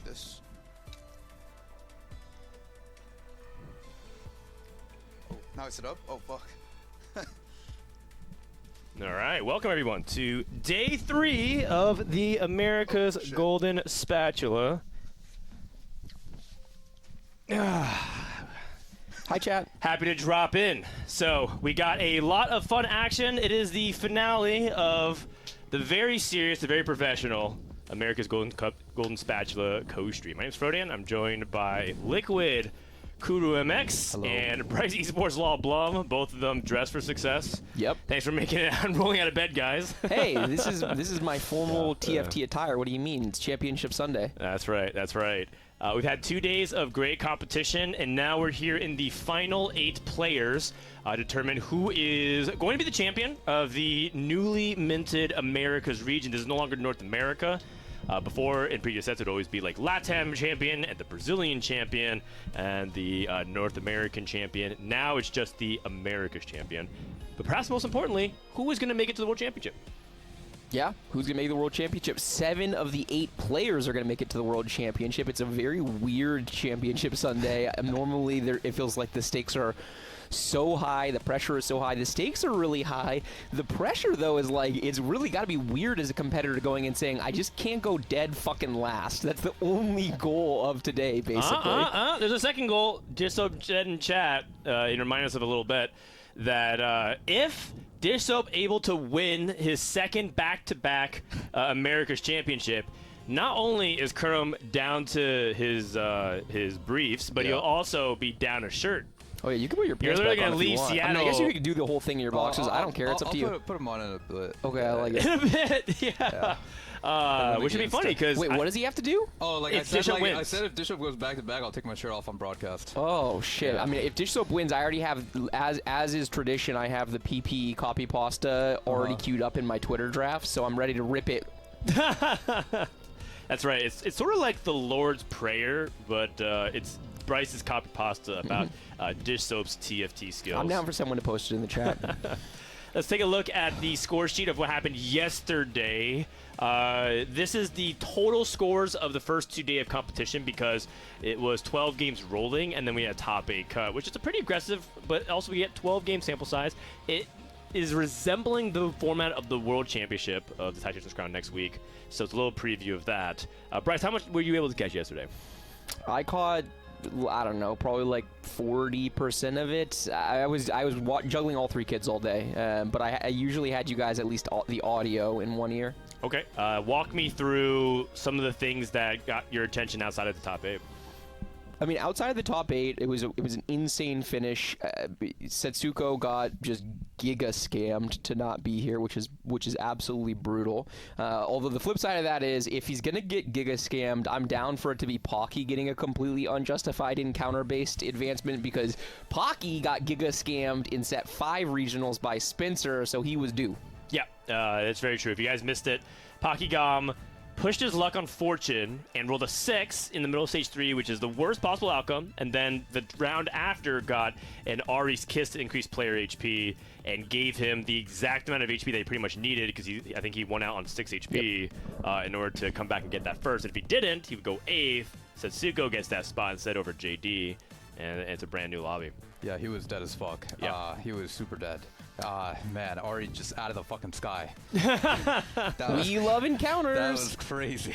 this. Oh, now is it up? Oh, fuck. All right, welcome everyone to day 3 of the America's Golden Spatula. Hi, chat. Happy to drop in. So we got a lot of fun action. It is the finale of the very serious, the very professional America's Golden Spatula co-stream. My name's Frodan. I'm joined by Liquid, Kurumx, and Bryce Esportslaw Blum, both of them dressed for success. Yep. Thanks for making it and rolling out of bed, guys. Hey, this is my formal TFT attire. What do you mean? It's Championship Sunday. That's right. That's right. We've had 2 days of great competition, and now we're here in the final 8 players to determine who is going to be the champion of the newly minted Americas region. This is no longer North America. Before, in previous sets, it would always be like LATAM champion and the Brazilian champion and the North American champion. Now it's just the Americas champion. But perhaps most importantly, who is going to make it to the World Championship? Yeah, who's going to make the World Championship? 7 of the 8 players are going to make it to the World Championship. It's a very weird Championship Sunday. Normally, it feels like the stakes are so high, the pressure is so high, the stakes are really high. The pressure, though, is like, it's really got to be weird as a competitor going and saying, I just can't go dead fucking last. That's the only goal of today, basically. There's a second goal, just so Jed in chat, remind us of a little bit, that if Dishsoap able to win his second back-to-back America's Championship, not only is Kurum down to his briefs, but he'll also be down a shirt. Oh yeah, you can put your pants You're literally back going to leave Seattle. I mean, I guess you could do the whole thing in your boxes. I don't care. It's up to you. Put them on in a bit. Okay, I like it. In a bit, yeah. Which would be funny because wait, what does he have to do? Oh, like if I Dishsoap said, if Dishsoap goes back to back, I'll take my shirt off on broadcast. Oh shit! I mean, if Dishsoap wins, I already have, as is tradition, I have the PP copy pasta already queued up in my Twitter draft, so I'm ready to rip it. That's right. It's sort of like the Lord's Prayer, but it's Bryce's copy pasta about Dishsoap's TFT skills. I'm down for someone to post it in the chat. Let's take a look at the score sheet of what happened yesterday. This is the total scores of the first 2 days of competition because it was 12 games rolling, and then we had a top 8 cut, which is a pretty aggressive, but also we get 12 game sample size. It is resembling the format of the World Championship of the Titans Crown next week, so it's a little preview of that. Bryce, how much were you able to catch yesterday? I caught, I don't know, probably like 40% of it. I was juggling all 3 kids all day, but I usually had you guys at least the audio in one ear. Okay, walk me through some of the things that got your attention outside of the top 8. I mean, outside of the top 8, it was an insane finish. Setsuko got just giga scammed to not be here, which is absolutely brutal. Although the flip side of that is, if he's gonna get giga scammed, I'm down for it to be Pocky getting a completely unjustified encounter-based advancement, because Pocky got giga scammed in set 5 regionals by Spencer, so he was due. Yeah, that's very true. If you guys missed it, Pockygom pushed his luck on Fortune and rolled a 6 in the middle of stage 3, which is the worst possible outcome. And then the round after got an Ari's Kiss to increase player HP and gave him the exact amount of HP that he pretty much needed, because I think he won out on 6 HP in order to come back and get that first. And if he didn't, he would go 8th. Setsuko gets that spot instead over JD, and it's a brand new lobby. Yeah, he was dead as fuck. Yeah. He was super dead. Man, Ari just out of the fucking sky. We love encounters. That was crazy.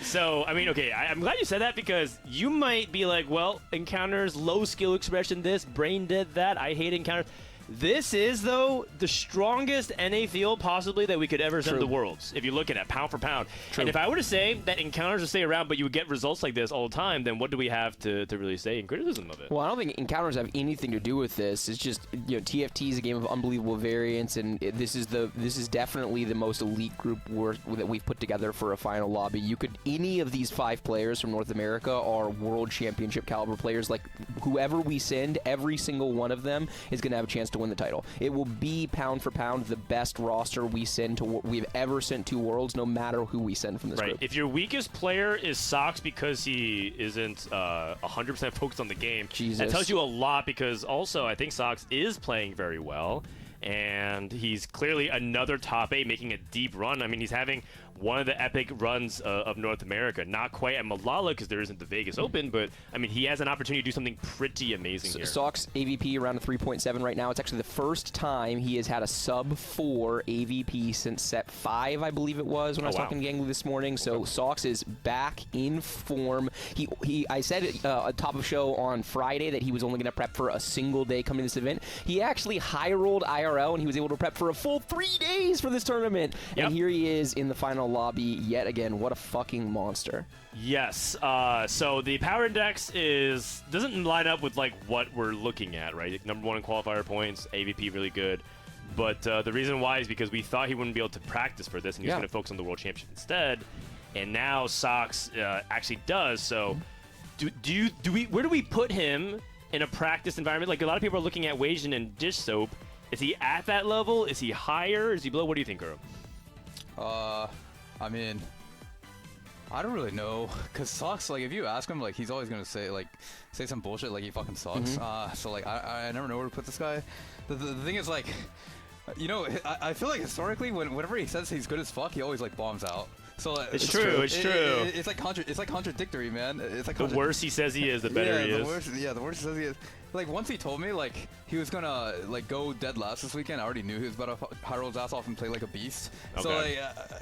So, I mean, I'm glad you said that, because you might be like, well, encounters, low skill expression this, brain dead that, I hate encounters. This is, though, the strongest NA field possibly that we could ever send to Worlds, if you look at it pound for pound. True. And if I were to say that encounters would stay around, but you would get results like this all the time, then what do we have to really say in criticism of it? Well, I don't think encounters have anything to do with this. It's just, TFT is a game of unbelievable variance, and this is definitely the most elite group that we've put together for a final lobby. Any of these 5 players from North America are World Championship caliber players. Like, whoever we send, every single one of them is going to have a chance to win the title. It will be pound for pound the best roster we've ever sent to Worlds, no matter who we send from this group. If your weakest player is Sox because he isn't 100% focused on the game, that tells you a lot, because also I think Sox is playing very well, and he's clearly another top 8 making a deep run. I mean, he's having one of the epic runs of North America. Not quite at Malala because there isn't the Vegas Open, but I mean, he has an opportunity to do something pretty amazing here. Sox AVP around a 3.7 right now. It's actually the first time he has had a sub-4 AVP since set 5, I believe it was, when I was talking to Gangly this morning. So Sox is back in form. I said at top of show on Friday that he was only going to prep for a single day coming to this event. He actually high-rolled IRL, and he was able to prep for a full 3 days for this tournament. Yep. And here he is in the final lobby yet again. What a fucking monster. Yes. So the power index doesn't line up with like what we're looking at, right? Number 1 in qualifier points, AVP really good. But the reason why is because we thought he wouldn't be able to practice for this, and he was going to focus on the World Championship instead. And now Sox actually does. So where do we put him in a practice environment? Like a lot of people are looking at Wasian and Dishsoap. Is he at that level? Is he higher? Is he below? What do you think, Guru? I mean, I don't really know, cause Sox, like, if you ask him, like, he's always gonna say some bullshit, like he fucking sucks. So like, I never know where to put this guy. The thing is, like, you know, I feel like historically, whenever he says he's good as fuck, he always like bombs out. So it's true. It's true. It's like contradictory, man. It's like the worse he says he is, the better he is. The worse he says he is. Like once he told me like he was gonna like go dead last this weekend, I already knew he was about to pyro his ass off and play like a beast. Okay. So like,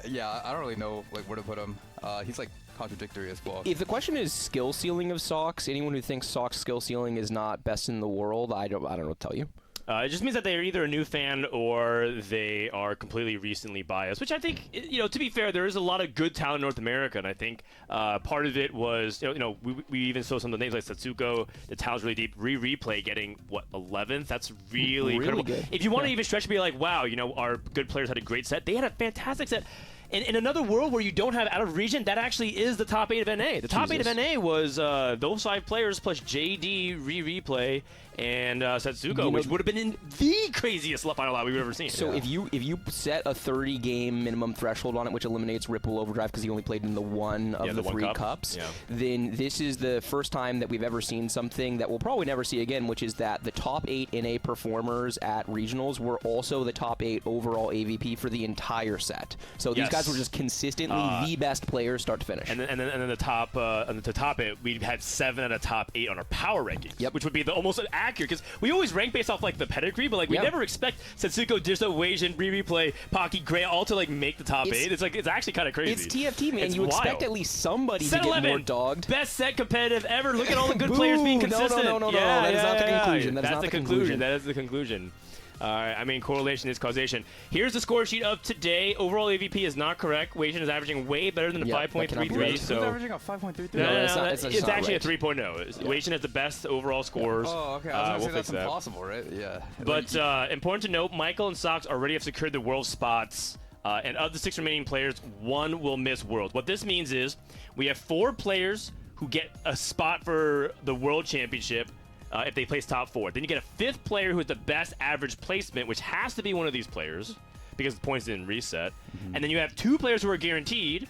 yeah, I don't really know like where to put him. He's like contradictory as well. If the question is skill ceiling of Sox, anyone who thinks Sox skill ceiling is not best in the world, I don't know what to tell you. It just means that they're either a new fan or they are completely recently biased, which I think, you know, to be fair, there is a lot of good talent in North America, and I think part of it was, you know, we even saw some of the names like Satsuko, the talent's really deep. Replay getting, what, 11th? That's really incredible. Good. If you want to even stretch and be like, wow, you know, our good players had a great set, they had a fantastic set. In another world where you don't have out of region, that actually is the top 8 of NA. The top 8 of NA was those 5 players plus JD, Replay, and Satsuko, which would have been in the craziest final lobby we've ever seen. So if you set a 30-game minimum threshold on it, which eliminates Ripple Overdrive because he only played in the one of the 3 cups, then this is the first time that we've ever seen something that we'll probably never see again, which is that the top 8 NA performers at regionals were also the top 8 overall AVP for the entire set. So these guys were just consistently the best players start to finish. And then the top 8, we had 7 out of top 8 on our power rankings, which would be almost accurate because we always rank based off like the pedigree, but like we never expect Satsuko, Dishsoap, Wasian, Replay, Pocky, Grea all to like make the top 8. It's actually kind of crazy. It's TFT, man. It's you wild. expect at least somebody set to get 11, more dogged. Best set competitive ever. Look at all the good players being consistent. No. That is not the conclusion. That's the conclusion. That is the conclusion. I mean, correlation is causation. Here's the score sheet of today. Overall AVP is not correct. Wasian is averaging way better than a 5.33. So he's averaging a 5.33. No, it's actually right. a 3.0. Wasian has the best overall scores. Oh, okay. I was going to say that's impossible, right? Yeah. But important to note, Maikel and Sox already have secured the world spots. And of the 6 remaining players, 1 will miss Worlds. What this means is we have 4 players who get a spot for the World Championship if they place top 4. Then you get a 5th player who has the best average placement, which has to be one of these players because the points didn't reset. And then you have 2 players who are guaranteed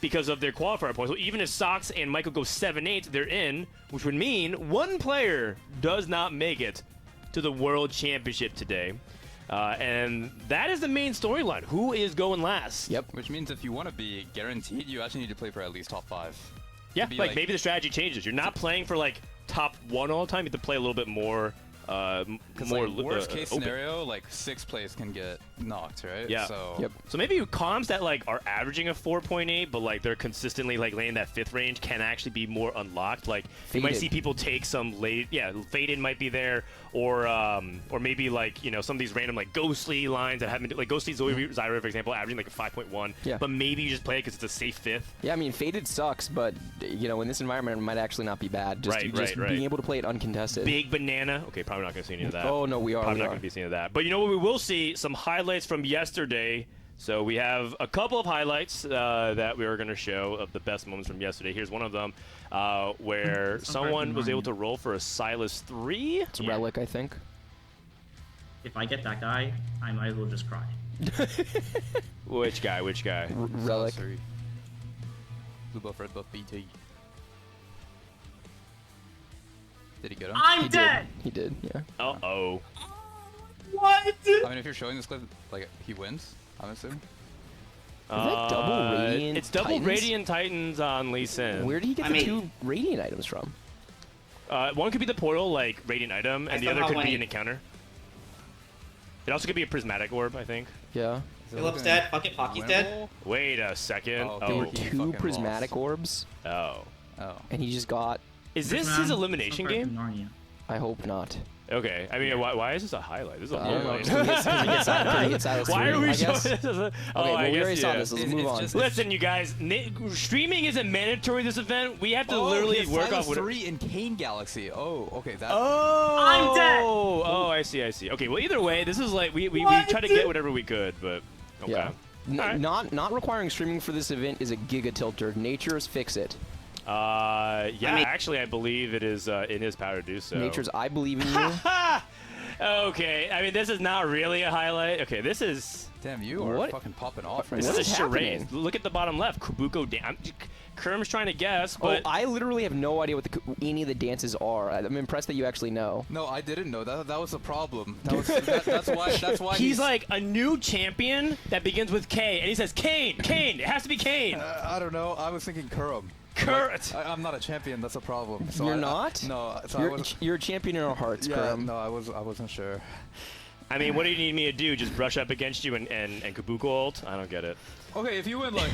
because of their qualifier points. So even if Sox and Maikel go 7-8, they're in, which would mean 1 player does not make it to the World Championship today. And that is the main storyline. Who is going last? Yep. Which means if you want to be guaranteed, you actually need to play for at least top 5. Yeah, like maybe the strategy changes. You're not playing for like top 1 all the time. You have to play a little bit more. Worst case scenario, like 6th place can get knocked, right? Yeah. So So maybe comms that like are averaging a 4.8, but like they're consistently like laying that 5th range can actually be more unlocked. Like you might see people take some late, Faded might be there, or maybe like some of these random like Ghostly lines that haven't like Ghostly Zyra for example, averaging like a 5.1. Yeah. But maybe you just play it because it's a safe 5th. Yeah, I mean Faded sucks, but in this environment it might actually not be bad. Just being able to play it uncontested. Big Banana. Okay, probably not going to see any of that. Oh no, we are. Probably not going to be seeing any of that. But you know what? We will see some highlights from yesterday. So we have a couple of highlights that we are going to show of the best moments from yesterday. Here's one of them where someone was able to roll for a Silas 3. It's Relic, I think. If I get that guy, I might as well just cry. Which guy? Relic. Blue buff, red buff, BT. Did he get him? I'm dead! He did, yeah. Uh-oh. What? I mean, if you're showing this clip, like, he wins, I'm assuming. that double Radiant It's double Titans? Radiant Titans on Lee Sin. Where did he get I the mean- 2 Radiant items from? One could be the portal, like Radiant item, and the other somehow could be an went- encounter. It also could be a prismatic orb, I think. Yeah. Philip's dead. Fuck it, Pocky's dead. Wait a second. Oh, There were he 2 fucking prismatic lost. orbs, Oh. Oh. and he just got. Is this his elimination game? I hope not. Okay. I mean, why is this a highlight? This is a I don't know. highlight. He gets out of Why are stream, we I showing guess. this as a... Okay, Oh, well, I we already guess, saw yeah. this. Let's It's move on. just- Listen, you guys, streaming isn't mandatory this event. We have to literally work off what... 3 in Kane Galaxy. Oh, okay. That. Oh! I'm dead! Oh, I see. Okay, well, either way, this is like, we try to get whatever we could, but... Okay. Yeah. Alright. Not requiring streaming for this event is a giga tilter. Nature's fix it. Yeah, I mean- actually, I believe it is in his power to do so. Nature's I believe in you. Okay, I mean, this is not really a highlight. Okay, this is... Damn, you are What? fucking popping off right This now. What is a is charade. happening? Look at the bottom left. Kabuko Kurum's trying to guess, but... I literally have no idea what any of the dances are. I'm impressed that you actually know. No, I didn't know. That was the problem. That's why he's like a new champion that begins with K, and he says, Kane! It has to be Kane! I don't know. I was thinking Kurum. I'm not a champion. That's a problem. So You're I- not? No. So I You're, was, you're a champion in our hearts, yeah. Kurum. No, I wasn't sure. I mean, what do you need me to do? Just brush up against you and Kabuko ult? I don't get it. Okay, if you went like,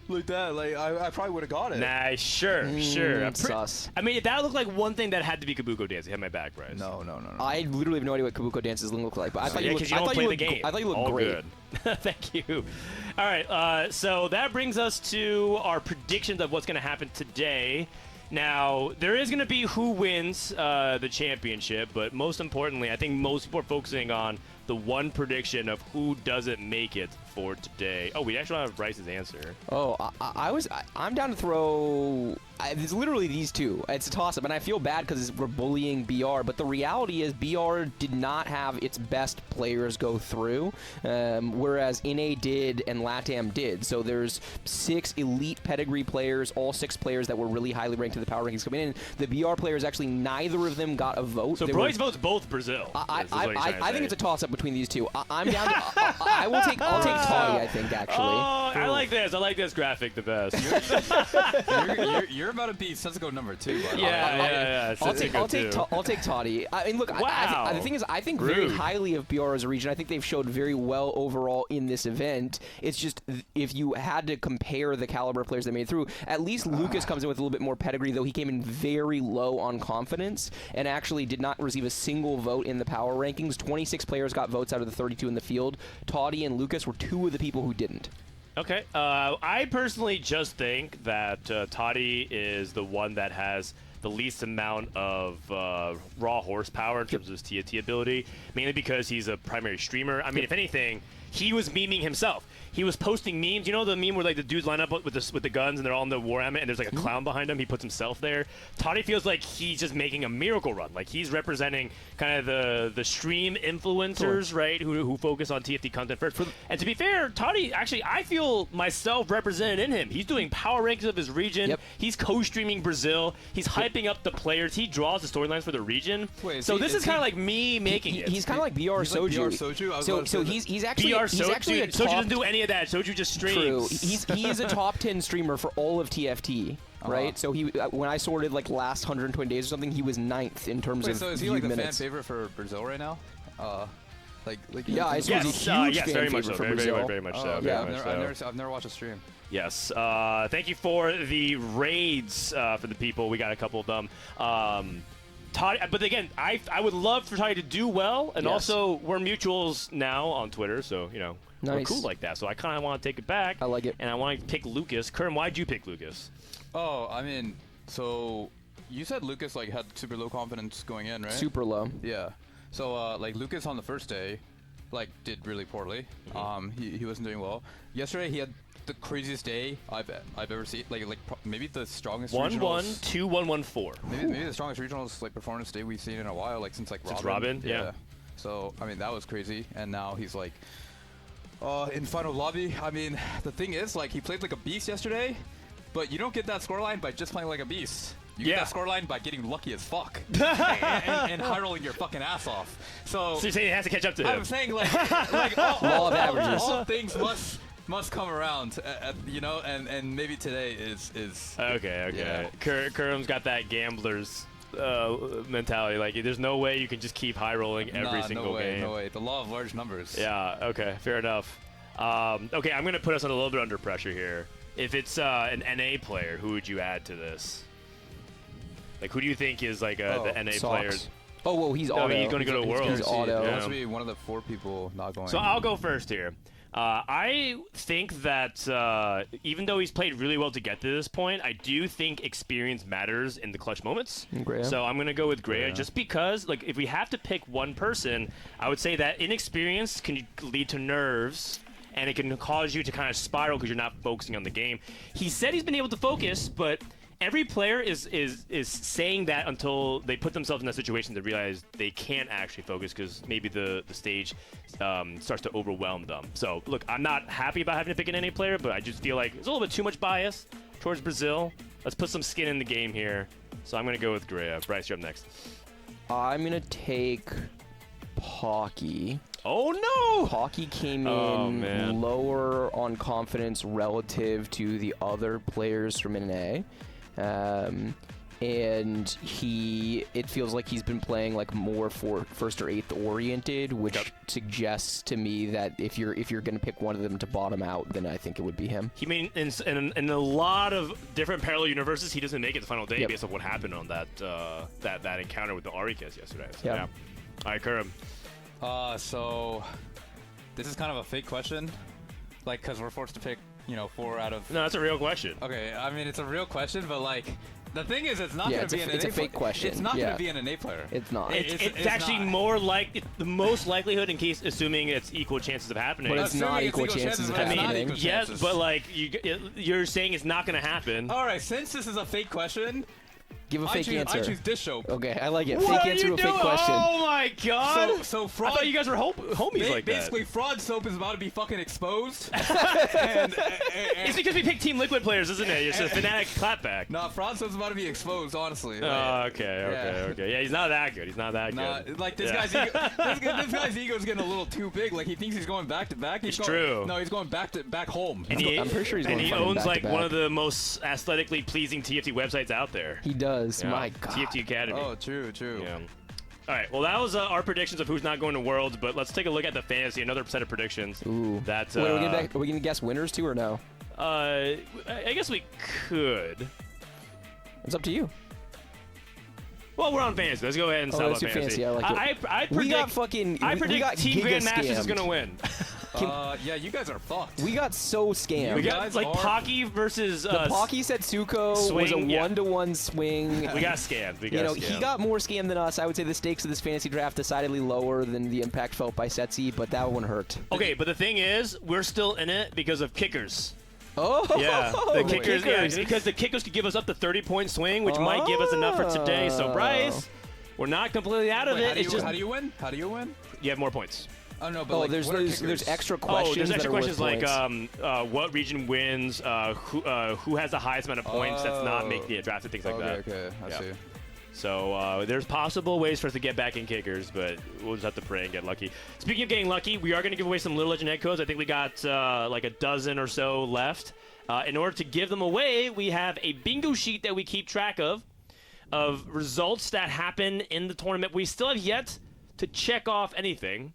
like that, like I probably would have got it. Nah, sure. I'm sus. I mean, that looked like one thing that had to be Kabuko dance. You had my back, Bryce. No. I literally have no idea what Kabuko dances look like, but I thought Yeah, you because looked. you I don't thought play you the looked. game. I thought you looked All great. good. Thank you. All right, so that brings us to our predictions of what's going to happen today. Now, there is going to be who wins the championship, but most importantly, I think most people are focusing on the one prediction of who doesn't make it for today. Oh, we actually don't have Bryce's answer. Oh, I'm down to throw. It's literally these two. It's a toss-up, and I feel bad because we're bullying BR, but the reality is BR did not have its best players go through, whereas NA did and LATAM did. So there's 6 elite pedigree players, all 6 players that were really highly ranked in the power rankings coming in. The BR players, actually, neither of them got a vote. So Bryce votes both Brazil. I think it's a toss-up between these two. I'm down to... I'll take Toddy, I think, actually. Oh, I like this. I like this graphic the best. You're about to be Setsuko number 2. But Yeah. I'll take Toddy. I mean, look. Wow. The thing is, I think very Rude. highly of BR as a region. I think they've showed very well overall in this event. It's just if you had to compare the caliber of players they made through, at least Lucas comes in with a little bit more pedigree, though he came in very low on confidence and actually did not receive a single vote in the power rankings. 26 players got votes out of the 32 in the field. Toddy and Lucas were 2 of the people who didn't. Okay. I personally just think that Toddy is the one that has the least amount of raw horsepower in terms of his TNT ability, mainly because he's a primary streamer. I mean, if anything, he was memeing himself. He was posting memes. You know the meme where like the dudes line up with the guns and they're all in the war helmet and there's like a clown behind him. He puts himself there. Toddy feels like he's just making a miracle run. Like he's representing kind of the stream influencers, right? Who focus on TFT content first. And to be fair, Toddy actually I feel myself represented in him. He's doing power rankings of his region. Yep. He's co-streaming Brazil. He's hyping up the players. He draws the storylines for the region. Wait, so this is kind of he- like me making it. He's kind of like BR He's like Soju. BR Soju? I was So about to say that. he's actually BR he's actually a Soju top doesn't do any of that. Soju just streams. True. He is a top 10 streamer for all of TFT, right? So he when I sorted like last 120 days or something, he was 9th in terms Wait, of so is he viewed like the fan minutes. favorite for Brazil right now? Yeah, I Yes, suppose he's a huge yes, fan very much favorite so. for Very, Brazil. very much so. Oh, very yeah, much so. I've never watched a stream. Yes. Thank you for the raids for the people. We got a couple of them. Toddy, but again, I would love for Toddy to do well, and Yes. also we're mutuals now on Twitter, so we're Nice. cool like that. So I kind of want to take it back. I like it. And I want to pick Lucas. Kurum, why'd you pick Lucas? Oh, I mean, so you said Lucas like had super low confidence going in, right? Super low. Yeah. So like Lucas on the first day, like did really poorly. He wasn't doing well. Yesterday he had the craziest day I've ever seen. Like maybe the strongest 1-1, regionals- 2-1-1-4. maybe the strongest regionals like performance day we've seen in a while, like since Robin, yeah. So I mean that was crazy, and now he's like in final lobby. I mean the thing is like he played like a beast yesterday, but you don't get that scoreline by just playing like a beast. You get that scoreline by getting lucky as fuck and high rolling your fucking ass off. So So you're saying it has to catch up to him? I'm saying like all Law of averages. all things must come around, you know, and maybe today is. Okay. Yeah. Kurum's got that gambler's mentality. Like, there's no way you can just keep high rolling every single game. No way. The law of large numbers. Yeah. Okay. Fair enough. Okay, I'm gonna put us on a little bit under pressure here. If it's an NA player, who would you add to this? Like, who do you think is like the NA players? Oh, well, he's auto. He's going to go to Worlds. He's auto. He wants to be one of the 4 people not going. So I'll go first here. I think that even though he's played really well to get to this point, I do think experience matters in the clutch moments. Grea. So I'm going to go with Grea just because, like, if we have to pick one person, I would say that inexperience can lead to nerves, and it can cause you to kind of spiral because you're not focusing on the game. He said he's been able to focus, but every player is saying that until they put themselves in that situation to realize they can't actually focus because maybe the stage starts to overwhelm them. So, look, I'm not happy about having to pick an NA player, but I just feel like there's a little bit too much bias towards Brazil. Let's put some skin in the game here. So I'm going to go with Grea. Bryce, you're up next. I'm going to take Pocky. Oh, no! Pocky came in lower on confidence relative to the other players from NA. And it feels like he's been playing like more for first or 8th oriented, which suggests to me that if you're going to pick one of them to bottom out, then I think it would be him. He mean in a lot of different parallel universes, he doesn't make it the final day based on what happened on that encounter with the Auricus yesterday. So, yeah. All right, Kurum. So this is kind of a fake question, like, because we're forced to pick, 4 out of. No, that's a real question. Okay, I mean it's a real question, but like. The thing is, it's not going to be an NA player. It's a fake question. It's not going to be an NA player. It's not. It's actually not. More like the most likelihood in case, assuming it's equal chances of happening. But it's not equal chances of happening. Yes, but like you're saying it's not going to happen. All right, since this is a fake question, give a fake answer. I choose Dishsoap. Okay, I like it. What fake answer to a fake question. Oh my god! So Fraud, I thought you guys were homies like that. Basically, Fraud Soap is about to be fucking exposed. It's because we pick Team Liquid players, isn't it? It's a Fnatic clapback. No, Fraud Soap's about to be exposed, honestly. Okay. Yeah, he's not that good. He's not that good. Like this guy's ego is getting a little too big. Like he thinks he's going back to back. It's true. No, he's going back home. I'm pretty sure he's going he owns like one of the most aesthetically pleasing TFT websites out there. He does. Yeah. My God. TFT Academy. Oh, true. Yeah. All right. Well, that was our predictions of who's not going to Worlds, but let's take a look at the fantasy. Another set of predictions. Ooh. That. Wait, are we gonna guess winners too or no? I guess we could. It's up to you. Well, we're on fantasy. Let's go ahead and start on fantasy. I like it. I predict Team Grandmasters is gonna win. Yeah, you guys are fucked. We got so scammed. We got like Pocky versus the Pocky Setsuko was a 1-to-1 swing. We got scammed. He got more scammed than us. I would say the stakes of this fantasy draft decidedly lower than the impact felt by Setsi, but that one hurt. Okay, but the thing is, we're still in it because of kickers. Oh, yeah, the kickers. Yeah, because the kickers could give us up to 30-point swing, which might give us enough for today. So Bryce, we're not completely out of it. How do you win? How do you win? You have more points. Oh no, but like, there's extra questions. There's extra questions like points. what region wins, who has the highest amount of points that's not making it drafted, things like that. Okay, I see. So there's possible ways for us to get back in kickers, but we'll just have to pray and get lucky. Speaking of getting lucky, we are going to give away some Little Legend head codes. I think we got like a dozen or so left. In order to give them away, we have a bingo sheet that we keep track of results that happen in the tournament. We still have yet to check off anything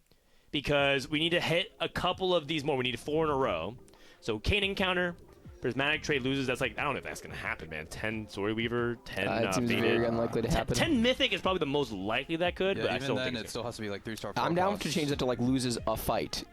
because we need to hit a couple of these more. We need 4 in a row. So Kane encounter. Prismatic trade loses. That's like, I don't know if that's going to happen, man. 10 Story Weaver, 10 it seems very unlikely to happen. 10 Mythic is probably the most likely that could, but I still think it still has to be like 3-star. I'm down to change it to like loses a fight.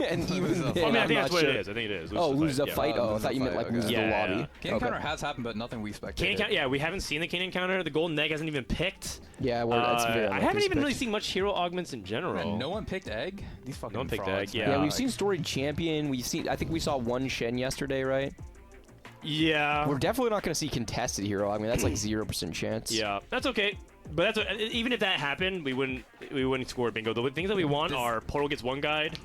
And even then, I think that's what it is. I think it is. Loses a fight? Oh, I thought you meant like loses the lobby. Kane encounter has happened, but nothing we expected. Kane encounter, yeah, we haven't seen the Kane encounter. The golden egg hasn't even picked. Yeah, that's very I haven't even really seen much hero augments in general. Man, no one picked egg? These fucking no one picked frauds, egg, yeah. Yeah, we've seen Storied Champion. I think we saw one Shen yesterday, right? Yeah. We're definitely not going to see contested hero. I mean, that's like 0% chance. Yeah, that's okay. But even if that happened, we wouldn't score bingo. The things that we want are Portal gets 1 guide.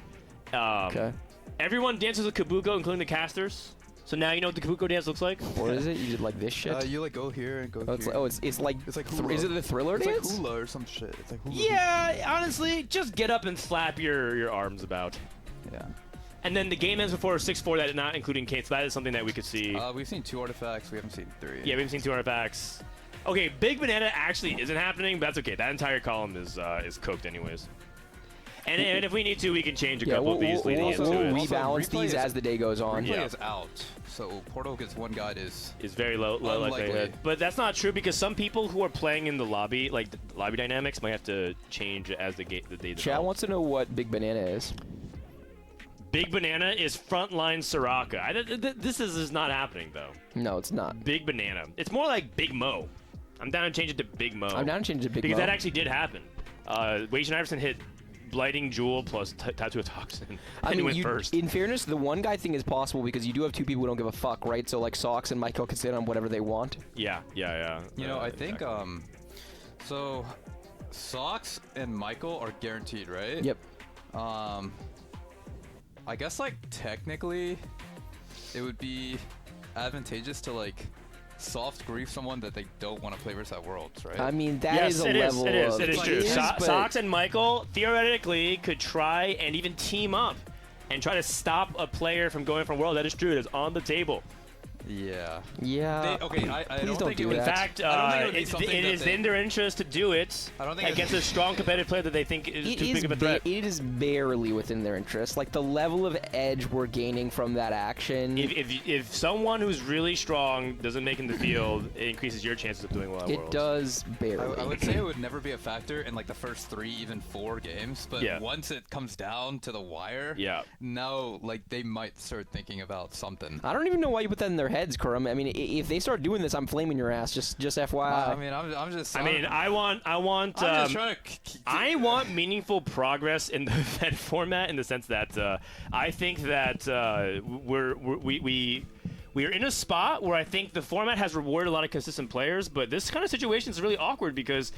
Okay. Everyone dances with Kabuko, including the casters. So now you know what the Kabuko dance looks like. What is it? You did like this shit? You like go here and go here. It's like hula. Is it the Thriller dance? It's like hula or some shit. It's like hula. Yeah, honestly, just get up and flap your arms about. Yeah. And then the game ends before 6-4, that not including Kate, so that is something that we could see. We've seen 2 artifacts. We haven't seen 3. Yeah, we haven't seen 2 artifacts. Okay, Big Banana actually isn't happening, but that's okay. That entire column is cooked anyways. And if we need to, we can change a couple of these leading into We'll it. rebalance these as the day goes on. Replay is out, so Portal gets 1 guide is Very low likelihood. But that's not true because some people who are playing in the lobby, like the lobby dynamics, might have to change as the day develops. Chat wants to know what Big Banana is. Big Banana is frontline Soraka. This is not happening though. No, it's not. Big Banana. It's more like Big Mo. I'm down to change it to Big Mo. I'm down to change it to Big because Mo. that actually did happen. Wasianiverson hit Blighting Jewel plus Tattoo of Toxin and went first. In fairness, the one guy thing is possible because you do have 2 people who don't give a fuck, right? So like Sox and Maikel can sit on whatever they want. Yeah. You know, I think so Sox and Maikel are guaranteed, right? Yep. I guess like technically it would be advantageous to like soft grief someone that they don't want to play versus at Worlds, right? I mean, that is a level it is. of... It is true. but- Sox and Maikel theoretically could try and even team up and try to stop a player from going from World. That is true. It is on the table. Yeah. Yeah. Okay, I Please don't don't think do it would. In that. fact, I don't think it would be it something that is they- in their interest to do it I don't think against a strong competitive player that they think is too big of a threat. It is barely within their interest. Like the level of edge we're gaining from that action. If someone who's really strong doesn't make it in the field, it increases your chances of doing well at it Worlds. does barely. I would say it would never be a factor in like the first 3, even 4 games, but Yeah. once it comes down to the wire, Yeah. now like they might start thinking about something. I don't even know why you put that in their heads, Kurum. I mean, if they start doing this, I'm flaming your ass. Just FYI. I mean, I'm just. I want. I'm just trying to. I want meaningful progress in the Fed format in the sense that I think that we are in a spot where I think the format has rewarded a lot of consistent players, but this kind of situation is really awkward because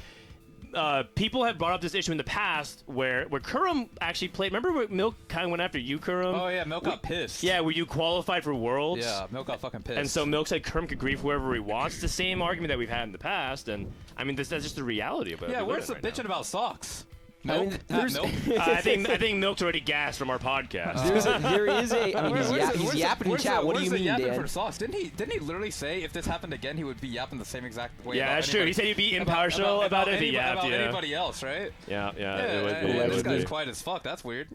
people have brought up this issue in the past where Kurum actually played. Remember where Milk kind of went after you, Kurum? Oh yeah, Milk got pissed. Yeah, where you qualified for Worlds. Yeah, Milk got fucking pissed. And so Milk said Kurum could grief wherever he wants. It's the same argument that we've had in the past, and I mean that's just the reality of it. Yeah, where's the bitching about socks? I mean, Milk? there's- Milk? I think Milk's already gassed from our podcast. there is a. I mean, he's yapping in where's chat. the- What do where's you the mean, yapping Dan? for socks? Didn't he literally say if this happened again, he would be yapping the same exact way? Yeah, about that's true. anybody- He said he'd be impartial about it if he yapped, about yeah. anybody else, right? Yeah, Yeah, it would be. this It would guy's be. quiet as fuck. That's weird.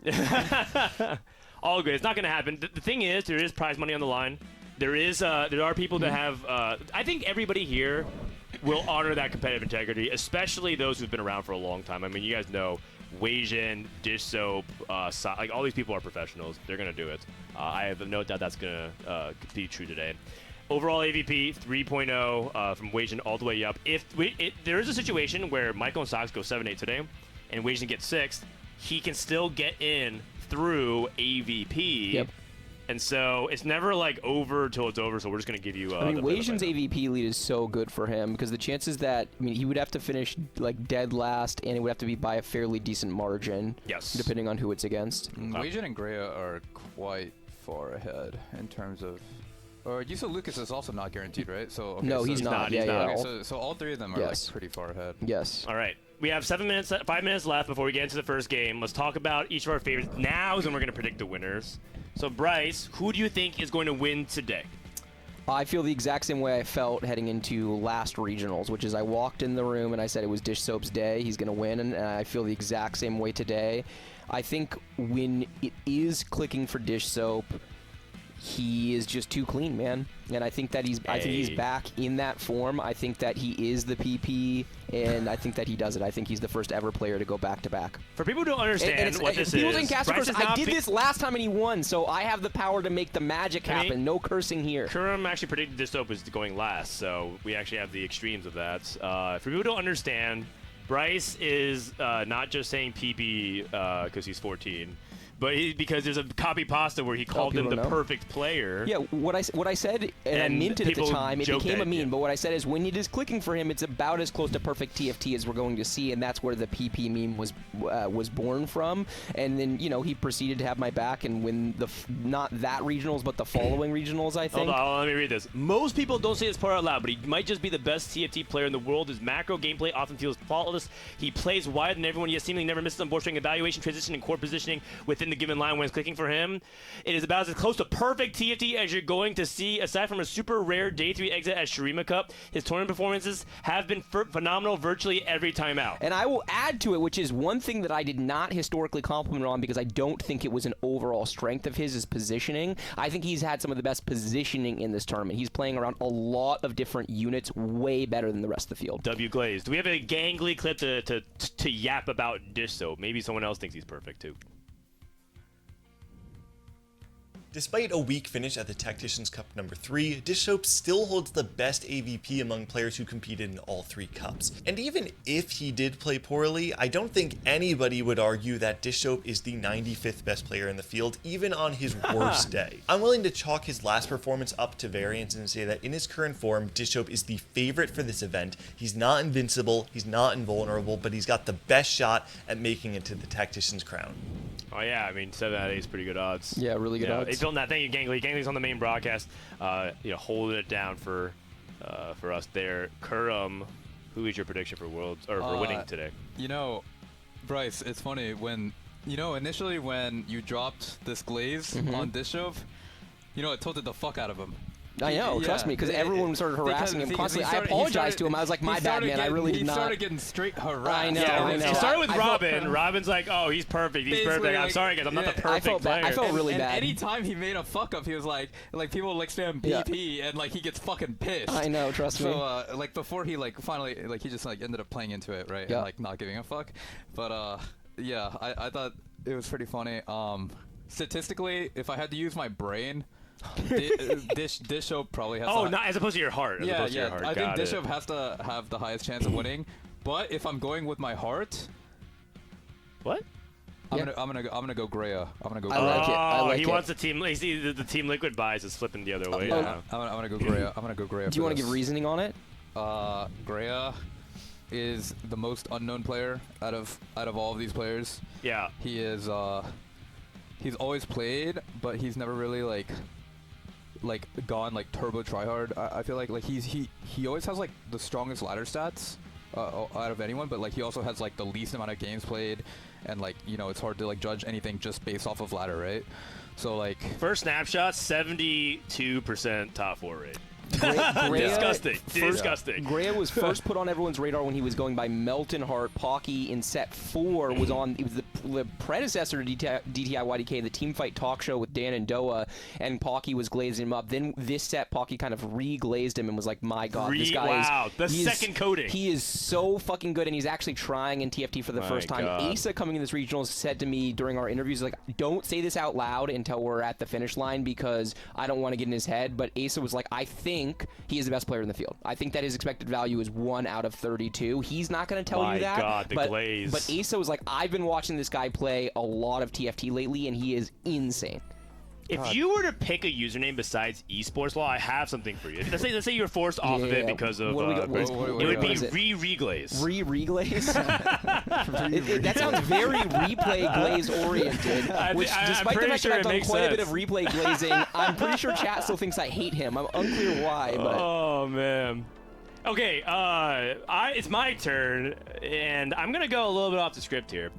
All good. It's not going to happen. The thing is, there is prize money on the line. There are people that have. I think everybody here will honor that competitive integrity, especially those who've been around for a long time. I mean, you guys know Wasian, Dishsoap, like all these people are professionals. They're going to do it. I have no doubt that's going to be true today. Overall AVP 3.0 from Wasian all the way up. If there is a situation where Maikel and Sox go 7-8 today, and Wasian gets 6th, he can still get in through AVP. Yep. And so it's never like over till it's over. So we're just going to give you. I mean, Wasian's AVP lead is so good for him because the chances that he would have to finish like dead last, and it would have to be by a fairly decent margin. Yes. Depending on who it's against. Wasian and Grea are quite far ahead in terms of. Or Eusouolucas is also not guaranteed, right? So okay, No, so he's not. Yeah, yeah. Okay, so all 3 of them are Yes. like pretty far ahead. Yes. All right. We have 5 minutes left before we get into the first game. Let's talk about each of our favorites. Now is when we're going to predict the winners. So, Bryce, who do you think is going to win today? I feel the exact same way I felt heading into last regionals, which is I walked in the room and I said it was Dishsoap's day. He's going to win, and I feel the exact same way today. I think when it is clicking for Dishsoap, he is just too clean, man. And I think that I think he's back in that form. I think that he is the PP, and I think that he does it. I think he's the first ever player to go back-to-back. For people who don't understand what this people is, think cast Bryce curse. is I not did this last time and he won, so I have the power to make the magic I mean, happen. No cursing here. Kurum actually predicted Dishsoap was going last, so we actually have the extremes of that. For people who don't understand, Bryce is not just saying PP because he's 14, but because there's a copy pasta where he called him people the don't know. perfect player. Yeah, what I said, and I And meant it at the people time, it joke became that, a meme, yeah. but what I said is when it is clicking for him, it's about as close to perfect TFT as we're going to see, and that's where the PP meme was born from. And then, he proceeded to have my back and win not that regionals, but the following regionals, I think. Hold on, let me read this. Most people don't say this part out loud, but he might just be the best TFT player in the world. His macro gameplay often feels faultless. He plays wider than everyone. He has seemingly never misses on board string evaluation, transition, and core positioning within the given line when it's clicking for him. It is about as close to perfect TFT as you're going to see, aside from a super rare Day 3 exit at Shurima Cup. His tournament performances have been phenomenal virtually every time out. And I will add to it, which is one thing that I did not historically compliment on because I don't think it was an overall strength of his, is positioning. I think he's had some of the best positioning in this tournament. He's playing around a lot of different units way better than the rest of the field. W Glaze. Do we have a gangly clip to yap about Dishsoap? Maybe someone else thinks he's perfect too. Despite a weak finish at the Tacticians Cup number 3, Dishsoap still holds the best AVP among players who competed in all 3 cups. And even if he did play poorly, I don't think anybody would argue that Dishsoap is the 95th best player in the field, even on his worst day. I'm willing to chalk his last performance up to variance and say that in his current form, Dishsoap is the favorite for this event. He's not invincible, he's not invulnerable, but he's got the best shot at making it to the Tactician's crown. Oh yeah, I mean 7 out of 8 is pretty good odds. Yeah, really good odds. He's building that. Thank you, Gangly. Gangly's on the main broadcast, holding it down for us there. Kurum, who is your prediction for Worlds or for winning today? You know, Bryce, it's funny when initially when you dropped this glaze on Dishsoap, it tilted the fuck out of him. I know, trust me, because everyone started harassing him constantly. I apologized to him. I was like, my bad, man. I really did not. He started getting straight harassed. I know. Yeah, I know. It started with Robin. Robin's like, oh, he's perfect. He's perfect. I'm sorry, guys. I'm not the perfect player. I felt really and bad. Anytime he made a fuck up, he was like people like spam BP and like he gets fucking pissed. I know, trust me. So like before he like finally like he just like ended up playing into it, right? Yeah. And like not giving a fuck. But yeah, I thought it was pretty funny. Statistically, if I had to use my brain, Dishsoap probably has. Oh, not as opposed to your heart. Yeah. I think Dishsoap has to have the highest chance of winning. But if I'm going with my heart, what? I'm gonna go Grea. I'm gonna go. I like it. I like he it. wants the team. The team Liquid buys is flipping the other way. Yeah. I'm gonna go Grea. I'm gonna go Grea. Do you want to give reasoning on it? Grea is the most unknown player out of all of these players. Yeah. He is. He's always played, but he's never really like gone like turbo tryhard. I feel like he always has like the strongest ladder stats out of anyone, but like he also has like the least amount of games played, and like it's hard to like judge anything just based off of ladder, right? So like first snapshot, 72% top 4 rate. Grea, Disgusting. Grea was first put on everyone's radar when he was going by Melton Heart. Pocky in set 4 was on. It was the predecessor to DTI YDK, the team fight talk show with Dan and Doa, and Pocky was glazing him up. Then this set, Pocky kind of re-glazed him and was like, "My God, this guy second coding. He is so fucking good, and he's actually trying in TFT for the first time." Aesah coming in this regional said to me during our interviews, like, "Don't say this out loud until we're at the finish line because I don't want to get in his head." But Aesah was like, "I think he is the best player in the field. I think that his expected value is 1 out of 32. He's not going to tell you that." My God, the glaze. But Aesah was like, "I've been watching this guy play a lot of TFT lately, and he is insane." If you were to pick a username besides Esportslaw, I have something for you. Let's say you're forced off of it because of. It would be Reglaze. Reglaze? That sounds very replay glaze oriented. Which, despite the fact that I've done quite a bit of replay glazing, I'm pretty sure chat still thinks I hate him. I'm unclear why. But oh man. Okay, it's my turn, and I'm gonna go a little bit off the script here.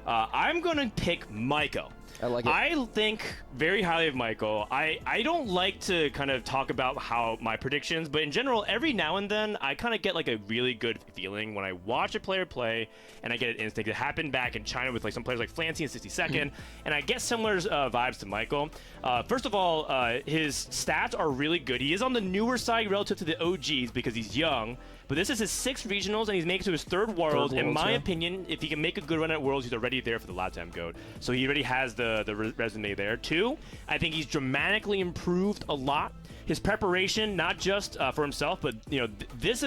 I'm gonna pick Maikel. I like it. I think very highly of Maikel. I don't like to kind of talk about how my predictions, but in general, every now and then, I kind of get like a really good feeling when I watch a player play, and I get an instinct. It happened back in China with like some players like Flancy and 62nd, and I get similar vibes to Maikel. First of all, his stats are really good. He is on the newer side relative to the OGs because he's young, but this is his 6th regionals, and he's making it to his 3rd Worlds. In my opinion, if he can make a good run at Worlds, he's already there for the LATAM GOAT. So he already has the resume there. 2, I think he's dramatically improved a lot. His preparation, not just for himself, but this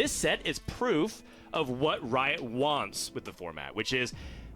set is proof of what Riot wants with the format, which is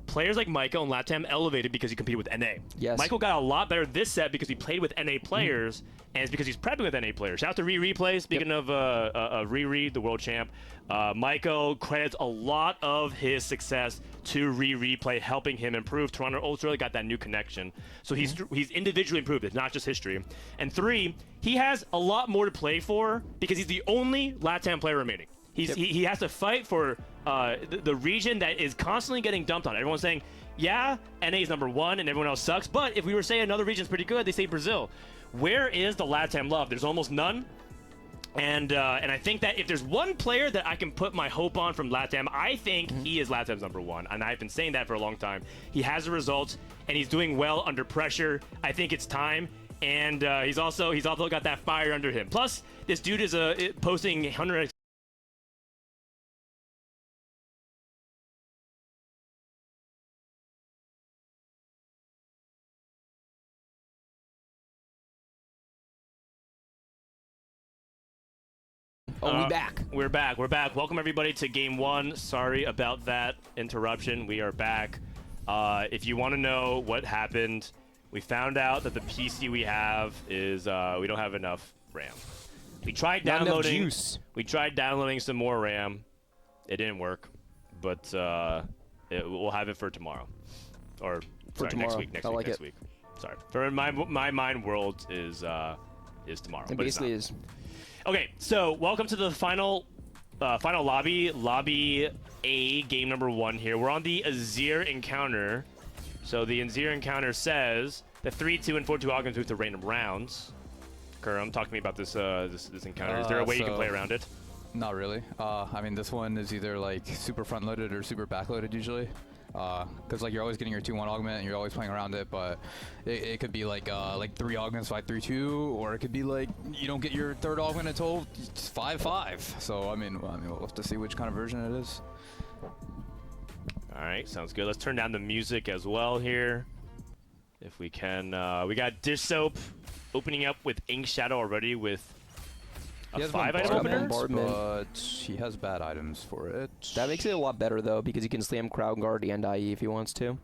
players like Maikel and Latam elevated because he competed with NA. Yes. Maikel got a lot better this set because he played with NA players, and it's because he's prepping with NA players. Shout out to Replay. Speaking of Riri, the world champ, Maikel credits a lot of his success to Replay, helping him improve. Toronto also really got that new connection. So he's individually improved. It's not just history. And 3, he has a lot more to play for because he's the only LATAM player remaining. He has to fight for the region that is constantly getting dumped on. Everyone's saying, yeah, NA is #1 and everyone else sucks, but if we were saying another region's pretty good, they say Brazil. Where is the LATAM love? There's almost none. And I think that if there's one player that I can put my hope on from LATAM, I think he is LATAM's #1. And I've been saying that for a long time. He has the results, and he's doing well under pressure. I think it's time. And he's also got that fire under him. Plus, this dude is posting 100. Oh, we back. We're back. We're back. Welcome everybody to Game 1. Sorry about that interruption. We are back. If you want to know what happened, we found out that the PC we have is we don't have enough RAM. We tried downloading. Juice. We tried downloading some more RAM. It didn't work, but we'll have it for tomorrow, or For sorry, tomorrow. next week. Next I week. like Next it. week. Sorry. For my mind world is tomorrow. It but it's basically not. is. Okay, so welcome to the final lobby A, game #1 here. We're on the Azir encounter. So the Azir encounter says the 3-2 and 4-2 augments move to random rounds. Kurumx, talk to me about this this encounter. Is there a way you can play around it? Not really. I mean, this one is either like super front loaded or super back loaded usually. Because like you're always getting your 2-1 augment and you're always playing around it, but it could be like 3 augments 5-3-2, or it could be like you don't get your 3rd augment until 5-5. So I mean we'll have to see which kind of version it is. All right, sounds good. Let's turn down the music as well here, if we can. We got Dishsoap opening up with Ink Shadow already with He a has 5-item opener. but he has bad items for it. That makes it a lot better, though, because he can slam Crowd Guard and IE if he wants to.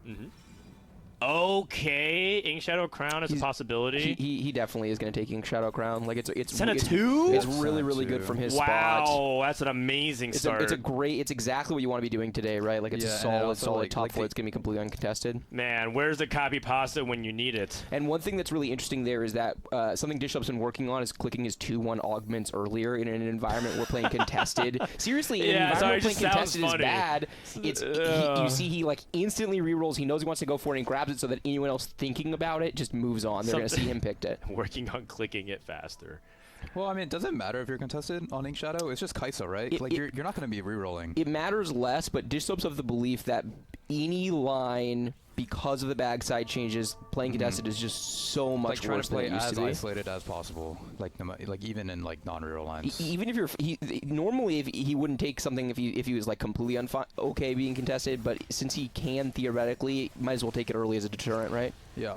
Okay, Ink Shadow Crown is a possibility. He definitely is going to take Ink Shadow Crown. Like it's Senna 2? It's really good from his spot. Wow, that's an amazing start. It's exactly what you want to be doing today, right? Like it's a solid top 4. It's going to be completely uncontested. Man, where's the copy pasta when you need it? And one thing that's really interesting there is that something Dishsoap's been working on is clicking his 2-1 augments earlier in an environment we're playing contested. Seriously, in an environment playing contested is bad. You see he like instantly rerolls. He knows he wants to go for it and grabs it so that anyone else thinking about it just moves on. They're going to see him picked it. Working on clicking it faster. Well, I mean, it doesn't matter if you're contested on Ink Shadow. It's just Kai'Sa, right? You're not going to be rerolling. It matters less, but Dishsoap's of the belief that any line, because of the bag side changes, playing contested is just so much try worse to play than it used as to be. isolated as possible, like even in like non-reroll lines. Even if normally if he wouldn't take something if he was like completely okay being contested, but since he can theoretically, might as well take it early as a deterrent, right? Yeah.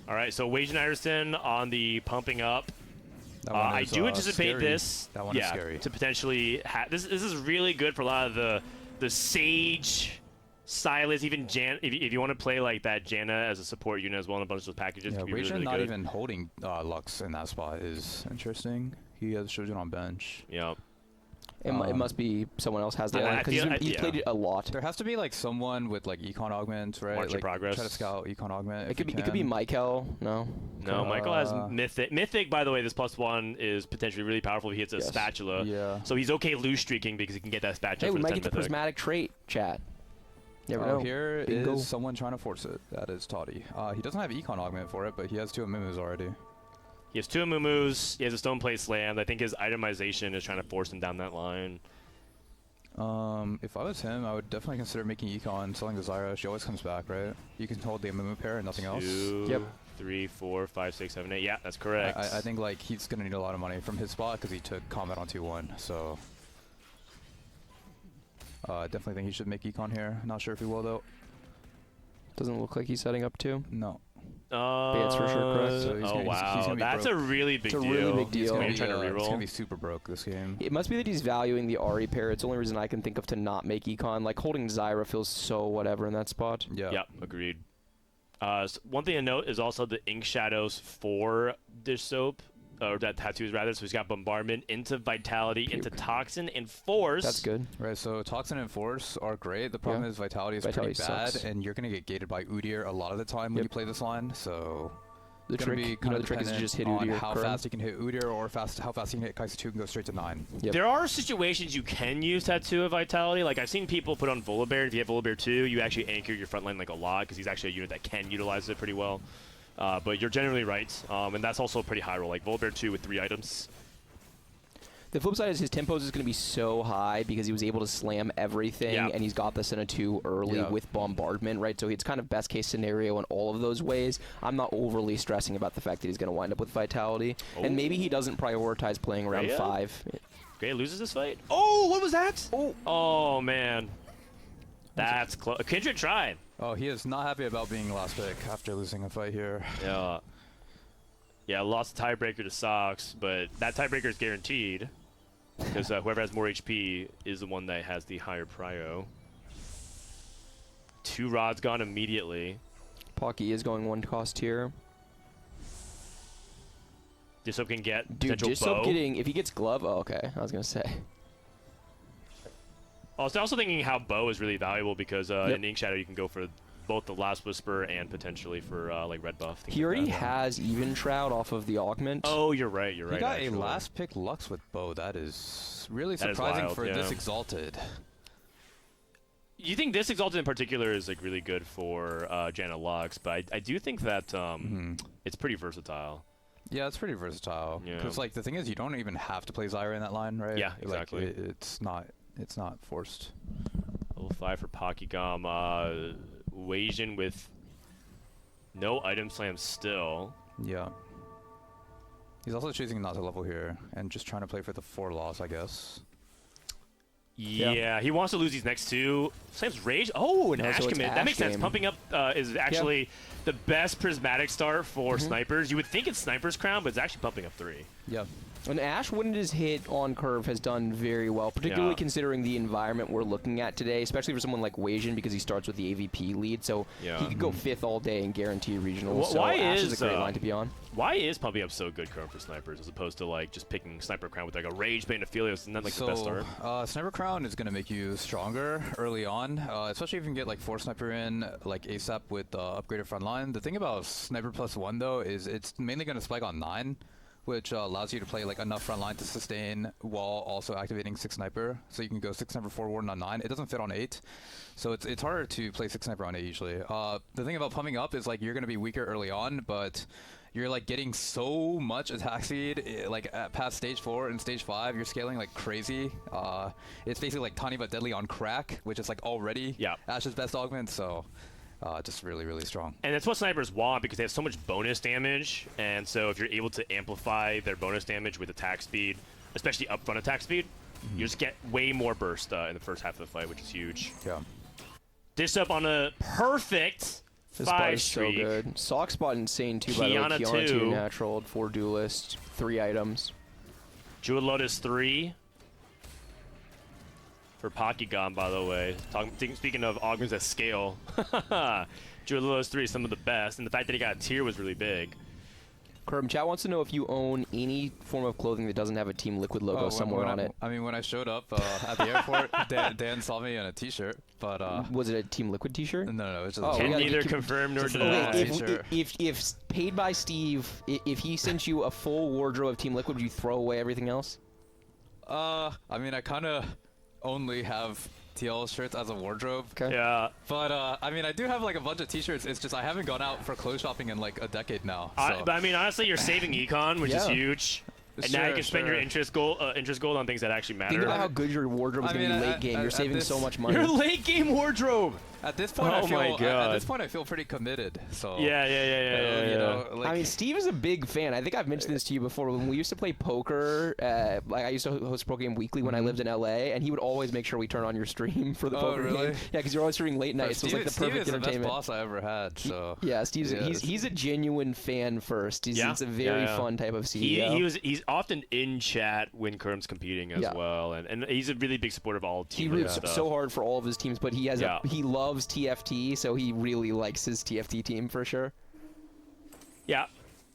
All right, so Wasianiverson on the pumping up. I Is, do anticipate scary. this. That one is scary. To potentially this is really good for a lot of the Sage, Silas, even Jan. If you want to play like that Janna as a support unit as well in a bunch of those packages, Yeah, could be really, really not good. even holding Lux in that spot is interesting. He has Shojin on bench. Yeah. It must be someone else has that because he's played it a lot. There has to be like someone with like econ augment, right? March in progress. Try to scout econ augment. It could be Maikel. No, Maikel has Mythic. Mythic, by the way, this +1 is potentially really powerful if he hits a Spatula. Yeah. So he's okay loose streaking because he can get that Spatula. Hey, for we might the get the 10 Mythic. prismatic trait, chat. Never know. Here Bingo. is someone trying to force it. That is Toddy. He doesn't have econ augment for it, but he has 2 Amumus already. He has 2 Amumus. He has a Stone Plate Slam. I think his itemization is trying to force him down that line. If I was him, I would definitely consider making econ, selling the Zyra. She always comes back, right? You can hold the Amumu pair and nothing else. 2, 3, 4, 5, 6, 7, 8. Yeah, that's correct. I think like he's gonna need a lot of money from his spot because he took combat on 2-1. So definitely think he should make econ here. Not sure if he will though. Doesn't look like he's setting up to. No. That's for sure correct. So he's wow, gonna be that's broke. a really big deal. It's a really big deal. He's gonna, Trying to reroll. he's gonna be super broke this game. It must be that he's valuing the Ahri pair. It's the only reason I can think of to not make econ. Like holding Zyra feels so whatever in that spot. Yeah. Yep, agreed. So one thing to note is also the Ink Shadows for Dishsoap, or that tattoos rather. So he's got Bombardment into Vitality, into Toxin, and Force. That's good. Right, so Toxin and Force are great. The problem is Vitality is Vitality pretty bad, sucks. and you're going to get gated by Udyr a lot of the time when you play this line, so The gonna trick, be you kind know, of the trick is to dependent just hit on Udyr. how fast you can hit Udyr, or how fast you can hit Kai'Sa 2 and go straight to 9. Yep. There are situations you can use Tattoo of Vitality. Like, I've seen people put on Volibear. If you have Volibear 2, you actually anchor your front line like a lot, because he's actually a unit that can utilize it pretty well. But you're generally right, and that's also a pretty high roll. Like, Volibear 2 with 3 items. The flip side is his tempos is going to be so high because he was able to slam everything, and he's got the Senna 2 early with Bombardment, right? So it's kind of best case scenario in all of those ways. I'm not overly stressing about the fact that he's going to wind up with Vitality. And maybe he doesn't prioritize playing around 5. Grea loses this fight. Oh, what was that? Oh man. That's close. Kindred tried. Oh, he is not happy about being last pick after losing a fight here. Yeah. Yeah, lost the tiebreaker to Sox, but that tiebreaker is guaranteed. Because whoever has more HP is the one that has the higher prio. 2 rods gone immediately. Pocky is going 1 cost here. Dishsoap can get Dude, potential Dishsoap bow. getting, if he gets glove, oh, okay, I was going to say. I was also thinking how bow is really valuable because in Ink Shadow you can go for both the Last Whisper and potentially for like red buff. He already has Even Shroud off of the Augment. Oh, you're right. You're right. He got actually. a last pick Lux with bow. That is really That is surprising wild, for yeah. this Exalted. You think this Exalted in particular is like really good for Janna Lux, but I do think that it's pretty versatile. Yeah, it's pretty versatile. Yeah. Because like the thing is, you don't even have to play Zyra in that line, right? Yeah, exactly. Like, it's not forced. Level 5 for Pockygom. Wasian with no item slam still. Yeah. He's also choosing not to level here and just trying to play for the 4 loss, I guess. Yeah, he wants to lose these next 2. Slams Rage. Oh, an No, Ash so it's commit. That Ash makes sense. game. Pumping up is actually the best prismatic start for snipers. You would think it's Sniper's Crown, but it's actually pumping up 3. Yeah. And Ash, when it is hit on curve, has done very well, particularly considering the environment we're looking at today, especially for someone like Wasian because he starts with the AVP lead, so he could go 5th all day and guarantee regionals. So Ash is a great line to be on. Why is pumping up so good current for snipers as opposed to like just picking Sniper Crown with like a Rage Bait and Aphelios and then like the best start? Sniper Crown is going to make you stronger early on, especially if you can get like 4 Sniper in, like ASAP with upgraded front line. The thing about Sniper +1 though is it's mainly going to spike on 9. Which allows you to play like enough front line to sustain while also activating 6 Sniper. So you can go 6 Sniper 4 Warden on 9. It doesn't fit on 8. So it's harder to play 6 Sniper on 8 usually. The thing about pumping up is like you're going to be weaker early on, but you're like getting so much attack speed like past stage 4 and stage 5. You're scaling like crazy. It's basically like Tiny but Deadly on crack, which is like already Ash's best augment. So just really, really strong. And that's what snipers want because they have so much bonus damage. And so if you're able to amplify their bonus damage with attack speed, especially upfront attack speed, you just get way more burst in the first half of the fight, which is huge. Yeah. Dishsoap on a perfect This spot 5 is so streak. good. Sock spot insane too, by the way. Kiana Kiana 2. 2 natural, 4 duelist, 3 items. Jewel Lotus 3 for Pockygom, by the way. Speaking of augments at scale, Jewel Lotus 3 is some of the best, and the fact that he got a tier was really big. Kurumx chat wants to know if you own any form of clothing that doesn't have a Team Liquid logo somewhere on it. I mean, when I showed up at the airport, Dan saw me in a t-shirt, but Was it a Team Liquid t-shirt? no, it's just Oh, Can yeah, neither you can- confirm nor just a deny. little Okay, if paid by Steve, if he sent you a full wardrobe of Team Liquid, would you throw away everything else? I mean, I kind of only have TL shirts as a wardrobe. Okay. Yeah. But I mean, I do have like a bunch of t-shirts. It's just I haven't gone out for clothes shopping in like a decade now. So. But I mean, honestly, you're saving econ, which is huge. And now you can spend your interest gold on things that actually matter. Think about how good your wardrobe is going to be late game. You're saving so much money. Your late game wardrobe. At this point, Oh my God. At this point, I feel pretty committed. So Yeah. you know, like, I mean, Steve is a big fan. I think I've mentioned this to you before. When we used to play poker, like I used to host Pro Game Weekly when I lived in LA, and he would always make sure we turn on your stream for the poker really? game. Yeah, because you're always streaming late nights, so it's like the Steve perfect is the best entertainment. boss I ever had. So Yeah, Steve's he's a genuine fan first. It's a very fun type of CEO. He's often in chat when Kurum's competing as well, and he's a really big supporter of all He team roots stuff. so hard for all of his teams, but he has he loves TFT, so he really likes his TFT team for sure. Yeah.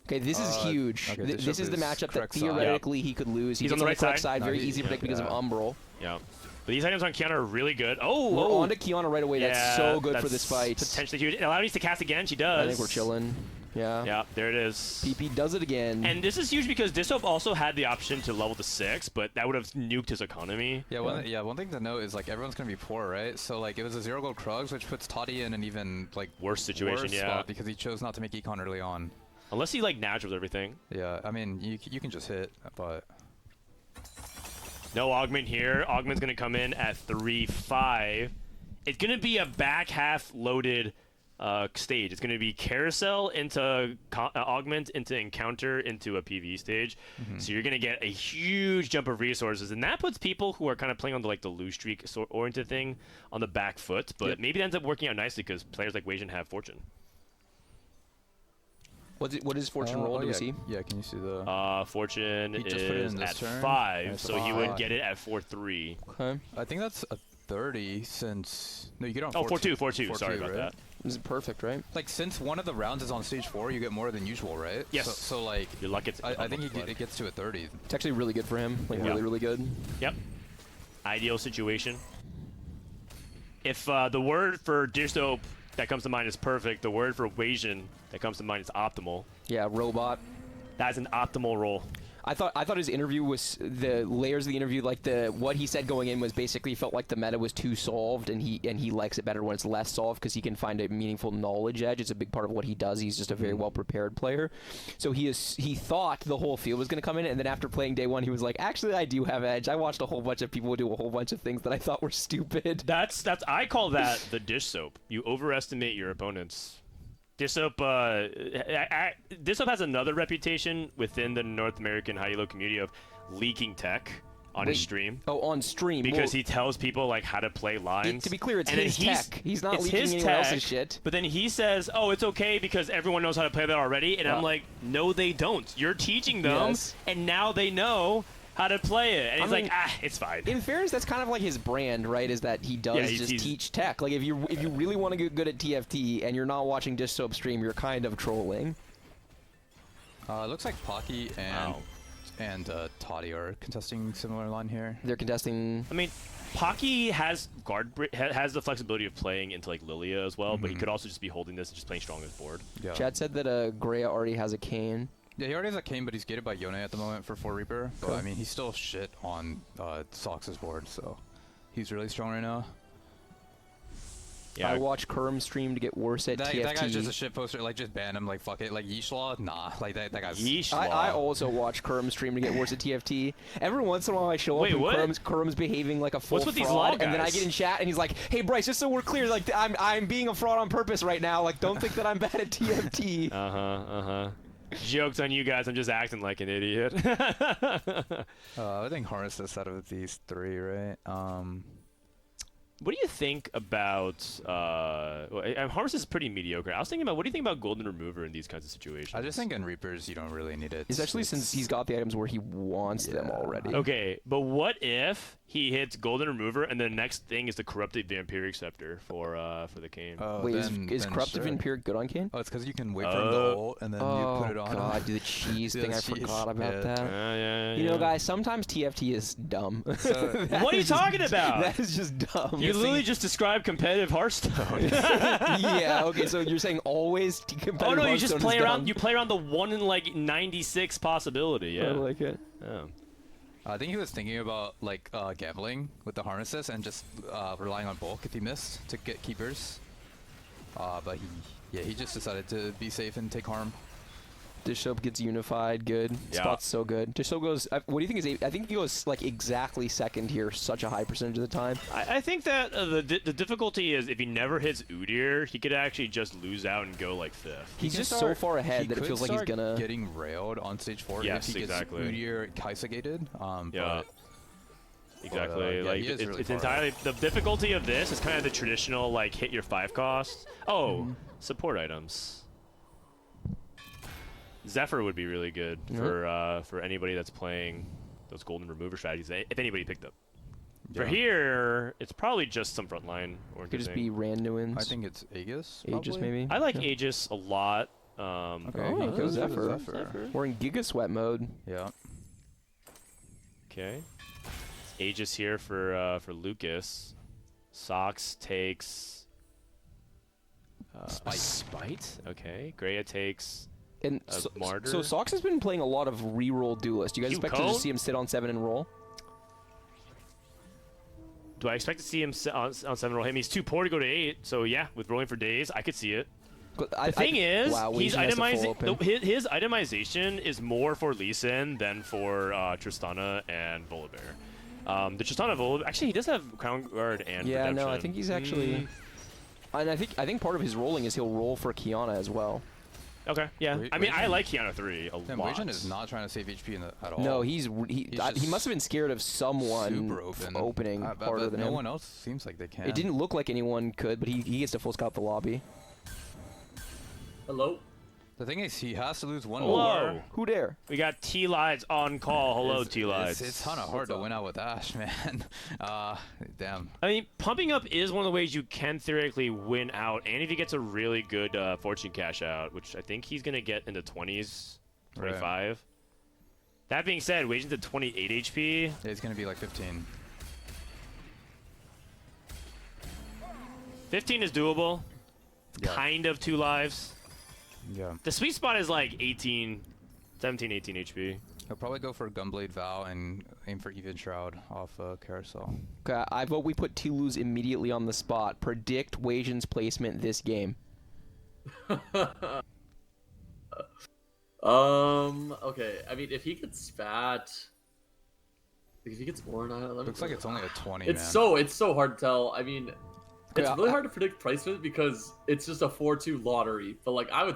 Okay, this is huge. okay, This is the Dishsoap matchup that correct side. theoretically he could lose. He's He on gets the right correct side. Very No, easy to predict because of Umbral. Yeah. But these items on Kiana are really good. Oh, We're on to Kiana right away. That's so good for this fight. Potentially huge. Allow me to cast again. She does. I think we're chilling. Yeah. Yeah, there it is. PP does it again. And this is huge because Dishsoap also had the option to level to 6, but that would have nuked his economy. Yeah, one thing to note is like everyone's gonna be poor, right? So like it was a 0 gold Krugs, which puts Toddy in an even like Worse situation, yeah. spot because he chose not to make econ early on. Unless he like naturals everything. Yeah, I mean you can just hit, but No augment here. Augment's gonna come in at 3-5. It's gonna be a back half loaded stage. It's gonna be carousel into augment into encounter into a PvE stage. So you're gonna get a huge jump of resources, and that puts people who are kind of playing on the like the lose streak oriented thing on the back foot. But maybe that ends up working out nicely because players like Wasian have fortune. What is Fortune roll? Do we see? Yeah, can you see the? Fortune He just put it is in this at turn. 5, Nice. so he would get it at 4-3. Okay. I think that's a 30 since no, you get on. Oh, 4-2. 4-2. Sorry about right? that. This is perfect, right? Like since one of the rounds is on stage 4, you get more than usual, right? Yes. So like Your luck gets. I think it gets to a 30. It's actually really good for him. Like Yeah. really, really good. Yep. Ideal situation. If the word for Dishsoap that comes to mind is perfect, the word for Wasian that comes to mind is optimal. Yeah, robot. That's an optimal roll. I thought his interview was the layers of the interview, like what he said going in was basically he felt like the meta was too solved, and he likes it better when it's less solved because he can find a meaningful knowledge edge. It's a big part of what he does. He's just a very well prepared player. So he thought the whole field was going to come in, and then after playing day 1, he was like, actually I do have edge. I watched a whole bunch of people do a whole bunch of things that I thought were stupid. That's I call that the Dishsoap. You overestimate your opponents. Dishsoap Dishsoap has another reputation within the North American high-elo community of leaking tech on his stream. Oh, on stream. Because Well, he tells people like how to play lines. to be clear, it's and then his tech. He's not it's leaking his anyone tech, else's shit. But then he says, "Oh, it's okay because everyone knows how to play that already." And I'm like, "No, they don't. You're teaching them, Yes. and now they know how to play it." And he's I mean, like, it's fine." In fairness, that's kind of like his brand, right? Is that he does he's- just teach tech. Like if you really want to get good at TFT and you're not watching Dishsoap stream, you're kind of trolling. It looks like Pocky Wow. and Toddy are contesting similar line here. They're contesting. I mean, Pocky has has the flexibility of playing into like Lillia as well, but he could also just be holding this and just playing strong as board. Yeah. Chad said that Grea already has a cane. Yeah, he already has a cane, but he's gated by Yone at the moment for 4 Reaper. But I mean, he's still shit on Sox's board, so he's really strong right now. Yeah, I watch Kurumx stream to get worse at TFT. That guy's just a shit poster. Like, just ban him. Like, fuck it. Like, Esportslaw? Nah. Like, that guy's... Eusouolucas. I also watch Kurumx stream to get worse at TFT. Every once in a while I show up Wait, and what? Kurum's behaving like a full What's with these fraud, law and then I guys? get in chat and he's like, "Hey Bryce, just so we're clear, like I'm being a fraud on purpose right now. Like, don't think that I'm bad at TFT." Joke's on you guys. I'm just acting like an idiot. I think Harness is out of these 3, right? What do you think about Harvest is pretty mediocre. I was thinking about what do you think about Golden Remover in these kinds of situations? I just think in Reapers, you don't really need it. Especially since he's got the items where he wants them already. Okay, but what if he hits Golden Remover and the next thing is the Corrupted Vampiric Scepter for the cane? Wait, is Corruptive Vampiric good on Kane? Oh, it's because you can wait for him to ult and then you put it on. God, do the cheese Do thing. the I cheese, forgot about yeah. that. You know, guys, sometimes TFT is dumb. What are you talking about? That is just dumb. You literally just described competitive Hearthstone. Yeah, okay, so you're saying always competitive Oh no, you just Hearthstone play is around. dumb? You play around the 1 in like 96 possibility. Yeah. I like it. Oh. I think he was thinking about like gambling with the harnesses and just relying on bulk if he missed to get keepers. But he just decided to be safe and take harm. Dishsoap gets unified, good. Yeah. Spot's so good. Dishsoap goes, what do you think is, I think he goes like exactly second here such a high percentage of the time. I think that the difficulty is if he never hits Udyr, he could actually just lose out and go like 5th. He's He just can so start- far ahead he that it could feels like he's start gonna... getting railed on stage 4 Yes, if he exactly. gets Udyr Kaisa gated. Yeah. But Exactly. yeah, like he is really it's far entirely the difficulty of this is kind of the traditional like hit your 5 cost. Oh, support items. Zephyr would be really good for anybody that's playing those Golden Remover strategies. If anybody picked up. For here, it's probably just some frontline or Could just be Randuin's. I think it's Aegis. Aegis, probably? maybe. I like Aegis a lot. Okay, Oh, he goes Zephyr. for Zephyr. We're in Giga Sweat mode. Yeah. Okay. Aegis here for Lucas. Sox takes Spite. Okay. Grea takes And a martyr. so Sox has been playing a lot of reroll duelist. Do you guys expect to Kiyoon? just see him sit on 7 and roll? Do I expect to see him on 7 roll him? He's too poor to go to 8, so yeah, with rolling for days, I could see it. The thing is, wow, he's Wasian has to full itemizing. open. His itemization is more for Lee Sin than for Tristana and Volibear. The Tristana Volibear, actually, he does have Crown Guard and Yeah, Redemption. no, I think he's actually. And I think part of his rolling is he'll roll for Kiana as well. Okay, yeah. Wait, I mean, wait. I like Kiana 3 a Damn, lot. Wasian is not trying to save HP at all. No, he just must have been scared of someone super open. opening But harder than no him. one else seems like they can. It didn't look like anyone could, but he gets to full scout the lobby. Hello? The thing is, he has to lose one Hello. more. Who dare? We got Tleyds on call. Hello, It's Tleyds. kind of hard to win out with Ash, man. Damn. I mean, pumping up is one of the ways you can theoretically win out, and if he gets a really good fortune cash out, which I think he's going to get in the 20s, 25. Right. That being said, Wasian's at 28 HP. It's gonna be like 15. 15 is doable. Yeah. Kind of 2 lives. Yeah. The sweet spot is like 17, 18 HP. He'll probably go for Gunblade Vow and aim for Even Shroud off Carousel. Okay, I vote we put Tyloo's immediately on the spot. Predict Wasian's placement this game. Okay. I mean, if he gets spat, if he gets Ornite, Looks like it's only a 20, it's man. it's so hard to tell. I mean, it's Okay, really hard to predict placement because it's just a 4-2 lottery. But like, I would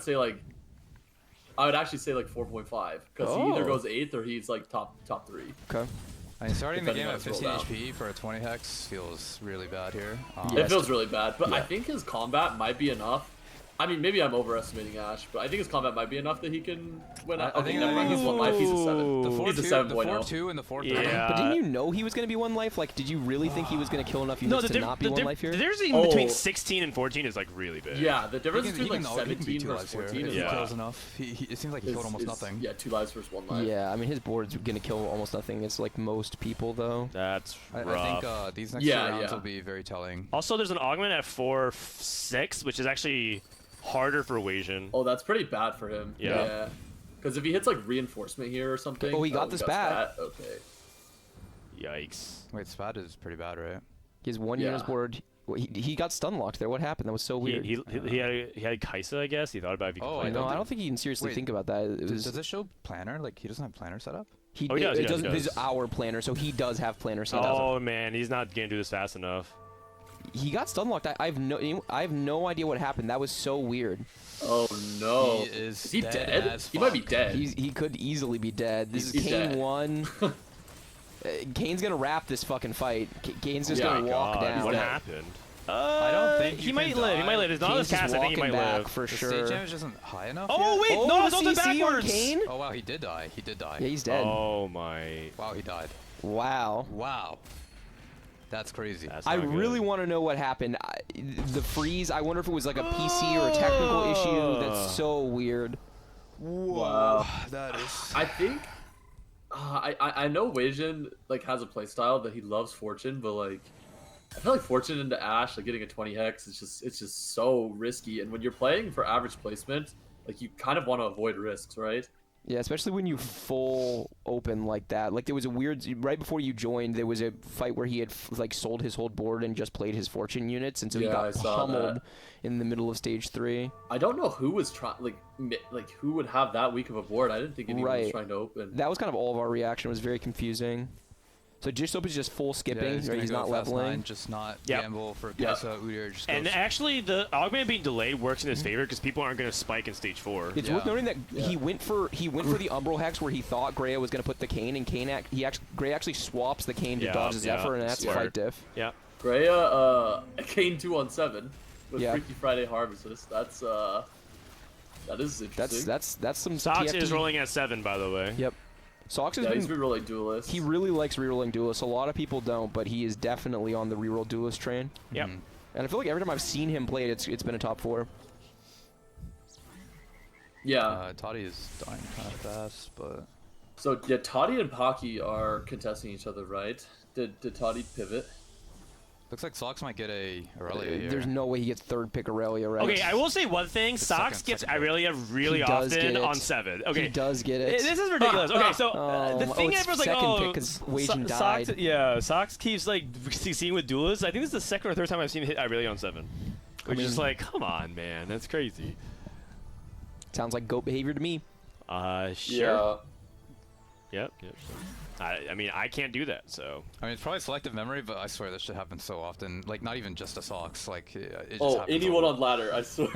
actually say like 4.5 because he either Oh. goes 8th or he's like top 3. Okay. I mean, starting the Depending game on at his 15 roll HP for a 20 hex feels really bad here. It feels really bad, but I think his combat might be enough. I mean, maybe I'm overestimating Ash, but I think his combat might be enough that he can win. I Okay, think- never mind. He's 1 life. He's a 7. The He's a 4-2, 7.0. 4-2 and the 4-3. Yeah. But didn't you know he was going to be 1 life? Like, did you really think he was going to kill enough units to not be 1 life here? The difference Oh. between 16 and 14 is like really big. Yeah, the difference He can between be like 17 2 versus lives here 14 if is he Yeah. kills enough. It seems like he killed almost nothing. Yeah, 2 lives versus 1 life. Yeah, I mean, his board's going to kill almost nothing. It's like most people, though. That's I rough. think these next Yeah, two rounds yeah. will be very telling. Also, there's an augment at 4-6, which is actually harder for Wasian. Oh, that's pretty bad for him. Yeah. Because if he hits like reinforcement here or something. Oh, he got the spat. Okay. Yikes. Wait, Spat is pretty bad, right? He has 1 Yeah. unit's board. Well, he got stun locked there. What happened? That was so weird. He had Kaisa, I guess. He thought about if he could Oh, play I no, don't I don't think he can seriously Wait, think about that. It was, Does this show planner? Like, he doesn't have planner set up? he, Oh, he does, it he does, doesn't. he This is does. our planner, so he does have planner set up. Oh man, he's not gonna do this fast enough. He got stun locked. I have no idea what happened. That was so weird. Oh no. He is he dead dead? as He might be fuck. dead. He could easily be dead. This He's is Kane dead. 1. Kane's gonna wrap this fucking fight. Kane's just Yeah, gonna walk God, down. what dead. happened? I don't think he you might can live. He die. might live. It's not Kane's his cast. just I think he walking might back live. for The sure. stage damage isn't high enough Oh yet? wait, Oh, no, the it's also CC on backwards. Kane? Oh, wow, he did die. He did die. Yeah, he's dead. Oh my. Wow, he died. Wow. Wow. That's crazy. That's I not really good. want to know what happened. The freeze, I wonder if it was like a PC or a technical issue. That's so weird. Wow. That is... I think I know Wasian like has a playstyle that he loves Fortune, but like I feel like Fortune into Ash, like getting a 20 hex, it's just so risky. And when you're playing for average placement, like you kind of want to avoid risks, right? Yeah, especially when you full open like that. Like there was a weird right before you joined. There was a fight where he had like sold his whole board and just played his fortune units, and so he Yeah, I got saw pummeled that. in the middle of stage 3. I don't know who was trying like who would have that weak of a board. I didn't think anyone was Right. trying to open. That was kind of all of our reaction. It was very confusing. So Dishsoap is just full skipping. Yeah, right? He's gonna not go fast leveling. 9, just not Yep. gamble for Yeah. Kaisa, Udyr, just And goes... actually, the augment being delayed works in his favor because people aren't going to spike in stage 4. It's Yeah. worth noting that he went for the Umbral Hex where he thought Grea was going to put the Kane, and Grea actually swaps the Kane to Yeah, dodge the yeah, Zephyr, and that's smart. fight diff. Yeah. Grea Kane 2-on-7 with Yeah. Freaky Friday Harvest. That is interesting. That's some Sox TFT. is rolling at 7, by the way. Yep. Sox has yeah, he's been. rerolling duelist. He really likes rerolling duelists. A lot of people don't, but he is definitely on the reroll duelist train. Yep. And I feel like every time I've seen him play it, it's been a top 4. Yeah. Toddy is dying kind of fast, but... So yeah, Toddy and Pocky are contesting each other, right? Did Toddy pivot? Looks like Sox might get a Aurelia here. There's no way he gets third pick Aurelia, right? Okay, I will say one thing. Sox gets Aurelia really often on 7. Okay. He does get it. This is ridiculous. Okay, so the thing it's everyone's like, second pick 'cause Wajan died. Sox, yeah, Sox keeps like seeing with duelists. I think this is the second or third time I've seen him hit Aurelia on 7. Which is like, come on, man, that's crazy. Sounds like goat behavior to me. Sure. Yep. I mean, I can't do that, so. I mean, it's probably selective memory, but I swear this shit happens so often. Like, not even just a Sox. Like, it just happens anyone on ladder, I swear.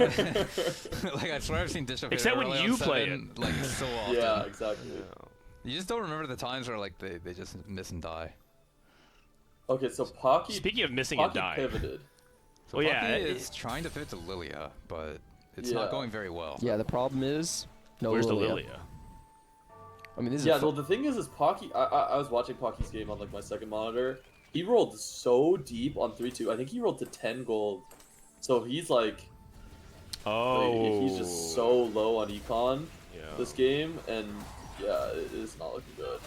Like, I swear I've seen Dishsoap. Except when you play it. Like, so often. Yeah, exactly. You just don't remember the times where, like, they just miss and die. Okay, so Pocky. Speaking of missing and dying. Pivoted. So well, Pocky yeah, is trying to pivot to Lillia, but it's not going very well. Yeah, the problem is no Where's Lillia. the Lillia? I mean, this is well, the thing is Pocky. I was watching Pocky's game on like my second monitor. He rolled so deep on 3-2. I think he rolled to 10 gold. So he's like, he's just so low on econ this game, and yeah, it is not looking good.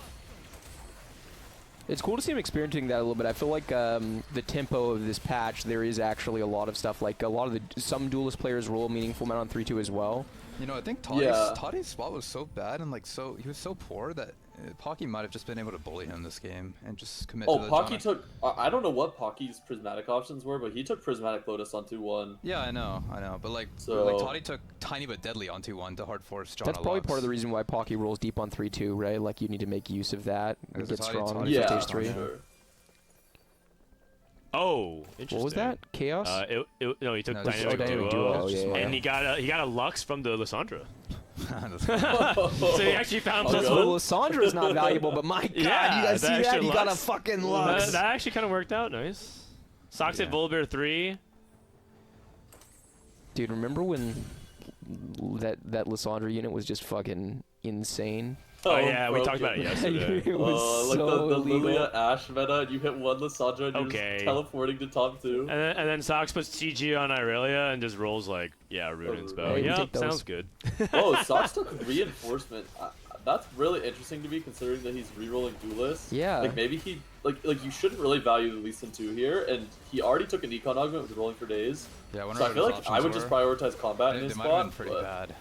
It's cool to see him experiencing that a little bit. I feel like the tempo of this patch, there is actually a lot of stuff. Like a lot of some duelist players roll a meaningful amount on 3-2 as well. You know, I think Toddy's spot was so bad and like he was so poor that Pocky might have just been able to bully him this game and just commit to the Pocky took. I don't know what Pocky's prismatic options were, but he took prismatic Lotus on 2-1. Yeah, I know. But like Toddy took tiny but deadly on 2-1 to hard force John. That's probably part of the reason why Pocky rolls deep on 3-2, right? Like you need to make use of that and get strong on stage 3. Sure. Oh, interesting. What was that? Chaos? No, he took No, Dynamic Duo, yeah. and he got a Lux from the Lissandra. So he actually found plus Well, one. Lissandra's not valuable, but my God, you guys see that? He got a fucking Lux. That actually kind of worked out nice. Sox at Volbear 3. Dude, remember when that Lissandra unit was just fucking insane? Oh yeah, we talked about it yesterday. It was like so the illegal. Lillia Ash meta, and you hit one Lissandra and you're just teleporting to top 2. And then Sox puts TG on Aurelia and just rolls like, Ruined Spell. Hey, Yeah, sounds good. Sox took reinforcement. That's really interesting to me, considering that he's rerolling duelist. Yeah. Like maybe he like you shouldn't really value the Lee Sin 2 here, and he already took an econ augment with rolling for days. Yeah, I wonder so I what feel his like I would options just were. prioritize combat in his They might have been spot. pretty bad.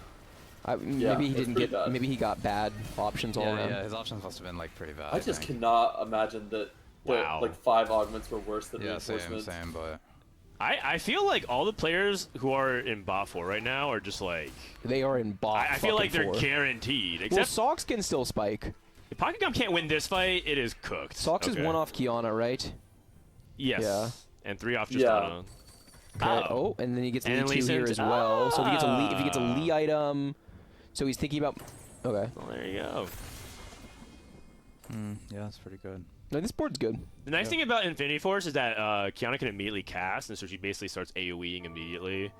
Maybe he it's didn't pretty get. bad. Maybe he got bad options all around. Yeah, his options must have been like pretty bad. I just think. cannot imagine that Wow. like 5 augments were worse than Yeah, reinforcement. same, but I feel like all the players who are in bot 4 right now are just like, They are in bot. I feel like they're fucking 4. guaranteed. Well, Except Sox can still spike. if Pockygom can't win this fight, it is cooked. Sox is 1 off Kiana, right? Yes. Yeah. And 3 off Justana. Okay. Oh, and then he gets And Lee 2 Lee here Sin's- as well. So if he gets a Lee item, so he's thinking about. Okay. Well, there you go. yeah, that's pretty good. No, this board's good. The nice thing about Infinity Force is that Kiana can immediately cast, and so she basically starts AoEing immediately.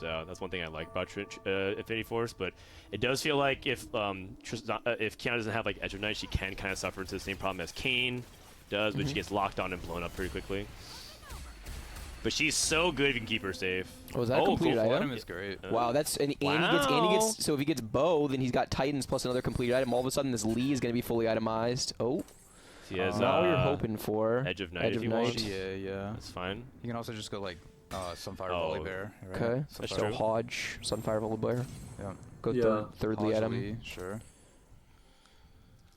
So that's one thing I like about Infinity Force. But it does feel like if Kiana doesn't have like Edge of Night, she can kind of suffer into the same problem as Kayn does, but she gets locked on and blown up pretty quickly. But she's so good if you can keep her safe. Oh, is that a completed Full item? item is great. Wow, that's and he gets so if he gets bow, then he's got Titans plus another completed item. All of a sudden, this Lee is going to be fully itemized. Oh, She has not what you're hoping for. Edge of Night if you want. Yeah. That's fine. You can also just go like Sunfire Volley Bear. Right? Okay, That's so true. Hodge, Sunfire Volibear. Yeah. Go third Lee Hodge item. Lee, sure.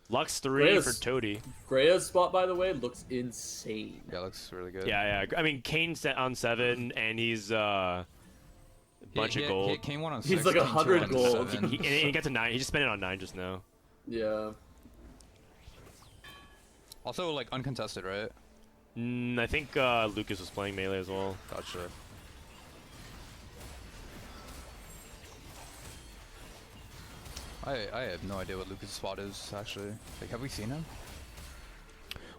Lux 3 Grea's- for Toddy. Grea's spot, by the way, looks insane. Yeah, looks really good. Yeah. I mean, Kane's set on 7, and he's a bunch of gold. He came one on 6. He's like came 100 2 on gold. 7. He got to 9. He just spent it on 9 just now. Yeah. Also, like uncontested, right? I think Lucas was playing melee as well. Gotcha. I have no idea what Lucas' spot is actually. Like, have we seen him?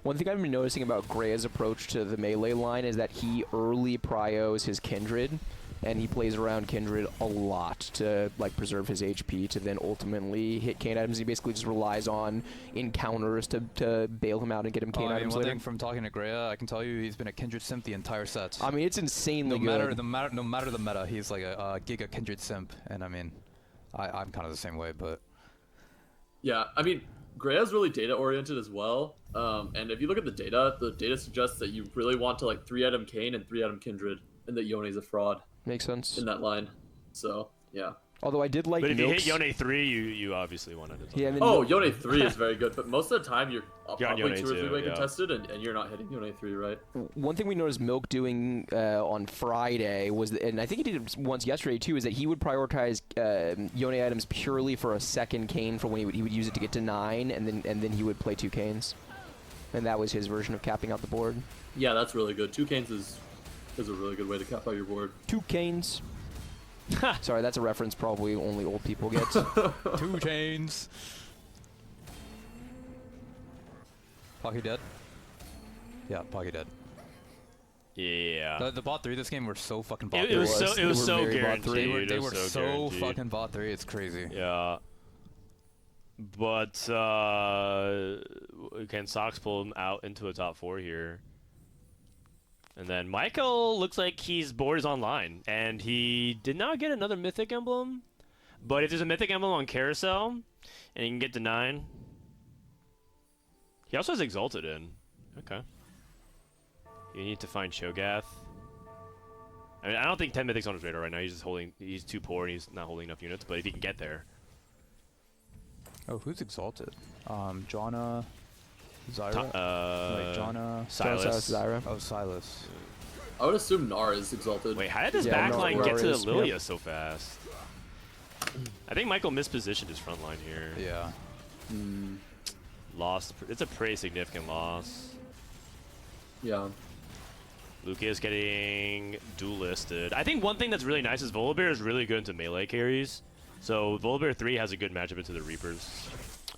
One thing I've been noticing about Grea's approach to the melee line is that he early prios his Kindred, and he plays around Kindred a lot to like preserve his HP to then ultimately hit Kayn items. He basically just relies on encounters to bail him out and get him Kayn items one later. thing from talking to Grea, I can tell you he's been a Kindred simp the entire set. I mean, it's insanely good. No matter the meta, he's like a Giga Kindred simp, and I mean, I'm kind of the same way, but Yeah, I mean, Grea's really data oriented as well. And if you look at the data suggests that you really want to like 3-item Kayn and 3-item Kindred, and that Yone's a fraud Makes sense. in that line. So yeah. Although I did like But if you hit Milk's- Yone 3, you obviously want it. Yeah, and then Oh, Yone 3 is very good, but most of the time you're You're on probably Yone 2 or 3 way too, yeah. contested, and you're not hitting Yone 3, right? One thing we noticed Milk doing on Friday was, and I think he did it once yesterday too, is that he would prioritize Yone items purely for a second Kayn for when he would use it to get to 9, and then he would play 2 Kayns, and that was his version of capping out the board. Yeah, that's really good. 2 Kayns is a really good way to cap out your board. 2 Kayns. Sorry, that's a reference probably only old people get. 2 chains. Pocky dead? Yeah, Pocky dead. Yeah. The bot 3 this game were so fucking bot It 3. was so They were very bot guaranteed. three. They It were was so guaranteed. fucking bot 3, it's crazy. Yeah. But can Sox pull him out into a top 4 here? And then Maikel looks like his board is online, and he did not get another Mythic Emblem. But if there's a Mythic Emblem on Carousel, and he can get to 9, he also has Exalted in. Okay. You need to find Cho'Gath. I mean, I don't think 10 Mythic's on his radar right now. He's just holding. He's too poor, and he's not holding enough units. But if he can get there, Oh, who's exalted? Janna, Zyra? like Janna, Silas. Zyra. Oh, Silas. I would assume Gnar is exalted. Wait, how did this Yeah, backline no, get to the Warriors, Lillia yep. so fast? I think Maikel mispositioned his front line here. Yeah. Lost. It's a pretty significant loss. Yeah. Lucas getting duelisted. I think one thing that's really nice is Volibear is really good into melee carries. So Volibear 3 has a good matchup into the Reapers.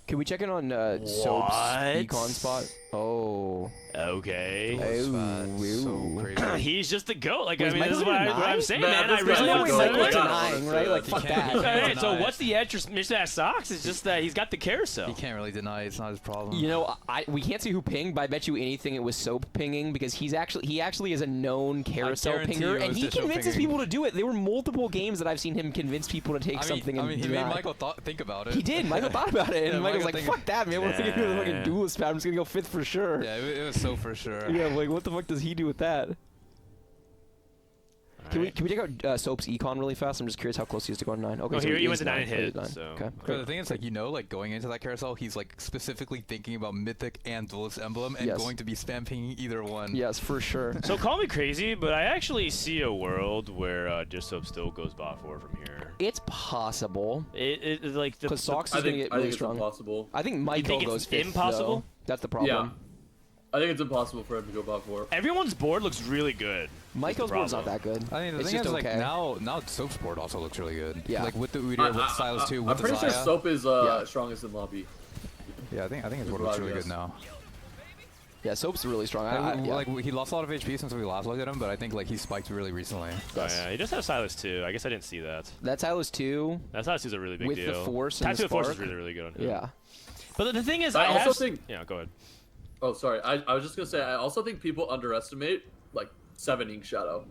Can we check in on Soap's What? econ spot? Oh. Okay. So crazy. He's just the GOAT. Like, Wait, I mean, this is Michael's what, gonna what I'm deny? saying, Man, man. I this really guy's want Wait, to going Michael's way down. denying, right? Like, He fuck can't- that. he can't Alright, so deny it. what's the edge Mr. Ass Socks? It's just that he's got the carousel. He can't really deny it. It's not his problem. You know, we can't see who pinged, but I bet you anything it was Soap pinging because he actually is a known carousel guarantee pinger, you it and was he Dishsoap convinces pinging. people to do it. There were multiple games that I've seen him convince people to take I mean, something and he deny. made Michael think about it. He did. Michael thought about it, and Yeah, Michael's like, Michael "Fuck that, man! We're gonna do the fucking Nah. duelist pad. I'm just gonna go 5th for sure." Yeah, it was so for sure. Yeah, like what the fuck does he do with that? Can we check out Soap's econ really fast? I'm just curious how close he is to going 9. Okay, Oh, so he went is to 9 and He is hit, 9. so- Okay, But great. the thing is, like, like going into that carousel, he's like specifically thinking about Mythic and Duelist Emblem and Yes. going to be spam pinging either one. Yes, for sure. So call me crazy, but I actually see a world where Dishsoap still goes bot 4 from here. It's possible It like the because Sox I is gonna think get I really think it's strong. impossible. I think think Michael it's goes 5th. impossible? Though. That's the problem. Yeah. I think it's impossible for him to go bot 4. everyone's board looks really good. Michael's board's not that good. I mean, the It's thing just is, like, okay. now Soap's board also looks really good. Yeah. Like with the Udyr, with Silas 2, I'm with the pretty sure Xayah. Soap is Yeah. strongest in lobby. Yeah, I think his board what looks I really guess. good now. Yeah, Soap's really strong. Yeah. Like he lost a lot of HP since we last looked at him, but I think like he spiked really recently. Oh, yeah, he does have Silas too. I guess I didn't see that. That's Silas 2. That Silas is a really big With deal. the Force and Tattoo the of Force is Spark. really, really good on him. Yeah. But the thing is, I I also have... think- Yeah, go ahead. Oh, sorry. I was just gonna say I also think people underestimate like 7 Ink Shadow,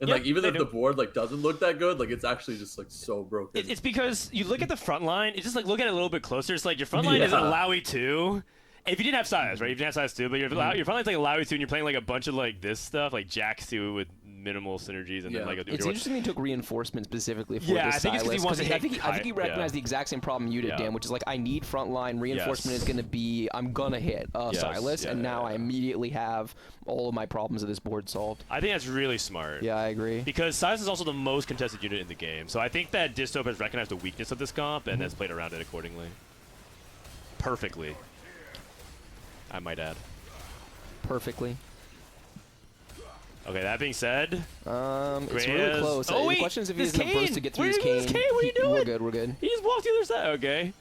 and Yeah, like even they if do. the board like doesn't look that good, like it's actually just like so broken. It's because you look at the front line, it's just like look at it a little bit closer. It's like your front line is a Yeah. Lowy 2. If you didn't have Silas, right? If you didn't have Silas 2, but your front line's like a Lowy 2 and you're playing like a bunch of like this stuff, like Jax 2 with minimal synergies and Yeah. then like a It's Udyr. interesting he took reinforcement specifically for Yeah, this I think it's 'cause he Silas, wants to I hit think high- he recognized yeah. the exact same problem you did, Yeah. Dan, which is like I need frontline reinforcement Yes. is going to be I'm gonna hit Yes, Silas, yeah, and now yeah, I yeah. immediately have all of my problems of this board solved. I think that's really smart. Yeah, I agree. Because Silas is also the most contested unit in the game. So I think that Dishsoap has recognized the weakness of this comp and has played around it accordingly. Perfectly. I might add. Perfectly. Okay, that being said, It's really Grea's- close. Oh, The wait, question is if he there's has enough burst Kayn. to get through Where his is Kayn. Kayn? What are you We're doing? good. We're good. he just walked the other side. Okay.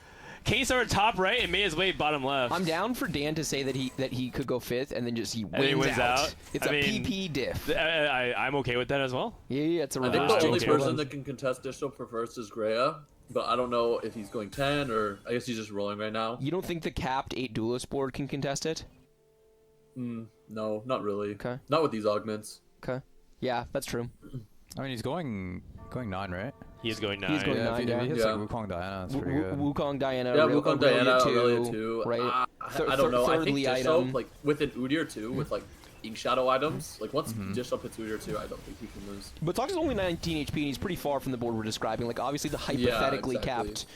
Kane started top right and made his way bottom left. I'm down for Dan to say that he could go 5th and then just he then he wins, wins out. out. It's I a mean, PP diff. I'm okay with that as well. Yeah, it's a I think reverse the only jinx. person that can contest Dishsoap for first is Grea, but I don't know if he's going 10 or I guess he's just rolling right now. You don't think the capped 8 duelist board can contest it? No, not really. Okay. Not with these augments. Okay. Yeah, that's true. I mean, he's going 9, right? He is going 9. He is going Yeah, if he yeah. hits Yeah. like Wukong Diana, that's pretty good. Wukong Diana. Yeah, Aurelia Wukong Diana, Aurelia too. Right. I don't know. I think Thirdly Dishsoap, item. like with an Udyr too, with like Ink Shadow items. Like once Dishsoap hits Udyr too, I don't think he can lose. But Sox is only 19 HP, and he's pretty far from the board we're describing. Like, obviously, the hypothetically exactly. capped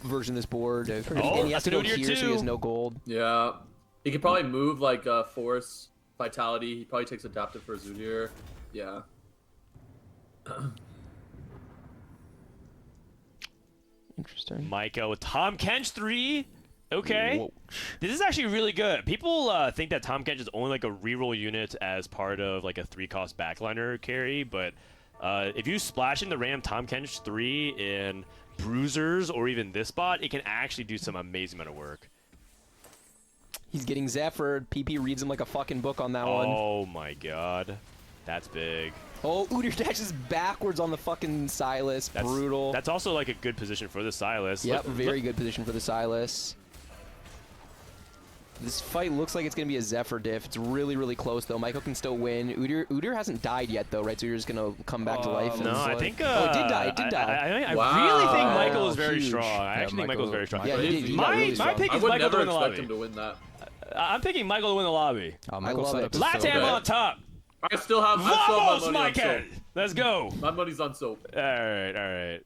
version of this board. Yeah, he's pretty And he has to go that's an here, Udyr so he has too. no gold. Yeah, he could probably move like Force, Vitality. He probably takes Adaptive for Udyr. Yeah. Interesting. Maikel with Tom Kench 3. Okay. Whoa. This is actually really good. People think that Tom Kench is only like a reroll unit as part of like a 3-cost backliner carry, but if you splash in the Ram Tom Kench 3 in Bruisers or even this spot, it can actually do some amazing amount of work. He's getting Zephyr. PP reads him like a fucking book on that one. Oh my god. That's big. Oh, Udyr dashes backwards on the fucking Silas. That's Brutal. That's also like a good position for the Silas. Yep, very good position for the Silas. This fight looks like it's going to be a Zephyr diff. It's really, really close, though. Maikel can still win. Udyr hasn't died yet, though, right? So Udyr's going to come back to life. and No, it's I like- think. Oh, it did die. It did die. I Wow. really think Michael is very Huge. strong. I Yeah, actually think Michael's very strong. Yeah, he did. He got My really strong. pick I is would Michael to never win the expect lobby. him to win that. I'm picking Michael to win the lobby. Michael love set it. up his Latam so good. on top. I still have my Vamos, money on Maikel. Soap. Let's go. My money's on Soap. All right.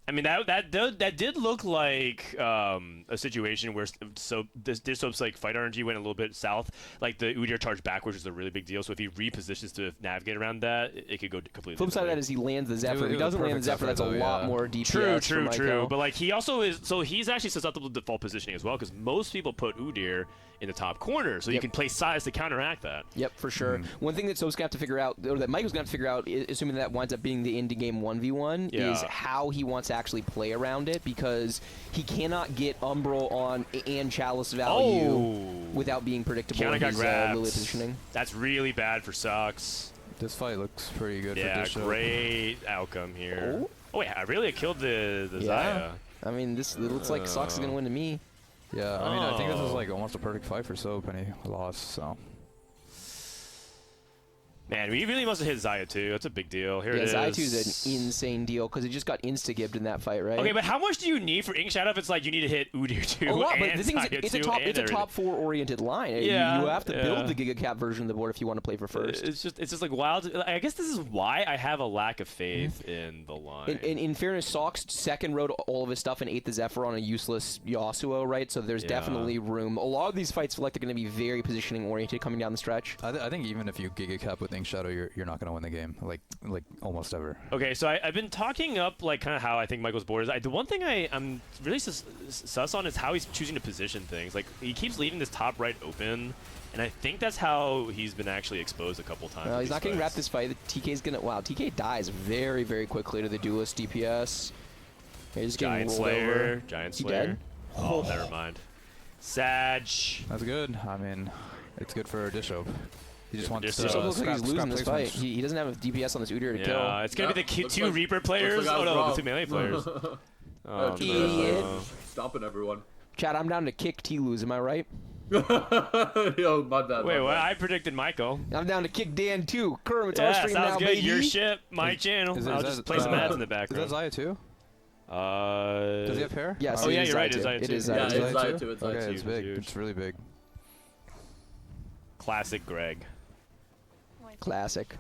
I mean that did look like a situation where Dishsoap's like fight RNG went a little bit south. Like the Udyr charge backwards is a really big deal. So if he repositions to navigate around that, it could go completely. Flip side of that different is he lands the Zephyr. It If he was a doesn't land the perfect Zephyr, that's a Zephyr, though, lot yeah. more DPS True. for Maikel. But like he also is, so he's actually susceptible to default positioning as well because most people put Udyr in the top corner, so you can play size to counteract that. Yep, for sure. One thing that Soap's gonna have to figure out, or that Michael's gonna have to figure out, assuming that winds up being the end game 1v1, is Yeah. how he wants to actually play around it, because he cannot get Umbral on and Chalice value Oh. without being predictable Kiyoon in got his grabbed. Lillia positioning. That's really bad for Sox. This fight looks pretty good Yeah, for Dishsoap. great outcome here. Oh wait, I really killed the Yeah. Xayah. I mean, this it looks like Sox is gonna win to me. Yeah, I mean, I think this is Oh. like almost a perfect fight for Soap, and he lost, so. Man, we really must have hit Xayah too. That's a big deal. Here Yeah, it is. Zayatu's an insane deal, because he just got insta-gibbed in that fight, right? Okay, but how much do you need for Ink Shadow if it's like you need to hit Udyr too? a lot, but and the thing is, Xayah it's a too, top, and it's a everything? top 4 oriented line. Yeah, You have to build yeah. the Giga Cap version of the board if you want to play for first. It's just like wild. I guess this is why I have a lack of faith in the line. In fairness, Sox second wrote all of his stuff and ate the Zephyr on a useless Yasuo, right? So there's Yeah. definitely room. A lot of these fights feel like they're going to be very positioning oriented coming down the stretch. I think even if you Giga Cap with Ink Shadow, you're not going to win the game, like almost ever. Okay, so I've been talking up like kind of how I think Michael's board is. The one thing I'm really sus on is how he's choosing to position things. Like he keeps leaving this top right open, and I think that's how he's been actually exposed a couple times. Well, in he's these not getting wrapped fights. this fight. TK's going to... Wow, TK dies very, very quickly to the Duelist DPS. He's just getting Giant rolled Slayer. over. Giant He Slayer. dead? Oh, never mind. Sag. That's good. I mean, it's good for Dishsoap. He just wants Dishsoap to It looks like he's scrap losing this fight. placements. He doesn't have enough DPS on this Udyr to Yeah, kill. it's gonna be the Looks two like- Reaper looks players. like I Oh was no, the wrong. two melee players. Oh, Idiot. no. Stomping everyone. Chad, I'm down to kick T-Lose, am I right? Yo, my bad. Wait, my what? bad. I predicted Michael. I'm down to kick Dan too. Kurumx Yeah, Costream sounds now, good. baby. Your ship, my channel. Is I'll that- just play some ads in the Is background. that Xayah too? Does he have hair? Yes, Oh, it yeah, is you're right, Zayatu. it's Zayatu. It is Yeah, Zayatu. it's Zayatu, it's Okay, Zayatu. it's big. Huge. It's really big. Classic Greg. Classic.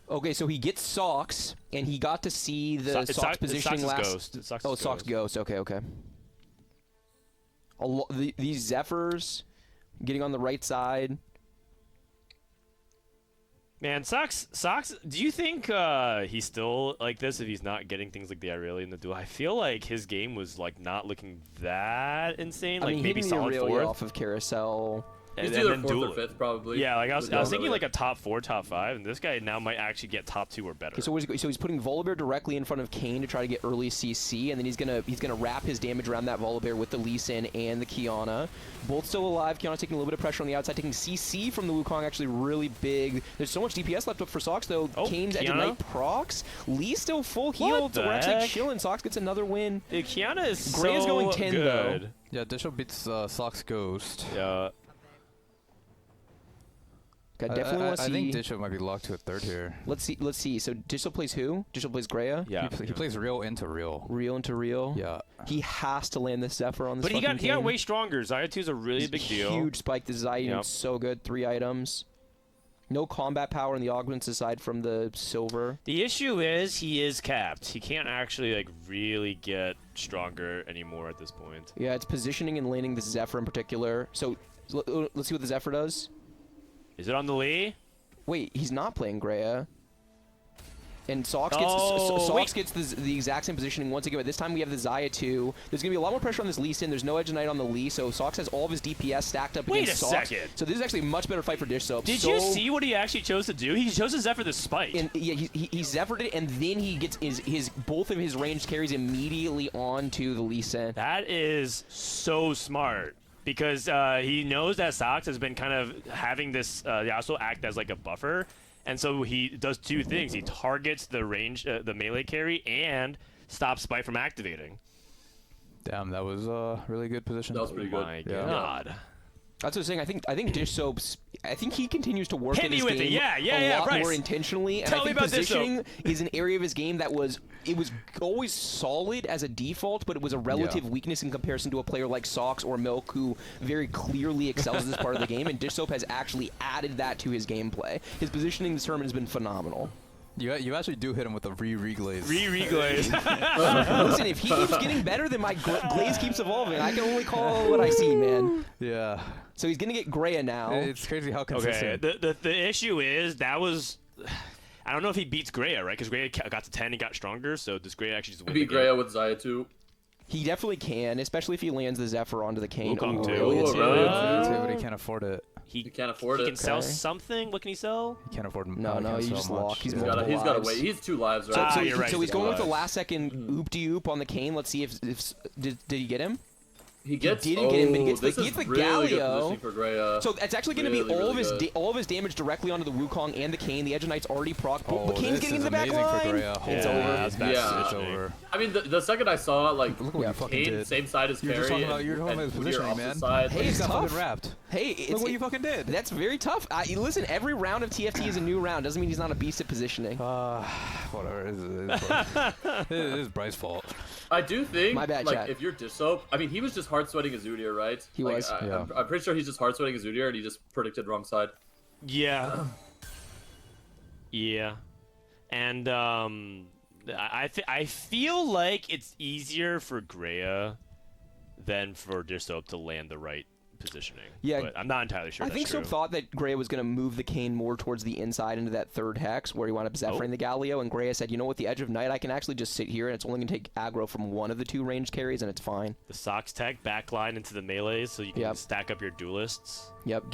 Okay, so he gets Socks, and he got to see the It's Socks positioning Sox's last. Ghost. It's Sox's Oh, Socks Ghost. Okay. These Zephyrs getting on the right side. Man, Sox. Do you think he's still like this if he's not getting things like the Irelia in the duel? I feel like his game was like not looking that insane. I Like mean, maybe hitting the solid Aurelia fourth. off of Carousel. He's and either then fourth duel or it. fifth, probably. Yeah, like I was With thinking Aurelia. like a top 4, top 5, and this guy now might actually get top 2 or better. Okay, so he's putting Volibear directly in front of Kayn to try to get early CC, and then he's gonna wrap his damage around that Volibear with the Lee Sin and the Kiana. Both still alive. Kiana taking a little bit of pressure on the outside, taking CC from the Wukong, actually really big. There's so much DPS left up for Sox though. Oh, Kane's Edge of Kiana? Night procs. Lee's still full heal, What so the we're actually heck? chilling. Sox gets another win. Kiana is Grea's so going 10 good. though. Yeah, Dishsoap beats Sox Ghost. Yeah. I definitely want to see. I think Dishsoap might be locked to a third here. Let's see. So Dishsoap plays who? Dishsoap plays Grea? Yeah. He plays real into real. Real into real? Yeah. He has to land this Zephyr on this But he fucking got Kane. way stronger. Xayah 2 is a really big deal. Huge spike. This Xayah Yep. is so good. 3 items. No combat power in the augments aside from the silver. The issue is he is capped. He can't actually like really get stronger anymore at this point. Yeah, it's positioning and landing the Zephyr in particular. So let's see what the Zephyr does. Is it on the Lee? Wait, he's not playing Grea. And Sox gets the exact same positioning once again, but this time we have the Xayah 2. There's going to be a lot more pressure on this Lee Sin. There's no Edge of Night on the Lee, so Sox has all of his DPS stacked up against Sox. Wait a second. So this is actually a much better fight for Dishsoap. Did you see what he actually chose to do? He chose to Zephyr the spike. And yeah, he Zephyred it, and then he gets both of his ranged carries immediately onto the Lee Sin. That is so smart. Because he knows that Sox has been kind of having this Yasuo act as like a buffer. And so he does 2 things. He targets the range, the melee carry, and stops Spike from activating. Damn, that was a really good position. That was pretty Oh my good. God. That's what I'm saying. I think Dishsoap's. I think he continues to work Hit in me his with it. game Yeah, a lot Bryce. more intentionally. And Tell I me think about Dishsoap. positioning is an area of his game that was always solid as a default, but it was a relative weakness in comparison to a player like Sox or Milk, who very clearly excels in this part of the game. And Dishsoap has actually added that to his gameplay. His positioning this tournament has been phenomenal. You actually do hit him with a re-glaze. Re-glaze. Listen, if he keeps getting better, then my glaze keeps evolving. I can only call what I see, man. Yeah. So he's gonna get Grea now. It's crazy how Okay, consistent. the issue is that was... I don't know if he beats Grea, right? Because Grea got to 10 and got stronger, so does Grea actually just win the Beat game? Grea with Xayah 2. He definitely can, especially if he lands the Zephyr onto the Kane. Wukong Ooh, too. Aurelia Ooh, too. Aurelia Too, but he can't afford it. He can't afford He it. can sell Okay. something. What can he sell? He can't afford. No, he can't you sell just much. lock. He's Yeah. multiple He's got to lives. wait. He's 2 lives, right? Ah, you're right, So he's he's going with the alive. last second oop-de-oop on the Kane. Let's see if did he get him? He gets. didn't get him, but he gets this the is really really good Galio. positioning for Grea. So it's actually going to be Really, all of his really all of his damage directly onto the Wukong and the Kane. The Edge of Knight's already proc. Oh, but Kane's this getting is in the back amazing for line. Grea. It's Yeah, over. that's bad Yeah. It's positioning. over. I mean, the second I saw like Look what you fucking Kane did. same side as You were just Carry, talking about- you were talking about his Udyr positioning, opposite man. side. Hey, He's it's got tough. fucking wrapped. Hey, it's, Look what you fucking did. That's very tough. Listen, every round of TFT is a new round. Doesn't mean he's not a beast at positioning. Whatever. It is Bryce's fault. I do think, My bad, like, chat. if you're Dishsoap, I mean, he was just hard sweating his Udyr, right? He Like, was. Yeah. I'm pretty sure he's just hard sweating his Udyr, and he just predicted wrong side. Yeah. Yeah. And I feel like it's easier for Grea than for Dishsoap to land the right positioning. Yeah. But I'm not entirely sure I that's think true. Soap thought that Grea was going to move the Kane more towards the inside into that third hex where he wound up Zephyring the Galio, and Grea said, you know what, the Edge of Night, I can actually just sit here and it's only going to take aggro from one of the 2 ranged carries and it's fine. The Sox tech backline into the melees so you can Yep. stack up your duelists. Yep,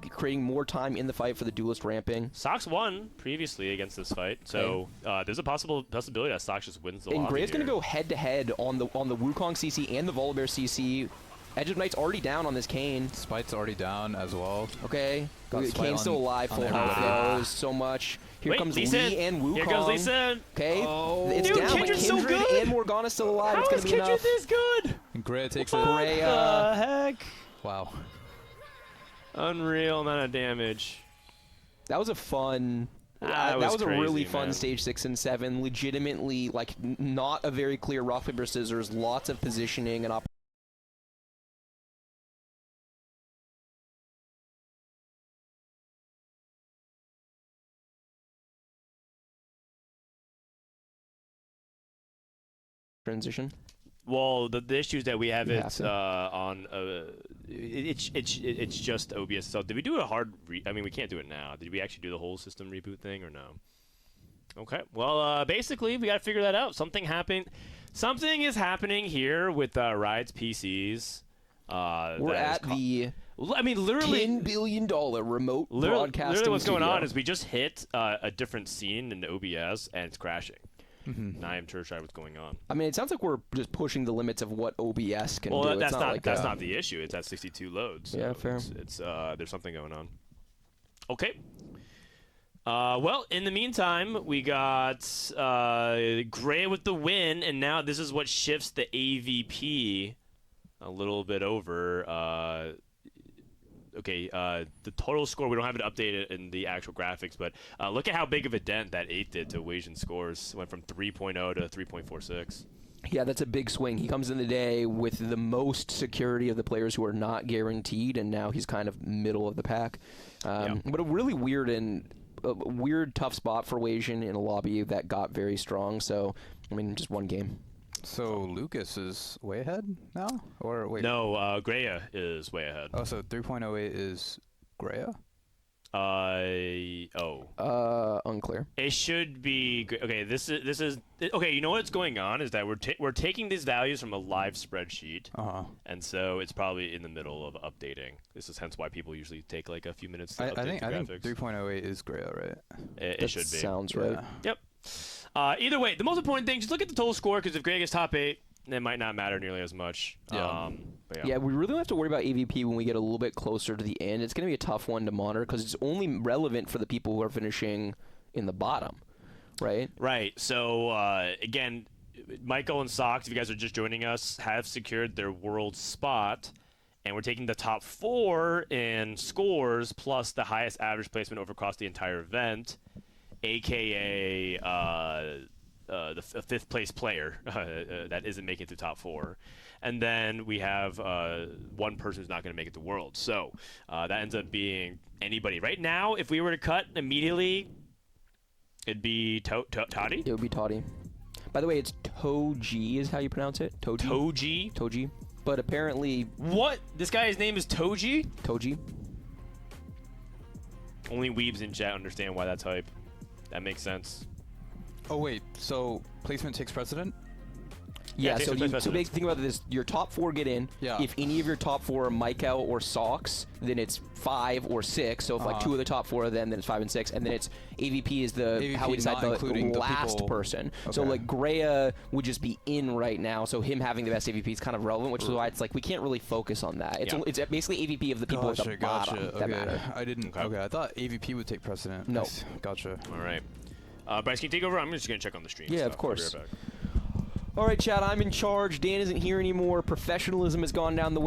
creating more time in the fight for the duelist ramping. Sox won previously against this fight, so there's a possibility that Sox just wins the lobby And Grea's going to here. go head-to-head on the Wukong CC and the Volibear CC. Edge of Night's already down on this Kane. Spite's already down as well. Okay. Got Spite Kane's still on- alive, on full health everybody. though. So much. Here Wait, comes Lee Lee Sin. and Wukong. Here comes Lee Sin. Okay. Oh. It's Dude, down, but Kindred's so Kindred good. and Morgana's still alive. How it's going is to be Kindred enough. this good? And Grea takes What it. Grea. the heck? Wow. Unreal amount of damage. That was a fun. That that was was a really crazy, fun man. stage 6 and 7. Legitimately, like, not a very clear rock paper scissors. Lots of positioning and transition. Well, the issues that we have You it's have to. on it's just OBS. So did we do a hard? I mean, we can't do it now. Did we actually do the whole system reboot thing or no? Okay. Well, basically, we got to figure that out. Something happened. Something is happening here with Riot's PCs. We're at the I mean, literally. $10 billion remote broadcasting Literally, what's going studio. on is we just hit a different scene in OBS and it's crashing. And I am sure what's going on. I mean, it sounds like we're just pushing the limits of what OBS can do. Well, It's that's not like that's not the issue. It's at 62 loads. Yeah, so fair. It's there's something going on. Okay. Well, in the meantime, we got Grea with the win, and now this is what shifts the AVP a little bit over. okay, the total score, we don't have it updated in the actual graphics, but look at how big of a dent that 8 did to Wasian scores. It went from 3.0 to 3.46. Yeah, that's a big swing. He comes in the day with the most security of the players who are not guaranteed, and now he's kind of middle of the pack. But a really weird, tough spot for Wasian in a lobby that got very strong. So, I mean, just one game. So Lucas is way ahead now, or wait? No, Grea is way ahead. Oh, so 3.08 is Grea. Unclear. It should be okay. This is okay. You know what's going on is that we're taking these values from a live spreadsheet, and so it's probably in the middle of updating. This is hence why people usually take like a few minutes to update the graphics. I think 3.08 is Grea, right? It should be. Sounds right. Yep. Either way, the most important thing, just look at the total score, because if Grea gets top 8, it might not matter nearly as much. Yeah, we really don't have to worry about AVP when we get a little bit closer to the end. It's going to be a tough one to monitor because it's only relevant for the people who are finishing in the bottom, right? Right. So, again, Maikel and Sox, if you guys are just joining us, have secured their world spot, and we're taking the top 4 in scores plus the highest average placement over across the entire event, a.k.a. The 5th place player that isn't making it to top 4. And then we have one person who's not going to make it to Worlds. So that ends up being anybody. Right now, if we were to cut immediately, it'd be Toddy. It would be Toddy. By the way, it's Toji is how you pronounce it? Toji? Toji. But apparently... What? This guy's name is Toji? Toji. Only weebs in chat understand why that's hype. That makes sense. Oh wait, so placement takes precedent? Yeah, so basically think about this. Your top 4 get in. Yeah. If any of your top 4 are Maikel or Sox, then it's 5 or 6. So if like 2 of the top 4 of them, then it's 5 and 6. And then it's AVP is the how we decide the last person. Okay. So like Grea would just be in right now. So him having the best AVP is kind of relevant, which is why it's like we can't really focus on that. It's basically AVP of the people at the bottom that matter. I didn't. Okay, I thought AVP would take precedent. No. Gotcha. All right. Bryce, can you take over? I'm just going to check on the stream. Yeah, of course. All right, Chad, I'm in charge. Dan isn't here anymore. Professionalism has gone out the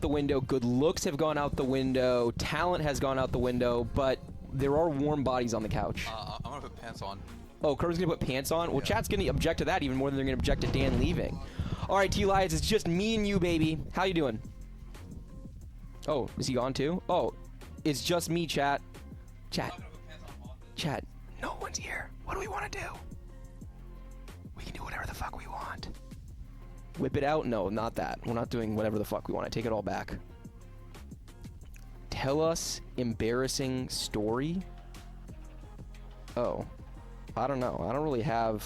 window. Good looks have gone out the window. Talent has gone out the window. But there are warm bodies on the couch. I'm going to put pants on. Oh, Kurum's going to put pants on? Well, Chad's going to object to that even more than they're going to object to Dan leaving. All right, Tleyds, it's just me and you, baby. How you doing? Oh, is he gone too? Oh, it's just me, chat. Chat, no one's here. What do we want to do? We can do whatever the fuck we want. Whip it out? No, not that. We're not doing whatever the fuck we want. I take it all back. Tell us embarrassing story? Oh. I don't know. I don't really have...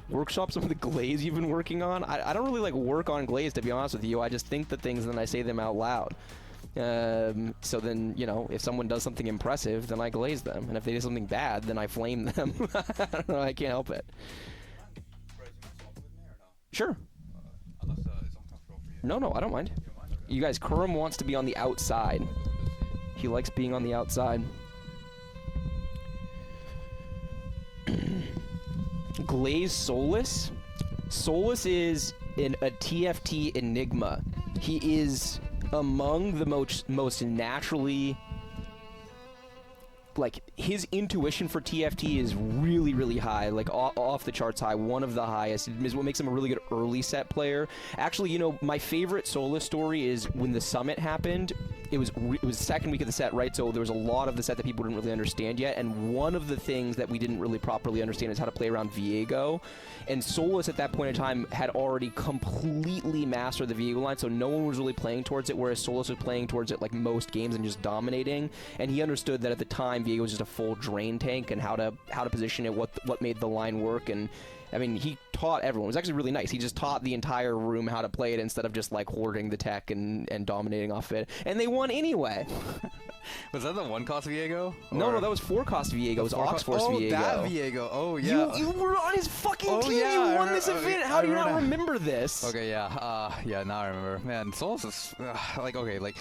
Workshop some of the glaze you've been working on? I don't really like work on glaze, to be honest with you. I just think the things and then I say them out loud. So then, you know, if someone does something impressive, then I glaze them. And if they do something bad, then I flame them. I don't know. I can't help it. Sure. Unless it's uncomfortable for you. No, I don't mind. You guys, Kurum wants to be on the outside. He likes being on the outside. Glaze Solus? Solus is a TFT enigma. He is among the most naturally... Like, his intuition for TFT is really, really high, like off the charts high, one of the highest. It is what makes him a really good early set player. Actually, you know, my favorite Solus story is when the summit happened. It was the second week of the set, right? So there was a lot of the set that people didn't really understand yet, and one of the things that we didn't really properly understand is how to play around Viego. And Solus at that point in time had already completely mastered the Viego line, so no one was really playing towards it, whereas Solus was playing towards it like most games and just dominating. And he understood that at the time Viego was just a full drain tank and how to position it, what made the line work. And I mean, he taught everyone. It was actually really nice. He just taught the entire room how to play it instead of just like hoarding the tech and dominating off it. And they won anyway. Was that the 1-cost Viego? No, that was 4-cost Viego. It was Oxforce Viego. Oh, that Viego. Oh, yeah. You were on his fucking team. Yeah, you won this event. How do you not remember this? Okay, yeah. Yeah, now I remember. Man, Solus is, like, okay, like...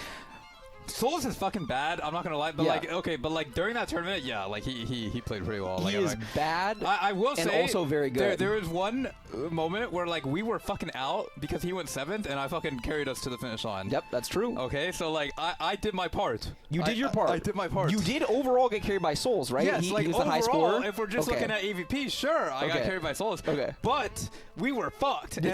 Souls is fucking bad. I'm not gonna lie, but Yeah. like, okay, but like during that tournament, yeah, like he played pretty well. Like, He is bad. I will say, and also very good. There was one moment where like we were fucking out because he went 7th, and I fucking carried us to the finish line. Yep, that's true. Okay, so like I did my part. You did your part. I did my part. You did overall get carried by Souls, right? Yes, he like was the high overall, scorer. if we're just Okay. looking at AVP, sure, I got Okay. carried by Souls. Okay. But we were fucked, and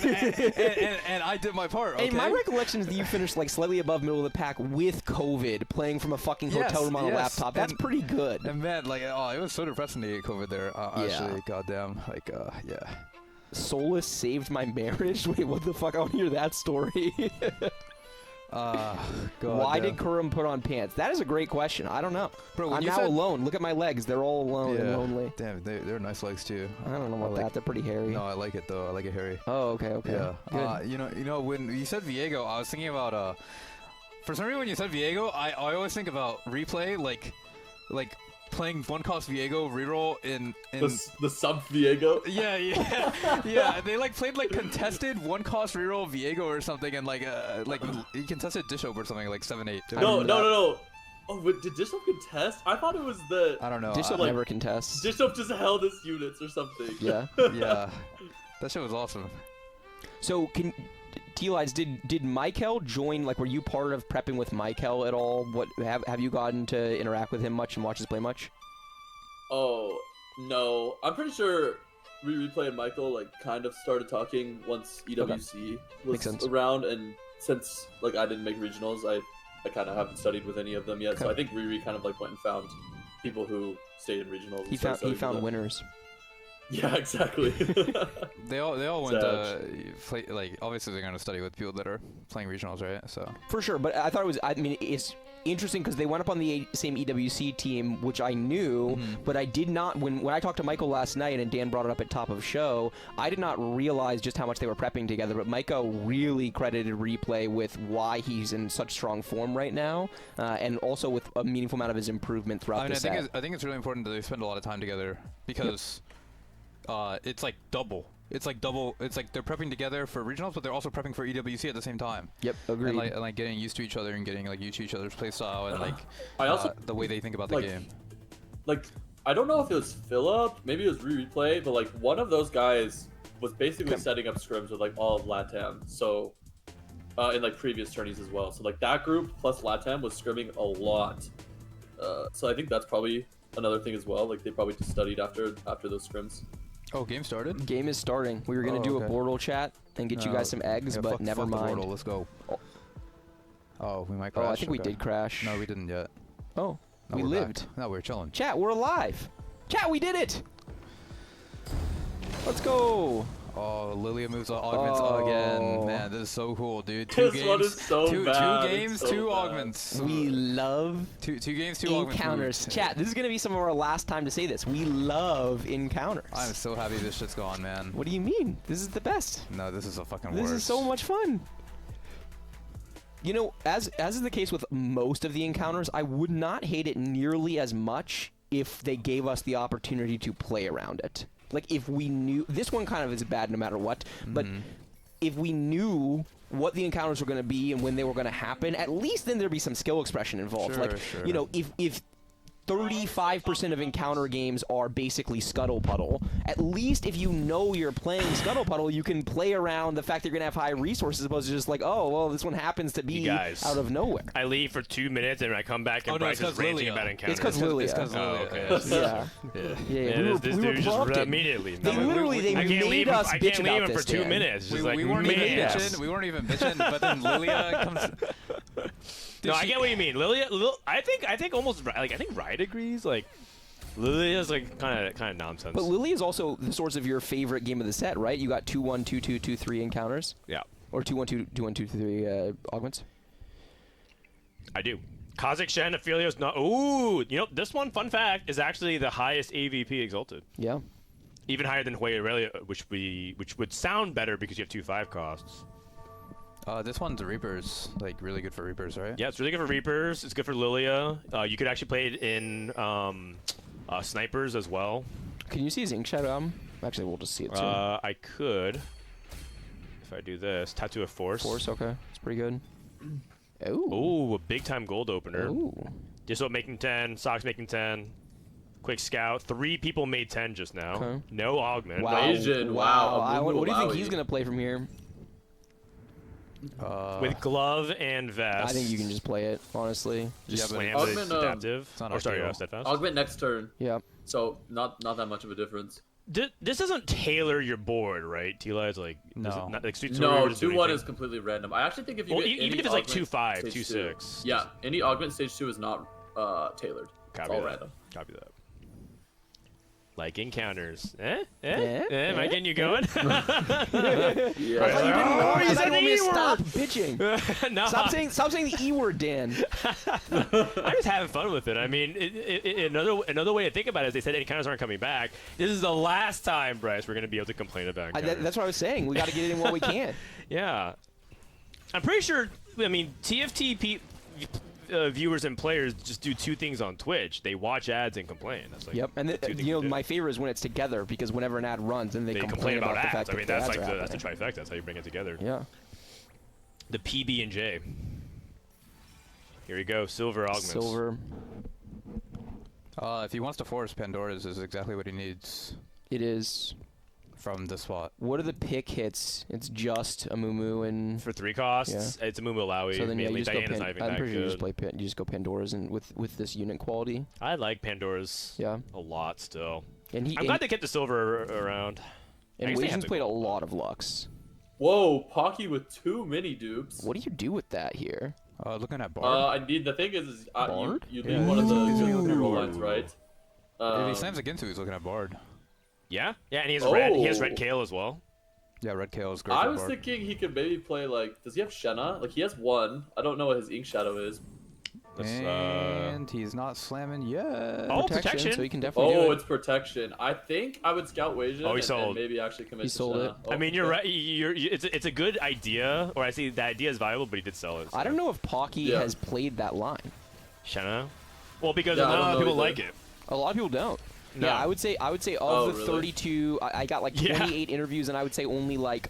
I did my part. Okay. And my recollection is that you finished like slightly above middle of the pack with COVID, playing from a fucking hotel room on a laptop. That's pretty good. And man, like, oh, it was so depressing to get COVID there. Yeah. Actually, goddamn, like, yeah. Solus saved my marriage? Wait, what the fuck? I want to hear that story. God. Why did Kurum put on pants? That is a great question. I don't know. Bro, when I'm you now said- alone. Look at my legs. They're all alone and lonely. Damn, they're nice legs too. I don't know about like- that. They're pretty hairy. No, I like it though. I like it hairy. Oh, okay, okay. Yeah. Good. You know, when you said Viego, I was thinking about for some reason when you said Viego, I always think about replay, like playing one cost Viego reroll in The sub Viego. yeah, yeah. They like played like contested one cost reroll Viego or something, and like he contested Dishsoap or something like 7-8. No. Oh, but did Dishsoap contest? I thought it was the I don't know. Dishsoap like- never contests. Dishsoap just held his units or something. Yeah. Yeah, that shit was awesome. So Tleyds, did Maikel join? Like, were you part of prepping with Maikel at all? What have you gotten to interact with him much and watch us play much? Oh no, I'm pretty sure Replay and Maikel like kind of started talking once EWC Makes was sense. around, and since like I didn't make regionals, I kind of haven't studied with any of them yet. So Okay. I think Riri kind of like went and found people who stayed in regionals. and He started studying found with them. winners. Yeah, exactly. They all went to Savage. play, like obviously they're gonna study with people that are playing regionals, right? So For sure, but I thought it was. I mean, it's interesting because they went up on the same EWC team, which I knew, but I did not. When I talked to Maikel last night and Dan brought it up at top of show, I did not realize just how much they were prepping together. But Maikel really credited Replay with why he's in such strong form right now, and also with a meaningful amount of his improvement throughout I mean, the set. I think it's really important that they spend a lot of time together because it's like double. It's like they're prepping together for regionals, but they're also prepping for EWC at the same time. Yep, agreed. And like getting used to each other and getting like used to each other's play style and like I also the way they think about the like- game. like I don't know if it was Philip, maybe it was Replay, but like one of those guys was basically setting up scrims with like all of LATAM. So in like previous tourneys as well. So like that group plus LATAM was scrimming a lot. So I think that's probably another thing as well. Like they probably just studied after those scrims. Oh, game started. Game is starting. We were gonna do a okay. Bortle chat and get you guys some eggs, Yeah, but fuck never the mind. Wordle, let's go. Oh, we might Oh, crash. I think we okay. did crash. No, we didn't yet. Oh, No, we we're lived. back. No, we're chilling. Chat, we're alive. Chat, we did it. Let's go. Oh, Lillia moves augments again. Man, this is so cool, dude. This one is so two bad. It's games, so two bad. augments. We love two games, two augments. encounters. Chat, this is gonna be some of our last time to say this. We love encounters. I'm so happy this shit's gone, man. What do you mean? This is the best. No, this is a fucking This worst. is so much fun. You know, as is the case with most of the encounters, I would not hate it nearly as much if they gave us the opportunity to play around it. Like if we knew this one kind of is bad no matter what, but if we knew what the encounters were going to be and when they were going to happen, at least then there'd be some skill expression involved. Sure, like sure. you know, if 35% of encounter games are basically Scuttle Puddle. At least if you know you're playing Scuttle Puddle, you can play around the fact that you're going to have high resources as opposed to just like, oh, well, this one happens to be You guys. out of nowhere. I leave for 2 minutes and I come back and Oh, no, Bryce it's is 'cause ranting Lillia. about encounters. It's 'cause Lillia. It's 'cause Oh, Lillia. okay. Yeah. Yeah. Yeah, Man, we were, this we were dude just prompted. immediately. They No, literally, they I can't made leave us him, I bitch can't leave about him for this, 2 Dan. minutes. Just We like, weren't even man. bitching. We weren't even bitching. But then Lillia comes. No, I get what you mean. Lillia, I think almost like I think Riot agrees. Like Lilia's like kind of nonsense. But Lily is also the source of your favorite game of the set, right? You got 2-1, 2-2, 2-3 encounters? Yeah, Or 2-1, 2-1, 2-3 augments? I do. Kha'Zix Shen, Aphelios, not. Ooh, you know this one. Fun fact is actually the highest AVP exalted. Yeah. Even higher than Hue Aurelia, which would sound better because you have 2/5 costs. This one's Reapers, like really good for Reapers, right? Yeah, it's really good for Reapers. It's good for Lillia. You could actually play it in snipers as well. Can you see his ink shadow? Actually, we'll just see it too. I could, if I do this, Tattoo of Force. Force, okay. It's pretty good. Ooh. Ooh, a big-time gold opener. Ooh. Dishsoap making 10, Socks making 10. Quick scout. 3 people made 10 just now. Okay. No augment. Wow. Asian, wow. What do you think Wowie. he's going to play from here? With glove and vest. I think you can just play it, honestly. just Yeah, but slam Augment, the adaptive. it's not Or sorry, ideal. steadfast. Augment next turn. Yeah. So not that much of a difference. This doesn't tailor your board, right? Tleyds like No. does it not, like Street No, Sorcerer doesn't do 2-1 anything? is completely random. I actually think if you Well, get even any if it's like augment 2-5, stage 2-6. 2, yeah, any augment stage 2 is not tailored. It's Copy all that. random. Copy that. Like encounters. Am I Eh? getting you going? Yeah. I thought you didn't want, he I said thought you want me the to E stop word. bitching. No, Stop saying the E word, Dan. I'm just having fun with it. I mean, another way to think about it is they said encounters aren't coming back. This is the last time, Bryce, we're going to be able to complain about encounters. That's what I was saying. We got to get it in while we can. Yeah. I'm pretty sure, I mean, viewers and players just do 2 things on Twitch. They watch ads and complain. That's like Yep. And the 2 things you know, they do. my favorite is when it's together because whenever an ad runs, and they complain about the ads. fact I mean, that that's the like ads that's are the trifecta. That's how you bring it together. happening. Yeah. The PB and J. Here we go. Silver augments. Silver. If he wants to force Pandora's is exactly what he needs It is. from this spot. What are the pick hits? It's just a Moo and. For 3 costs, it's a Mumu Alawi. So then yeah, mainly you just go Diana's not even I'm that pretty sure you good. just you just go Pandora's and with this unit quality. I like Pandora's Yeah. a lot still. And I'm glad they kept the silver around. I and guess they have Wasion's the played a gold. lot of Lux. Whoa, Pocky with 2 mini dupes. What do you do with that here? Looking at Bard. I need the thing is you Bard? leave Yeah, one of the he's looking at hero Bard. lines, right? If he slams against you, he's looking at Bard. Yeah, and he has red. He has Oh. red Kale as well. Yeah, Red Kale is great I for was Bard. thinking he could maybe play like. Does he have Shenna? Like he has 1. I don't know what his Ink Shadow is. That's, And he's not slamming yet. Oh, protection. So you can definitely do Oh, it. it's protection. I think I would scout Wasion Oh, he and sold. maybe actually commit He to sold Shenna. it. Oh, I mean, you're okay. right. It's a good idea, or I see the idea is viable, but he did sell it. I don't know if Pocky Yeah. has played that line. Shenna. Well, because Yeah, I not a don't lot of know people either. like it. A lot of people don't. No. Yeah, I would say of Oh, the really? 32, I got like Yeah. 28 interviews, and I would say only like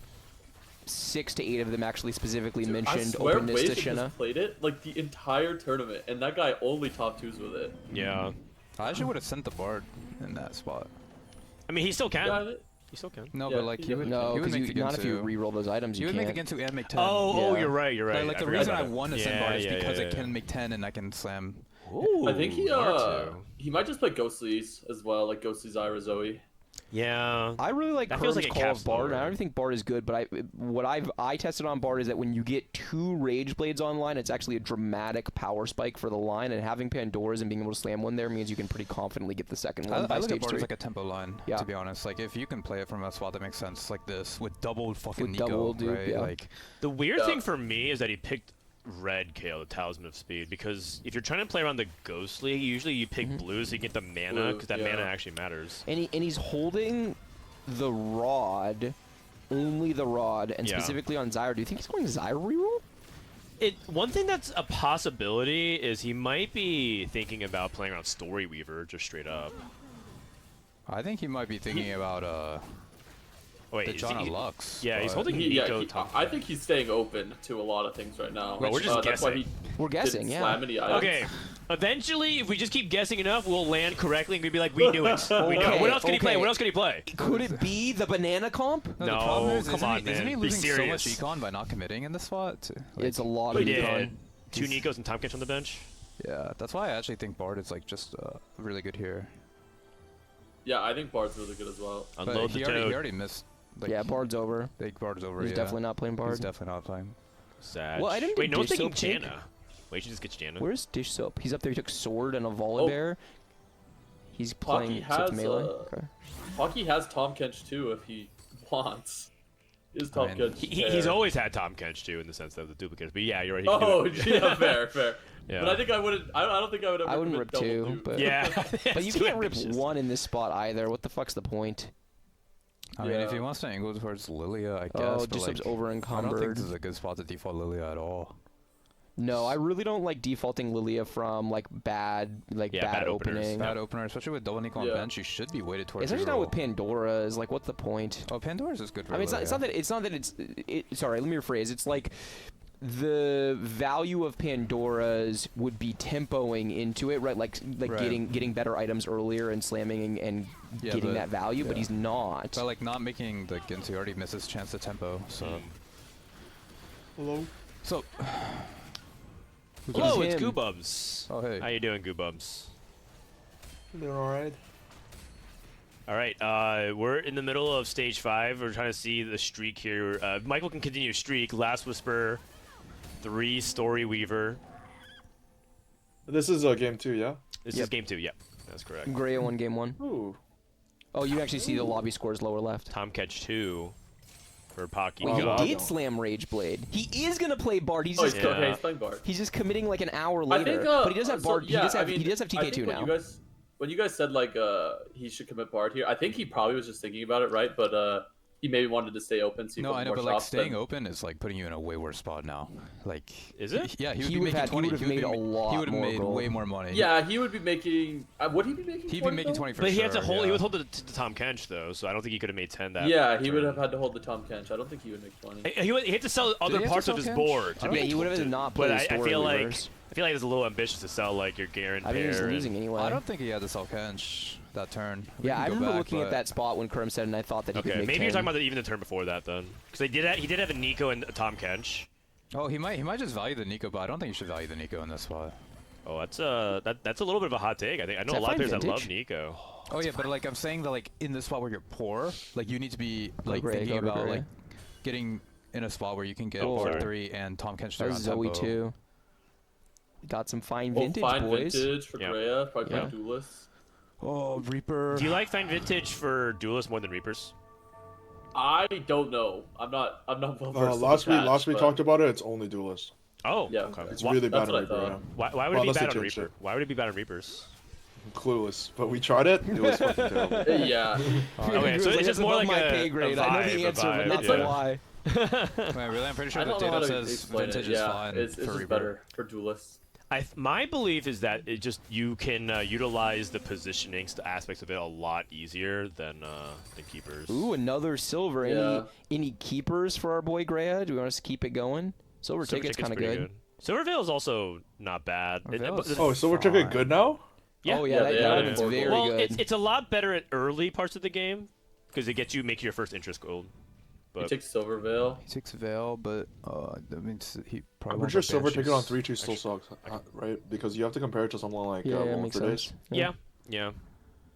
6 to 8 of them actually specifically Dude, I mentioned swear openness to Wasion Shenna. just played it like the entire tournament, and that guy only top 2s with it. Yeah. I actually would have sent the Bard in that spot. I mean, he still can. Yeah, He still can. No, Yeah, but like he he would, No, he would because make the not if you Ginsu. re-roll those items, He you would make can't. the Ginsu and make 10. Oh, Yeah. you're right. You're right. Like I the forgot reason I about it. won to Yeah, send Bard is yeah, because yeah, it yeah. can make 10 and I can slam. Ooh, I think Naruto. he might just play Ghostly's as well, like Ghostly Zyra Zoe. Yeah. I really like That feels Kurum's like a call cap of Bard. slower. I don't think Bard is good, but I tested on Bard is that when you get 2 Rage Blades online, it's actually a dramatic power spike for the line, and having Pandora's and being able to slam one there means you can pretty confidently get the second one I by look at stage Bard 3. as like a tempo line, Yeah. to be honest. Like, if you can play it from a spot that makes sense, like this, with double fucking With Nico, double dupe, right? yeah. Like, The weird Yeah. thing for me is that he picked red Kale, the Talisman of Speed, because if you're trying to play around the Ghostly, usually you pick blue so you get the mana, Blue, because that yeah. mana actually matters. And he's holding the rod, only the rod, and Yeah. specifically on Zyra. Do you think he's going Zyra reroll? One thing that's a possibility is he might be thinking about playing around Story Weaver, just straight up. I think he might be thinking about Oh, wait, the is John he- Lux. Yeah, he's but- holding Yeah, Nico top. I think he's staying open to a lot of things right now. Well, we're just That's why guessing. he We're guessing, didn't yeah. slam any items. Okay, eventually, if we just keep guessing enough, we'll land correctly and we'll be like, we knew it. We know. Okay, What else can he play? okay. What else can he play? Could it be the banana comp? No, No, the problem is, come isn't on, he, isn't man. he Be losing so much serious. econ by not committing in this spot? It's a lot We of did. econ. 2 Nikos and Tomkins on the bench. Yeah, that's why I actually think Bard is like just really good here. Yeah, I think Bard's really good as well. But Unload he the already, toad. he already missed. Like, Yeah, Bard's over. Bard's over. He's yeah. definitely not playing Bard. He's definitely not playing. Sad. Well, I didn't Wait, get no one's taking Dishsoap take. Janna. Wait, she just gets Janna. Where's Dishsoap? He's up there. He took sword and a volibear. He's playing has, melee. uh, Okay. Pocky has Tom Kench too if he wants. Is Tom I mean, Kench He's fair? always had Tom Kench too, in the sense that the duplicates. But yeah, you're right. He can do Oh, it. yeah, fair. Yeah. But I think I wouldn't. I don't think I would ever. I wouldn't commit rip double 2, dupe. but Yeah. but you It's too can't rip ambitious. 1 in this spot either. What the fuck's the point? I mean, if he Yeah. wants to angle towards Lillia, I guess. Oh, but Dishsoap's like, over I don't think encumbered. this is a good spot to default Lillia at all. No, I really don't like defaulting Lillia from like bad bad openers. opening. Bad opener, especially with double Nico on Yeah. bench, you should be weighted towards Especially not reroll. with Pandora's. Like, what's the point? Oh, Pandora's is good for I mean, it's Lillia. not that it's. Sorry, let me rephrase. It's like the value of Pandora's would be tempoing into it, right? Like Right. getting better items earlier and slamming and Yeah, getting but- that value, but yeah. he's not. But like not making the Ginsu already misses chance to tempo. So Hello. so Hello, it's him? Guubums. Oh, hey. How you doing, Guubums? Doing alright. All right, we're in the middle of stage 5. We're trying to see the streak here. Maikel can continue streak. Last Whisper, 3 Story Weaver. This is game 2, yeah? This is game 2. Yep, that's correct. Grea won game 1. Ooh. Oh, you actually see the lobby scores lower left. Tom Catch 2 for Pocky. Wait, he wow. did slam Rage Blade. He is gonna play Bard. He's Oh, just he's, okay, he's playing Bard. he's just committing like an hour I later. think, but he does have so, Bard. yeah, he does have I TK2 think now. when you guys said like he should commit Bard here, I think he probably was just thinking about it, right? But he maybe wanted to stay open. See No, I know, more but like shots staying than- open is like putting you in a way worse spot now. Like, Is it? Yeah, he He would be would've making had- he 20. would've made a lot He would have more made gold. way more money. Yeah, he would be making. Would he be making? He'd 20 be making though? 20 for But sure. he had to hold. Yeah. He would hold it to Tom Kench though, so I don't think he could have made 10 that. Yeah, he would turn. have had to hold the Tom Kench. I don't think he would make 20. He had to sell other he have to parts of sell his Kench? board. I to don't Yeah, be- he would have to- not But played I Story feel like Weavers. it's a little ambitious to sell like your Garen I think he was pair. losing anyway. I don't think he had to sell Kench that turn. We Yeah, can I go remember back, looking at but- that spot when Kurumx said, and I thought that he could Okay, make maybe 10. you're talking about even the turn before that then, because he did have a Nico and a Tom Kench. Oh, he might just value the Nico, but I don't think you should value the Nico in this spot. Oh, that's a little bit of a hot take. I think I know that a lot of fine players that love vintage? Nico. Oh yeah, but like I'm saying that like in this spot where you're poor, like you need to be like Grea, thinking go to about Grea. like getting in a spot where you can get Oh, Bard sorry. 3 and Tom Kench 3 There's on Zoe tempo. too. Got some fine Oh, vintage, fine boys. vintage for Yeah. Grea, probably Yeah. playing Duelist. Oh, Reaper. Do you like Fine Vintage for Duelists more than Reapers? I don't know. I'm not well versed. Last we talked about it, it's only Duelist. Oh, Yeah, okay. It's Wha- really that's bad what on I Reaper, thought. yeah. Why would Well, it be unless bad they on changed Reaper? it. Why would it be bad on Reapers? Clueless. But we tried it, it was fucking terrible. Yeah. Okay, so it's just more above like my a pay grade. I know vibe, the a answer, but vibe, not yeah. the why. Wait, really? I'm pretty sure I the don't know how data to says explain vintage it. is Yeah, fine it's for just Reaper. better for Duelists. My belief is that it just you can utilize the positioning aspects of it a lot easier than keepers. Ooh, another silver. Yeah. Any keepers for our boy Grea? Do we want us to keep it going? Silver ticket's kind of pretty good. Silver Veil is also not bad. Veil is- Oh, Silver Ticket good now? Yeah. Oh yeah, Yeah, that they that added one's more very well, good. it's a lot better at early parts of the game because it gets you make your first interest gold. He But takes Silver Veil. He takes Veil, but that means he probably I'm won't pretty sure get Silver Ticket on Banshees. 3-2 still sucks, right? Because you have to compare it to something like yeah, Rolling makes for sense. Days. yeah.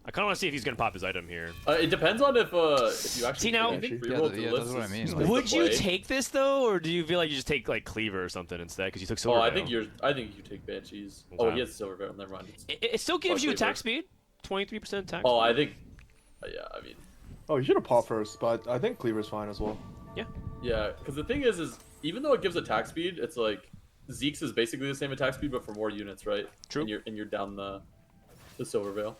I kind of want to see if he's gonna pop his item here. It depends on if you actually See, now- I think Yeah, reroll yeah, Duelist that's what I is- mean, is like- the Would you play. take this though, or do you feel like you just take like Cleaver or something instead because you took Silver Oh, Veil? I think you take Banshees. Okay. Oh, he has Silver Veil. Never mind. It still gives you Fuck attack Cleaver. speed, 23% attack. Oh, speed. I think. Yeah, I mean, Oh, you should have popped first, but I think Cleaver's fine as well. yeah, because the thing is even though it gives attack speed, it's like Zeke's is basically the same attack speed, but for more units, right? True. And you're down the Silver Veil.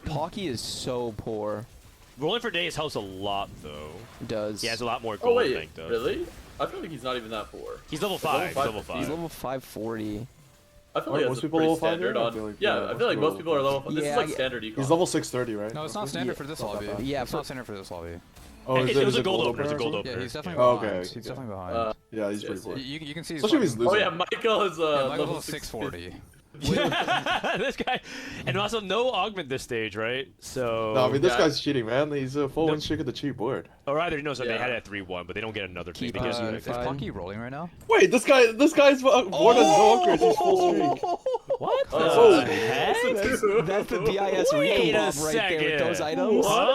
Pocky is so poor. Rolling for days helps a lot though. It does. He has a lot more Oh gold wait, bank though. really? I feel like he's not even that poor. He's level level 5. He's five. level 5. He's level 540. I feel Wait, like most that's people pretty level five standard here? I on. feel like, Yeah, yeah, I feel like most people are level 5. This Yeah, is like I- standard econ. He's level 630, right? No, it's not standard Yeah. for this Not that lobby. bad. Yeah, It's not standard for this lobby. Oh, It was a gold gold opener. It's a gold or opener. Yeah, he's definitely Oh, behind. okay, He's okay. definitely behind. Uh, Yeah, he's Yes, pretty poor. yes. You can see he's Especially if he's fucking- losing. Oh yeah, Maikel is Yeah, level Michael's 640. This guy, and also no augment this stage, right? So, No, I mean, this Yeah. guy's cheating, man. He's a full win streak of the cheap board. or either no, so they Yeah. had it at 3-1, but they don't get another thing. Keep They us get Is unified. Pocky rolling right now? Wait, this guy's board has no upgrades. He's full streak. what? Oh, the heck? That's the BIS Wait Rico a Bob right there with those second. items. What?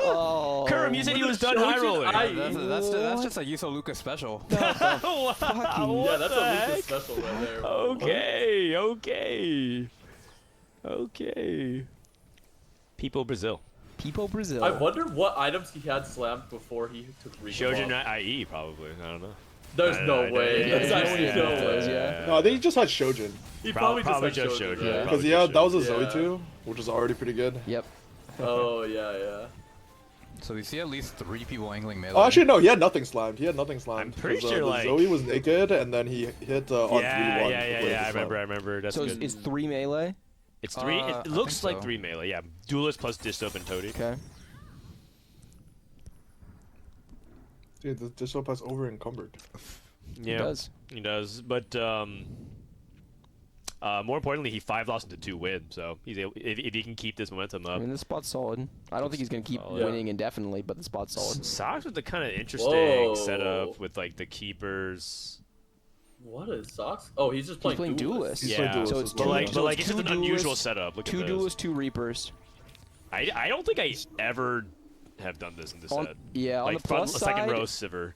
Oh. Kurumx, you said he was done Showed high you rolling. I- That's just a Eusouolucas special. Wow, Yeah, that's what a the Lucas heck? special right there. Okay. People Brazil. People Brazil. I wonder what items he had slammed before he took Rico. Shojin off. IE probably. I don't know. There's no way. There's actually no way. yeah. No, I think he just had Shojin. He Probably probably just just had Shojin, Shojin. yeah. right? Because Probably yeah, just that was a Shojin. Zoe too, which was already pretty good. Yep. Oh yeah. So we see at least 3 people angling melee. Oh, actually, no, he had nothing slammed. I'm pretty 'Cause, sure, the like- Zoe was naked, and then he hit on 3-1. Yeah. I remember. That's So good. it's 3 melee? It's 3. I It looks think like so. 3 melee. Yeah, Duelist plus Dishsoap and Toddy. Okay. Dude, this Dishsoap has over encumbered. Yeah, does. He does. But more importantly, he 5 lost into 2 wins. So he's able, if he can keep this momentum up. I mean, the spot's solid. I don't think he's going to keep solid. winning indefinitely, but the spot's solid. Sox with the kind of interesting Whoa. setup with like the keepers. What is Sox? Oh, he's just playing Duelist. He's Yeah, playing Duelist so as it's well, but yeah. like it's two just an unusual duelists, setup. Look Two at this. duelists, 2 Reapers. I don't think I ever have done this in this set. Yeah, on Like the plus second side, row Sivir.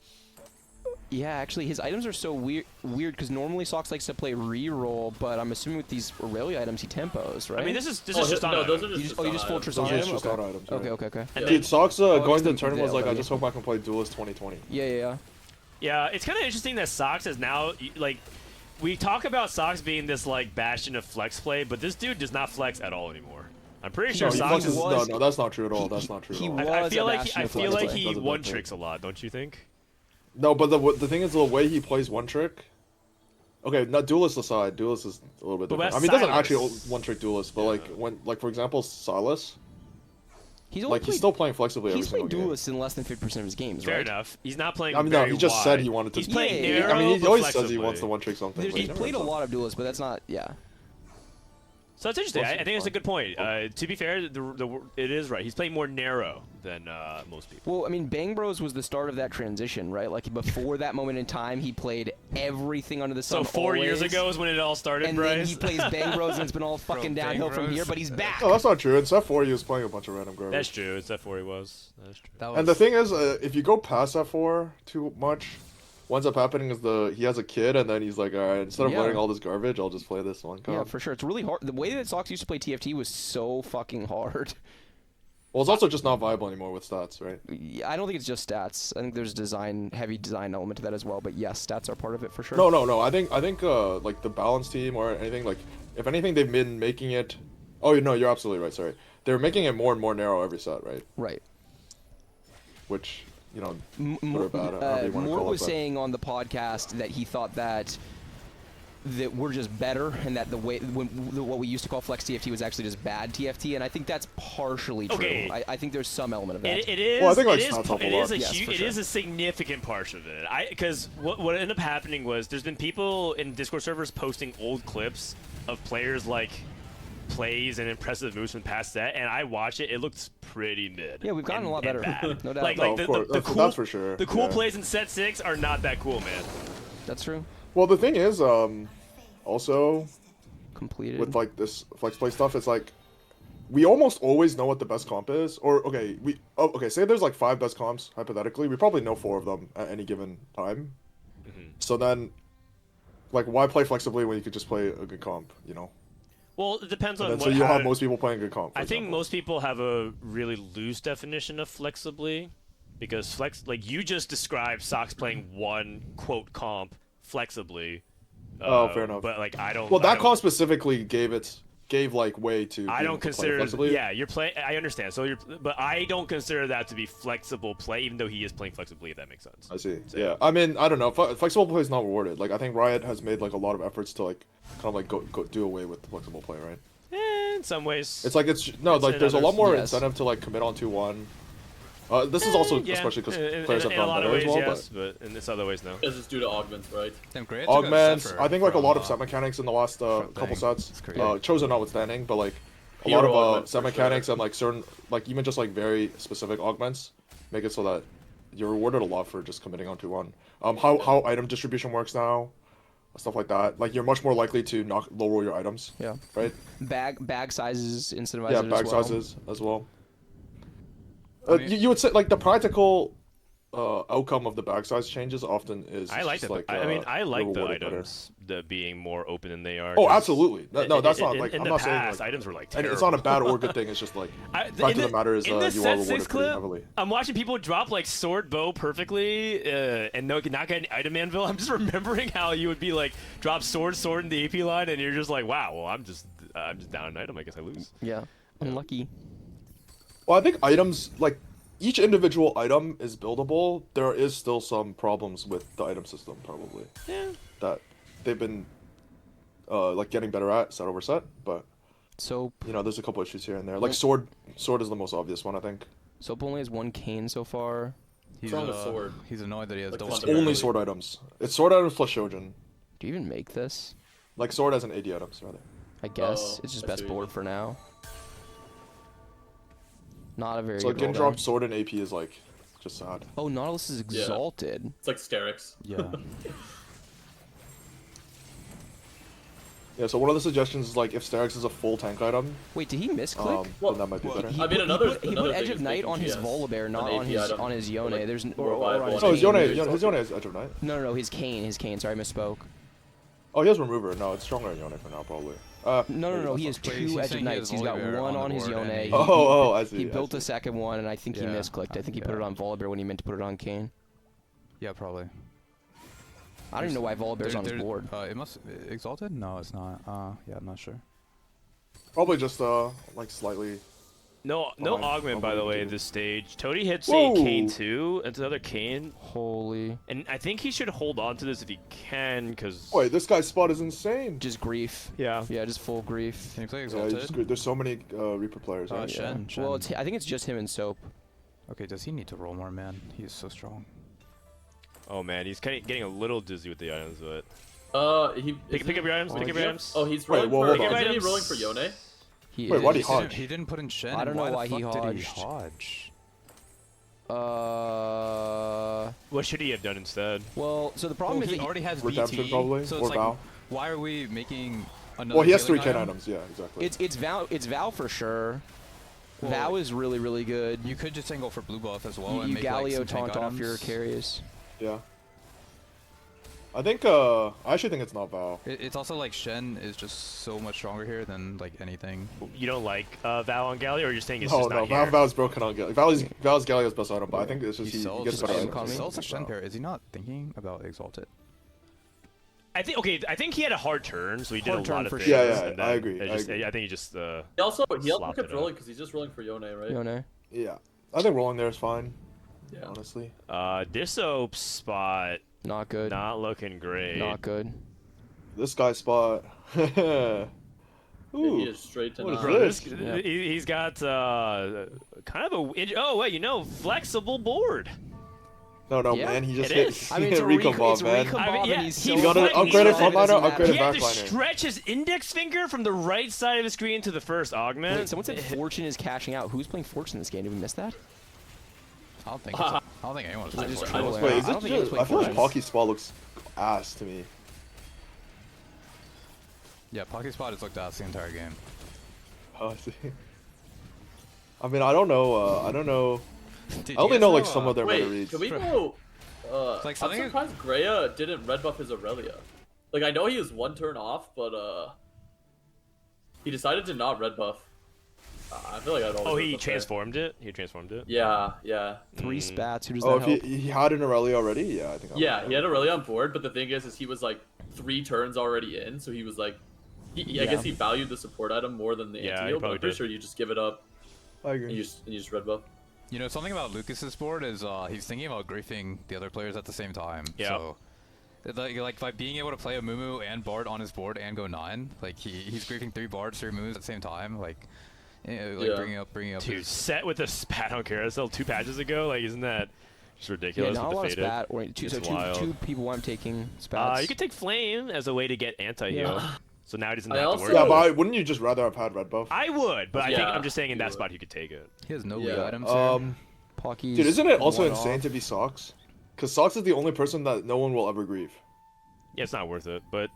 yeah, actually, his items are so weird because normally Sox likes to play reroll, but I'm assuming with these Aurelia items, he tempos, right? I mean, this is Oh, just on no, a- those are you just. just full items. Trizon Those are item? just Okay. items, Okay, right. okay, okay. And Dude, Sox going to the it's tournament was like, I okay. just hope I can play Duelist 2020. Yeah. Yeah, it's kind of interesting that Sox is now like we talk about Sox being this like bastion of flex play, but this dude does not flex at all anymore. I'm pretty sure No, he Sox flexes- is. was- no, that's not true at all. he- That's not true he at all. was- I feel a like bastion I of feel flex like play. he Doesn't one matter. tricks a lot, don't you think? No, but the thing is the way he plays one trick. Okay, not Duelist aside. Duelist is a little bit But different. that's I mean, he doesn't Silas. actually one trick Duelist, but like when, like for example, Silas, He's only like he's still playing flexibly every He's playing single game. duelists in less than 50% of his games, Fair right? enough. He's not playing. I mean, no, very he just wide. said he wanted to. He's playing Yeah, narrow. I mean, he but always says he flexibly. wants to one trick something. but He's never played a does. lot of duelists, but that's not. Yeah. So that's interesting. I think it's a fine. good point. To be fair, it is right. He's playing more narrow than most people. Well, I mean, Bang Bros was the start of that transition, right? Like before that moment in time, he played everything under the So sun. 4 years always, ago is when it all started, and Bryce. then he plays Bang Bros, and it's been all fucking Bang downhill from Bros. here. But he's back. No, that's not true. In set 4, he was playing a bunch of random garbage. That's true. It's F4 he was. That's true. That was, And the thing is, if you go past F4 too much, what ends up happening is he has a kid, and then he's like, all right, instead of Yeah. learning all this garbage, I'll just play this one. Yeah, comp." for sure. It's really hard. The way that Sox used to play TFT was so fucking hard. Well, it's also just not viable anymore with stats, right? Yeah, I don't think it's just stats. I think there's heavy design element to that as well. But yes, stats are part of it for sure. No. I think like the balance team or anything, like if anything, they've been making it. Oh no, you're absolutely right. Sorry, they're making it more and more narrow every set, right? Right. Which good or Mort bad, however you wanna call it, was but- saying on the podcast that he thought that we're just better, and that what we used to call flex TFT was actually just bad TFT, and I think that's partially true. Okay. I think there's some element of that. It is. Well, I think, like, it is. stats help a It is lot. a Yes, huge. for It sure. is a significant part of it. Because what ended up happening was there's been people in Discord servers posting old clips of players like plays and impressive moves from past that, and I watch it. It looks pretty mid. Yeah, we've gotten a lot and better. bad. No doubt. Like, No, like of the course. That's cool, for sure, The cool yeah. plays in set 6 are not that cool, man. That's true. Well, the thing is, also Completed. with like this flex play stuff, it's like we almost always know what the best comp is. Or okay, say there's like 5 best comps hypothetically, we probably know 4 of them at any given time. So then, like, why play flexibly when you could just play a good comp? You know. Well, it depends And on then, what. so you'll how- have most people playing good comp. for I think example. most people have a really loose definition of flexibly, because like you just described Sox playing one quote comp flexibly. Oh, fair enough. But like I don't. Well, I that don't- comp specifically gave like way to. I being don't able to play consider. flexibly. Yeah, you're playing. I understand. So but I don't consider that to be flexible play, even though he is playing flexibly. If that makes sense. I see. Yeah, I mean, I don't know. Flexible play is not rewarded. Like, I think Riot has made like a lot of efforts to like kind of like go do away with the flexible play, right? In some ways. It's like It's like in there's a lot others, more yes. incentive to like commit on 2-1. This is also yeah. especially because In- players in have a gotten lot of better ways, as well. yes, but in this other ways, no. Because it's due to augments, right? damn great. But augments, I think like a lot of set mechanics in the last couple Bang. sets, It's crazy. Chosen notwithstanding, but like a Hero lot of augments, set for mechanics sure. and like certain like even just like very specific augments make it so that you're rewarded a lot for just committing on 2-1. How item distribution works now, stuff like that. Like you're much more likely to not low roll your items. Yeah. Right. Bag sizes incentivized Yeah, it bag as well. sizes as well. I mean- You would say like the practical outcome of the bag size changes often is. I like just, the. like, I mean, I you're like the rewarded better. items the being more open than they are. Oh, 'cause absolutely. No, that's not like in I'm the not past, saying like, items were like and terrible. it's not a bad or good thing. It's just like fact of the matter is in you the are set rewarded 6 pretty clip, heavily. I'm watching people drop like sword bow perfectly and not get an item anvil. I'm just remembering how you would be like drop sword in the AP line, and you're just like, wow, well I'm just down an item. I guess I lose. Yeah. Unlucky. Well, I think items like each individual item is buildable. There is still some problems with the item system probably. Yeah. That they've been like getting better at set over set, but Soap. you know there's a couple issues here and there. Like sword is the most obvious one I think. Soap only has 1 cane so far. He's, wrong with sword? He's annoyed that he has Like, double. fundamentally. Only sword items. It's sword items plus Shojin. Do you even make this? Like sword as an AD items, rather. I guess Oh, it's just I best see what you board mean. for now. Not a very So good getting roll dropped sword and AP is like just sad. Oh, Nautilus is Yeah. exalted. It's like Sterix. Yeah. Yeah, so one of the suggestions is like if Sterix is a full tank item, Wait, did he misclick? Well, then that might be better. I mean, another he put another Edge thing of is Night making on his GS Volibear, not an on AP his item, on his Yone. like, There's more or on viable his Oh, his Yone, Kayn. his Yone has Edge of Night. No, his Kayn. Sorry, I misspoke. Oh, he has Remover. No, it's stronger than Yone for now, probably. No, he has Wait, he's two Edge of saying he Nights. has He's got Volibear one on on the his board Yone. and he- I see. He I built see. a second one, and I think he Yeah, misclicked. I think he put it yeah. on Volibear when he meant to put it on Kayn. Yeah, probably. I don't even know why Volibear's on his board. It must exalted. No, it's not. Yeah, I'm not sure. Probably just like slightly. No Fine. augment, by I'll the leave it way, to at you. this stage. Toddy hits a Whoa. Kayn 2. It's another Kayn. Holy. And I think he should hold on to this if he can, because... Wait, this guy's spot is insane. Just grief. Yeah. Yeah, just full grief. Can you play Yeah, exalted? there's so many Reaper players. Right? Shen. Well, I think it's just him and Soap. Okay, does he need to roll more, man? He is so strong. Oh, man, he's kind of getting a little dizzy with the items, but... Pick Pick up your items, pick up your items. Oh, he's Wait, rolling well, for. hold on. Isn't he rolling for Yone? He Wait, why'd he is. hodge? He didn't put in Shen. I don't know why the he fuck did he hodged. hodge? What should he have done instead? Well, so the problem Oh, is he that already has Redemption BT, probably, so or it's like, Val. why are we making another? Well, he has 3 healing Kayn item? items. Yeah, exactly. it's Val for sure. Well, Val is really good. You could just go for blue buff as well You and make like, Galio some tank taunt off your items. carries. Yeah. I think I actually think it's not Val. It's also like Shen is just so much stronger here than like anything. You don't like Val on Galley, or you're saying it's No, just no, not here? Val's broken on Galio. Val's Galio's best item, but I think it's just He he sells gets the better Shen- items. he sells the than Shen Val. pair. Is he not thinking about exalted? I think he had a hard turn, so he did Hard a turn lot of for things. sure. Yeah, and I then agree, it I just- agree. I think he just He also Slopped kept it rolling because he's just rolling for Yone, right? Yone. Yeah, I think rolling there is fine. Yeah. Honestly. Dishsoap spot Not good. not looking great. Not good. This guy's spot. Maybe he Ooh. is straight to What is nine. Bro, this? Yeah. he's got kind of a flexible board. No, Yeah, man, he just it hit, is. I mean, he it's hit a Recon recon Bob, man. Bob, I mean, and yeah, he's he so You gotta flex- upgrade it he frontliner, doesn't upgrade it He had to backliner. stretch his index finger from the right side of the screen to the first augment. Wait, someone said Fortune is cashing out. Who's playing Fortune this game? Did we miss that? I don't think. I don't think anyone's playing just for trolling. it. Wait, I is don't it think anyone's just, I feel playing like Fortune. Pocky's spot looks ass to me. Yeah, Pocky Spot has looked ass the entire game. Oh, I see. I mean, I don't know. I don't know. Dude, I only you know guys like some of their meta Wait, reads. can we go? like I'm something- surprised Grea didn't red buff his Aurelia. Like, I know he was 1 turn off, but he decided to not red buff. I feel like I'd always. Oh, red he buff there. transformed it. He transformed it. Yeah, yeah, 3 spats. Who does Oh, that if help? he had an Aurelia already, yeah, I think. I would yeah. know. He had Aurelia on board, but the thing is he was like 3 turns already in, so he was like, I guess he valued the support item more than the Yeah, he anti-heal. But probably I'm pretty did. sure you just give it up I and agree. you just red buff. You know, something about Lucas's board is he's thinking about griefing the other players at the same time. Yeah. So, like by being able to play a Mumu and Bard on his board and go 9, like he's griefing 3 Bards, 3 Mumus at the same time, like Yeah. bringing up Dude, his. set with a spat on carousel 2 patches ago. Like, isn't that just Yeah, ridiculous? not a with lot the of faded? spat. Or two, so It's two, wild. 2 people I'm taking spats. You could take flame as a way to get anti-heal. Yeah. So now he doesn't I have also- to worry. Yeah, about it. but wouldn't you just rather have had red buff? I would, but I think Yeah, I'm just saying in you that would. spot you could take it. He has no Yeah. Wii items. Here. Pocky's Dude, isn't it also one insane off. to be Socks? Because Socks is the only person that no one will ever grieve. Yeah, it's not worth it, but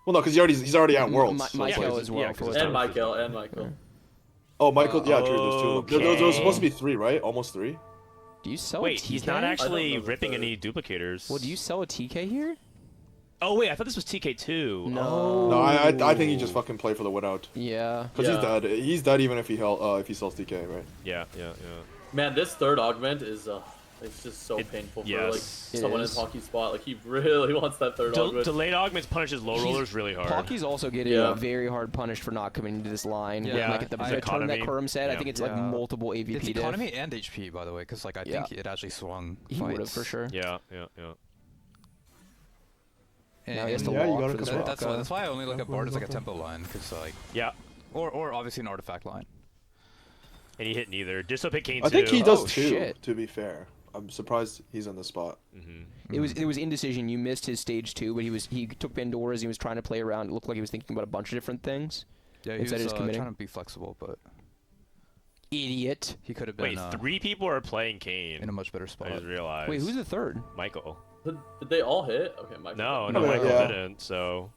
Well, no, because he's already at Worlds. so it's Maikel like- as well. yeah, for 'cause what's And worth. Maikel. Oh, Michael. Yeah, true. There's 2. There was Okay. supposed to be 3, right? Almost 3. Do you sell wait, a TK? he's not actually know the ripping third. any duplicators. Well, do you sell a TK here? Oh wait, I thought this was TK2. No. No, I think he just fucking played for the win out. Yeah. Because Yeah. he's dead. He's dead even if he sells TK, right? Yeah. Man, this 3rd augment is it's just so It- painful for yes. like It someone in is. Pocky spot. Like he really wants that 3rd augment. Delayed augments punishes low rollers really hard. Pocky's also getting Yeah. very hard punished for not coming into this line. Yeah. Like at the I- turn that economy. Kurumx said, I Yeah. think it's like Yeah. multiple AVP It's diff. economy and HP, by the way, because like I Yeah. think it actually swung. He would have fights. for sure. Yeah. Now he has to Yeah, you walk gotta for this come That, back. rock. that's why I only look at Bard as like a tempo line, because like, Yeah. or obviously an artifact line. And he hit neither. Dishsoap hit Kayn I think he too. does Oh, too. shit. To be fair, I'm surprised he's in this spot. It was indecision. You missed his stage 2, but he took Pandora's. He was trying to play around. It looked like he was thinking about a bunch of different things. Yeah, he instead was of just committing. trying to be flexible, but Idiot. he could have been Wait, 3 people are playing Kane. in a much better spot. I just realized. Wait, who's the third? Maikel? Did they all hit? Okay, Maikel. No, Oh, Maikel yeah. didn't. So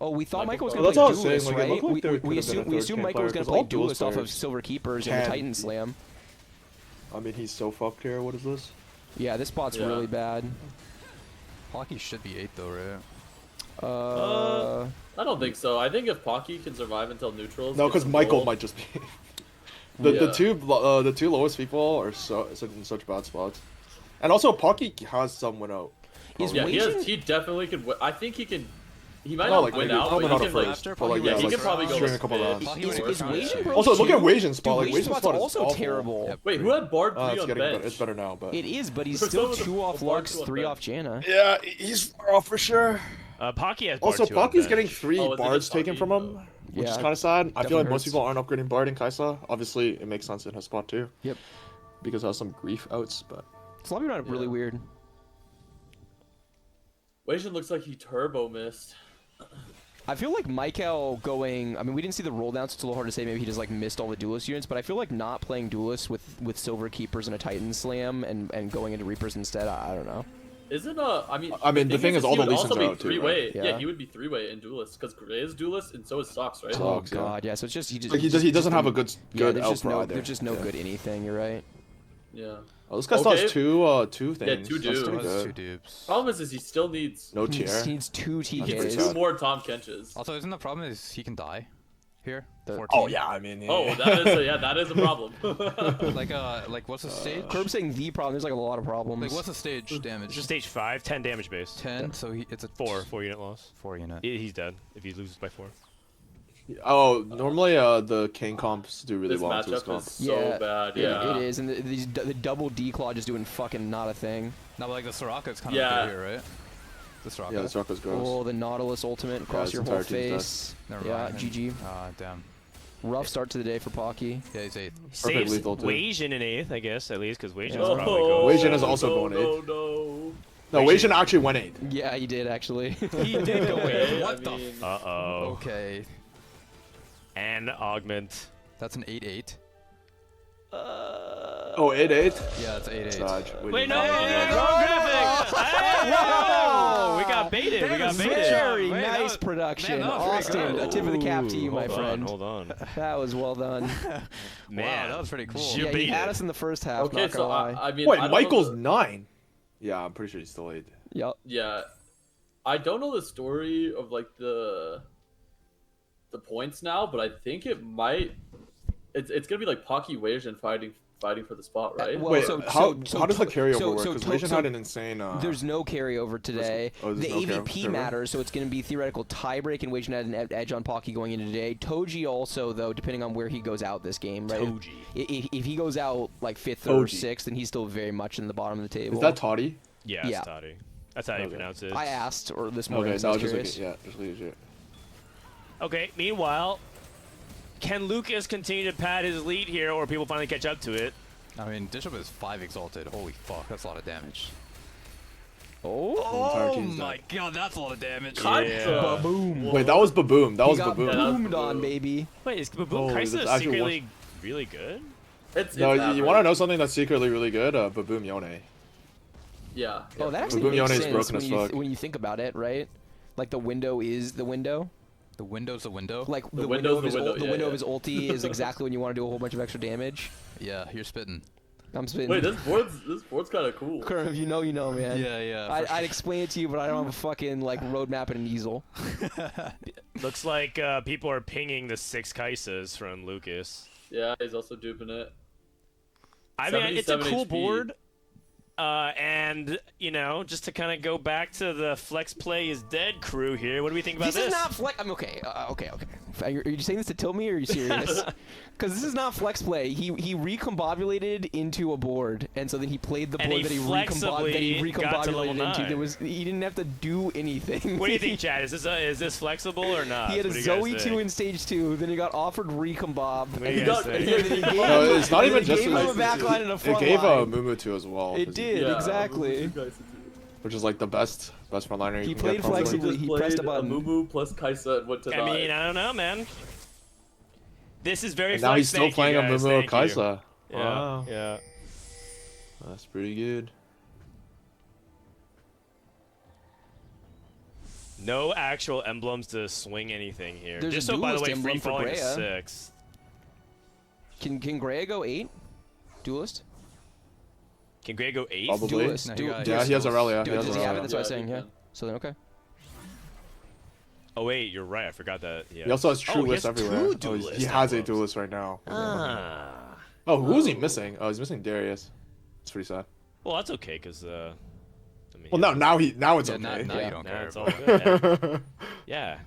Oh, we thought Maikel was Well, going that's to all I play was saying, Duelist, like, it right? looked like there We could have been a assumed third Maikel player, was going to 'cause play all Duelist Duelist off of players Silver Keepers and the can- Titan Slam. I mean, he's so fucked here. What is this? Yeah, this spot's Yeah. really bad. Pocky should be 8 though, right? I don't think so. I think if Pocky can survive until neutrals. No, get because some Maikel gold- might just be. the Yeah. the two lowest people are in such bad spots, and also Pocky has some win out. Is Yeah, Wasian- he definitely could. I think he can. He might No, not like win maybe out, probably but not he at can like. first, after, but like yeah, yeah, he like can probably go during a like couple mid. rounds. Pocky Is was Wasian Pro Also, look at 2? Wasian's spot. Dude, Like Wasian's Wasian's spot's spot is also awful. terrible. Yep. Wait, who had Bard 3 It's on getting bench? better. It's better now, but It is, but he's There's still still 2 off a bar Larks, two on 3 bench. off Janna. yeah, he's far off for sure. Pocky has Also, Bard 2 on Pocky's bench. getting 3 Oh, is it bards just taken Pocky? from him, which is Yeah, kind of sad. I feel definitely like most hurts. people aren't upgrading Bard in Kaisa. Obviously, it makes sense in his spot too. Yep. Because it has some grief outs, but Sloppy Round really Yeah. weird. Wasian looks like he turbo missed. I feel like Maikel going. I mean, we didn't see the roll down, so it's a little hard to say. Maybe he just like missed all the Duelist units, but I feel like not playing Duelist with Silver Keepers and a Titan Slam and going into Reapers instead. I don't know. Isn't I mean, the thing is, all he the would Lee Sins also are be out too, 3-way. right? Yeah. Yeah. He would be 3-way in Duelist because Grea is Duelist and so is Socks, right? So- Oh Sucks, yeah. god, yeah. So it's just he just like he doesn't have a good yeah. good There's just no output there's just no yeah. good anything. You're right. Yeah. Oh, this guy still Okay. has two things. two That's dudes. pretty That's good. 2 dupes. Problem is he still needs No He tier. needs 2 he needs pretty TKs. sad. 2 more Tom Kenches. Also, isn't the problem is he can die here? The- 14. Oh yeah, I mean. Yeah. Oh, that is a problem. like what's the stage? Curb saying the problem. There's like a lot of problems. Like what's the stage It's damage? just stage 5, 10 damage base. 10. So it's a 4 unit loss. 4 unit. He's dead if he loses by 4. Oh, normally the King comps do really This well into this matchup comp. is so bad. Yeah. It is, and the double D-Claw just doing fucking not a thing. No, but like the Soraka is kind of Yeah. good here, right? The Soraka. Yeah, this Rocco's gross. Oh, the Nautilus ultimate across his your whole entire team's face. Never Yeah, mind. GG. Ah, damn. Rough start to the day for Pocky. Yeah, he's 8th. Saves lethal, too. Wasian in 8th, I guess, at least, because Wasian's Yeah. probably going. Wasian is also no, going no, 8th. no. No, Wasian actually went 8. Yeah, he did actually. He did go Okay, 8th. What I the? mean, Uh-oh. Okay, And Augment. that's an 8-8. Oh, 8-8? Yeah, it's 8-8. Dodge. Wait, no, wrong graphic! Hey, whoa! We got baited, we got baited. Very Man, nice that- production. man, that was pretty Austin, good. a tip of the cap to you, my Hold friend. on, hold on. That was well done. Man, that was pretty cool. You Yeah, he beat had it. us in the first half, okay, not so gonna lie. I mean, Wait, I don't know Michael's the- 9. Yeah, I'm pretty sure he's still 8. Yep. Yeah, I don't know the story of like the points now, but I think it might. It's gonna be like Pocky Wasian fighting for the spot, right? Well, Wait, so- how so does the to- carryover so- work? so Because to- Wasian so had an insane. There's no carryover today. oh, The there's no AVP carryover? matters, so it's going to be theoretical tiebreak, and Wasian had an edge on Pocky going into today. Toji also, though, depending on where he goes out this game, right? Toji. If he goes out like 5th or Toji. 6th, then he's still very much in the bottom of the table. Is that Toddy? Yeah, Yeah. it's Toddy. That's how you Okay. pronounce it. I asked or this morning. Okay, so I no, was just curious. like just legit. Okay, meanwhile, can Lucas continue to pad his lead here, or people finally catch up to it? I mean, Dishsoap is 5 exalted. Holy fuck, that's a lot of damage. Oh, entire Oh team's my god, that's a lot of damage. Yeah. boom! Wait, that was Baboom. That He was got Baboom. that was boomed on, Baboom. baby. Wait, is Boom Holy, Kaisa that's actually secretly really good? It's No, you average. want to know something that's secretly really good? Baboom Yone. Yeah. Oh, that actually Boom makes Yone's sense broken when as you, fuck. when you think about it, right? Like the window is the window. The window's the window. Like The the, window's window of his the window, the yeah, window yeah. of his ulti is exactly when you want to do a whole bunch of extra damage. Yeah, you're spitting. I'm spitting. Wait, this board's kind of cool. Curve, you know, man. Yeah, yeah. I'd explain it to you, but I don't have a fucking like roadmap and an easel. Looks like people are pinging the 6 Kaisas from Lucas. Yeah, he's also duping it. I mean, 70, it's a cool 7 HP. board. And, you know, just to kind of go back to the flex play is dead crew here, what do we think about this? This is not flex. I'm okay. Okay. Are you saying this to tilt me, or are you serious? Because this is not flex play. He recombobulated into a board, and so then he played the board that he recombobulated into. He didn't have to do anything. What do you think, Chad? Is this flexible or not? He had a Zoe 2 in stage 2, then he got offered recombob. It's not even just him a backline and a front it gave line. Mumu 2 as well. It did, exactly. Which is like the best frontliner you He can played get, probably. flexibly. He pressed a button. Mumu plus Kaisa and went to I mean, I don't know, man. This is very And now he's still playing a Mumu or Kaisa. Yeah, Wow. yeah. That's pretty good. No actual emblems to swing anything here. There's Just a so, by the duelist way, emblem free for falling Grea. is 6. Can Grea go 8? Duelist? Can Grea go 8? Probably. Duelist. No, Yeah, he has Aurelia. Does he have it? Aurelia. That's what I was Yeah, saying, he yeah. can. So then, okay. Oh wait, you're right. I forgot that. Yeah. He also has true he lists has everywhere. two Oh, duelist he has a emblems. duelist right now. Ah. Oh, who's he missing? Oh, he's missing Darius. It's pretty sad. Well, that's okay, cause I mean, Well, now it's Yeah, okay. now you don't nah, care. it's but- all good. Man. Yeah.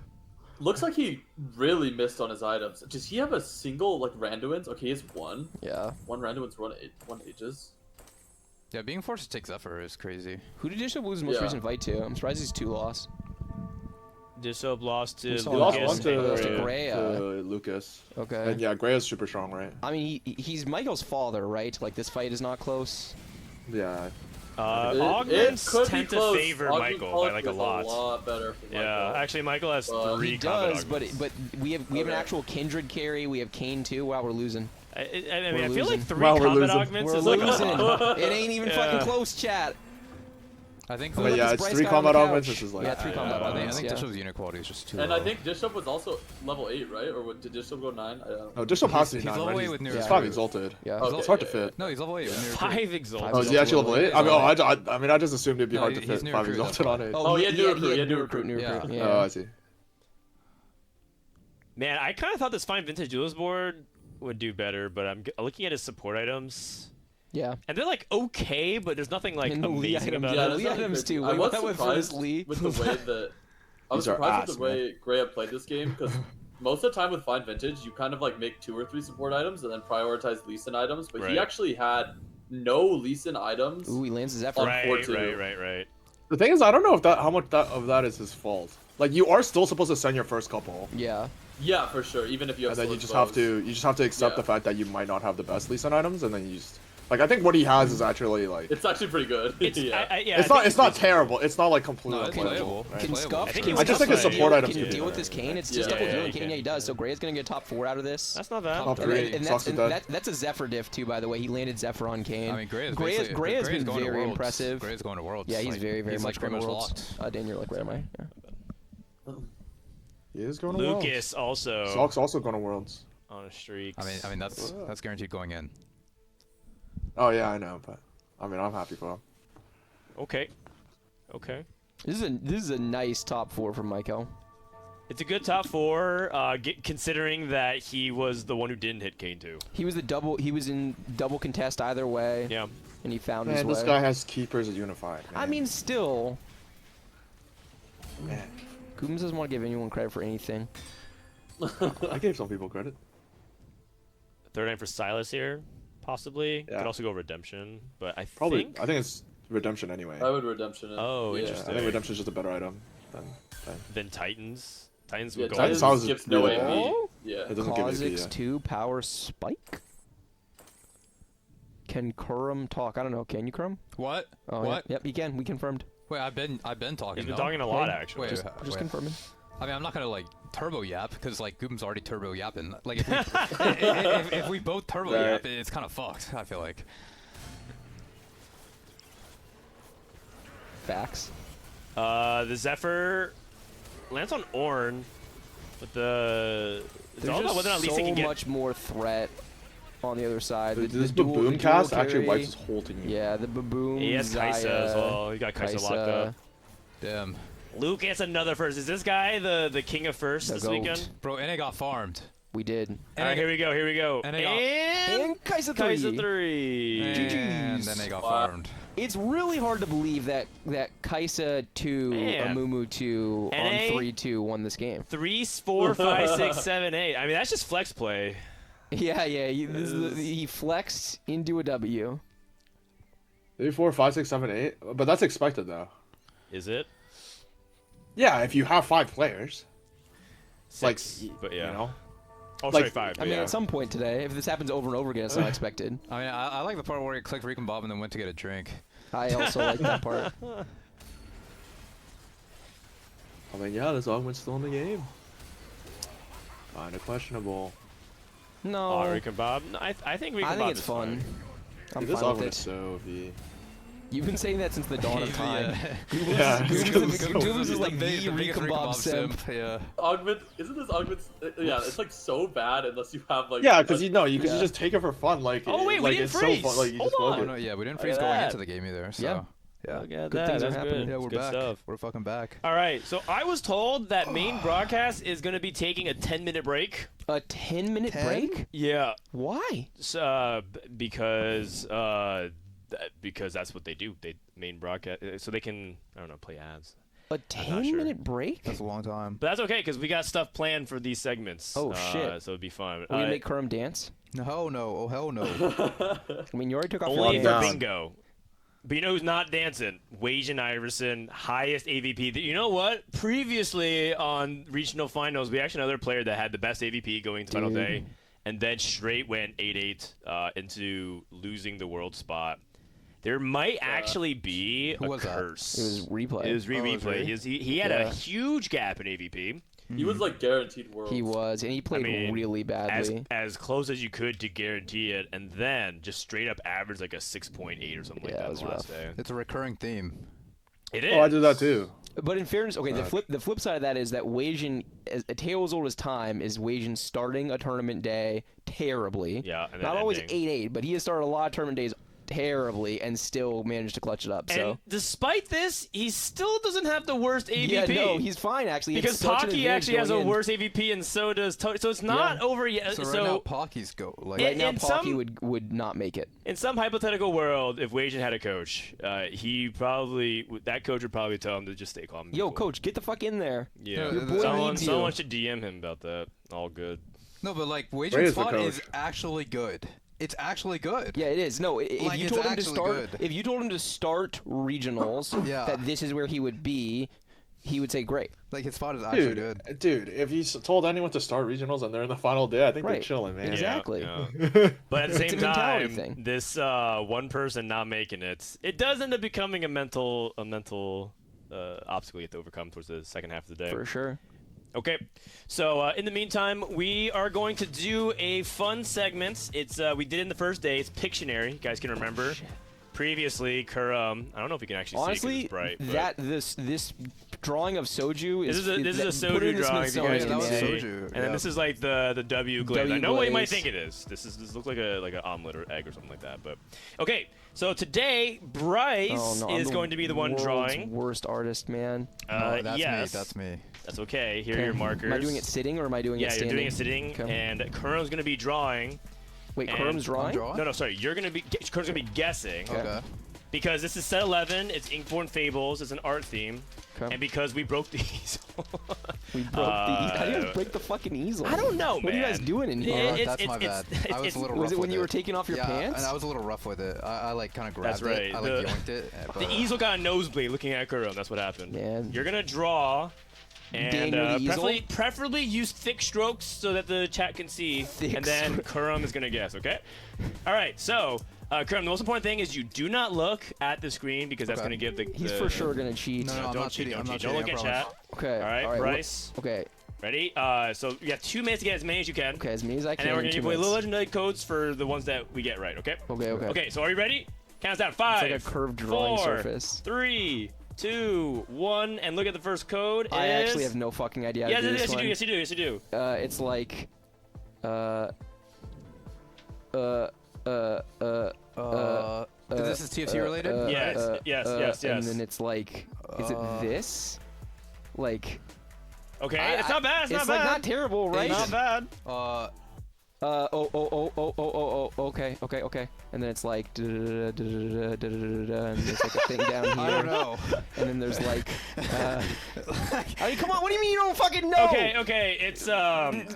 Looks like he really missed on his items. Does he have a single like Randuin's? Okay, he has one. Yeah. One Randuin's, one Aegis. Yeah, being forced to take Zephyr is crazy. Who did Dishsoap lose his most Yeah. recent fight to? I'm surprised he's 2 loss. Dishsoap lost to He He lost Lucas. one to Grea. to Lucas. Okay. And yeah, Grea's super strong, right? I mean, he's Maikel's father, right? Like, this fight is not close. Yeah. Augments could be tend to close. favor Augment Maikel by like a is lot. better for Yeah, Maikel. actually, Maikel has Well, 3 He combat does, but augments. we have an Okay. actual Kindred carry. We have Kane too. Wow, we're losing. I mean, We're I feel like losing. 3 Well, we're combat losing. augments We're is like losing. a lot. It ain't even Yeah. fucking close, chat. I think. Look But at yeah, this it's Bryce 3 guy on the combat couch. augments, which is like... Yeah, 3 combat I think, augments. Yeah. Dishsoap's unit quality is just too And low. I think Dishsoap was also level 8, right? Or did Dishsoap go 9? I don't know. No, Dishsoap has to be He's 9, level right? 8 with Near He's Yeah. 5 exalted. Yeah. Okay, It's hard to yeah, fit. No, he's level 8 with Near 5 exalted. Oh, is he actually level 8? I mean, Exalted. I mean, I just assumed it'd be No, hard to he's fit near 5 recruit, that's exalted on why. 8. Oh, he had new recruit, recruit. Yeah. Oh, I see. Man, I kind of thought this fine vintage duelist board would do better, but I'm looking at his support items, Yeah. and they're like okay, but there's nothing like And the Lee amazing items, about yeah, it. the Lee that's items nothing too. crazy. I What was went first, surprised Lee? with the way that I was These are surprised with ass, the way Grea played this game because most of the time with Fine Vintage, you kind of like make 2 or 3 support items and then prioritize Lee Sin items, but Right. he actually had no Lee Sin items. Ooh, he lands his Zephyr. Right, Unfortunate. right. The thing is, I don't know if how much of that is his fault. Like, you are still supposed to send your first couple. Yeah. Yeah, for sure. Even if you have And then you Slick just have to accept Yeah. the fact that you might not have the best Lee Sin items, and then you just... Like, I think what he has is actually, like... It's actually pretty good. It's, yeah. yeah, It's not terrible. It's not, like, completely No, it's unplayable. playable. right? Can Playable. Scuff? I think can he I just think his Scuff support play. items Can you do deal with better. this Kane? It's just Yeah, double yeah, dueling you Kane. can. Yeah, he does. So Grea's gonna get top 4 out of this. That's not bad. Top And, three. and Socks is dead. that's a Zephyr diff too, by the way. He landed Zephyr on Kane. I mean, Grea's Grea's been going to very Worlds. impressive. Grea's going to Worlds. Yeah, he's Like, very he's, much like, pretty going to much Worlds. locked. Dan, you're like, where am I? Yeah. He is going to Worlds. Lucas also Sock's also going to Worlds. on a streak. I mean that's guaranteed going in. Oh, yeah, I know, but... I mean, I'm happy for him. Okay. This is a nice top 4 from Maikel. It's a good top 4, considering that he was the one who didn't hit Kane too. He was in double contest either way. Yeah. And he found his Man, way. this guy has keepers at Unified. Man. I mean, still, Man. Guubums doesn't want to give anyone credit for anything. I gave some people credit. Third name for Silas here, possibly. Yeah. Could also go Redemption, but I Probably. think. I think it's Redemption anyway. I would Redemption it. Oh, yeah. I interesting. think Redemption's just a better item than... Then Titans. Titans Yeah, would go. Titans Sounds skips no really AP. bad. Yeah. It doesn't give AP, Kha'Zix yeah. 2 power spike? Can Kurum talk? I don't know. Can you, Kurum? What? Oh, What? Yep, he can. We confirmed. Wait, I've been talking. He's been though. talking a lot, Okay. actually. Wait, Just wait. confirming. I mean, I'm not gonna like turbo yap because like Guubums already turbo yapping. Like if we, if we both turbo Right. yap, it's kind of fucked. I feel like. Facts. The Zephyr lands on Ornn, but it's There's all about just whether or not Lisa so can get. much more threat on the other side. This dual- baboon dual cast actually carry- wipes his whole team. Yeah, the baboon. He has Kaisa as well. He got Kaisa locked up. Damn, Lucas another first. Is this guy the king of first The this goat. weekend? bro, and it got farmed. We did. All right, here we go. And they got- And Kaisa 3. Kaisa 3. And then they got farmed. It's really hard to believe that Kaisa 2, Man. Amumu 2, NA? on 3-2 won this game. 3, 4, 5, 6, 7, 8. I mean, that's just flex play. Yeah. He flexed into a W. 3, 4, 5, 6, 7, 8. But that's expected though. Is it? Yeah, if you have 5 players. 6, Like, but yeah. You know? Oh, like- sorry, 5. I mean, Yeah. at some point today, if this happens over and over again, it's not expected. I mean, I like the part where he clicked Recon Bob and then went to get a drink. I also like that part. I mean, yeah, this Augment's still in the game. Kinda questionable. No, Rick and Bob. No, I think Rick I and think Bob it's is fun. I'm Dude, this fine with Augment's it. so V. You've been saying that since the dawn of time. Yeah, Goobums is like the biggest Recon Bob simp. Yeah. Augment, isn't this Augment's? Yeah, it's like so bad unless you have like. Yeah, because you Yeah. just take it for fun. Like, Oh, wait, we like didn't it's freeze. so fun. Like, you Hold just on. love Oh, it. no, yeah, we didn't Look freeze at going that. into the game either. So. Yeah. Yeah. Look at Good that. things are That's happening. good. Yeah, we're Good back. stuff. We're fucking back. All right, so I was told that main broadcast is going to be taking a 10-minute break. A 10-minute 10? break? Yeah, Why? because that's what they do. They main broadcast, so they can play ads. A not sure. 10-minute break? That's a long time. But that's okay because we got stuff planned for these segments. Oh, shit. So it'd be fun. Will you make Kurum dance? No, oh hell no. I mean, you already took off only your for pants. bingo. But you know who's not dancing? Wasianiverson, highest AVP. You know what? Previously on regional finals, we actually had another player that had the best AVP going to final day, and then straight went 8-8 into losing the world spot. There might actually be a was that? curse. It was replay. It was it was replay. He had a Yeah. huge gap in AVP. He was like guaranteed worlds. He was, and he played mean, really badly. As close as you could to guarantee it, and then just straight up average like a 6.8 or something like Yeah, that it was the last rough. day. It's a recurring theme. It is. Oh, I did that too. But in fairness, okay, the flip side of that is that Wasian, a tale as old as time, is Wasian starting a tournament day terribly. Yeah, and then Not always ending. 8-8, but he has started a lot of tournament days terribly and still managed to clutch it up. So And despite this, he still doesn't have the worst AVP. yeah, no, he's fine actually. It's because such an Pocky advantage actually has a going in. worse AVP, and so does Toddy. So it's not over yet. So right now, Pocky's go like. Right now, in Pocky some- would not make it. in some hypothetical world, if Wasian had a coach, that coach would probably tell him to just stay calm. and be Yo, cool. coach, get the fuck in there. Yeah, Your boy someone, needs you. someone should DM him about that. All good. No, but like Ray Wage's is the spot is coach. actually good. It's actually good. Yeah, it is. No, if Like, you it's told him to actually start, good. if you told him to start regionals, Yeah. that this is where he would be, he would say great. Like his spot is actually good. Dude, if you told anyone to start regionals and they're in the final day, I think Right. they're chilling, man. Exactly. Yeah. But at the It's same a mentality time, thing. this one person not making it does end up becoming a mental obstacle you have to overcome towards the second half of the day. For sure. Okay, so in the meantime, we are going to do a fun segment. It's we did it in the first day. It's Pictionary. You guys can remember. Previously, Kurum. I don't know if you can actually see Honestly, 'cause it's bright. but- that this drawing of Soju is This is a put it in Soju the drawing. If you guys Smithsonian, can that was man. see. Soju, And then yeah. this is like the W glaze. I W know what you might glaze. think it is. This looks like an omelet or egg or something like that. But okay, so today Bryce Oh, no, I'm is the going to be the one world's drawing. worst artist, man. No, that's yes, me. That's me. That's okay. Here are Okay. your markers. Am I doing it sitting or am I doing Yeah, it you're standing? doing it sitting, Okay. and Kurum's going to be drawing. Wait, and- Kurum's drawing? I'm drawing? No, sorry. Kurum's going to be guessing. Okay. Because this is set 11, it's Inkborn Fables, it's an art theme, Okay. and because we broke the easel. We broke the easel. How do you guys break the fucking easel? I don't know, What man. are you guys doing in here? Alright, It's- that's my it's- bad. I was a little rough Was it when with you were taking off your yeah, pants? and I was a little rough with it. I like kind of grabbed That's right. it. I like yoinked it. But The easel got a nosebleed looking at Kurum, that's what happened. Man. You're going to draw, and Daniel the easel? preferably use thick strokes so that the chat can see, Thick and then strokes. Kurum is going to guess, okay? All right, so, Kurum, the most important thing is you do not look at the screen because that's Okay. going to give the... He's the- for sure gonna cheat. No, no, I'm don't not cheat, cheating. don't I'm not cheat. Don't cheating. look I at promise. chat. Okay. All right, what- Bryce. Okay. Ready? So you have 2 minutes to get as many as you can. Okay, as many as I And can. then we're in going to 2 play little minutes. legendary codes for the ones that we get right, okay? Okay. Okay. Okay, so are you ready? Count down. 5, It's like a curved drawing 4, surface. 3, 2, 1, and look at the first code. I is... actually have no fucking idea how Yes, to do yes, this you one. do. Yes, you do. Yes, you do. It's like, This is TFT related. Yes, yes, yes, And yes. then it's like, is it this? Like, Okay, it's not bad. It's not like bad. not terrible, right? Not bad. Okay. And then it's like, and there's like a thing down here. I don't know. And then there's like, I mean, come on, what do you mean you don't fucking know? Okay, it's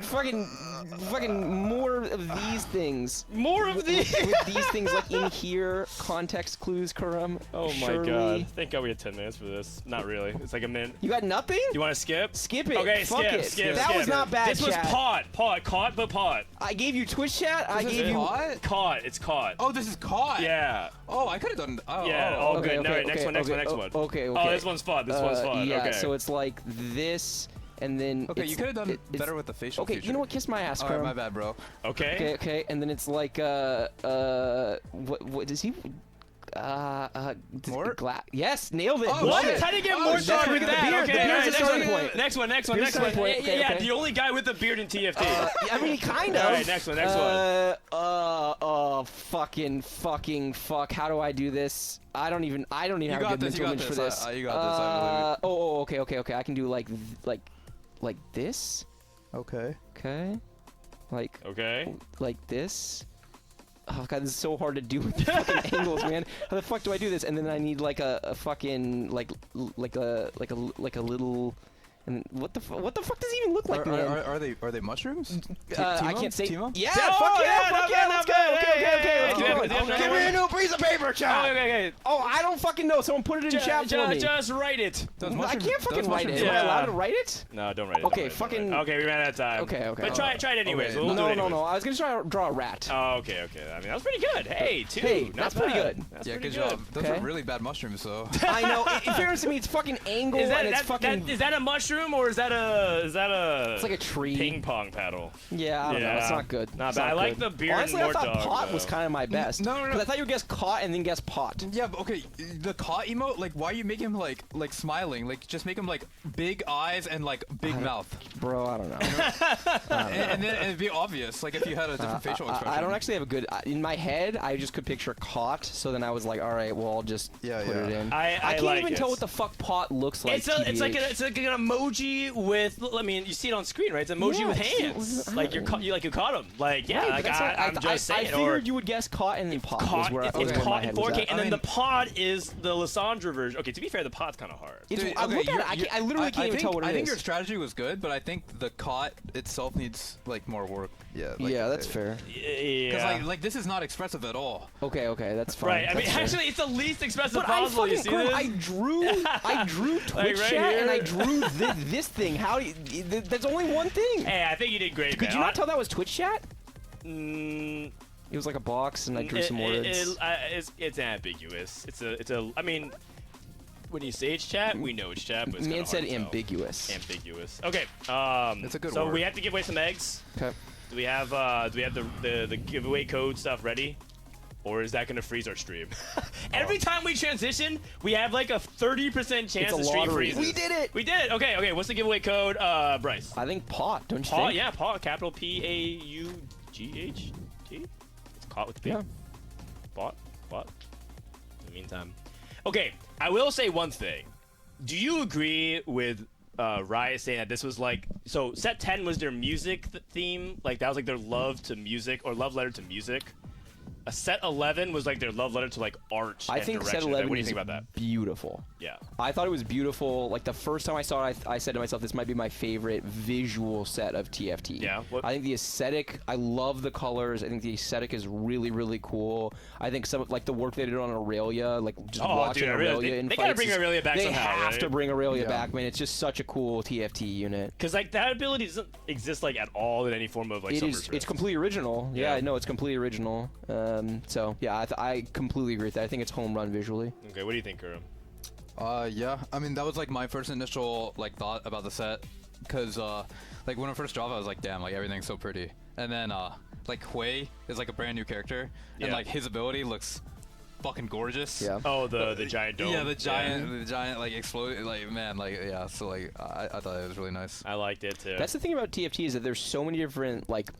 fucking more of these things. more of these. With these things like in here, context clues, Kurum. Oh my surely. god. Thank God we had 10 minutes for this. Not really. It's like a minute. You got nothing? You want to skip? Skip it. Okay, Fuck skip, it. skip, That skip. was not bad, This was chat. caught, but pot. I gave you Twitch chat. I This is gave you. caught? Caught, it's caught. Oh, this is caught. Yeah. Oh, I could have done. Oh, Yeah, oh, all Okay, good. No, okay, next one. Okay. Oh, this one's fun. This one's fun. Yeah, okay. so it's like this, and then. Okay, you it's- could have done it's- better with the facial Okay, feature. you know what? Kiss my ass, Alright, Kurum. my bad, bro. Okay. Okay, and then it's like what does he? Mort? Yes, nailed it. Oh, What? shit. How did you get Oh, more shit. dark Look with at the that? beard. Okay, The beard's alright, a next starting one. point. Next one. Beard's a Yeah, starting point. Okay, yeah, okay. the only guy with the beard in TFT. I mean, kind of. All right, next one. Fuck. How do I do this? I don't even have a got good this, you mental got image for this. this. You got this, I believe Okay. I can do like this. Okay. Okay. Okay. Like this. Oh god, this is so hard to do with the fucking angles, man. How the fuck do I do this? And then I need like a fucking like a little. And what the fuck does it even look like, man? Are they mushrooms? I can't say. Timo? Yeah, Oh, fuck yeah, yeah, not let's go. bad. Okay. Hey, Keep going. hey, Give me a new piece of paper, chat. Okay. Oh, I don't fucking know. Someone put it in chat for me. Just write it. Those I mushrooms- can't fucking those write it. mushrooms- Am I Yeah. allowed to write it? No, don't write it. Okay, don't write it, don't fucking- write it. Okay, we ran out of time. Okay. But try it anyways. Okay. We'll do it No. anyways. I was gonna try to draw a rat. Oh, okay. I mean, that was pretty good. Hey, two. Hey, Not that's pretty bad. good. That's Yeah, pretty good job. Those Okay. are really bad mushrooms, so. I know. In fairness to me, it's fucking angle Is that, and it's fucking. is that a mushroom or is that a It's like a tree. ping pong paddle? Yeah, I don't know. It's not good. Not It's bad. I like good. the beard Honestly, and I thought Mort Dog, pot was though. kind of my best. No. Because I thought you would guess caught and then guess pot. Yeah, but okay, the caught emote, like, why you make him like smiling? Like, just make him like big eyes and like big mouth, Bro, I don't know. and then it'd be obvious. Like if you had a different facial expression. I don't actually have a good. In my head, I just could picture caught. So then I was like, all right, well, I'll just put it in. I can't like even it. tell what the fuck pot looks like. It's like an emoji with. I mean, you see it on screen, right? It's an emoji Yeah, with it's- hands. Like you caught him. Like yeah, Right, like but that's not- I'm just saying. I figured you would guess caught and then pot. Caught, was where it's where my caught in head was 4K, at. and I then mean- the pod is the Lissandra version. Okay, to be fair, the pod's kind of hard. It's, Dude, I okay, look at you're- it. you're- I literally can't even tell what it is. I think your strategy was good, but I think the caught itself needs like more work. Yeah. Like, yeah, that's fair. Because Yeah. like this is not expressive at all. Okay, that's fine. Right. I mean, That's fair. actually, it's the least expressive But I possible. You fucking see this? I drew Twitch right chat and I here. drew this thing. How do you, there's only one thing. Hey, I think you did great, Could man. you not tell that was Twitch chat? Mm, It was like a box and I drew some words. it's ambiguous. It's a. I mean, when you say it's chat, we know it's chat, but it's Man kinda said hard to tell. ambiguous. Ambiguous. Okay. It's a good So word. we have to give away some eggs. Okay. Do we have the giveaway code stuff ready? Or is that gonna freeze our stream? Every time we transition, we have like a 30% chance It's a the stream lottery. freezes. We did it! We did it! Okay, what's the giveaway code, Bryce? I think pot, don't you Paul, think? yeah, Paul, capital P-A-U-G-H-T? It's caught with P. Yeah. Bought. In the meantime. Okay, I will say one thing. Do you agree with Riot saying that this was like... So, set 10 was their music theme. Like, that was like their love to music, or love letter to music. A set 11 was like their love letter to like art. I and think direction. set 11 What do you is think about that? beautiful. Yeah. I thought it was beautiful. Like the first time I saw it, I said to myself, this might be my favorite visual set of TFT. Yeah, what- I think the aesthetic, I love the colors. I think the aesthetic is really, really cool. I think some of like the work they did on Aurelia, like just watching dude, Aurelia they in gotta fights bring is- Aurelia back They somehow, have right? to bring Aurelia Yeah. back, man. It's just such a cool TFT unit. Because like that ability doesn't exist like at all in any form of like It Summer's is. Rift. It's completely original. Yeah. Yeah, no, it's completely original. So yeah, I completely agree with that. I think it's home run visually. Okay, what do you think, Kurum? Yeah. I mean, that was like my first initial like thought about the set, cause like when I first dropped, I was like, damn, like everything's so pretty. And then like Hui is like a brand new character, and Yeah. like his ability looks fucking gorgeous. Yeah. Oh, the giant dome. Yeah, the giant like exploded, like man, like yeah. So like I thought it was really nice. I liked it too. That's the thing about TFT is that there's so many different like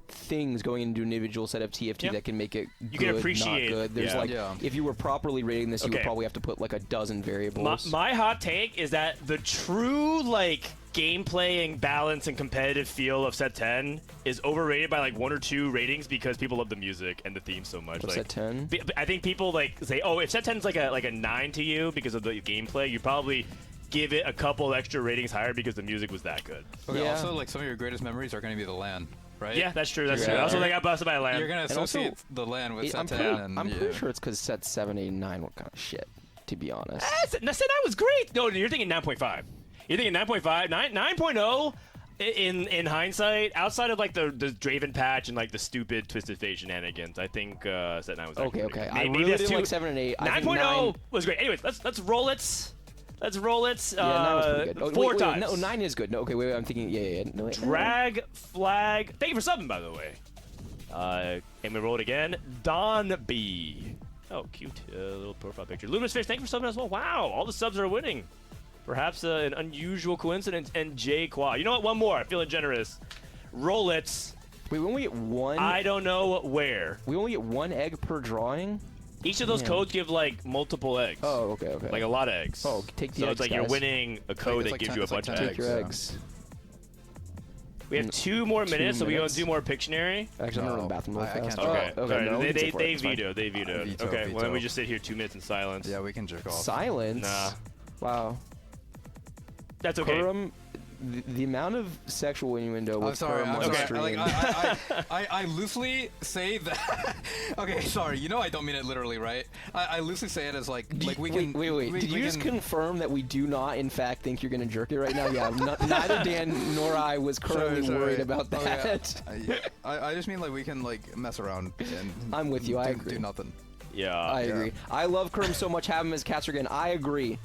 things going into an individual set of TFT Yeah. that can make it You good, can appreciate- not good. There's yeah. like Yeah. if you were properly rating this, you Okay. would probably have to put like a dozen variables. My hot take is that the true like gameplay and balance and competitive feel of set 10 is overrated by like 1 or 2 ratings because people love the music and the theme so much. Like, set 10? I think people like say, oh, if set 10 is like a 9 to you because of the gameplay, you probably give it a couple extra ratings higher because the music was that good. Okay, Yeah. also, like, some of your greatest memories are going to be the LAN, right? Yeah, that's true. That's Yeah. true. Also, they got busted by a land. You're going to And also, associate the LAN with set I'm 10. pretty, and, I'm yeah. pretty sure it's because set 7, 8, and 9 were kind of shit, to be honest. Set 9 was great. No, you're thinking 9.5. You're thinking 9.5, 9.0. In hindsight, outside of like the Draven patch and like the stupid Twisted Fate shenanigans, I think set 9 was Okay, actually okay. good. I Maybe really that's didn't too- like 7 and 8. I think 9.0 was great. Anyways, let's roll it. Let's roll it. Yeah, 9 was pretty good. Oh, 4 wait, times. No, 9 is good. No, okay, wait, I'm thinking, yeah. No, wait, Drag flag. Thank you for subbing, by the way. And we roll it again. Don B. Oh, cute little profile picture. Luminous Fish, thank you for subbing as well. Wow, all the subs are winning. Perhaps an unusual coincidence. And J Qua. You know what? One more. I'm feeling generous. Roll it. Wait, we only get one. I don't know where. We only get 1 egg per drawing. Each of those Yeah. codes give like multiple eggs. Oh, okay. Like a lot of eggs. Oh, take the So eggs, it's like you're guys. winning a code it's that like gives 10 you a it's like bunch of 10 eggs. Take your yeah. eggs. We have 2 more minutes, so we minutes. gonna do more Pictionary. Actually, I'm going to No, the bathroom really I can't fast. do it. Okay. okay. Sorry, No, we they can sit for it, they it's fine. vetoed. They vetoed. Veto, Okay. Well, then we veto. just sit here 2 minutes in silence. Yeah, we can jerk off. Silence? Nah. Wow. That's okay. Kurum, the amount of sexual innuendo I'm with sorry. Kurum I'm on sorry. stream. Like, I loosely say that. Okay, sorry. You know I don't mean it literally, right? I loosely say it as like we can. Wait. we Did you just can- confirm that we do not, in fact, think you're going to jerk it right now? Yeah, neither Dan nor I was currently Sorry. worried about Oh, yeah. that. I just mean like we can like mess around and. I'm with you, I agree. Do nothing. Yeah. I agree. I love Kurum so much. Have him as Caster again. I agree.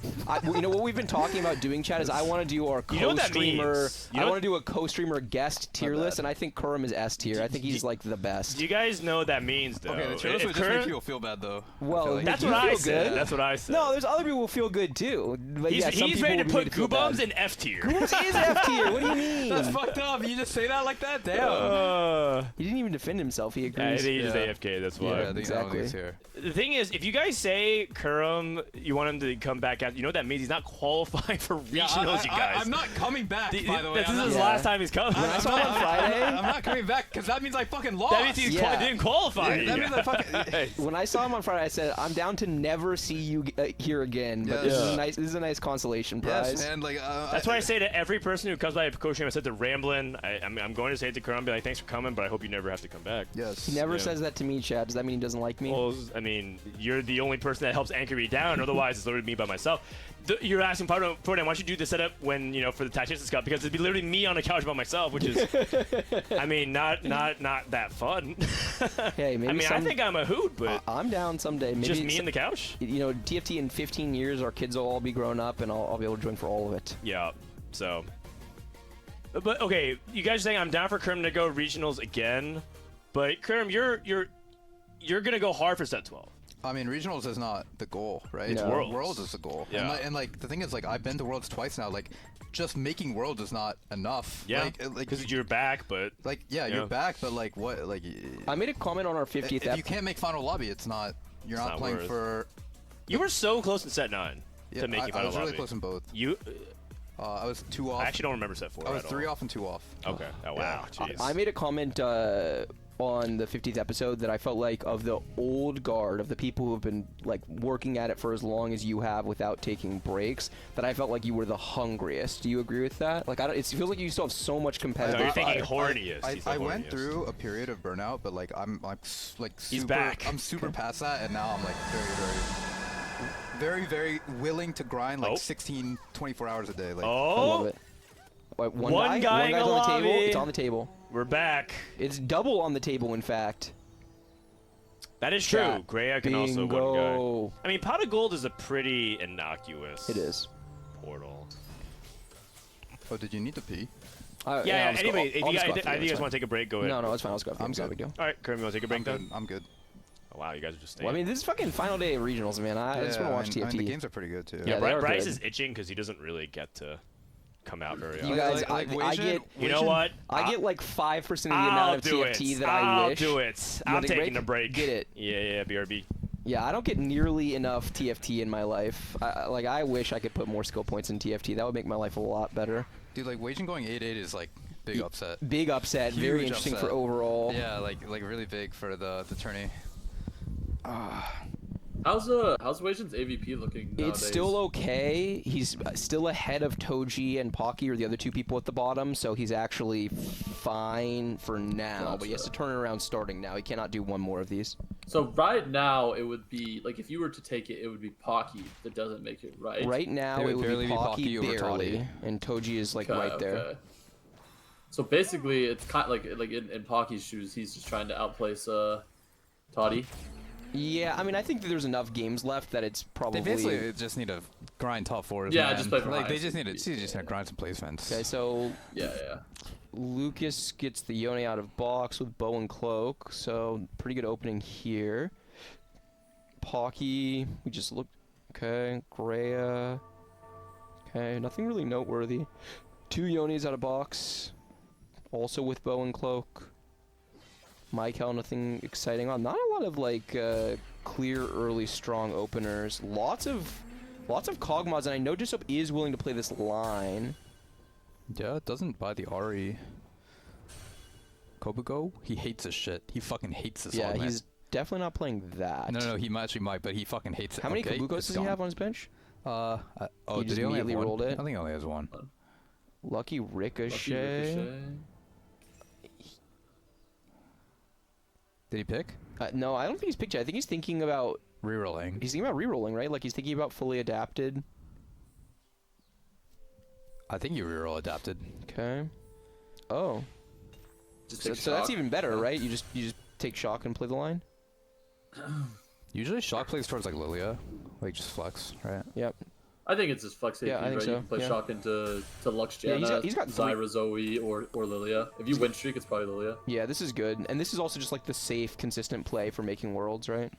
You know what we've been talking about doing, Chad, is I want to do our You know what that co-streamer. means? You know I what- want to do a co-streamer guest tier bad. list, and I think Kurum is S tier. I think he's like the best. Do you guys know what that means, though? Okay, the tier list If would just Kurum- make people feel bad though. I Well, feel like. That's You what I feel said. good? That's what I said. No, there's other people who feel good too. But He's, yeah, some he's people ready to will be put made feel bad. Guubums in F tier. Guubums is F tier. What do you mean? That's fucked up. You just say that like that? Damn. He didn't even defend himself. He I agrees. think he's just Yeah. AFK. That's why. Yeah, I think exactly. he's here. The thing is, if you guys say Kurum, you want him to come back out, you know what that means? He's not qualifying for regionals, you guys. I'm not coming back, by the way. This I'm is not- his Yeah. last time he's coming. When I saw him on Friday, I'm not coming back because that means I fucking lost. That means he Yeah. didn't qualify. That means I fucking. when I saw him on Friday, I said, "I'm down to never see you here again." But Yes. this is nice. This is a nice consolation prize. Yes, man. Like That's why I say to every person who comes by Pockygom, I said to Ramblin', I'm going to say it to Kurum, be like, thanks for coming, but I hope you never have to come back. Yes. He never Yeah. says that to me, Chad. Does that mean he doesn't like me? Well, I mean, you're the only person that helps anchor me down. Otherwise, it's literally me by myself. You're asking Frodan, why don't you do the setup when for the Tacticians Cup? Because it'd be literally me on a couch by myself, which is, I mean, not that fun. Hey, maybe I mean, I think I'm a hoot, but I'm down someday. Maybe just me and the couch. TFT in 15 years, our kids will all be grown up, and I'll be able to join for all of it. Yeah. So, but okay, you guys are saying I'm down for Kurum to go regionals again, but Kurum, you're gonna go hard for set 12. I mean, regionals is not the goal, right? No. Worlds. is the goal. Yeah. And like the thing is, like I've been to Worlds twice now. Like, just making Worlds is not enough. Yeah. Like, Because you're back, but yeah, Yeah. you're back, but like what? Like, I made a comment on our 50th if you can't make final lobby, it's not. You're It's not not playing worth. for. you were so close in set 9 Yeah, to making I final was lobby. really close in both. You, I was 2 off. I actually don't remember set 4. I was at 3 all. off and 2 off. Okay. Oh wow. Jeez. I made a comment on the 50th episode that I felt like of the old guard, of the people who have been like working at it for as long as you have without taking breaks, that I felt like you were the hungriest. Do you agree with that? Like, it feels like you still have so much No, competitive you're thinking fire. horniest. He's the I went horniest. through a period of burnout, but like I'm like super. He's back. I'm super past that, and now I'm like very willing to grind like Oh. 16, 24 hours a day. Like, I Oh, love it. Wait, One one guy in guy's the on the table. lobby. It's on the table. we're back. It's double on the table, in fact. That is true. Chat. Grea can also one guy. Bingo. I mean, Pot of Gold is a pretty innocuous. It is. Portal. oh, did you need to pee? Yeah. I'll just go- Anyway, if I'll you just guys, go after I you, think you it's guys fine. want to take a break, go ahead. No, it's fine. Let's go. I'm It's no good. big deal. All right, Kerm, you want to take a break I'm then? good. I'm good. Oh, wow, you guys are just staying. Well, I mean, this is fucking final day of regionals, man. I just want to watch I mean, TFT. the games are pretty good too. Yeah, they are Bryce good. is itching because he doesn't really get to come out very often. You guys, Like, I get, You know what? I get like 5% of the I'll amount of do TFT it. that I I'll wish. do it. You wanna I'm take a taking a break. Get it. Yeah, BRB. Yeah, I don't get nearly enough TFT in my life. I wish I could put more skill points in TFT. That would make my life a lot better. Dude, like Wagen going 8-8 is like big upset. Big upset. Huge Very interesting upset. for overall. Yeah, like really big for the tourney. How's Wagen's AVP looking nowadays? It's still okay. He's still ahead of Toddy and Pocky, or the other two people at the bottom, so he's actually fine for now. But he has to turn it around starting now. He cannot do one more of these. So right now, it would be, like, if you were to take it, it would be Pocky that doesn't make it, right? Right now, They would it would barely be be Pocky Pocky over barely, Toddy. and Toddy is, like, Okay, right there. okay. So basically, it's kind of like in Pocky's shoes, he's just trying to outplace Toddy. Yeah, I mean, I think that there's enough games left that it's probably... They basically just need to grind top 4s. Yeah, man. just play for like they highs. just need to grind some placements. Okay, so Yeah. Lucas gets the Yone out of box with bow and cloak, so pretty good opening here. Pocky, we just looked... Okay, Grea... Okay, nothing really noteworthy. 2 Yonis out of box, also with bow and cloak. Maikel, nothing exciting on. Not a lot of like clear early strong openers. Lots of Cogmods, and I know Dishsoap is willing to play this line. Yeah, it doesn't buy the Ari. Kobugo? He hates this shit. He fucking hates this. Yeah, augment. he's definitely not playing that. No, he actually might, but he fucking hates it. How many okay? Kabukos It's does he gone. have on his bench? Oh, He did just he only have immediately one? rolled it? I think he only has one. Lucky Ricochet. Did he pick? No, I don't think he's picked yet. I think he's thinking about Rerolling. he's thinking about re-rolling, right? Like he's thinking about fully adapted. I think you reroll adapted. Okay. Oh. Just So, take so that's shock. even better, right? You just take shock and play the line. Usually shock plays towards like Lillia, like just flex, right? Yep. I think it's just flex AP, Yeah, I think right? so, You can play yeah. shock into Lux Yeah, Janna, he's got three- Zyra Zoe, or Lillia. If you win streak, it's probably Lillia. Yeah, this is good, and this is also just like the safe, consistent play for making worlds, right?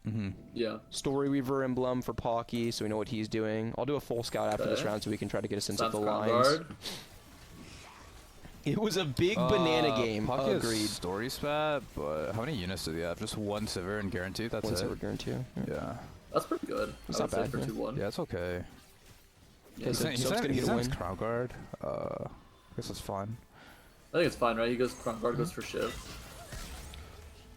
Mm-hmm. Yeah. Story Weaver emblem for Pocky, so we know what he's doing. I'll do a full scout after this Okay. round so we can try to get a sense of Sounds the Crown lines. Guard. It was a big banana game. Pocky has Agreed. story spat, but how many units do they have? Just 1 Sivir and guaranteed. That's Once it. we're guarantee. Yeah. That's pretty good. It's I not would say bad, for yeah. 2-1. Yeah, it's okay. Okay, so Soap's gonna get a win. Crown Guard. I guess that's fine. I think it's fine, right? He goes Crown Guard goes for Shiv.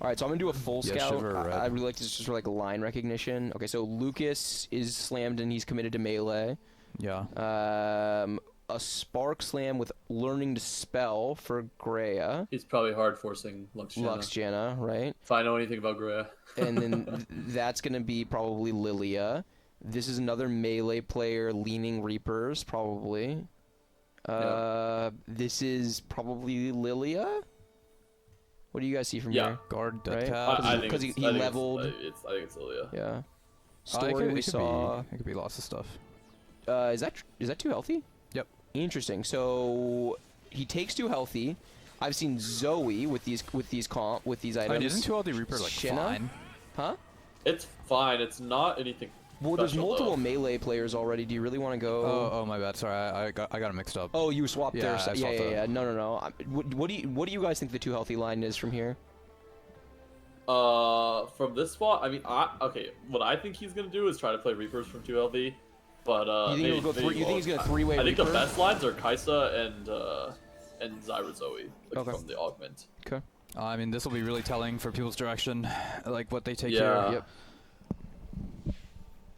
All right, so I'm gonna do a full Yeah, scout. Shiver or red. I really like this just for like line recognition. Okay, so Lucas is slammed and he's committed to melee. Yeah. A spark slam with learning to spell for Grea. He's probably hard forcing Lux Janna. Lux Janna, right? If I know anything about Grea. And then that's gonna be probably Lillia. This is another melee player leaning Reapers, probably. This is probably Lillia. What do you guys see from Yeah. here? Guard, Right? dead cap. I think 'cause it's- he I think leveled. I think it's Lillia. Yeah. It Story could- we it could saw. Be, it could be lots of stuff. Is that too healthy? Yep. Interesting. So he takes too healthy. I've seen Zoe with these items. I mean, isn't 2 LD Reaper like Shinna? fine? Huh? It's fine. It's not anything. Well, there's special, multiple though. melee players already. Do you really want to go? Oh, my bad. Sorry, I got it mixed up. Oh, you swapped Yeah, their I side. swapped them. Yeah. No. What do you guys think the too healthy line is from here? From this spot, I mean, okay. What I think he's gonna do is try to play Reapers from 2LD, but You think he'll go three? You think he's gonna three-way I think Reaper? the best lines are Kaisa and Zyra Zoe, like, Okay. from the augment. Okay. I mean, this will be really telling for people's direction, like what they take Yeah. here. Yep.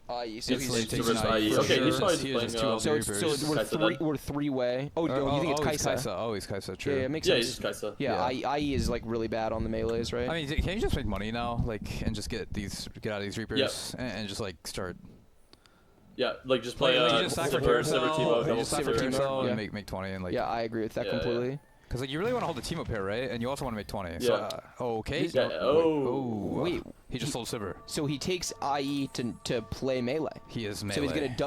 So It's he's like takes Super an IE. for Okay, sure. he's probably He is playing. just 2 LD so Reapers. Kaisa then? we're three-way. Oh, you think it's he's Kaisa? Oh, he's Kaisa. True. Yeah, it makes Yeah, sense. he's just Kaisa. Yeah, IE is like really bad on the melees, right? I mean, can you just make money now, like, and just get out of these Reapers, and just like start? Yeah, like just play Like, you just sack for Sivir, Sivir Teemo, Carousel, double you just sack for Sivir. Carousel Yeah. and make 20, and like, yeah, I agree with that Yeah, completely. because like you really want to hold the team up here, right? And you also want to make 20. So, Yeah. okay. Yeah, Wait, he just sold Sivir. so he takes IE to play melee. He is melee. So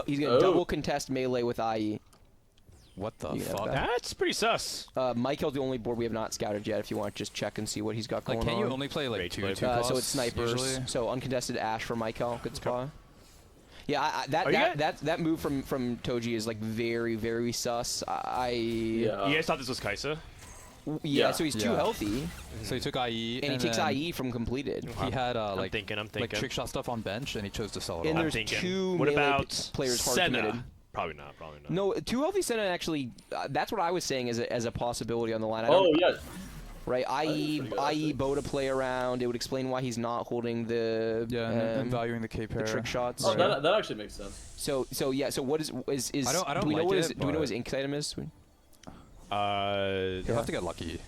he's gonna double contest melee with IE. What the You can have fuck? that. That's pretty sus. Maikel's the only board we have not scouted yet. If you want to just check and see what he's got going Like, can you on. only play like Great two play. two So costs it's snipers. usually? So uncontested Ash for Maikel. Good spot. Yeah, Are you that move from Toddy is like very, very sus. You guys thought this was Kaisa? Yeah, so he's too Yeah. healthy, So he took IE, and he takes then IE from completed. He had I'm like thinking. like trick shot stuff on bench, and he chose to sell it And all. there's thinking. two What melee about players hard Senna? committed. Probably not. Probably not. No, 2 healthy Senna actually. That's what I was saying as a possibility on the line. Oh yeah. Right, pretty good, actually. Boda play around. It would explain why he's not holding the and valuing the K pair. the trick shots. Oh, that actually makes sense. So yeah. So what is I don't do we know like what it, his do we know but- his ink item is? You'll have to get lucky.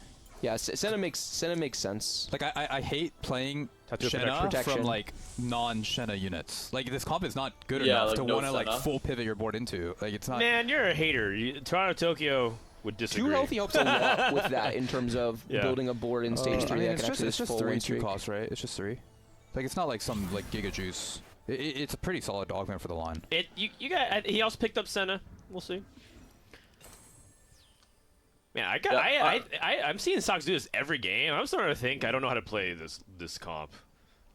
Yeah, Senna makes sense. Like I hate playing Tattoo Shenna protection. from like non-Shenna units. Like this comp is not good Yeah, enough like to no want to like Senna. full pivot your board into. Like it's not. Man, you're a hater. Toronto, Tokyo would disagree. 2 healthy helps a lot with that in terms of Yeah. building a board in stage 3 I mean, that it's can just actually it's just full 3 win 2 streak. cost, right? It's just 3. Like it's not like some like Giga Juice. It's a pretty solid augment for the line. You got. He also picked up Senna. We'll see. Man, I'm seeing Sox do this every game. I'm starting to think I don't know how to play this comp.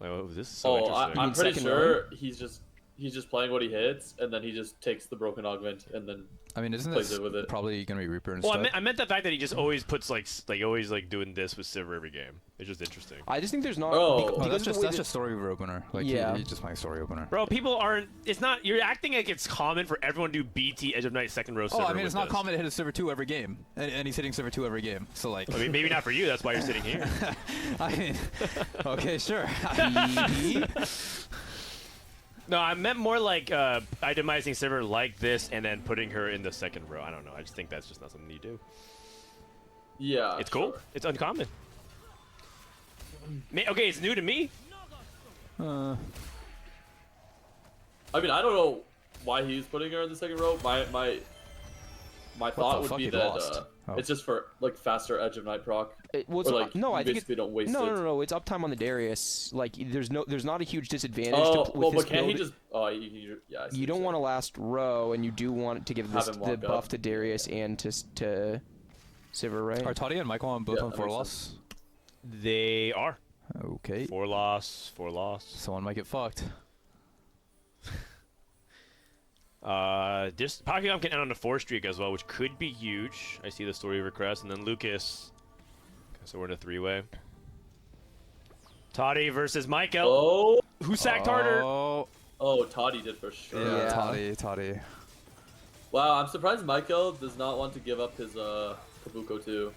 Like, oh, this is so interesting. I'm pretty second sure he's just playing what he hits, and then he just takes the broken augment, and then I mean, isn't plays this it with it. probably gonna be Reaper Well, instead? I meant the fact that he just always puts like always like doing this with Sivir every game. It's just interesting. I just think there's not. Oh. because Oh, of that's the just way that's that- just story over opener. Like Yeah. he's just playing story opener. Bro, people aren't. It's not. You're acting like it's common for everyone to do BT Edge of Night second row. Oh, I Sivir mean, it's with not this. common to hit a Sivir 2 every game, and he's hitting Sivir 2 every game. So like, I mean, maybe not for you. That's why you're sitting here. I mean, okay, sure. No, I meant more like itemizing Sivir like this and then putting her in the second row. I don't know. I just think that's just not something you do. Yeah, It's cool. sure. It's uncommon. Okay, it's new to me. I mean, I don't know why he's putting her in the second row. My thought the would fuck, be he that lost? Oh. it's just for like faster Edge of Night proc. Well, Or like no, you I think basically don't waste no, it. no. It's uptime on the Darius. Like there's not a huge disadvantage. Oh, with well, this but can't he build. just? Oh, yeah. I see You what don't you're want to last row, and you do want to give Have this, him the walk buff up. to Darius and to Sivir, right? Are Toddy and Maikel on both Yeah, on that 4 makes loss? They are Okay. 4 loss. Someone might get fucked. This Pockygom can end on a 4 streak as well, which could be huge. I see the story request, and then Lucas. Okay, so we're in a 3-way. Toddy versus Maikel. Oh, Who sacked harder? oh, Toddy did for sure. Yeah, Toddy. Wow, I'm surprised Maikel does not want to give up his Kabuko too.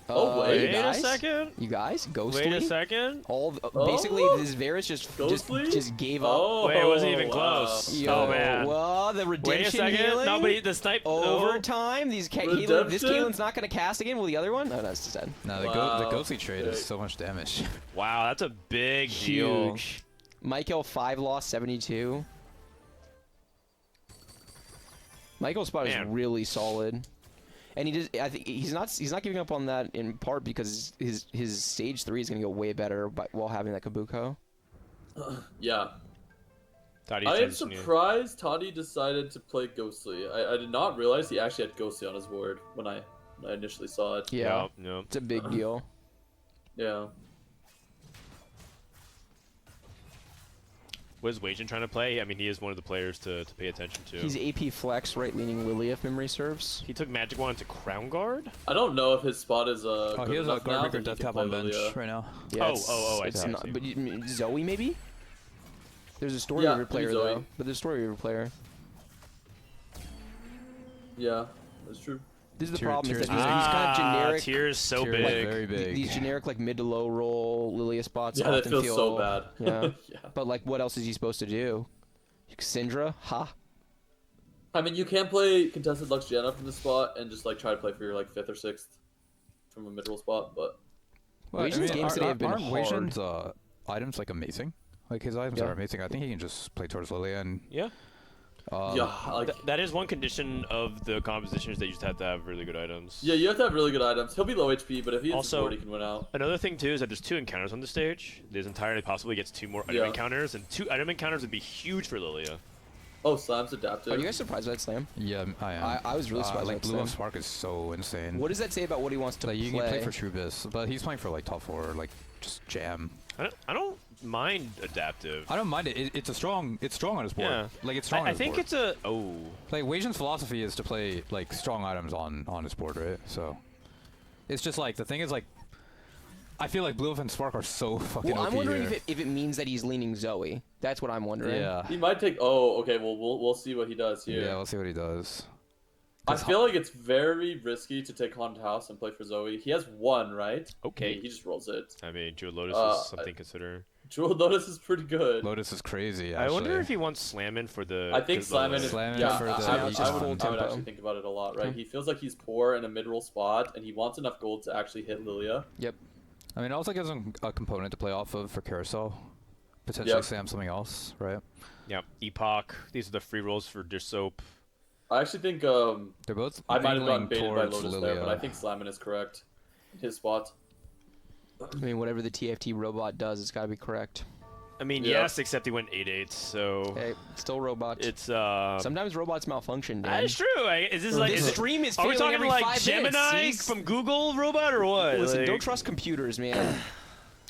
Oh, wait, you Wait guys? a second. You guys, Ghostly. Wait a second. Basically, Oh. this Varus just Ghostly? just gave up. Oh, Wait, it wasn't even wow. close. Yo, Oh man. Well, the Wait a redemption second. healing. No, but the snipe. Overtime. This Redemption? Kaelin's not going to cast again. Will the other one? Oh, no, it's dead. No, the Wow. ghostly trade is Sick. so much damage. Wow, that's a big deal. Huge. Maikel 5 loss 72. Maikel's spot Man. is really solid. And he just, I think he's not giving up on that in part because his stage 3 is going to go way better while having that Kabuko. Yeah. Toddy I am says, yeah. surprised Toddy decided to play Ghostly. I did not realize he actually had Ghostly on his board when I initially saw it. Yeah, No. it's a big deal. Yeah. What is Wajan trying to play? I mean, he is one of the players to pay attention to. He's AP flex, right-leaning Lillia, if memory serves. He took Magic Wand to Crown Guard? I don't know if his spot is Oh, good he has a enough now Guardbreaker that he Death can Tap play on bench Lillia. right now. Yeah, I it's see. not. But Zoe maybe. There's a story Yeah, river player maybe Zoe. though. But there's a story river player. Yeah, that's true. This is the Tier- problem. Is tiers that he's kind of generic. Tears so Tier big. very big. These generic like mid to low roll Lillia spots Yeah, that often feels feel so bad. Yeah. Yeah. But like, what else is he supposed to do? Syndra? Ha. I mean, you can play contested Lux Janna from this spot and just like try to play for your like 5th or 6th from a mid-roll spot, but Wajan's games today have been aren't hard. Wajan's items like amazing? Like his items Yeah. are amazing. I think he can just play towards Lillia and Yeah. yeah, like That is one condition of the compositions that you just have to have really good items. yeah, you have to have really good items. He'll be low HP, but if he hits Also- his board, he can win out. Another thing too is that there's 2 encounters on the stage. There's entirely possible he gets 2 more item Yeah. encounters, and 2 item encounters would be huge for Lillia. Oh, Slam's adaptive. Are you guys surprised by that slam? yeah, I am. I was really surprised Like by that Blue slam. Spark is so insane. What does that say about what he wants to Like you play? can play for Shrubis, but he's playing for like top 4, like just jam. I don't mind adaptive. I don't mind it. It's strong on his board. Yeah. Like it's strong. on I his think board. it's a like Wajan's philosophy is to play like strong items on his board, right? So it's just like the thing is like I feel like Blue Elf and Spark are so fucking Well, OP I'm wondering here. if it means that he's leaning Zoe. That's what I'm wondering. Yeah. He might take. Oh, okay. Well, we'll see what he does here. Yeah, we'll see what he does. I feel like it's very risky to take Haunted House and play for Zoe. He has one, right? Okay. He just rolls it. I mean, Jewel Lotus is something to consider. Jewel Lotus is pretty good. Lotus is crazy, I actually. wonder if he wants Slammin' for the. I think 'cause the Slammin' lane. is. Slammin' Yeah, for the I would tempo. actually think about it a lot, right? He feels like he's poor in a mid-roll spot, and he wants enough gold to actually hit Lillia. Yep. I mean, it also gives him a component to play off of for Carousel. Potentially Yep. Sam something else, right? Yep. Epoch. These are the free rolls for Dishsoap. I actually think They're both I might have gotten angling baited by towards Lotus there, but I Lillia. think Slammin' is correct. In his spot. I mean, whatever the TFT robot does, it's got to be correct. I mean, Yeah. yes, except he went 8-8, so Hey, still robot. it's Sometimes robots malfunction, Dan. That's true. Is this like This is it- stream is Are we failing talking every like 5 minutes. Gemini See? from Google robot or what? Listen, Like- don't trust computers, man.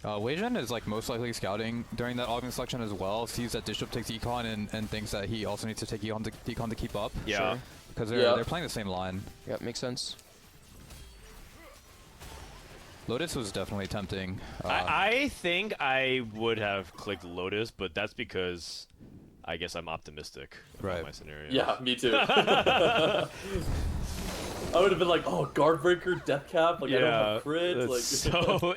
Weijen is like most likely scouting during that Augment selection as well. Sees that Dishsoap takes Econ and thinks that he also needs to take Econ to keep up. Yeah. Sure. Because Yeah. they're playing the same line. Yep, makes sense. Lotus was definitely tempting. I think I would have clicked Lotus, but that's because I guess I'm optimistic about Right. my scenario. Yeah, me too. I would have been like, oh, Guardbreaker, Death Cap, like I don't Yeah. have crit. It's Like,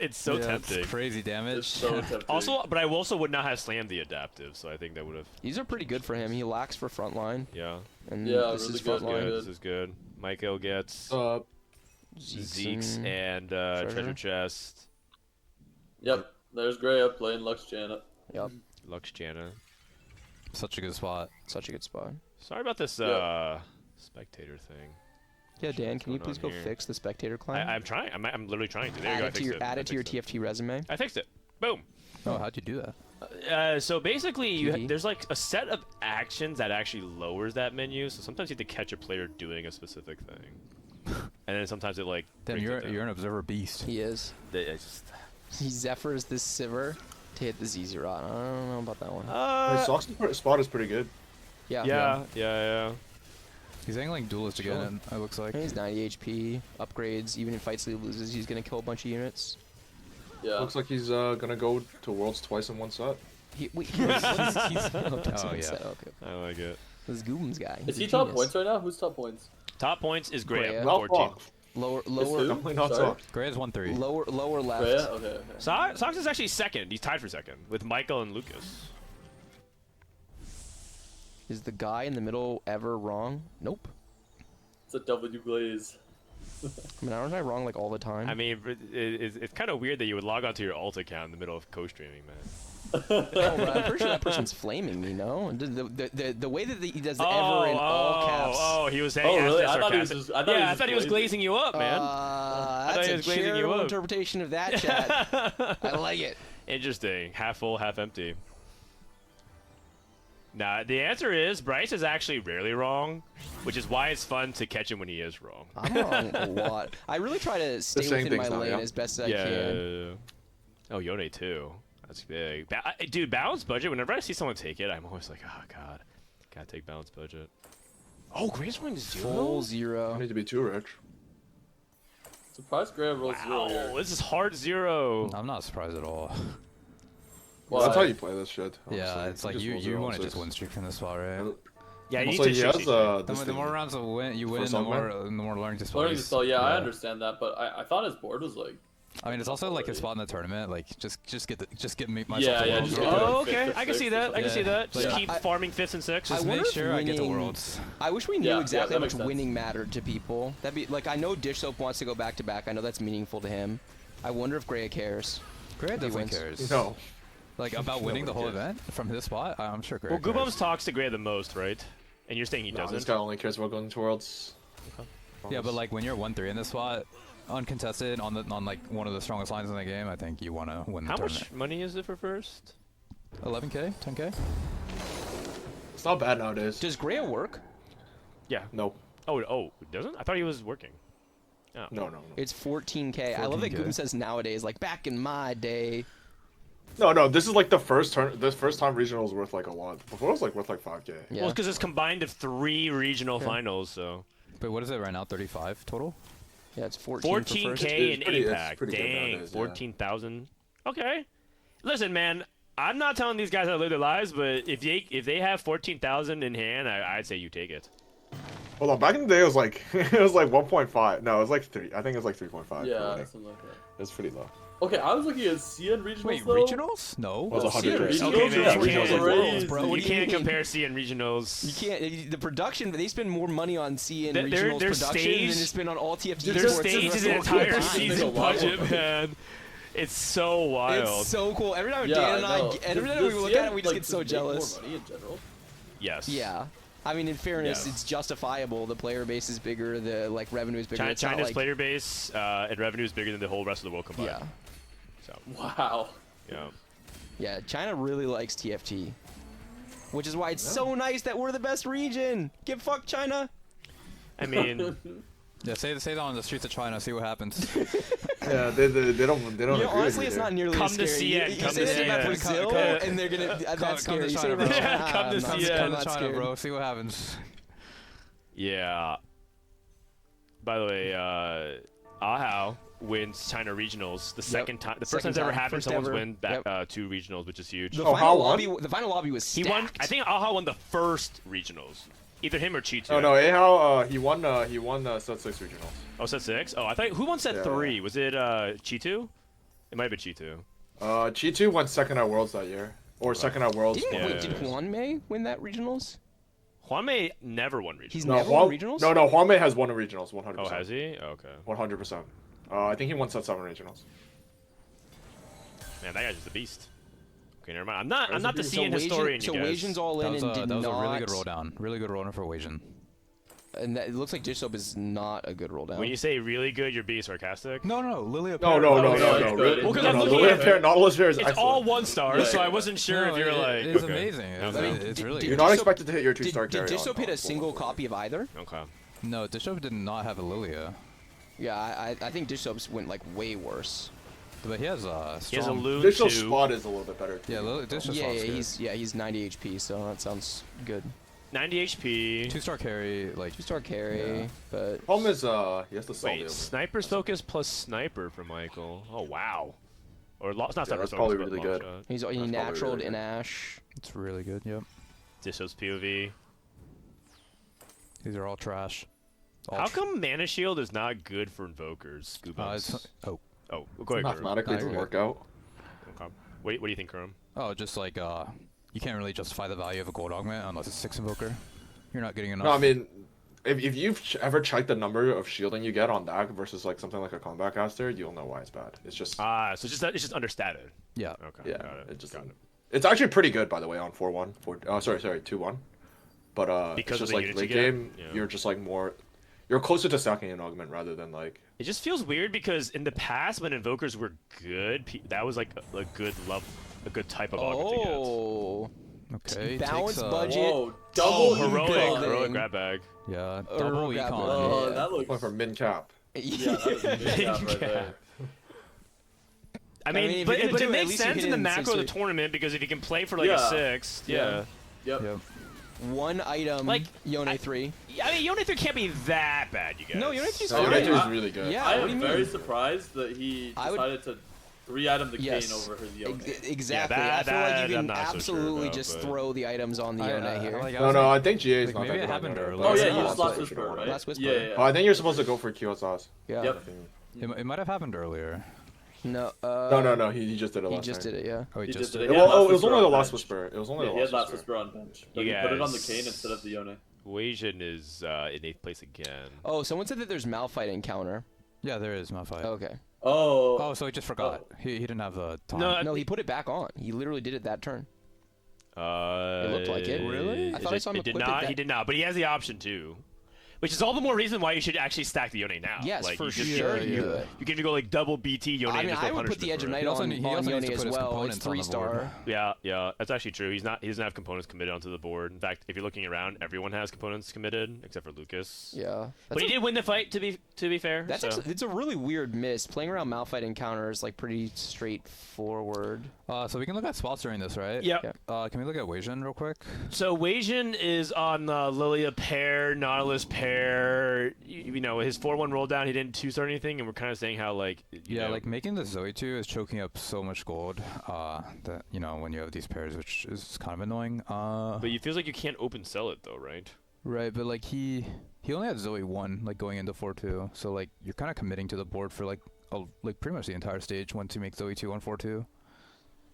it's so Yeah, tempting. It's crazy damage. it's so tempting. Also, but I also would not have slammed the adaptive, so I think that would have. These are pretty good for him. He lacks for frontline. Yeah. And Yeah, this really is good, frontline. good. This is good. Maikel gets Zeke's and- and treasure chest. Yep, there's Grea playing Lux Janet. Yep, Lux Jana. Such a good spot. such a good spot. Sorry about this Yeah. spectator thing. Yeah, Dan, can you going please on go here? fix the spectator climb? I'm trying. I'm literally trying to. There you go. I add it to fixed your it. add I it to your fixed it. TFT resume. I fixed it. Boom. Oh, how'd you do that? So basically, TV. there's like a set of actions that actually lowers that menu. So sometimes you have to catch a player doing a specific thing, and then sometimes it like. Then brings you're it down. an observer beast. He is. It's just- He Zephyrs this Sivir to hit the ZZ Rod. I don't know about that one. Sock's spot is pretty good. yeah. He's angling duelist again, it looks like. He's 90 HP, upgrades. Even if fights he loses, he's gonna kill a bunch of units. Yeah. Looks like he's gonna go to Worlds twice in one set. He's Oh, yeah. Okay. I like it. This Guubums guy. Is he's he a top genius. points right now? Who's top points? Top points is Grea, Grea. Not 14. Fox. Lower, who? Definitely not Sorry? Sock. Grea's 1-3. lower left. Grea? Okay. Sox is actually second. He's tied for second with Maikel and Lucas. Is the guy in the middle ever wrong? Nope. It's a W glaze. I mean, aren't I wrong like all the time? I mean, it's kind of weird that you would log onto your alt account in the middle of co-streaming, man. Oh, but I'm pretty sure that person's flaming me, no? The way that he does the ever in all caps. Oh, he was saying. Oh, really? I I thought he was sarcastic. just- I thought he was yeah, I just thought he was glazing. glazing you up, man. That's thought he a was glazing you charitable up. interpretation of that, chat. I like it. Interesting. Half full, half empty. Nah, the answer is Bryce is actually rarely wrong, which is why it's fun to catch him when he is wrong. I'm wrong a lot. I really try to stay saying within my things now, lane yeah? as best as I Yeah. can. Oh, Yone too. That's big. Dude, balanced budget. Whenever I see someone take it, I'm always like, oh god, gotta take balanced budget. Oh, Grace running Full 0. I need to be too rich. Surprise Grea rolls Wow, 0 here. this is hard 0. I'm not surprised at all. Well, That's how you play this shit. Yeah, honestly. it's like Just you roll you 0 want to on just 6. win streak from this spot, right? Yeah, you need Also, to he shoot has these The this more thing. rounds you For win, the Augment? more learning to Learning to spell, yeah, I Yeah. understand that, but I thought his board was like. I mean, it's also like his Already. spot in the tournament. Like, just get me myself Yeah, to yeah, Worlds just real get quick. Oh, Fifth okay. or I can see sixth that. or I can see something. that. Just Yeah. keep farming 5th and 6th. Just I make wonder if sure I get to winning- Worlds. I wish we knew Yeah, exactly that how much makes sense. winning mattered to people. That'd be like I know Dishsoap wants to go back to back. I know that's meaningful to him. I wonder if Grea cares. Grea definitely wins. cares. No. Like about winning the whole Nobody cares. event from his spot. I'm sure Grea Well, cares. Goobums talks to Grea the most, right? And you're saying he No, this doesn't? guy only cares about going to Worlds. Yeah, but like when you're 1-3 in this spot, uncontested on like one of the strongest lines in the game, I think you want to win the How tournament. much money is it for first? 11k, 10k. It's not bad nowadays. Does Grea work? Yeah. No. Oh, it doesn't? I thought he was working. Oh. No. It's 14k. I love that 14K. Goobums says nowadays, like back in my day. No. This is like the first turn. This first time regional was worth like a lot. Before it was like worth like 5k. Yeah. Well, it's because it's combined of 3 regional finals, so. But what is it right now? 35 total. Yeah, it's 14 for first. 14K in pretty- it's APAC. pretty good Dang, nowadays, yeah. 14,000. Okay. Listen, man, I'm not telling these guys how to live their lives, but if they have 14,000 in hand, I'd say you take it. Hold on, back in the day it was like it was like 1.5. No, it was like 3. I think it was like 3.5. Yeah, Like, something like that. it's pretty low. Okay, I was looking at CN regionals. Wait, though. regionals? No. It was 100. Regionals Okay, is man, you regionals can't- are raised. bro. What You do you can't mean? compare CN regionals. You can't. The production, they spend more money on CN Their- regionals their production stage- than they spend on all TFT. Their esports stage is and an the rest of the entire time. season It's a lot budget, more. man. It's so wild. It's so cool. Every time Yeah, Dan and I know. every time Does we look CN, at it, we just like, get so make more jealous. money in general? Yes. Yeah. I mean, in fairness, Yeah. it's justifiable. The player base is bigger. The like revenue is bigger. It's not China's like, player base and revenue is bigger than the whole rest of the world combined. Yeah. So, Wow. yeah. Yeah. China really likes TFT, which is why it's so nice that we're the best region. Give fuck China. I mean, Yeah, say that on the streets of China. See what happens. Yeah, they don't You know, agree honestly, with it's you not nearly Come as to scary. see it, You come say to that see about it. Brazil, Come- and they're gonna. Come That's scary. to You say China, about bro. China, Come to I'm see not- it. I'm Come not to China, scared. bro. See what happens. yeah. By the way, Ahau wins China regionals the second time. The first Second time's ever time, happened. first Someone's ever. win back Yep. 2 regionals, which is huge. The Oh, final how lobby. won? The final lobby was He stacked. won. I think Ahau won the first regionals. Either him or Cheeto. Oh no, Ahau, he won set 6 regionals. Oh, set 6? Oh, I thought who won set Yeah. 3? Was it Cheeto? It might have been Cheeto. G2 went second at Worlds that year, or second at Worlds. Didn't, Yeah. wait, did Juan May win that regionals? Juanmei never won regionals. He's No, never won regionals. No, Juanmei has won a regionals, 100%. Oh, has he? Okay. 100%. I think he won set 7 regionals. Man, that guy's just a beast. Okay, never mind. I'm not the So CN historian, so you guys. Wasian's all in That was, and a, did that was not. a really good roll down. Really good roll down for Wasian. And that, it looks like Dishsoap is not a good roll down. When you say really good, you're being sarcastic. No, Lillia. No, it's good. really, Well, 'cause no, I'm no, looking Lillia at- Pair, Nautilus Pair is It's excellent. all 1 star, Yeah, so I yeah. wasn't sure if you're like. It's okay. amazing. Okay. It's really You're good. not Dishsoap- expected to hit your 2-star Did carry. Dishsoap hit a single copy of either? Okay. No, Dishsoap did not have a Lillia, Yeah, I think Dishsoap's went like way worse. but he has a He has a strong. loot Dishsoap's too. spot is a little bit better. Too. Yeah, Dishsoap's He's 90 HP, so that sounds good. 90 HP. 2-star carry, like 2-star carry, Yeah. but Problem is, he has to sell the Wait, Sniper's Focus plus Sniper for Maikel. Oh, wow. Or it's not Sniper's that's Focus, probably but really long good. shot. he probably naturaled really in good. Ash. it's really good. Yep. Dishsoap's POV. These are all trash. All How come Mana Shield is not good for Invokers, Guubums? oh, Oh, go ahead, Kurum. Mathematically, it doesn't you're work out. Okay. What do you think, Kurum? just like you can't really justify the value of a gold augment unless it's 6 invoker. You're not getting enough. No, I mean, if you've ever checked the number of shielding you get on that versus like something like a combat caster, you'll know why it's bad. It's just So it's just understated. yeah. Okay. yeah, Got it. it just Got it. it's actually pretty good by the way on 4-1. 2-1. But Because it's of just the like units late you get? game, Yeah. you're just like more, you're closer to stacking an augment rather than like. It just feels weird because in the past when Invokers were good, that was like a good type of augment to get. Oh, Okay. Balance takes, budget. Whoa, double Heroic building. grab bag. Yeah, Or double grab econ. Oh, Yeah. that looks. Going for min cap. Yeah, that was a big gap right there. I mean, mean, if but you're gonna it do it, at makes least you sense hit in it the in macro of the 6-3. tournament because if you can play for like a Yeah. 6, yeah. Yep. Yep. One item. Like, Yone 3. I mean, Yone 3 can't be that bad, you guys. No, Yone 3's No, fine. United is I- really good. Yeah. I what do am you very mean? surprised that he I would- decided to 3-item the Yes. Kane over his Yone. Exactly. Yeah, I feel like that you I'm can not so sure absolutely about, just but- throw the items on the Yone here. No, I think GA is Like, not maybe that it good on happened Yone, earlier. but Oh it's yeah, not you a just lot lost to Whisper, show. right? Last Whisper. Yeah. Oh, I think you're supposed to go for QSS. Yeah. Yep. It might have happened earlier. No. No. He just did it He last just night. did it. Yeah. Oh, he He just just did. did it. Well, Yeah, it was Whisper only on the last bench. whisper. It was only Yeah, the he had last last whisper. Whisper on bench. But You he put it on the guys- Kane instead of the Yone. Wasian is in 8th place again. Oh, someone said that there's Malphite encounter. Yeah, there is Malphite. Okay. Oh, so he just forgot. He didn't have the time. No, No, he put it back on. He literally did it that turn. It looked like it. Really? I thought I saw him It did equip it not. that- He did not. But he has the option too, which is all the more reason why you should actually stack the Yone now. Yes, like, for you just, sure. yeah. You do it. You can even go like double BT Yone. I and mean, just go I would put punishment the Edge for of it. Night He also on, need- he on also Yone needs to as put his well. It's components on the 3-star. board. Yeah, that's actually true. He doesn't have components committed onto the board. In fact, if you're looking around, everyone has components committed except for Lucas. Yeah. But he did win the fight. To be fair, That's so. actually, it's a really weird miss. Playing around Malphite encounter is like pretty straightforward. So we can look at spots during this, right? Yep. Yeah. Can we look at Wasian real quick? So Wasian is on Lillia pair, Nautilus pair. where you know his 4-1 roll down, he didn't 2-star anything, and we're kind of saying how like Yeah, like making the Zoe 2 is choking up so much gold that, you know, when you have these pairs, which is kind of annoying. But it feels like you can't open sell it though, right? Right, but like he only had Zoe 1 like going into 4-2, so like you're kind of committing to the board for like pretty much the entire stage once you make Zoe 2 on 4-2.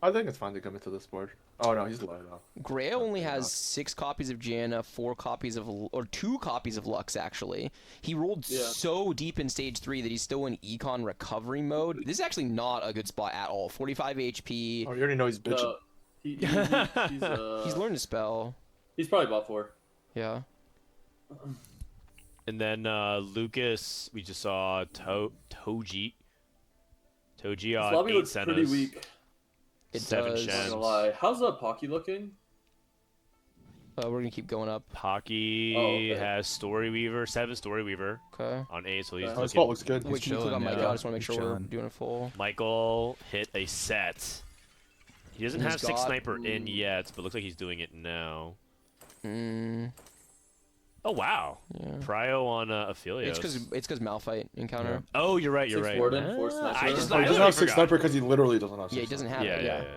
I think it's fine to commit to this board. Oh no, he's low though. Grea only has 6 copies of Janna, 4 copies of, or 2 copies of Lux actually. He rolled so deep in stage 3 that he's still in econ recovery mode. This is actually not a good spot at all. 45 HP. Oh, you already know he's bitching. He's learned to spell. He's probably bot 4. Yeah. And then Lucas, we just saw Toji This on lobby 8 looks Sennas. pretty weak. It 7 does. Not Shens. gonna lie. How's Pocky looking? We're gonna keep going up. Pocky has Storyweaver, 7 Storyweaver Okay. on 8, so he's His spot looking. looks good. Wait, can you click on chilling, Maikel? yeah. I just want to make He's sure we're chilling. doing it full. Maikel hit a set. He doesn't He's have 6 got- sniper in yet, but looks like he's doing it now. Mm, Oh wow, yeah. Prio on Aphelios. It's because Malphite encounter. Oh, you're right. You're 6 right. Warden, 4 Ah, Sniper. I just Oh, he doesn't literally have 6 forgot. sniper because he literally doesn't have 6. Yeah, he doesn't have Yeah, it. yeah, Yeah.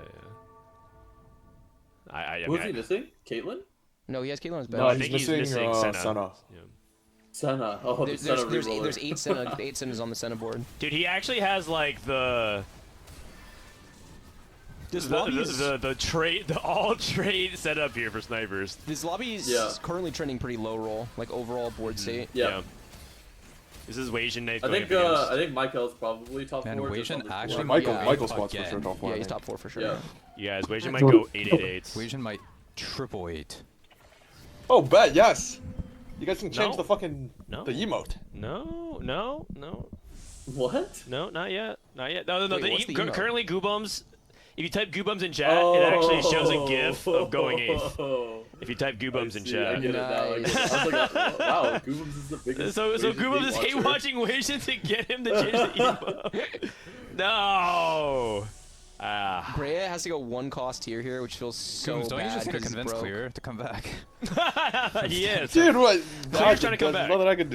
yeah. I Who's mean, he missing? Caitlyn? No, he has Caitlyn on his bench. No, I he's think he's missing missing Senna. Yeah. Senna. Oh, the Senna There's reroller. 8 Sennas on the Senna board. Dude, he actually has like the all trade set up here for snipers. This lobby is Yeah. currently trending pretty low roll, like overall board state. Yeah. This is Wasian Knight I going think up against. I think Maikel's probably top Man, 4. just Wasian on this actually board. Michael, Yeah. Michael's spot's for Again. sure top 4. Yeah, he's top 4 for sure. Yeah. You guys, Wasian might go 888. Wasian might triple 8. Oh, bet, yes! You guys can change No. the fucking No. the emote. No, What? not yet. No. Wait, what's the emote? Currently, Guubums. If you type Guubums in chat, it actually shows a GIF of going 8th. Oh. If you type Guubums in I chat. get it now. I get it. I was like, wow, Guubums is the biggest. So Wasian Guubums is hate hate watcher. watching Wasian to get him to change the emote. No. Ah. Grea has to go 1 cost tier here, which feels so Don't you bad just need to 'cause he's convince broke. Clear to come back? He is. Dude, what? Clear's trying to come There's back. nothing I can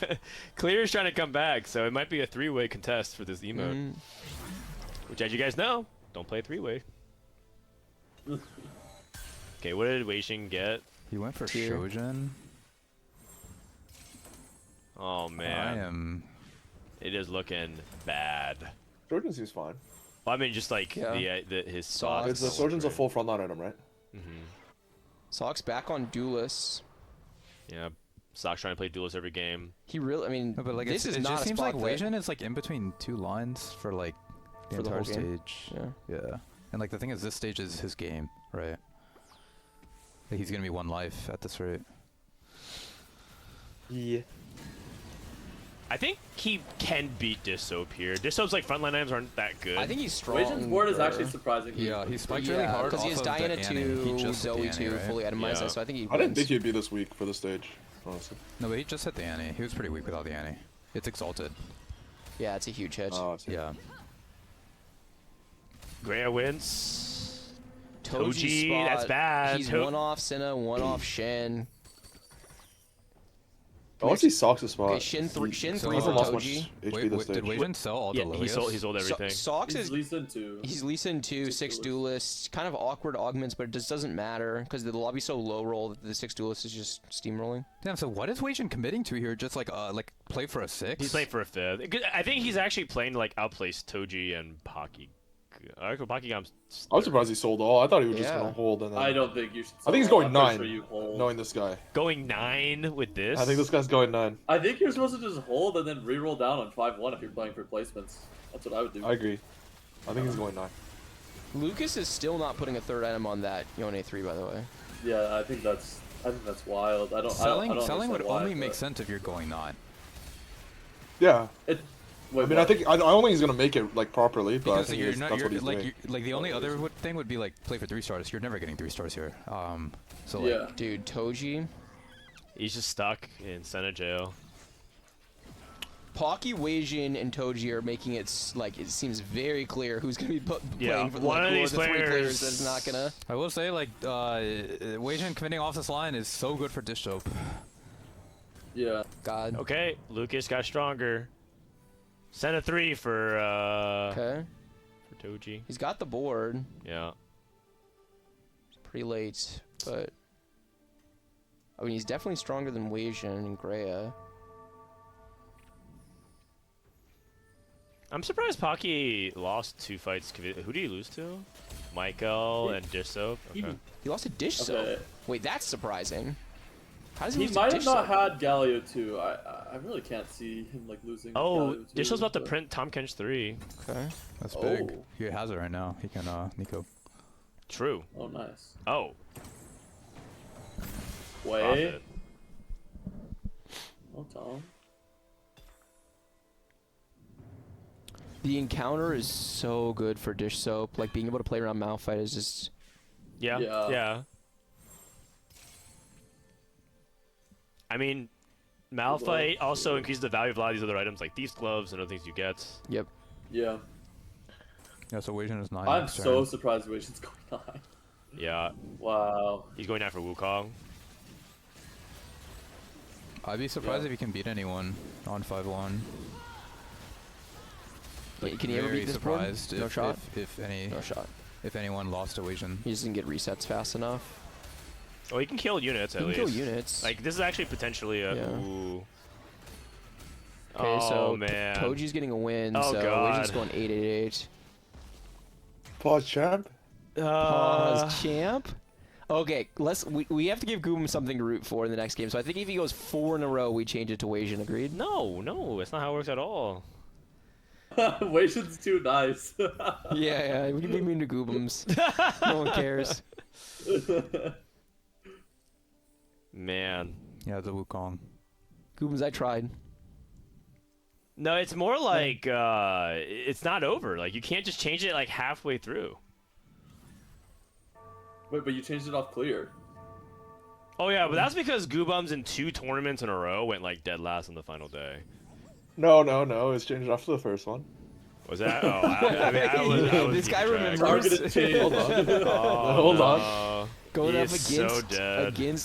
do. Clear's trying to come back, so it might be a 3-way contest for this emote. Mm, Which, as you guys know, don't play 3-way. Okay, what did Weixin get? He went for Tier. Shojin. Oh I man, am. it is looking bad. Trojan seems fine. Well, I mean, just like Yeah. his spot. It's the Trojan's a full frontline item, right? Sock's back on Duelist. Yeah, Sock's trying to play duelist every game. He really, I mean, No, but like this is it not just a seems spot like that- Wasian is like in between 2 lines for like the For the entire whole game. stage. Yeah. Yeah. And like the thing is, this stage is his game, right? Like, he's gonna be 1 life at this rate. Yeah. I think he can beat Dishsoap here. Dishsoap's like frontline items aren't that good. I think he's strong. Wasian's board is actually surprisingly. Yeah, he spiked really Yeah, hard because he off has of the Diana Annie. He 2, just hit the Zoe Annie, 2, right? fully itemized, Yeah. so I think he I didn't wins. think he'd be this weak for the stage, honestly. No, but he just hit the Annie. He was pretty weak without the Annie. It's exalted. Yeah, it's a huge hit. Oh, I see. Yeah. Grea wins. Toji's Toji, spot, that's bad. He's To- 1 off Senna, 1 off Shen. I want to see Sox' spot. Okay, Shin 3 So, for He hasn't lost much Toji. HP this Did stage. Wasian sell all Yeah, the he Lilias? sold everything. Sox He's is Lee Sin too. He's Lee Sin 2, 6 duelists. Kind of awkward augments, but it just doesn't matter because the lobby's so low roll that the 6 duelists is just steamrolling. Damn, so what is Wasian committing to here? Just like play for a 6? He's playing for a 5th. I think he's actually playing to like outplace Toji and Pocky. Pockygom's. I was surprised he sold all. I thought he was just Yeah. gonna hold and then. I don't think you should. I think he's sell. going I'm pretty 9, Sure you hold. knowing this guy. Going 9 with this. I think this guy's going 9. I think you're supposed to just hold and then re-roll down on 5-1 if you're playing for placements. That's what I would do. I agree. I think he's going 9. Lucas is still not putting a 3rd item on that Yone 3, by the way. Yeah, I think that's wild. I don't. Selling I don't selling would understand why, only make but sense if you're going 9. Yeah. It, wait, I mean, I don't think he's gonna make it like properly, but I Because think you're that's not, what you're, he's like, doing. like the only other thing would be like play for 3 stars. You're never getting 3 stars here. So like, yeah. Dude, Toji. He's just stuck in Senna jail. Pocky, Wasian, and Toji are making it like it seems very clear who's gonna be Yeah, playing for the, one like, of who are these the 3 players players- that's not gonna. I will say like Wasian committing off this line is so good for Dishsoap. Yeah. God. Okay, Lucas got stronger. Send a 3 for Okay. for Toji. He's got the board. Yeah. It's pretty late, but I mean, he's definitely stronger than Wasian and Grea. I'm surprised Pocky lost 2 fights. Who did he lose to? Maikel and Dishsoap. Okay. He lost to Dishsoap. Okay. Wait, that's surprising. How does he He lose might to have not Dishsoap? had Galio 2. I really can't see him like losing. Oh, Galio 2, Dishsoap's about to but- print Tom Kench 3. Okay. That's big. Oh. He has it right now. He can Nico. True. Oh, nice. Oh. Wait. Profit. Oh, Tom. The encounter is so good for Dishsoap. Like, being able to play around Malphite is just... Yeah. Yeah. Yeah. I mean, Malphite also increases the value of a lot of these other items, like these gloves and other things you get. Yep. Yeah. Yeah, so Wasian is 9. I'm next so turn. surprised Wasion's going on. Yeah. Wow. He's going after Wukong. I'd be surprised Yeah. if he can beat anyone on 5-1. Can he ever Very beat this board? surprised No if, shot? if No shot. anyone lost to Wasian. He doesn't get resets fast enough. Oh, he can kill units at He can least. kill units. Like, this is actually potentially a... Yeah. Ooh. Okay, Oh, so man. Toji's getting a win, Oh, so God. Wasian's going 8-8-8. Pause champ. Pause champ. Okay, we have to give Guubums something to root for in the next game. So I think if he goes 4 in a row, we change it to Wasian. Agreed? No, that's not how it works at all. Wasion's too nice. Yeah, we can be mean to Guubums. No one cares. Man. Yeah, the Wukong. Guubums, I tried. No, it's more like, it's not over. Like, you can't just change it, like, halfway through. Wait, but you changed it off clear. Oh, yeah, but that's because Guubums in 2 tournaments in a row went, like, dead last on the final day. No. It's changed after the first one. Was that? Oh, I was This guy keeping track. remembers. Targeted change. Hold on. Oh, Hold on. no. Going He up is so against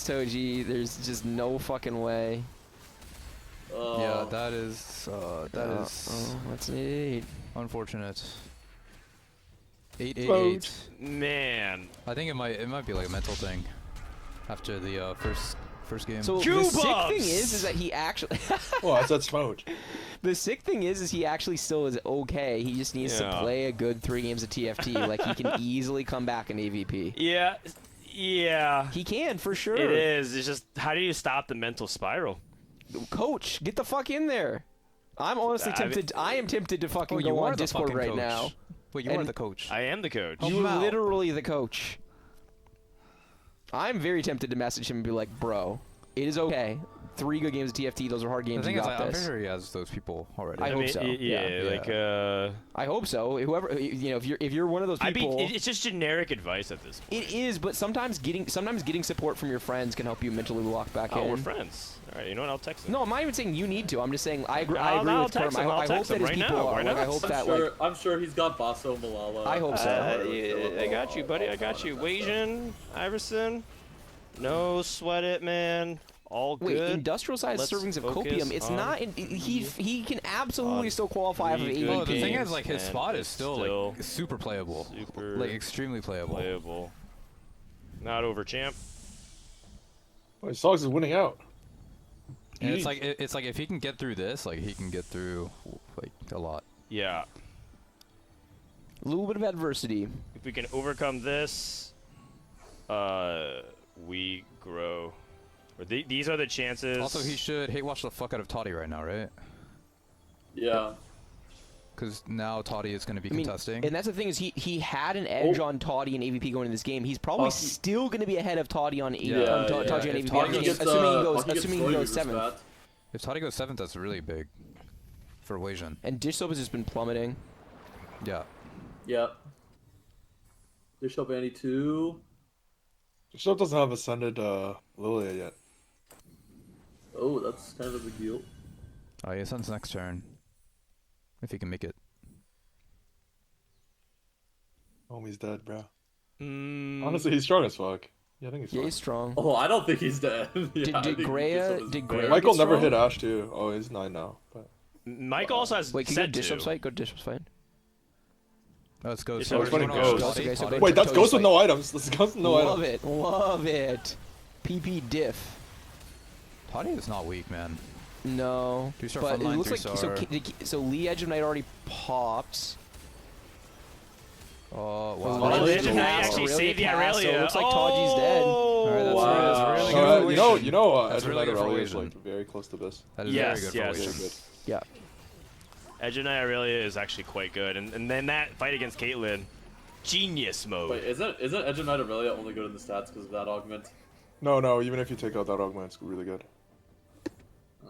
dead. Toji, there's just no fucking way. Oh. Yeah, that is Oh, that's neat. unfortunate. 8-8-8. Vote. Man. I think it might be like a mental thing after the first game. So the sick Guubums! thing is that he actually. Oh, I said Smoke. The sick thing is he actually still is okay. He just needs to Yeah. play a good 3 games of TFT. Like he can easily come back in AVP. Yeah. He can for sure. It is. It's just, how do you stop the mental spiral? Coach, get the fuck in there. I'm honestly tempted. I am tempted to fucking you go are on the Discord fucking right coach. now. Wait, you are and- the coach. I am the coach. Oh, You're wow. literally the coach. I'm very tempted to message him and be like, bro, it is okay. 3 good games of TFT. Those are hard The games. thing You is, got I'm this. pretty sure he has those people already. I hope mean, so. Yeah, Yeah. like, I hope so. Whoever, if you're one of those people, it's just generic advice at this point. it is. But sometimes getting support from your friends can help you mentally lock back Oh, in. we're friends. All right, you know what? I'll text him. No, I'm not even saying you need to. I'm just saying I agree. I'll With text Kurm. him. I'll I hope text that him his right people now. are. Why Like, I not? hope that I'm sure he's got Basso Malala. I hope so. I got you, buddy. I got you. Wasianiverson. No sweat it, man. All Wait, good. industrial size Let's servings of focus copium. It's on not. He can absolutely still qualify for three AVP. good Well, the thing games, is, like, his and spot is it's still like super playable, super like extremely playable. playable. Not over, champ. Well, Sox is winning out. And it's like if he can get through this, like he can get through like a lot. Yeah. A little bit of adversity. If we can overcome this, we grow. Or these are the chances. Also, he should hate watch the fuck out of Toddy right now, right? Yeah. Because now Toddy is going to be I mean, contesting. and that's the thing is he had an edge on Toddy in AVP going into this game. He's probably still going to be ahead of Toddy on Toddy on If AVP. Toddy gets, Assuming he goes 7th. If Toddy goes 7th, that's really big for Wasian. And Dishsoap has just been plummeting. Yeah. Yep. Bishop Annie 2. Still doesn't have ascended Lillia yet. Oh, that's kind of a big deal. Oh, he sends next turn. If he can make it. Homie's dead, bro. Mm, Honestly, he's strong as fuck. Yeah, I think he's Yeah, fine. he's strong. Oh, I don't think he's dead. Yeah, I Did think Grea- Gibson is did very- Grea- Michael never strong? hit Ash too. Oh, he's 9 now. But Michael also has Wait, can you go said to Dishsoap's to. fight? Go to Dishsoap's fight. Let's go. It's So always we're been going Ghost. on Toddy, Okay, so Toddy. go- wait, that's Toddy's Ghost with fight. no items. That's Ghost with no Love items. it, love it. PP diff. Toddy is not weak, man. No, Two-star but it frontline, looks like three-star. so Lee Edge of Night already popped. Oh, Well, wow. Legend Legend of Night Night actually Aurelia saved the cast, so it Aurelia. looks like Toddy's dead. Alright, that's Wow. really good. You know, That's Edge really of good Night for Aurelia is Legion. like very close to this. That is Yes, very good yes. for Very Legion. good. Yeah. Edge of Night Aurelia is actually quite good, and then that fight against Caitlyn, genius mode. Wait, isn't Edge of Night Aurelia only good in the stats because of that augment? No, even if you take out that augment, it's really good.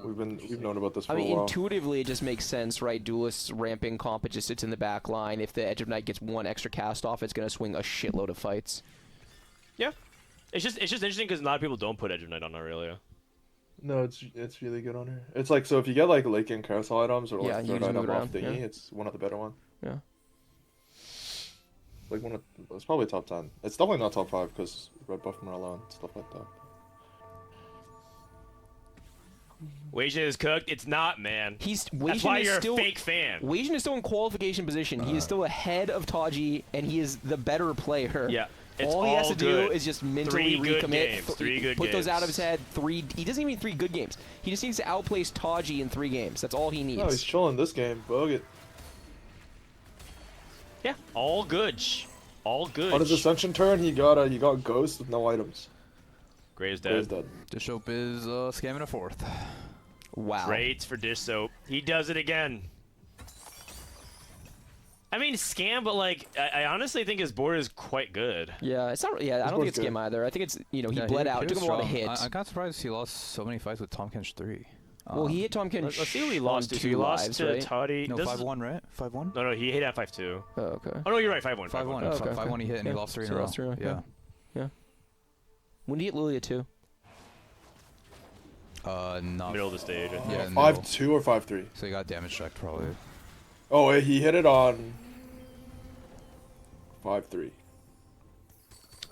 We've known about this for I mean, a while. intuitively, it just makes sense, right? Duelist's ramping comp, it just sits in the back line. If the Edge of Night gets one extra cast off, it's going to swing a shitload of fights. Yeah, it's just interesting because a lot of people don't put Edge of Night on Aurelia. No, it's really good on her. It's like, so if you get like late game carousel items or Yeah, like you third just move item it off around, thingy, yeah. it's one of the better ones. Yeah. Like it's probably top 10. It's definitely not top 5 because red buff Morello and stuff like that. Wajan is cooked. It's not, man. That's That's why you're a fake fan. Wajan is still in qualification position. He is still ahead of Taji, and he is the better player. Yeah, it's all he has to good. do is just mentally 3 good recommit. games. 3 good put those games. out of his head. He doesn't even need 3 good games. He just needs to outplace Taji in 3 games. That's all he needs. No, he's chilling this game. Bug it. Yeah, all good. All good. On his ascension turn, he got Ghost with no items. Gray's Gray's dead. dead. Dishsoap is scamming a 4th. Wow. Great for Dishsoap. He does it again. I mean, scam, but like, I honestly think his board is quite good. Yeah, it's not. Yeah, I don't think it's board's game either. I think it's he Yeah, bled out. It was took him a lot of strong. hits. I'm kind of surprised he lost so many fights with Tom Kench 3. Well, he hit Tom Kench. Let's see who he on lost to. 2 He lost lives, to right? Toddy. No, Does- 5-1, right? 5-1? No, he hit at 5-2. Oh, okay. Oh, no, you're right. 5-1. 5-1. Oh, okay, 5-1 he hit and he Yeah, lost 3 in so a row. lost 3 in a row, Yeah. Yeah. When did he hit Lillia too? Not. Middle of the stage, I think. Yeah, middle. 5-2 or 5-3. So he got damage checked probably. Oh, wait, he hit it on 5-3.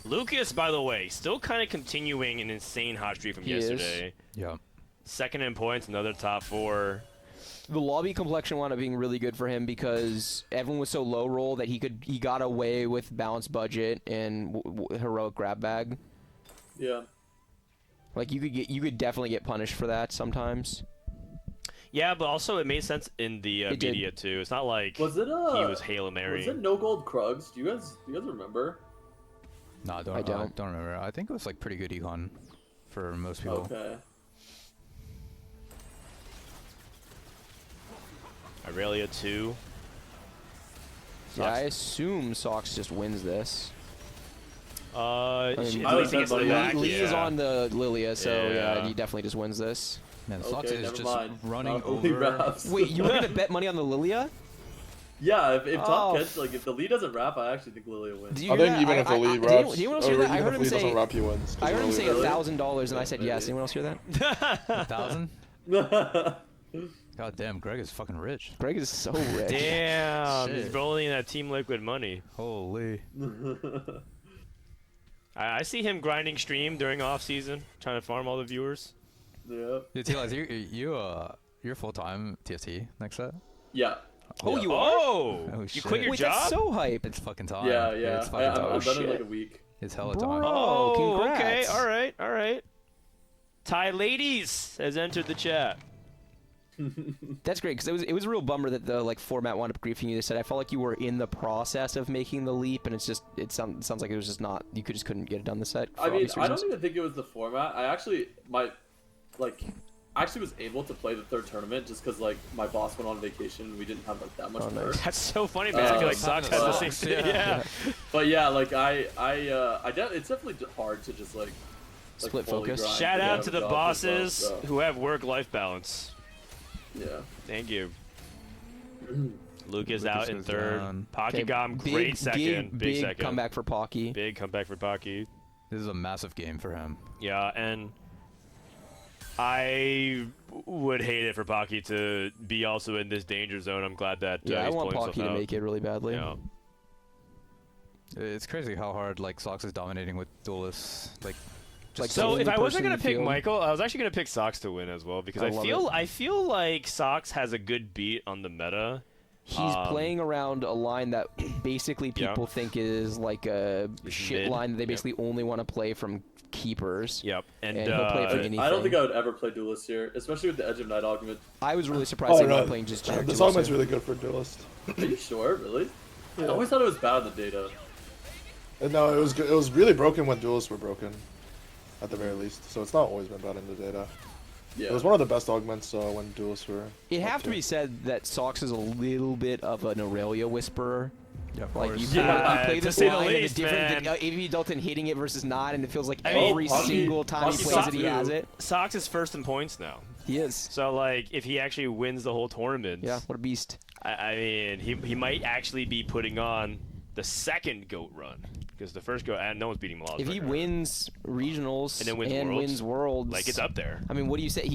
Lucas, by the way, still kind of continuing an insane hot streak from He is. yesterday. Yeah. Second in points, another top 4. The lobby complexion wound up being really good for him because everyone was so low roll that he got away with balanced budget and heroic grab bag. Yeah. Like you could definitely get punished for that sometimes. Yeah, but also it made sense in the It did. media too. It's not like Was it he was Hail Mary. Was it no gold Krugs? Do you guys remember? No, I I don't. don't remember. I think it was like pretty good econ for most people. Okay. Aurelia 2. Yeah, I Sucks. assume Sox just wins this. I mean, I would least against bet the money on back, it. Lee is yeah. on the Lillia, so yeah, Yeah. he definitely just wins this. Man, Sox Okay, is never just mind. running Not only over. wraps. Wait, you were gonna bet money on the Lillia? Yeah, if Tom Oh, Kench, like if the lead doesn't wrap, I actually think Lillia wins. Did you I hear think that? even if the lead did wraps, anyone else or hear that? I even heard if him lead doesn't say. wrap, he wins. 'cause I heard him early say wraps. Really? $1,000, and I said Maybe. yes. Anyone else hear that? 1,000? God damn, Greg is fucking rich. Greg is so rich. Damn, he's Shit. rolling in that Team Liquid money. Holy. I see him grinding stream during off season, trying to farm all the viewers. Yeah. Yeah, Tleyds, you're full time TFT next set. Yeah. Oh, Yeah. you are? Oh, Oh, you shit. quit your Wait, job? that's so hype. It's fucking time. Yeah, yeah. It's fucking time. I'm done in shit. like a week. It's hella Bro. time. Oh, congrats. okay, all right. Tleyds has entered the chat. That's great because it was a real bummer that the format wound up griefing you. They said I felt like you were in the process of making the leap, and it sounds like it was just not. You couldn't get it done the set. For I mean, obvious I don't reasons. even think it was the format. I actually was able to play the third tournament just because my boss went on vacation and we didn't have that much Oh, work. nice. That's so funny, man. I feel like Sox has the same Sucks, thing. Yeah. But yeah, it's definitely hard to just Split fully focus. grind Shout yeah, out to the job bosses yourself, so, who have work-life balance. yeah. Thank you. Lucas Lucas out in goes third. down. Pockygom, great second. Big second. comeback for Pocky. Big comeback for Pocky. This is a massive game for him. Yeah, and I would hate it for Pocky to be also in this danger zone. I'm glad that Yeah, I he's want pulling Pocky himself to out. make it really badly. Yeah. It's crazy how hard like Sox is dominating with duelists. Like So if I wasn't gonna in the pick field. Maikel, I was actually gonna pick Sox to win as well because I love I feel like Sox has a good beat on the meta. He's playing around a line that basically people think is like a shit mid. line that they basically only want to play from keepers. Yep, and And he'll play for anything. I don't think I would ever play Duelist here, especially with the Edge of Night Augment. I was really surprised they no. weren't playing just generic This duelists. augment's really good for duelist. Are you sure, really? I always thought it was bad on the data. No, it was good. It was really broken when duelists were broken, at the very least. So it's not always been bad in the data. Yeah. It was one of the best augments when duelists were. It up have to tier. be said that Sox is a little bit of an Aurelia whisperer. yeah, of Like course. you Yeah, play to this say the line and least, the different man. AV Dalton hitting it versus not, and it feels like I mean, every Pocky- single time he Pocky plays it, he Sox has do. it. Sox is first in points now. He is. So like, if he actually wins the whole tournament, Yeah, what a beast. I mean, he might actually be putting on the second GOAT run because the first GOAT, and no one's beating him a lot. If he wins regionals And then wins wins worlds, like it's up there. I mean, what do you say?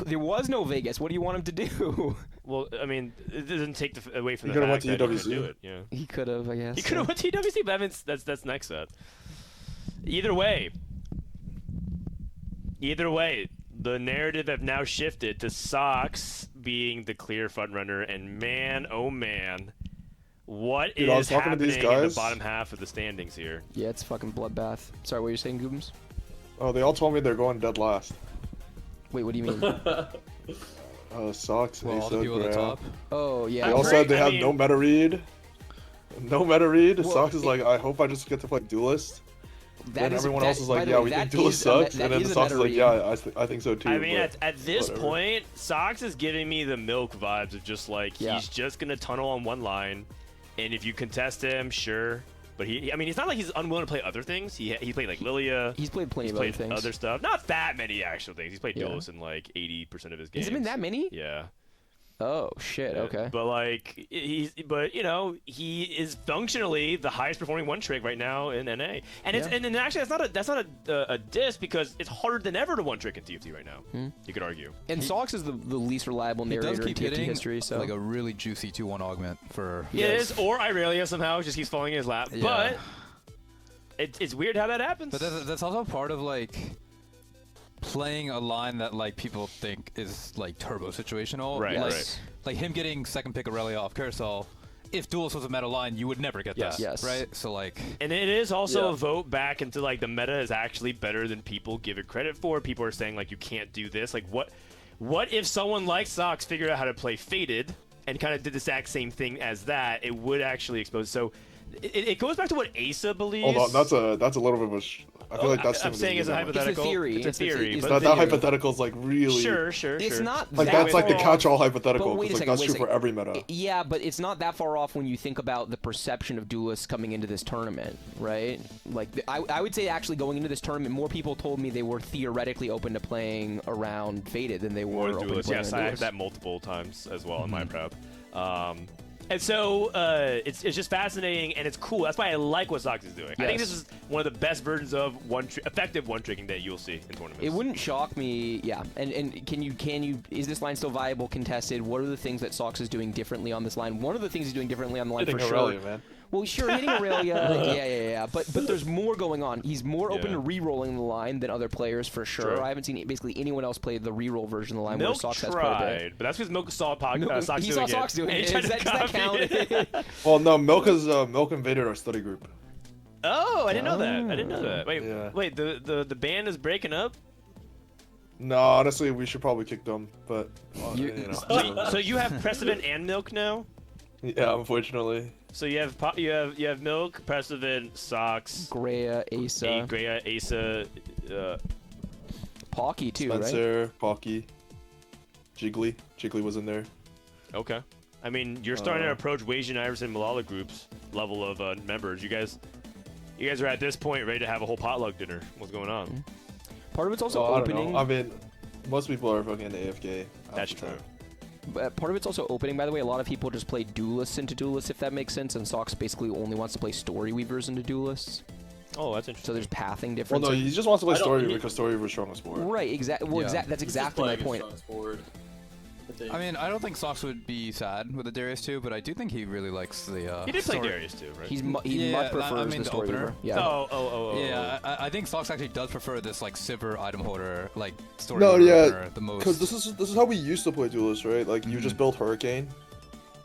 There was no Vegas. What do you want him to do? Well, I mean, it doesn't take away from He the could've fact went that to he could UWC. do it. Yeah. He could have, I guess. He could have went to UWC, but I mean, that's next set. Either way, the narrative have now shifted to Sox being the clear front runner, and man, oh man, what Dude, I was is talking to happening these in the guys. bottom half of the standings here? Yeah, it's fucking bloodbath. Sorry, what you're saying, Guubums? Oh, they all told me they're going dead last. Wait, what do you mean? Sox, Well, all the Aesah, people at the Grea. top. Oh, yeah. They all Great, said they I have mean- no meta read. No meta read. Well, Sox is like, I hope I just get to play duelist. That And is- everyone that- else is by like, the yeah, way, we think that duelist is a me- sucks. that And then is the a Sox is meta like, read. yeah, I think so too. I mean, but at this whatever. point, Sox is giving me the Milk vibes of just like Yeah. he's just gonna tunnel on one line, and if you contest him, sure. But I mean, it's not like he's unwilling to play other things. He played like Lillia. He's played plenty He's of other played things. other stuff. Not that many actual things. He's played Yeah. duelists in like 80% of his games. Has it been that many? Yeah. Oh, shit, okay. But like but you know, he is functionally the highest performing one trick right now in NA. And it's Yeah. and actually that's not a diss because it's harder than ever to one trick in TFT right now. Hmm. You could argue. And Sox is the least reliable He does narrator in keep TFT hitting history, so... like a really juicy 2-1 augment for. It is, or Irelia somehow just keeps falling in his lap. Yeah. But it's weird how that happens. But that's also part of like playing a line that like people think is like turbo situational. Right, Like, right. like him getting second pick Aurelia off carousel. If duelist was a meta line, you would never get Yes. that. Yes. Right. So like. And it is also Yeah. a vote back into like the meta is actually better than people give it credit for. People are saying like you can't do this. Like what if someone like Sox figured out how to play Faded and kind of did the exact same thing as that? It would actually expose. So it goes back to what Aesah believes. Hold on, that's a little bit of a. I feel like that's. I'm saying it's a hypothetical. theory. It's a It's the- theory. it's but the That theory. hypothetical is like really. sure. It's not Like that that's like the far catch-all off. hypothetical. But wait a 'cause, like, second, that's wait a true for second. every meta. Yeah, but it's not that far off when you think about the perception of duelists coming into this tournament, right? Like, I would say actually going into this tournament, more people told me they were theoretically open to playing around Faded than they were Or open to duelist. playing Yes, around I heard duelists. that multiple times as well in my prep. And so it's just fascinating and it's cool. That's why I like what Sox is doing. I think Yes. this is one of the best versions of effective one tricking that you'll see in tournaments. It wouldn't shock me, yeah. And can you is this line still viable, contested? What are the things that Sox is doing differently on this line? One of the things he's doing differently on the line Hitting for sure. Aurelia, man. Well, sure, hitting Aurelia, yeah. But there's more going on. He's more open Yeah. to re-rolling the line than other players for sure. True. I haven't seen basically anyone else play the re-roll version of the line Milk where Sox has quite a bit. tried, but that's because Milk saw Sox He doing saw it. Sox doing And he it. tried Does to that copy it. count? Well, no, Milk invaded our study group. Oh, I didn't know that. I didn't know that. Wait, Yeah. wait. The band is breaking up. No, honestly, we should probably kick them, but You- So you have Precedent and Milk now. yeah, unfortunately. So you have you have Milk, Precedent, Sox, Grea, Aesah, Grea, Aesah. Pocky too, right? Spencer, Pocky, Jiggly. Jiggly was in there. Okay. I mean, you're starting to approach Wasianiverson Malala groups level of members. You guys are at this point ready to have a whole potluck dinner. What's going on? Part of it's also I don't opening. know. I mean, most people are fucking AFK. half That's the true. time. Part of it's also opening, by the way. A lot of people just play duelists into duelists, if that makes sense, and Sox basically only wants to play story weavers into duelists. Oh, that's interesting. So there's pathing Well, differences. no, he just wants to play I don't- Story he- because Story was strongest board. Right, exactly. Well, Yeah. that's He's just exactly my playing point. against Sox forward. think. I mean, I don't think Sox would be sad with the Darius 2, but I do think he really likes the. He did play story. Darius too, right? He much prefers the story opener. Weaver. Yeah. Yeah, I think Sox actually does prefer this like Sivir item holder like story. No, Weaver yeah, opener the most. because this is how we used to play duelists, right? Like you just build Hurricane,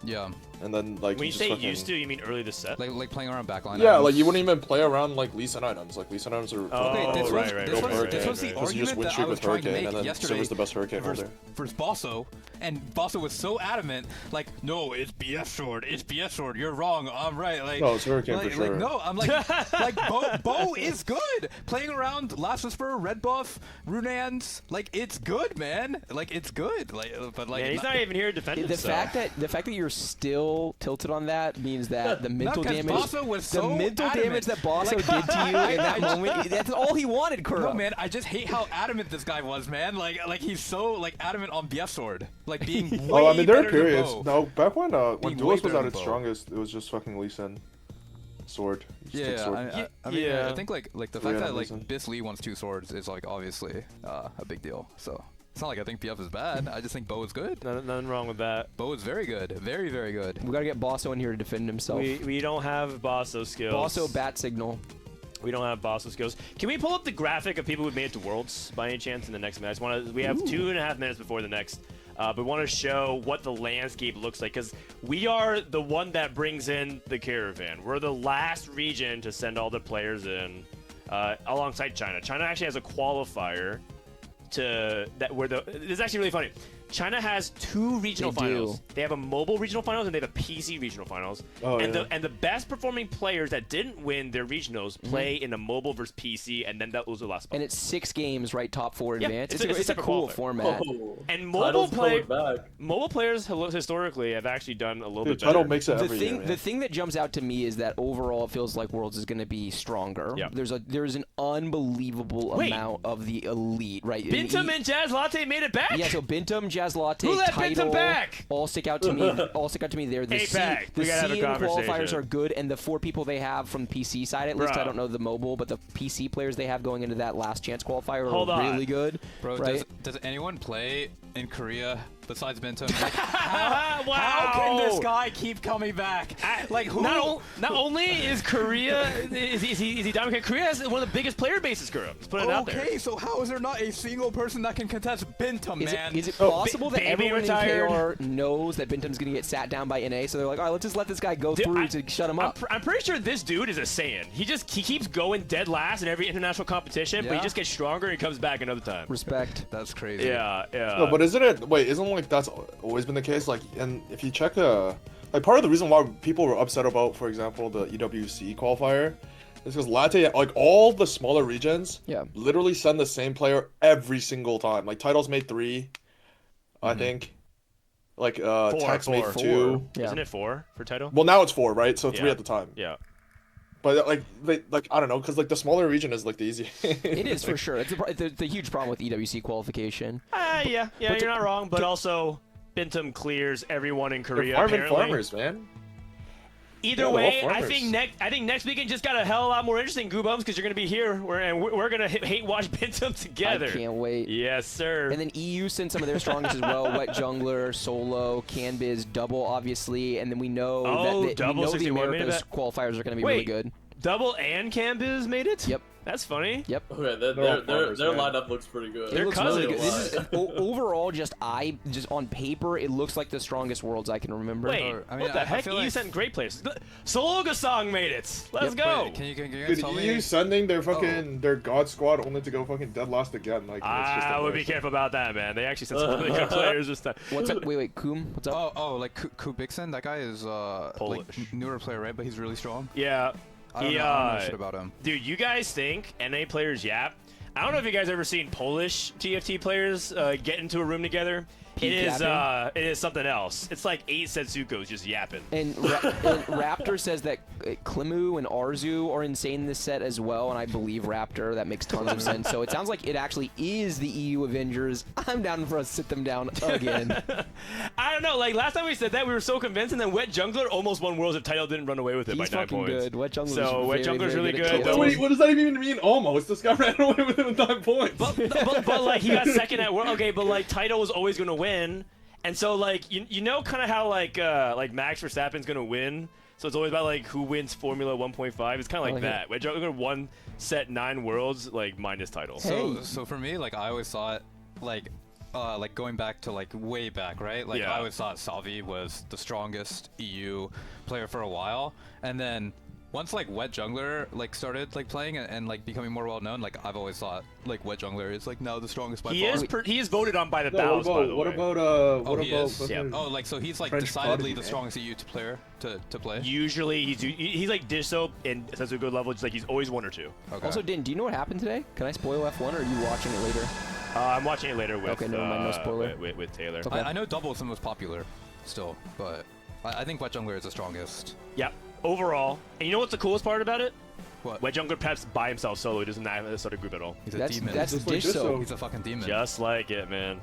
Yeah, and then like When you just say fucking... used to, you mean early this set? like playing around backline. Yeah, items. like you wouldn't even play around like Lee Sin items. Like Lee Sin items are. Oh, this was, right, this was, right, this was the right. Because you just argument win that I streak was with trying to Hurricane, make and then yesterday Sivir's the best Hurricane versus, holder. versus Bosso, and Bosso was so adamant, like, no, it's BS sword, it's BS sword, you're wrong, I'm right, like, No, it's Hurricane for like, sure. like no, I'm like, like Bo is good, playing around Last Whisper, Red Buff, Runans, like, it's good, man, like, it's good, like, but like, Yeah, he's not even here to defend The himself. fact that you're still tilted on that means that the mental 'cause damage, Bosso was so damage adamant. that Bosso did to you in that moment, that's all he wanted, Kurumx. No, man, I just hate how adamant this guy was, man. Like he's so like adamant on BF sword, like being way Oh, I mean, there are better than periods. Bo. No, back when Being Duelist way was better at than its Bo. strongest, it was just fucking Lee Sin. Sword. Just take Yeah, sword. I mean, Yeah. I think like the Three fact that on like reason. Bis Lee wants 2 swords is like obviously a big deal. So it's not like I think BF is bad. I just think Bo is good. Nothing wrong with that. Bo is very good, very very good. We gotta get Bosso in here to defend himself. We don't have Bossoskills. Bosso bat signal. We don't have Bossoskills. Can we pull up the graphic of people who've made it to Worlds by any chance in the next minute? We have 2.5 minutes before the next. But we want to show what the landscape looks like because we are the one that brings in the caravan. We're the last region to send all the players in alongside China. China actually has a qualifier to that where the. This is actually really funny. China has 2 regional They do. finals. They have a mobile regional finals and they have a PC regional finals. Oh, and yeah. the best performing players that didn't win their regionals play in a mobile versus PC, and then that was the last spot. And it's 6 games, right? Top 4 Yeah, advance. it's a It's a separate cool qualifier. format. Oh, And mobile players historically have actually done a little Dude, bit better. Title makes it The every thing, year, man. the thing that jumps out to me is that overall it feels like Worlds is going to be stronger. Yeah. There's an unbelievable Wait. amount of the elite, right? Bintum and Jazz Latte made it back. Yeah, so Bintum, Jazz Latte, Who let Title, Bintum back? all stick out to me. All stick out to me there. The APAC. The We gotta have a CN qualifiers conversation. are good, and the 4 people they have from PC side, at least Bruh. I don't know the mobile, but the PC players they have going into that last chance qualifier Hold are on. really good. Bro, right? does anyone play in Korea besides Benton? Like, Wow. how can this guy keep coming back? Like who? Not only is Korea is he dominant? Korea has one of the biggest player bases. Kurumx. Let's put it out there. Okay, so how is there not a single person that can contest Benton, man? Is it possible that Baby everyone retired. in KR knows that Bintum's going to get sat down by NA, so they're like, all right, let's just let this guy go Dude, through to shut him up? I'm pretty sure this dude is a Saiyan. He keeps going dead last in every international competition, but he Yeah? just gets stronger and he comes back another time. Respect. That's crazy. Yeah. No, but isn't like that's always been the case? Like, and if you check like part of the reason why people were upset about, for example, the EWC qualifier, is because Latte, like all the smaller regions, Yeah. literally send the same player every single time. Like Titles made 3, I think. Like Tex made 2. Yeah. Isn't it 4 for title? Well, now it's 4, right? So 3 Yeah. at the time. Yeah. But like I don't know, because like the smaller region is like the easy. It is for sure. It's a huge problem with EWC qualification. Yeah, you're not wrong, but also Bintum clears everyone in Korea. Farming apparently. farmers, man. Either Yeah, they're way, all I farmers. think next weekend just got a hell of a lot more interesting, Guubums, because you're gonna be here, and we're gonna hate watch Bintum together. I can't wait. Yes, sir. And then EU sent some of their strongest as well. Wet Jungler, Solo, Canbiz, Double, obviously. And then we know Oh, that Double we know the 61 made it Americas back? qualifiers are going to be Wait. really good. Double and Cambiz made it. Yep. That's funny. Yep. Okay, all their farmers, man. lineup looks pretty good. They're It looks really good. cousins. This is, overall, just on paper, it looks like the strongest Worlds I can remember. Wait, I mean, what the I heck? feel You like- sent great players. Eusouolucas made it. Let's go. Wait, can you guys Dude, tell EU me? sending their fucking their god squad only to go fucking dead last again. Like, it's just I would be embarrassing. careful about that, man. They actually sent some really good players this time. What's up? Wait, Koom? What's up? Oh, like Kubikson. That guy is like Polish. newer player, right? But he's really strong. Yeah. I don't know shit about him. Dude, you guys think NA players yap? I don't know if you guys ever seen Polish TFT players get into a room together. It is something else. It's like 8 Setsukos just yapping. And Raptor says that Klimu and Arzu are insane this set as well, and I believe Raptor. That makes tons of sense. So it sounds like it actually is the EU Avengers. I'm down for us to sit them down again. I don't know. Like last time we said that, we were so convinced, and then Wet Jungler almost won Worlds if Title didn't run away with it He's by 9 fucking points. good. Wet Jungler's So Wet very, Jungler's very really good at good. killing. Wait, what does that even mean? Almost. This guy ran away with it with 9 points. But like he got second at World. Okay, but like Title was always going to win. And so like you know kind of how like Max Verstappen's gonna win. So it's always about like who wins Formula 1.5. It's kind of like that. Wedge Jungler won set 9 worlds like minus title. So for me, like I always thought like going back to like way back, right? Like I always thought Salvi was the strongest EU player for a while, and then once like Wet Jungler like started like playing and like becoming more well known, like I've always thought like Wet Jungler is like now the strongest by far. He is voted on by the Bows, by the way. What about Oh, like so he's like French decidedly prodigy, the strongest EU player to play. Usually he's like Dishsoap and that's a good level. Just like he's always 1 or 2. Okay. Also, Din, do you know what happened today? Can I spoil F1 or are you watching it later? I'm watching it later with Okay, never mind, no spoiler. with Taylor. Okay. I know Double is the most popular still, but I think Wet Jungler is the strongest. Yeah, overall. And you know what's the coolest part about it? What? Wet Jungler preps by himself solo. He doesn't have a sort of group at all. He's a That's demon. Just like Dishsoap. He's a fucking demon. Just like it, man.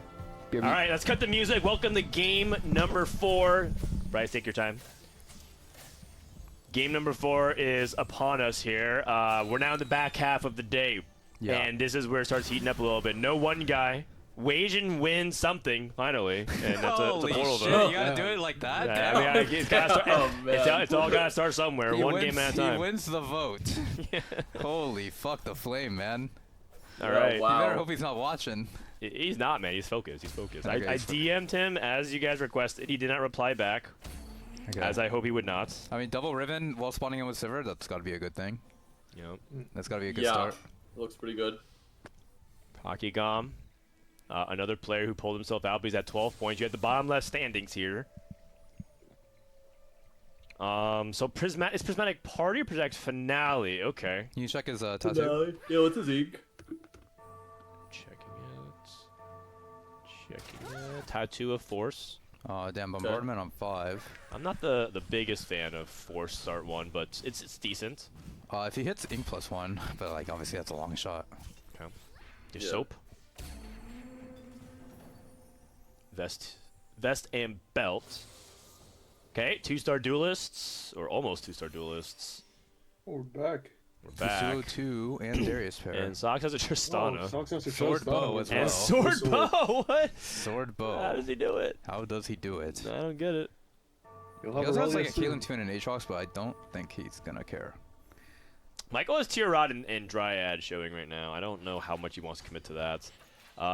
Beer All right, let's cut the music. Welcome to game number 4. Bryce, take your time. Game number 4 is upon us here. We're now in the back half of the day. Yeah. And this is where it starts heating up a little bit. No one guy. Wajan wins something, finally. And that's a Holy portal shit, vote. you gotta do it like that? Yeah, Damn. I mean, it's gotta start, Oh, man. it's all gotta start somewhere. He One wins, game at a He time. wins the vote. Holy fuck the flame, man. All right. You wow. better hope he's not watching. He's not, man. He's focused. He's focused. Okay, I he's DM'd him as you guys requested. He did not reply back, Okay. as I hope he would not. I mean, double Riven while spawning in with Sivir, that's gotta be a good thing. Yep. That's gotta be a good Yeah, start. looks pretty good. Pockygom, another player who pulled himself out, but he's at 12 points. You have the bottom left standings here. So is Prismatic Party or Prismatic Finale? Okay. Can you check his tattoo? Yeah, what's his ink? Checking it. Tattoo of Force. Damn, Bombardment on 5. I'm not the biggest fan of Force Start 1, but it's decent. If he hits Ink +1, but like obviously that's a long shot. Okay. Dishsoap. Vest and belt. Okay, 2-star duelists, or almost 2-star duelists. Oh, we're back. We're back. 2 and Darius pair. And Sox has a Tristana. Socks has a Sword Tristana bow as well. And well. sword bow. What? Sword bow. How does he do it? How does he do it? I don't get it. You'll He have also has like a Aurelia soon. Kaelin 2 and an Aatrox, but I don't think he's gonna care. Maikel has Tier Rod and Dryad showing right now. I don't know how much he wants to commit to that.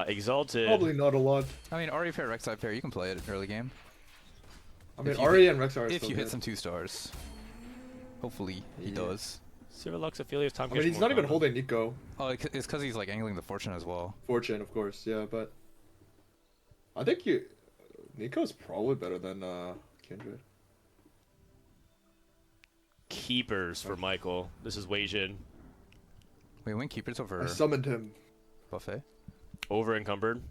Exalted. Probably not a lot. I mean, Ari pair, Rek'Sai pair, you can play it early game. I mean, If you Ari and Rex are If still you good. hit some 2-stars. Hopefully he Yeah. does. Eusouulucas, Aphelios, Tom. I mean, he's not even holding Nico. Oh, it's because he's like angling the fortune as well. Fortune, of course, yeah, but I think Nico's probably better than Kindred. Keepers for Maikel. This is Wajan. Wait, win keepers over I summoned him. Buffet? Over encumbered.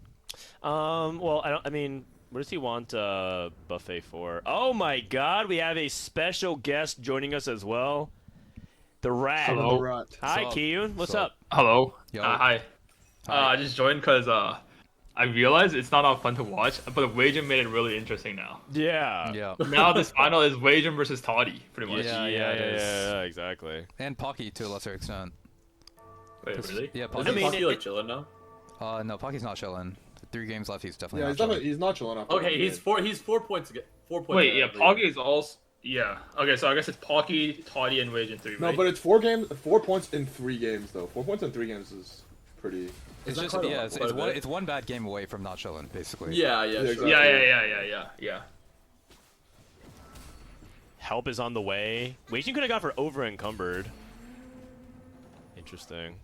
Well, I mean, what does he want Buffet for? Oh my God, we have a special guest joining us as well. The Rat. Hello. Rat. Hi, Sup? Kiyoon. What's Sup? up? Hello. Yo. Hi. I just joined because I realized it's not all fun to watch, but Wajan made it really interesting now. Yeah. Yeah. Now this final is Wajan versus Toddy, pretty much. Yeah, exactly. And Pocky to a lesser extent. Wait, 'Cause- really? Yeah, Isn't Pocky. mean, Pocky like chilling now? No, Pocky's not chilling. 3 games left, he's definitely Yeah, not he's chilling. not chilling after Okay, that he's game. 4 points again. 4 points. Wait, yeah, ahead of Poggy is also. Yeah. Okay, so I guess it's Pocky, Toddy, and Wajan 3, No, right? but it's 4 points in 3 games though. 4 points in 3 games is pretty. It's that just, quite a yeah, lot? it's, Quite it's, a one, bit? it's one bad game away from not chilling, basically. Yeah, Yeah, sure. exactly. Yeah. Help is on the way. Wajan could have got for over encumbered. Interesting.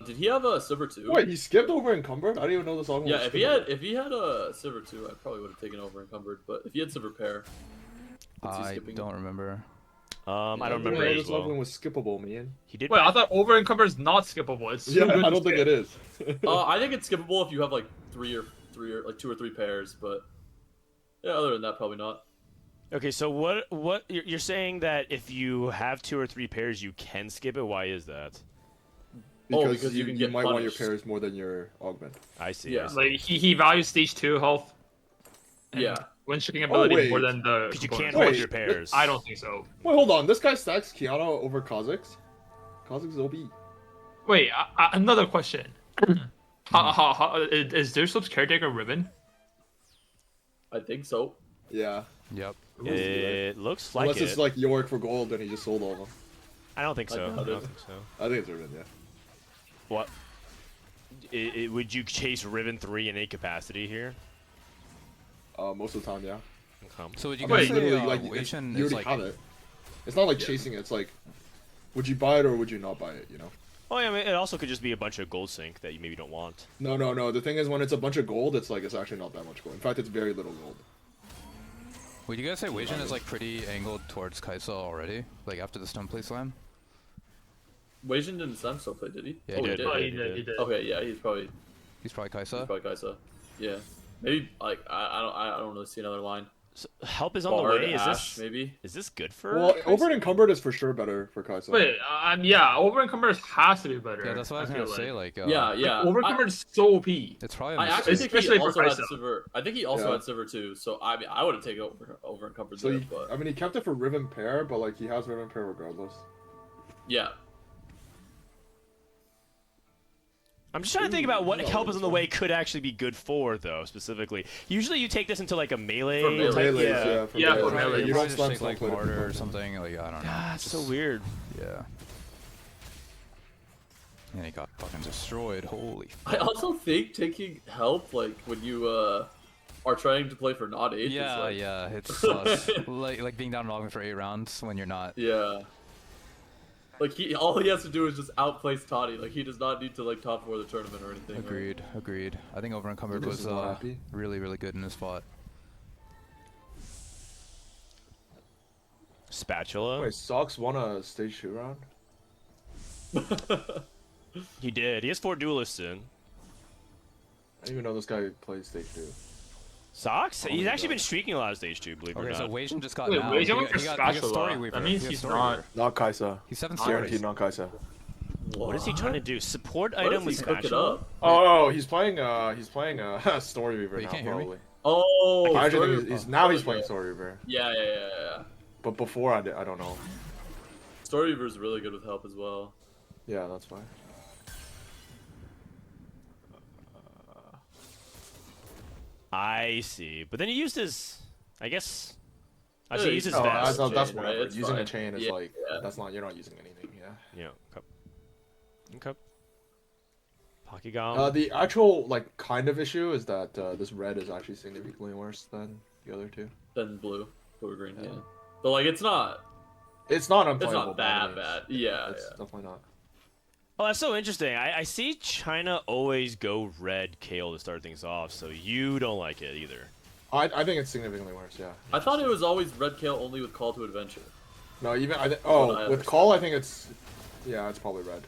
Did he have a Silver 2? Wait, he skipped over encumbered? I didn't even know the song was Yeah, if he had a Silver 2, I probably would have taken over encumbered. But if he had Silver pair, what's he I skipping? don't remember. I don't I didn't remember know as this song well. was skippable, man. He did. Wait, I thought over encumber is not skippable. It's Yeah, too good I to don't think skip. it is. I think it's skippable if you have like 2 or 3 pairs, but yeah, other than that, probably not. Okay, so what you're saying that if you have 2 or 3 pairs, you can skip it? Why is that? Because you you, can you get might want your punished. pairs more than your augment. I see. Yeah. I see. Like he values stage 2 health. and Yeah. Win-shooting ability wait. more than the. Because you components. can't hold Wait, your pairs. I don't think so. Wait, hold on. This guy stacks Kiana over Kha'Zix. Kha'Zix is OB. Wait, another question. How, is Dishsoap's caretaker Ribbon? I think so. Yeah. Yep. It looks like Unless it. it's like York for gold, and he just sold all of them. I don't think so. doubt I it. don't think so. I think it's Riven, yeah. What? Would you chase Riven 3 in 8 capacity here? Most of the time, yeah. Okay. So would you But guys literally, say like, Wei it's, Shen you is already like have it. It's not like chasing it. It's like, would you buy it or would you not buy it? You know? Well, yeah, I mean, it also could just be a bunch of gold sync that you maybe don't want. No, no, no. The thing is, when it's a bunch of gold, it's like it's actually not that much gold. In fact, it's very little gold. would you guys say Wei Shen is like pretty angled towards Kaisa already? Like after the stone play slam? Wei Jin didn't Slam still play, did he? Yeah, oh, he he did. did. Oh, he did. Okay, yeah, he's probably He's probably Kaisa. Kaisa. Yeah, maybe like I don't really see another line. So, help is on the Bard, way. Is Ashe, this maybe? is this good for? Well, Kaisa? over encumbered is for sure better for Kaisa. Wait, yeah, over encumbered has to be better. Yeah, that's what I was feel gonna say. Like, Yeah, yeah. Over encumbered is so OP. it's probably a I mistake. actually think he Especially for also had Kaisa. Sivir. I think he also Yeah. had Sivir too. So I mean, I would have taken over encumbered So there, he, but I mean, he kept it for Riven pair, but like he has Riven pair regardless. yeah. I'm just trying to think about what help is on the way could actually be good for, though, specifically. Usually you take this into like a melee. For melee. type- Melees, yeah. for Yeah, for melee. melee. You You don't just slam take like play martyr or different. something. Like I don't know. Ah, it's so Just- weird. Yeah. And he got fucking destroyed. Holy. I also think taking help like when you are trying to play for not H. Yeah, is like, yeah, it's sus. like being down an augment for 8 rounds when you're not. Yeah. Like all he has to do is just outplace Toddy. Like he does not need to like top 4 the tournament or anything. right? Agreed, agreed. I think over encumbered Lucas was is not happy. really, really good in his spot. Spatula. Wait, Sox won a stage 2 round? He did. He has 4 duelists in. I didn't even know this guy played stage 2. Socks? He's my actually God. been streaking a lot of stage 2, believe it Okay, or so not. Wei Shen just got Wait, now. Wei Shen went for he got Spatula. Story Weaver. That means He got he's Story not- Weaver. Not Kaisa. He's 7th Guaranteed series. not Kaisa. What is he trying to do? Support What item if with he cook it Spatula? up? Oh, he's playing Story Weaver Wait, you now, can't hear me? probably. Oh, I actually Story think he's Weaver. now he's Okay. playing Story Weaver. Yeah. But before I don't know. Story Weaver's really good with help as well. Yeah, that's why. I see. But then he used his... I guess... Yeah, Actually, he used his Oh, vest. that's chain, whatever. right? It's Using a fine. chain is Yeah, like yeah. that's not you're not using anything. Yeah. Yeah. Okay. Pockygom. The actual like kind of issue is that this red is actually significantly worse than the other two. Then blue or green. Yeah. But like it's not It's not unplayable. by that any bad. means. Yeah. It's definitely not. Oh, that's so interesting. I see China always go red Kale to start things off, so you don't like it either. I think it's significantly worse. Yeah. I thought it was always red kale only with Call to Adventure. No, even what I with understand. Call, I think it's probably red.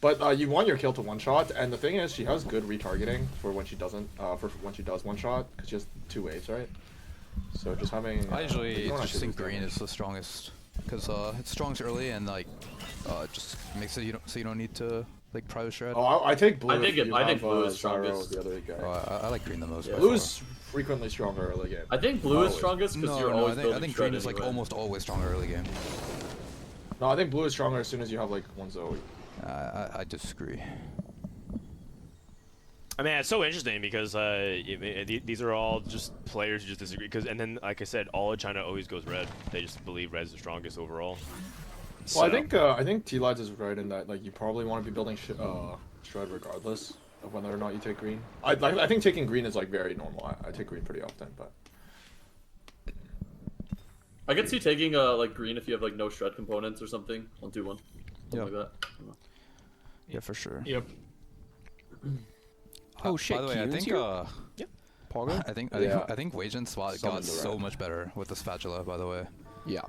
But you want your kill to one shot, and the thing is, she has good retargeting for when she doesn't, for when she does one shot, because she has 2 waves, right? So just having. I usually you don't just actually think lose green damage. is the strongest because it's strongest early and like just makes it you don't need to like private shred. Oh, I take blue. I think if you I think have, blue is Zyro, strongest. The other guy. I like green the most. Yeah. by Blue far. is frequently stronger early game. I think blue is Always. strongest because no, you're no, always I building think shred green is like anyway. almost always stronger early game. No, I think blue is stronger as soon as you have like one Zoe. I disagree. I mean, it's so interesting because these are all just players who just disagree. And then, like I said, all of China always goes red. They just believe red is the strongest overall. Well, I think Tleyds is right in that like you probably want to be building shred regardless of whether or not you take green. I think taking green is like very normal. I take green pretty often, but I could see taking like green if you have like no shred components or something. I'll do one. Something Yeah. like that. Yeah, for sure. Yep. Oh shit, By the way, I Kiyoon's think here? Pogo? I think Wei Jin's spot Summoned got the so red. much better with the spatula. By the way, Yeah.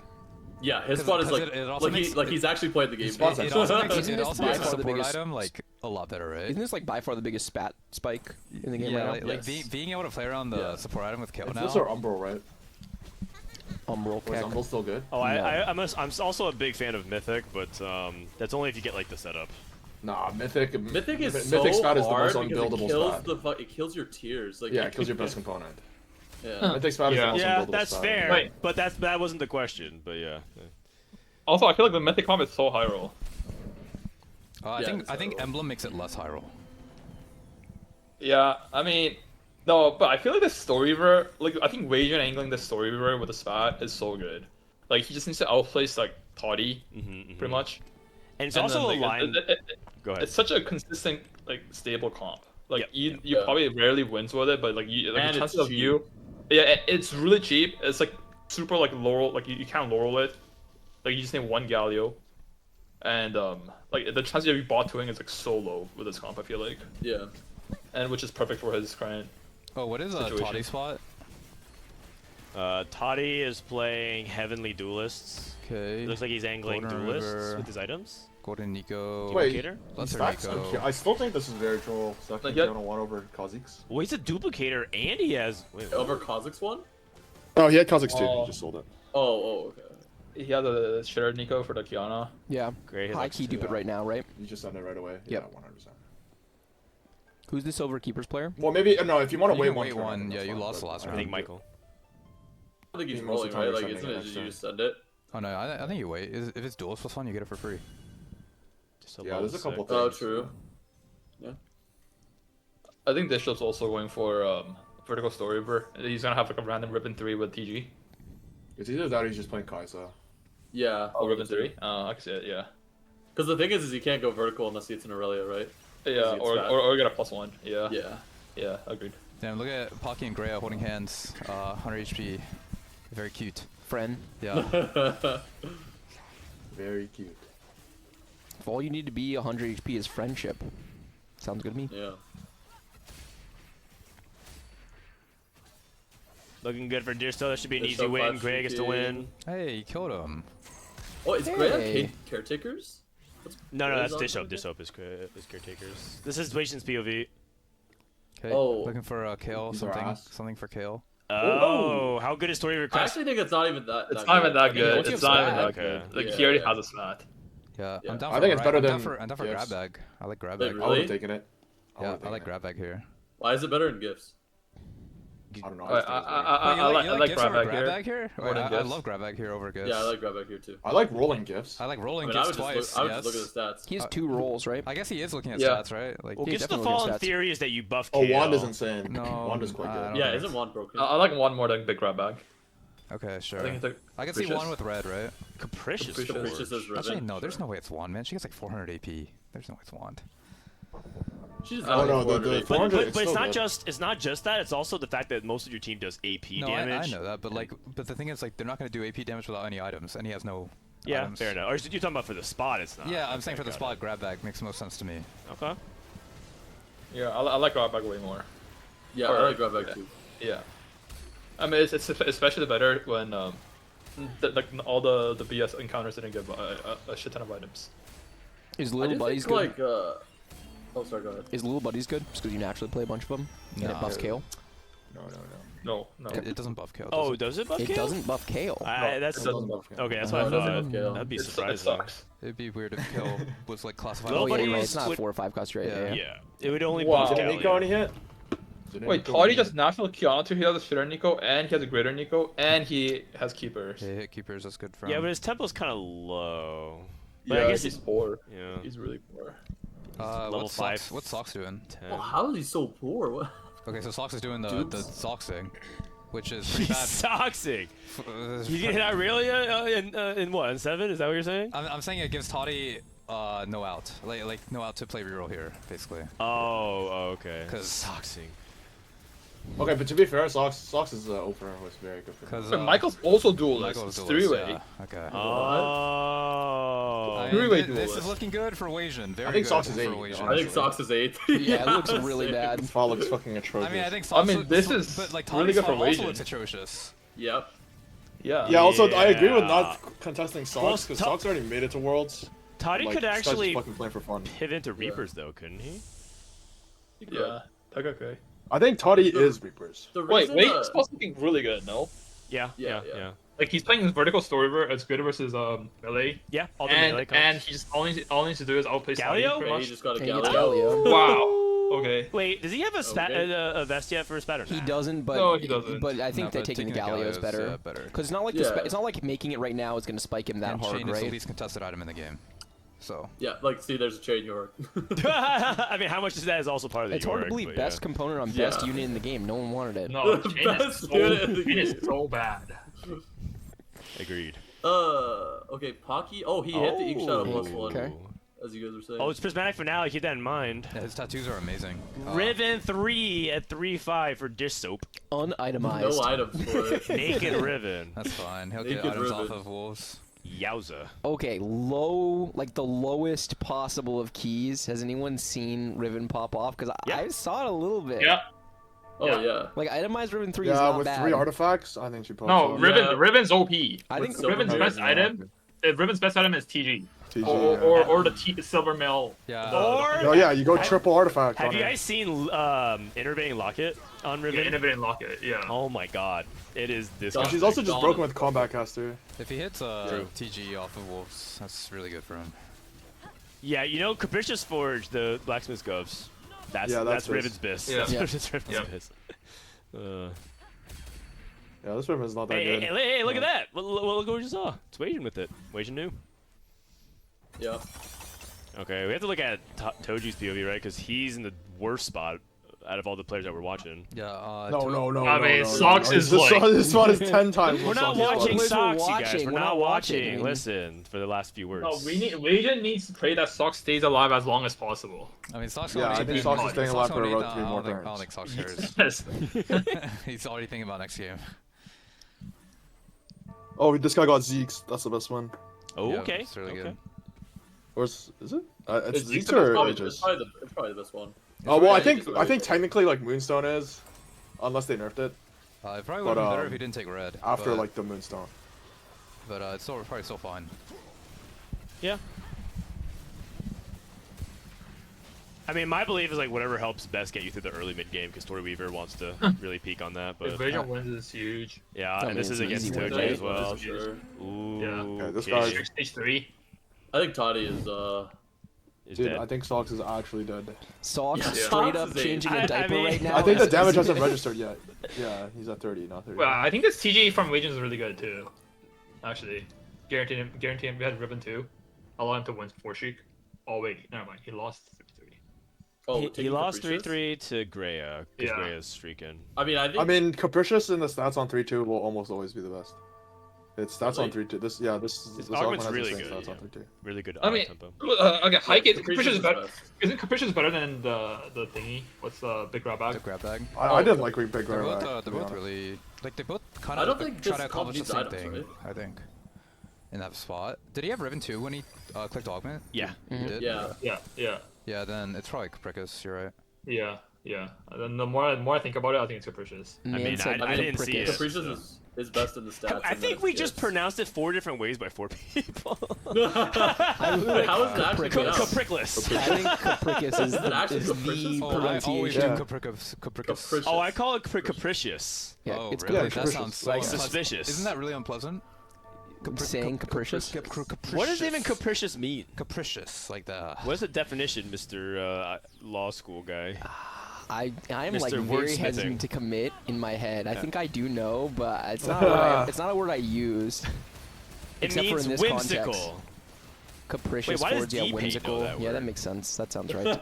Yeah, his 'Cause- spot is 'cause like it also makes- he's actually played the game. spot's now. it also makes, Isn't it this also by makes the far the support biggest- item like a lot better, right? Isn't this like by far the biggest spat spike in the game Yeah, right like Yes. being able to play around the Yeah. support item with KO it's now. this or Umbral, right? now? Umbral Or is Keck. Umbral still good? Oh, No. I'm also a big fan of Mythic, but that's only if you get like the setup. Nah, Mythic. Mythic is Mythic so spat is the hard most because unbuildable it kills spat. it kills your tiers. Like Yeah, it kills your best component. Yeah. Mythic spat is the Yeah. most Yeah, unbuildable that's spat. fair. Wait. But that wasn't the question. But yeah. Also, I feel like the Mythic comp is so high roll. I Yeah, think it's I think high roll. Emblem makes it less high roll. Yeah, I mean, No, but I feel like the story river, like I think Wajan angling the story river with the spat is so good. Like he just needs to outplace like Toddy, pretty much. And it's And also then, a line. Go ahead. It's such a consistent, like stable comp. Like Yep, you yeah. probably rarely wins with it, but like you, like And the it's chances of cheap. you, yeah, it's really cheap. It's like super like laurel, like you can't laurel it. Like you just need one Galio, and like the chances of you bot twing is like so low with this comp. I feel like, Yeah. and which is perfect for his current. Oh, what is a Situation. Toddy spot? Toddy is playing Heavenly Duelists. Okay. It looks like he's angling Golden Duelists River. with his items. Golden Nico. Wait, Duplicator? Lesser Stacks? Nico. I still think this is very troll. Stacks Like, yeah. 1 over Kha'Zix. Well, he's a duplicator, and he has. Wait, what? Over Kha'Zix one? Oh, he had Kha'Zix too. Oh. He just sold it. Oh, okay. He has a shitter Nico for the Kiana. Yeah. Great. High key dupe it right now, right? You just send it right away. Yep. Yeah, 100%. Who's the Silver Keepers player? Well, maybe no. If you want to You wait can one, wait turn, one. then Yeah, that's you fine, lost the but- last I round. think Maikel. I think he's think most of rolling, the time right? we're Like, sending isn't it it next just you turn. just send it? Oh no, I think you wait. If it's duels plus one, you get it for free. Just a Yeah, low there's a couple six. Oh, things. true. I think Dishsoap's also going for vertical story river. He's gonna have like a random ribbon 3 with TG. It's either that or he's just playing Kaisa. Yeah. Oh, ribbon 3. I can see it. Yeah. Because the thing is you can't go vertical unless it's an Aurelia, right? Yeah, it's or, bad. or get a +1. Yeah. Yeah. Yeah, agreed. Damn, look at Pocky and Grea holding hands. 100 HP. Very cute. Friend. Yeah. Very cute. If all you need to be 100 HP is friendship. Sounds good to me. Yeah. Looking good for Dishsoap. That should be an Dishsoap easy win. 5 Grea gets to CP. win. Hey, you killed him. Oh, is Grea Hey. caretakers? No, What that's is Dishsoap. on- Dishsoap is caretakers. This is Wation's POV. Okay. Oh. Looking for Kale. These are Something. ass. Something for Kale. Oh, how good is story I request? actually think it's not even that. It's not even that I think good. once you It's have not even Spat- that good. Like Yeah, he already yeah. has a smat. Yeah, Yeah. I'm down I for. think it's better I'm down than for. I'm down for gifts. grab bag. I like grab Wait, bag. really? I would have taken it. Yeah, I like grab bag here. Why is it better in gifts? I don't know. I, just think it's better. Wait, I like gifts grab over back grab here. bag here? More Wait, than I gifts. love grab bag here over gifts. Yeah, I like grab back here too. I like rolling gifts. I like rolling I gifts would twice. just look, I would Yes. just look at the stats. He has 2 rolls, right? I guess he is looking at Yeah. stats, right? Like, Well, Gifts to definitely fall in stats. theory is that you buff Oh, KO. Wand is insane. No, Wand is quite I good. don't Yeah, think isn't Wand broken? I like one more than big grab bag. okay, sure. I think it's like I can see Capricious. one with red, right? Capricious. Capricious. Forge. Capricious as Actually, Riven. no. There's Sure. no way it's wand, man. She gets like 400 AP. There's no way it's wand. She's Oh, no, the 400. 400 But it's it's still not good. just that. It's also the fact that most of your team does AP No, damage. I know that, but like, but the thing is, like, they're not gonna do AP damage without any items, and he has no. Yeah, items. fair enough. Or you're talking about for the spot? It's not. Yeah, I'm saying for the got spot, grab bag makes most sense to me. it. Okay. Yeah, I like grab bag way more. Yeah, Or- I like grab bag too. Yeah. I mean, it's especially better when like all the BS encounters didn't give a shit ton of items. Is I Little do Buddies think good? like oh, sorry, go ahead. Is Little Buddies good? Just because you naturally play a bunch of them? And it Nah. buffs Kale? No. It doesn't buff kill. Oh, does it buff It KO? doesn't buff Kale. That's it doesn't buff okay. That's No, what I it doesn't thought. buff KO. That'd be It surprising. sucks. It'd be weird if kill was like classified. Little Oh, yeah, you're right. Buddies It's not would- 4 or 5 cost rate. Yeah. Yeah, it would only Wow. buff Did Did Nico any Galio. hit? Wait, Toddy just national Kiyoon too. He has a shitter Nico, and he has a greater Nico, and he has keepers. Yeah, hit keepers. That's good for Yeah, him. but his tempo's kind of low. But Yeah, I guess he's it's poor. yeah. He's really poor. level what's 5. Socks? What's Socks doing? 10. Well, how is he so poor? What? Okay, so Socks is doing the Dudes. Socks thing, which is pretty He's bad. toxic. Uh, He's gonna hit Aurelia in what? In 7? Is that what you're saying? I'm saying it gives Toddy no out, like no out to play reroll here, basically. Oh, okay. 'Cause- toxic. Okay, but to be fair, Sox is opener was very good for him. Because But Michael's also duelist. Michael's It's duelist, three-way. yeah. Okay. Oh. I mean, Three-way this is duelist. looking good for Wasian. Very I think good Sox is for 8, Wasian. I think Actually. Sox is 8th. Yeah, it looks really bad. Fall looks fucking atrocious. I mean, I think I Sox. mean, this is but like really Toddy's good for spot also Wasian. looks atrocious. Yep. Yeah. Yeah, also, I agree with Yeah. not contesting Well, Sox, because To- Sox already made it to Worlds. Toddy Like, could this guy's just actually fucking playing for fun. pivot into Reapers though, couldn't he? Yeah. Okay. I think Toddy is Reapers. The Wait, reason, he's supposed to be really good, no? Yeah. Yeah, Yeah. yeah. Like he's playing his vertical story river as good versus LA. Yeah. All the melee And combos. he just all he needs to do is outplay Toddy, Galio? pretty yeah, he much. just got a And he Gala. gets Galio. Wow. Okay. Wait, does he have a Okay. a vest yet for a spatter? He doesn't, but No, he doesn't. But I think No, that but taking the taking the Galio is Galio is, better. better. Because it's not like Yeah. it's not like making it right now is going to spike him that And hard, Chain is the right? least contested item in the game. So Yeah, like see, there's a chain York. I mean, how much is that is also part of the It's hard to Yorick, believe but best yeah. component on best unit in the game. No one wanted it. No, The Chain is best so, unit in the Chain is game. so bad. Agreed. Okay, Pocky. Oh, he hit the ink shot Oh, of +1. okay. As you guys were saying. Oh, it's Prismatic Finale. Keep that in mind. yeah, his tattoos are amazing. Riven 3 at 3-5 for Dishsoap. Unitemized. no items for it. Naked Riven. That's fine. He'll get Naked items off Riven. of wolves. Yowza. Okay, low, like the lowest possible of keys. Has anyone seen Riven pop off? Because Yeah. I saw it a little bit. Yeah. Oh yeah. Like itemized Riven 3 is Yeah, not with bad. 3 artifacts, I think she pops No, up. Yeah. Riven's OP. I think Silver Riven's Mirror. best item. Riven's best item is TG. TG, Or the Silver Mail. Yeah. Or No, yeah, you go triple artifact have on you it. guys seen Innervating Locket on Yeah, Riven? Innovating Locket. Yeah. Oh my god. It is this Done. good. She's also just Gone. broken with combat caster. If he hits True. TG off of wolves, that's really good for him. Yeah, you know, Capricious Forge, the blacksmith's gloves. That's Yeah, that's his. Riven's Biss. Yeah. That's Yeah. Riven's Yeah. Biss. Yeah, this Riven's not that Hey, good. hey, look at that! Look what we just saw. It's Wasian with it. Wasian new. Yeah. Okay, we have to look at Toji's POV, right? Because he's in the worst spot out of all the players that we're watching. Yeah. No. I mean, no, Sox no. is this like- this one is 10 times. We're what not Sox is watching We're Sox, you guys. watching. We're We're not not watching. watching. Listen for the last few words. No, Legion needs to play that Sox stays alive as long as possible. I mean, Sox. Yeah, I think Sox is staying alive for about 3 more I don't turns. think Sox cares. Yes. He's already thinking about next game. Oh, this guy got Zeke's. That's the best one. Oh, Yeah, okay. it's really okay. good. Or is it? It's It's Zeke's it's or probably, Aegis? it's probably the best one. Oh well, I Yeah, think Aegis. technically like Moonstone is, unless they nerfed it It probably would have been better um, if he didn't take red. after but, like the Moonstone. But it's still probably still fine. Yeah. I mean, my belief is like whatever helps best get you through the early mid game because Tori Weaver wants to really peak on that. If But Vision wins is huge. yeah, I and this mean, is it's an against easy win, Toji right? as well. For sure. Ooh, Yeah. Okay, this okay. guy's- Stage 3. I think Toddy is Is Dude, dead. I think Sox is actually dead. Socks Yeah. straight Socks up is a- changing I a diaper mean- right now. I think the is- damage is- hasn't registered yet. Yeah, he's at 30, not 30. Well, I think this TG from Legion is really good too. Actually, guarantee him. We had Ribbon too. Allow him to win 4 streak. Oh wait, never mind. He lost 3-3. Oh, He taking lost Capricious? 3-3 to Grea because Yeah. Grea's streaking. I mean, I think. I mean, Capricious in the stats on 3-2 will almost always be the best. It's stats on Really? 3-2. This This augment augment's has really the same good, stats on yeah. 3-2. Really good I mean, tempo. okay, hike it. Capricious Capricious is better. best. Isn't Capricious better than the thingy? What's the big grab The bag? grab bag. I didn't like Big They're Grab. both, they're both really like they both kind I of don't think try this to accomplish the comp same needs thing. items, I think in that spot. Did he have Riven too when he clicked augment? Yeah. He did. Yeah. Yeah. Yeah, then it's probably Capricus. You're right. Yeah. And then the more I think about it, I think it's Capricious. I mean, said I didn't see it. Capricious is best in the stats. I and think then we it's just gifts. pronounced it 4 different ways by 4 people. Wait, how is it actually pronounced? Capricless. I think Capricus is, it actually is Capricious? the Oh, I always pronunciation. do Yeah. Capricus. Capricious. Oh, I call it capricious. Yeah, Oh, it's really? Yeah, That Capricious. sounds so Like unpleasant. suspicious. Isn't that really unpleasant? saying capricious. What does even capricious mean? Capricious, like that. What's the definition, Mr. Law School guy? I'm Mr. like very Wordsmithing. hesitant to commit in my head. I think I do know, but it's not. It's not a word I use. It Except for means in this whimsical. context. Capricious Wait, why does words, yeah, D-Paint know whimsical. that Yeah, word? that makes sense. That sounds right.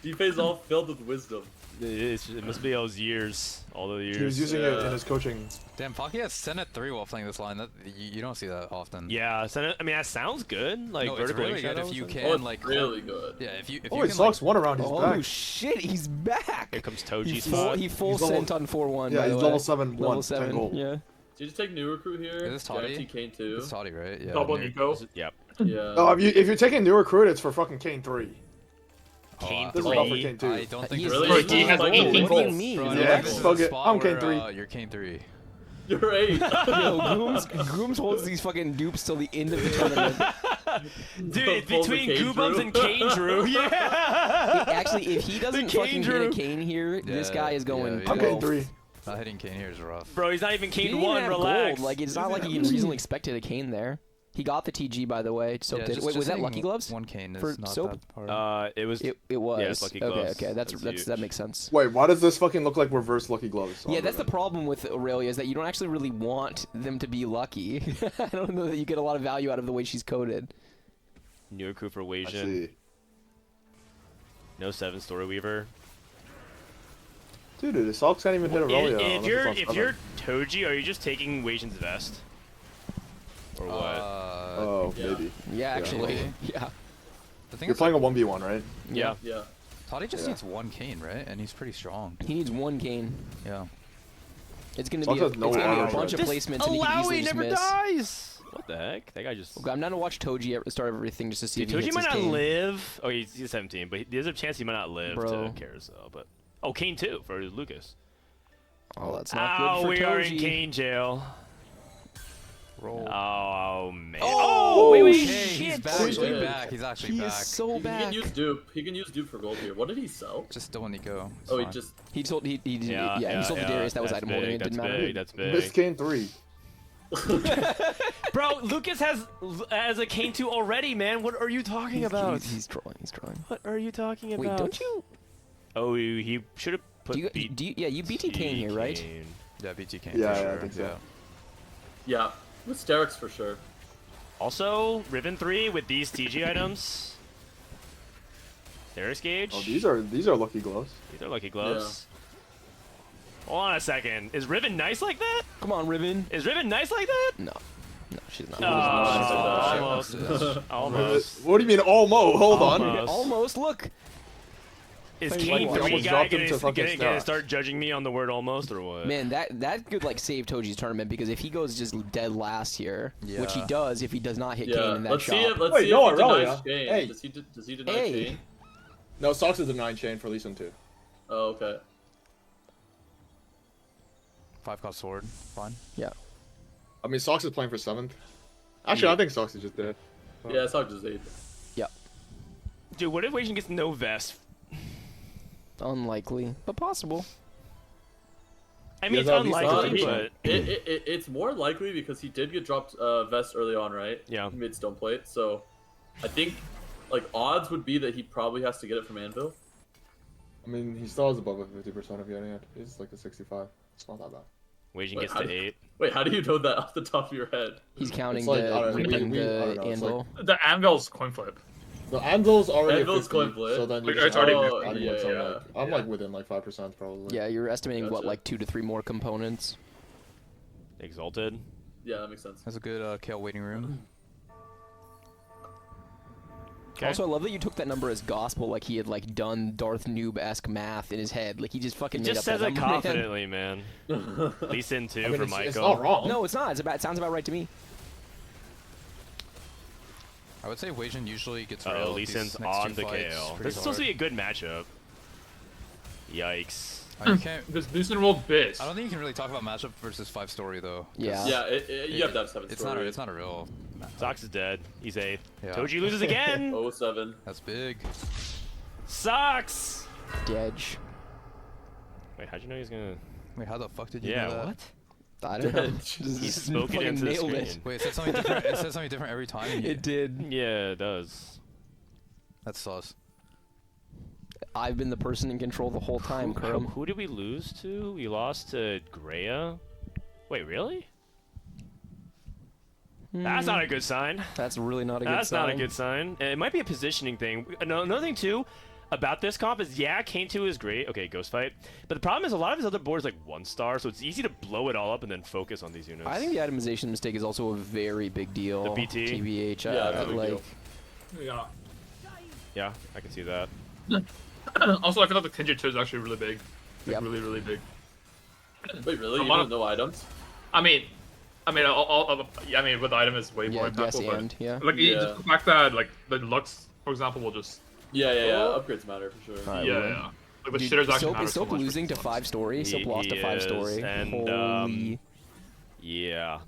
D-Pay's all filled with wisdom. It must be all those years, all the years. He was using it in his coaching. Damn, Pocky has Senate 3 while playing this line. That you don't see that often. Yeah, so, I mean that sounds good. Like no, it's vertical really good shadows if you and- can Oh, it's like really good. Yeah, if you Oh, can he Sox one around. He's Oh back. shit, he's back. Here comes He Toji's full, spot. he full He's level- sent on 4-1. Yeah, by he's the level way. 7, Level 10 7. gold. Yeah. Did you just take new recruit here? Is this Toddy? Guarantee Kane 2. It's Toddy, right? Yeah. Double near- Nico. Yep. Yeah. Oh, if you're taking new recruit, it's for fucking Kane 3. Kane This is not for 3. Kane 2. I don't think He's this Really? is- He has Like, 18 What do you goals. mean? Bro, I Yeah, don't think this is fuck the it. spot I'm Kane where, 3. You're Kane 3. You're right. Yo, Guubums holds these fucking dupes till the end of the tournament. Dude, it's Pulls the between Kane Guubums Drew. and Kane Drew. Yeah. Actually, if he doesn't Kane fucking Drew. hit a Kane here, this Yeah, guy is going. yeah, I'm yeah. Kane 3. Not hitting Kane here is rough. Bro, he's not even He Kane didn't even 1. have Relax. gold. Like it's not like he can reasonably expect to hit a Cane there. He got the TG by the way. Soap did. Wait, was that Lucky Gloves? One Cane is for not Soap? that hard. It was. It was. Yeah, it's Lucky okay, Gloves. okay, that's That's that huge. makes sense. Wait, why does this fucking look like reverse Lucky Gloves? Yeah, that's the problem with Aurelia is that you don't actually really want them to be lucky. I don't know that you get a lot of value out of the way she's coded. Newer crew for I Wasian. see. No 7 Story Weaver. Dude, the Salks can't even hit a roll yet. If you're Toji, are you just taking Wasian's vest? Or what? Oh, Yeah. maybe. Yeah, actually. maybe. Yeah. The thing You're is, playing a 1v1, right? Yeah. Yeah. Toddy just Yeah. needs one cane, right? And he's pretty strong. He needs one cane. Yeah. It's gonna Salks be has no a armor. bunch of placements and he can easily just miss. dies! What the heck? That guy just... Okay, I'm down to watch Toji at the start of everything just to see Dude, if he Toji hits might his not cane. live. Oh, he's 17, but there's a chance he might not live Bro. to Carousel. But oh, Kane too for Lucas. Oh, that's not Oh, good for we Toji. are in Kane jail. Roll. Oh man. Oh, wait, Okay, shit. he's Oh, actually shit. back. He's actually He back. is so He back. can use dupe. He can use dupe for gold here. What did he sell? Just don't need to go. It's Oh, he fine. just. He sold he Yeah, he sold the Darius that was that's item holding. big, It didn't that's matter. big, That's Missed big. Kane 3. Bro, Lucas has a Kane 2 already, man. What are you talking about? He's trolling. He's trolling. What are you talking about? Wait, don't you? Oh, he should have put. Yeah, you BT Kane here, right? Kane. Yeah, BT cane. Yeah, for yeah, sure. I think so. Yeah. With Sterix for sure. Also, Riven 3 with these TG items. There's Gauge. Oh, these are lucky gloves. These are lucky gloves. Hold on a second. Is Riven nice like that? Come on, Riven. Is Riven nice like that? No, she's not. Almost. Almost. What do you mean almost? Hold on. Almost. Almost. Look. Is Like, Kane what? 3 Almost guy dropped him gonna, to fucking gonna start. start judging me on the word almost or what? Man, that could like save Toji's tournament because if he goes just dead last here, which he Yeah. does if he does not hit Yeah. Kane in that Let's shot. see if Wait, he no, denies Aurelia. Kane. Hey. Does he deny Hey. Kane? No, Salks is a 9 chain for Lee Sin 2. Oh, okay. 5 cost sword. Fine. Yeah. I mean, Salks is playing for 7th. Actually, I think Salks is just dead. Yeah, it's not just 8. Dude, what if Wasian gets no vest? Unlikely, but possible. I mean, it's Yeah, that'd be unlikely, solid. but It's more likely because he did get dropped vest early on, right? Yeah. Mid stone plate. So I think like odds would be that he probably has to get it from Anvil. I mean, he still has above a 50% of getting it. He's like a 65. It's not that bad. Wasian Wait, gets how to do- 8. Wait, how do you know that off the top of your head? He's counting It's like, I don't know, the I don't know, it's anvil. The Anvil's coin flip. The Anvil's already Anvil's a 50, coin flip. so then you Like, just it's already add moved. like some, Yeah, like, I'm like within like 5% probably. Yeah, you're estimating what, Gotcha. like 2 to 3 more components. Exalted. Yeah, that makes sense. That's a good Kale waiting room. Okay. Also, I love that you took that number as gospel, like he had like done Darth Noob-esque math in his head. Like he just fucking He made just up says that it number, man. confidently, man. Lee Sin 2 I mean, for it's Maikel. not wrong. No, it's not. It sounds about right to me. I would say Wasian usually gets Uh-oh, railed Lee these Sin's next on 2 the fights KO. pretty This is supposed to hard. be a good matchup. Yikes. You can't. Because Lucin rolled Biz. I don't think you can really talk about matchup versus 5 story though. 'cause Yeah. Yeah, you have to have 7 It's story. not a real. Sox is dead. He's 8th. Yeah. Toji loses again. 07. That's big. Sox! Dedge. Wait, how'd you know he's gonna... Wait, how the fuck did you Yeah, know that? what? I don't know. Dedge. Just He spoke it fucking into the nailed screen. it. Wait, it said something different. It said something different every time. It did. Yeah, it does. That's sauce. I've been the person in control the whole time, Kurum. Who did we lose to? We lost to Grea? Wait, really? That's not a good sign. That's really not a good That's sign. not a good sign. It might be a positioning thing. Another thing, too, about this comp is, yeah, Kane 2 is great. Okay, Ghost Fight. But the problem is a lot of his other boards like 1-star, so it's easy to blow it all up and then focus on these units. I think the itemization mistake is also a very big deal. The BT? TBH. Yeah, it's a big like, deal. Yeah. Yeah, I can see that. Also, I feel like the Kindred 2 is actually really big. Like, Yep. really, really big. Wait, really? A You lot don't of- know items? I mean, yeah, I mean, with the item is way more yeah, yes, impactful, and, yeah. but like Yeah. just the fact that like the Lux, for example, will just Yeah. Upgrades matter for sure. Alright, yeah, well, yeah. Like the Dude, shitters actually Soap matter is so Soap much. losing to for 5 story. Soap He lost to 5 is, story. and, Holy. Yeah.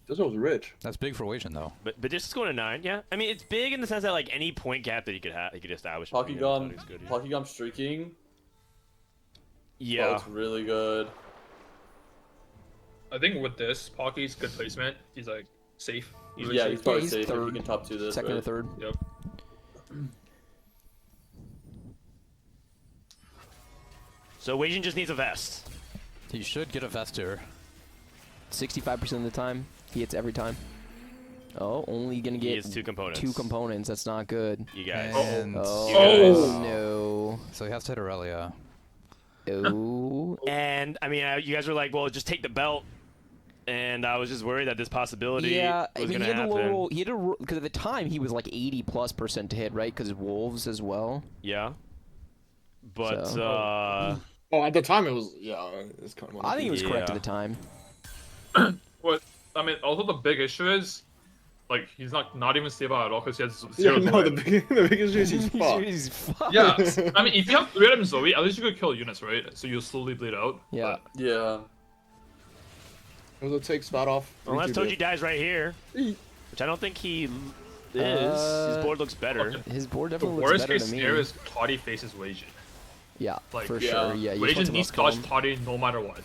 This was rich. That's big for Wasian though. But just going to 9, yeah. I mean, it's big in the sense that like any point gap that he could establish. between him and Pockygom, Toddy's good. Pockygom streaking. Yeah. Oh, it's really good. I think with this, Pocky's good placement. He's like safe. Really Yeah, safe. he's probably he's safe if third, he can top 2 this. Second right? or third. Yep. So Wasian just needs a vest. He should get a vest here. 65% of the time. He hits every time. Oh, only gonna He get has 2 components. 2 components. That's not good. You guys. And Oh, no. so he has to hit Aurelia. Oh. And I mean, you guys were like, well, just take the belt. And I was just worried that this possibility Yeah, I was mean, going he to had happen. a low, he had a, because at the time he was like 80+% to hit, right? Because wolves as well. Yeah. But, So- Oh, at the time it was it's kind of. I think it was correct Yeah. at the time. What I mean, also the big issue is, like, he's not even stable at all because he has Yeah, zero. no, the biggest issue is he's fucked. He's fucked. Yeah, I mean, if you have random Zoe, at least you could kill units, right? So you'll slowly bleed out. Yeah. Yeah. Will it take Spat off? Unless 3-2 Toddy bid. dies right here, which I don't think he is. His board looks better. Okay. His board The definitely looks worst better case to me. scenario is Toddy faces Wajin. Yeah, like, for yeah. sure. Yeah, you just want Wajin some needs to calm. dodge Toddy no matter what.